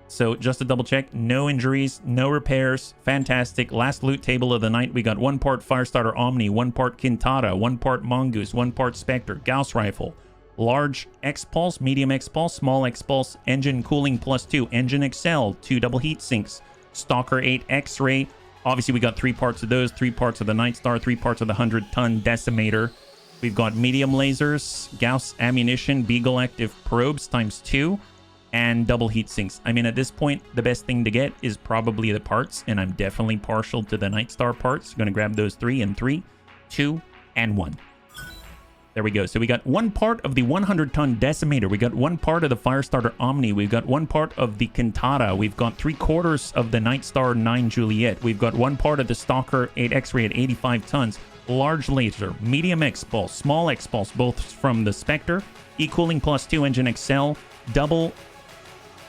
So just to double check, no injuries, no repairs. Fantastic. Last loot table of the night. We got 1 part Firestarter Omni, 1 part Quintana, 1 part Mongoose, 1 part Spectre, Gauss Rifle, large X-Pulse, medium X-Pulse, small X-Pulse, engine cooling +2, engine Excel, 2 double heat sinks, Stalker 8 X-Ray. Obviously, we got 3 parts of those, 3 parts of the Night Star, 3 parts of the 100-ton Decimator. We've got medium lasers, Gauss ammunition, Beagle active probes ×2, and double heat sinks. I mean, at this point, the best thing to get is probably the parts, and I'm definitely partial to the Night Star parts. Gonna grab those 3 in 3, 2, and 1. There we go. So we got 1 part of the 100-ton Decimator. We got 1 part of the Firestarter Omni. We've got 1 part of the Quintana. We've got 3/4 of the Night Star 9 Juliet. We've got 1 part of the Stalker 8 X-Ray at 85 tons. Large laser, medium X-Pulse, small X-Pulse, both from the Spectre. E-cooling +2 engine Excel. Double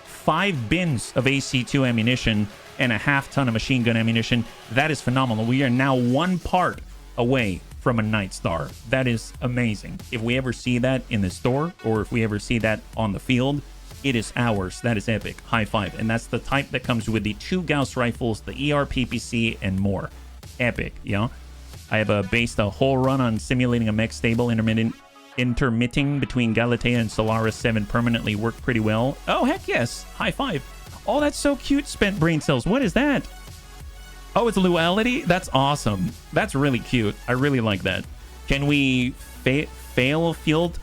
5 bins of AC2 ammunition and a half ton of machine gun ammunition. That is phenomenal. We are now 1 part away from a Night Star. That is amazing. If we ever see that in the store, or if we ever see that on the field, it is ours. That is epic. High five. And that's the type that comes with the 2 Gauss rifles, the ER PPC, and more. Epic, yeah? I have based a whole run on simulating a mech stable intermitting between Galatea and Solaris 7 permanently worked pretty well. Oh, heck yes. High five. Oh, that's so cute, Spent Brain Cells. What is that? Oh, it's Luality? That's awesome. That's really cute. I really like that. Can we fail field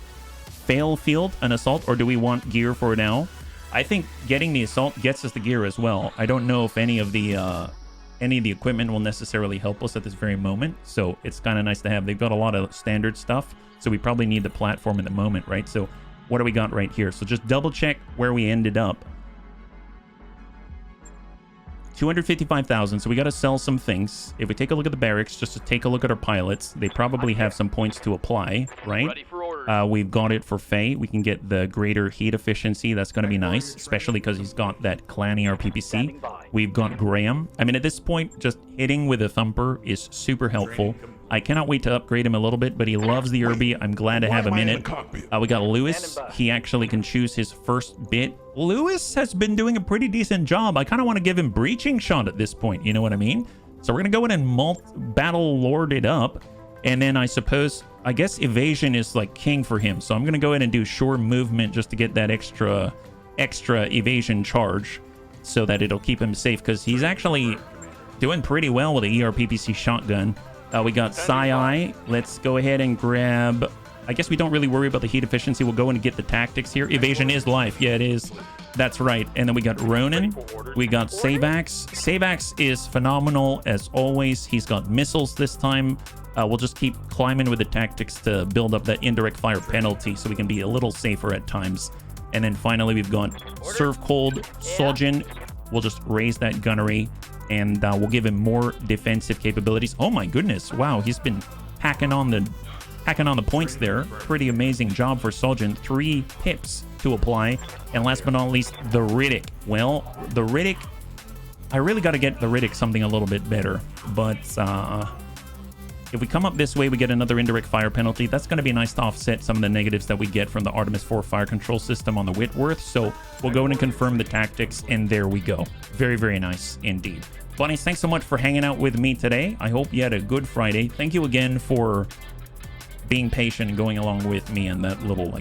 an assault, or do we want gear for now? I think getting the assault gets us the gear as well. I don't know if any of the equipment will necessarily help us at this very moment, so it's kind of nice to have. They've got a lot of standard stuff, so we probably need the platform at the moment, right? So what do we got right here? So just double check where we ended up. 255,000, so we got to sell some things. If we take a look at the barracks, just to take a look at our pilots, they probably have some points to apply, right? We've got it for Faye. We can get the greater heat efficiency. That's going to be nice, especially because he's got that clan ERPPC. We've got Graham. I mean, at this point, just hitting with a thumper is super helpful. I cannot wait to upgrade him a little bit, but he loves the Urbie. I'm glad to have him in it. We got Lewis. He actually can choose his first bit. Lewis has been doing a pretty decent job. I kind of want to give him breaching shot at this point. You know what I mean? So we're going to go in and battle lord it up. And then I guess evasion is like king for him. So I'm going to go ahead and do sure movement just to get that extra evasion charge so that it'll keep him safe, because he's actually doing pretty well with the ERPPC shotgun. We got Sai. Let's go ahead and grab... I guess we don't really worry about the heat efficiency. We'll go in and get the tactics here. Evasion is life. Yeah, it is. That's right. And then we got Ronin. We got Savax. Savax is phenomenal as always. He's got missiles this time. We'll just keep climbing with the tactics to build up that indirect fire penalty so we can be a little safer at times. And then finally, we've got Serve Cold, Sojin. We'll just raise that gunnery, and we'll give him more defensive capabilities. Oh my goodness. Wow, he's been hacking on the points there. Pretty amazing job for Sojin. 3 pips to apply. And last but not least, the Riddick. Well, the Riddick, I really got to get the Riddick something a little bit better. But if we come up this way, we get another indirect fire penalty. That's going to be nice to offset some of the negatives that we get from the Artemis 4 fire control system on the Whitworth. So we'll go in and confirm the tactics, and there we go. Very, very nice indeed. Bunnies, thanks so much for hanging out with me today. I hope you had a good Friday. Thank you again for being patient and going along with me and that little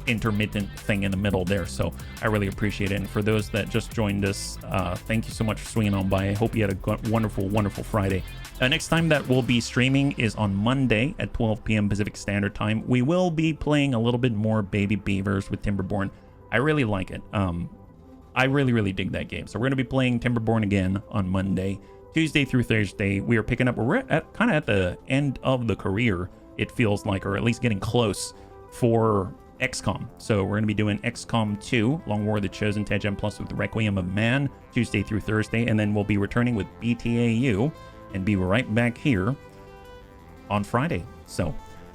intermittent thing in the middle there. So I really appreciate it. And for those that just joined us, thank you so much for swinging on by. I hope you had a wonderful, wonderful Friday. Next time that we'll be streaming is on Monday at 12 p.m. Pacific Standard Time. We will be playing a little bit more Baby Beavers with Timberborn. I really like it. I really, really dig that game. So we're going to be playing Timberborn again on Monday. Tuesday through Thursday, we are picking up, we're at kind of at the end of the career, it feels like, or at least getting close for XCOM. So we're going to be doing XCOM 2, Long War of the Chosen, Tegem Plus with Requiem of Man, Tuesday through Thursday, and then we'll be returning with BTAU and be right back here on Friday. So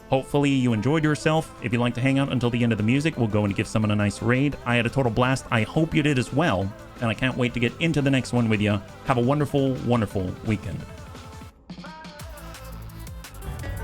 hopefully you enjoyed yourself. If you'd like to hang out until the end of the music, we'll go and give someone a nice raid. I had a total blast. I hope you did as well. And I can't wait to get into the next one with you. Have a wonderful, wonderful weekend.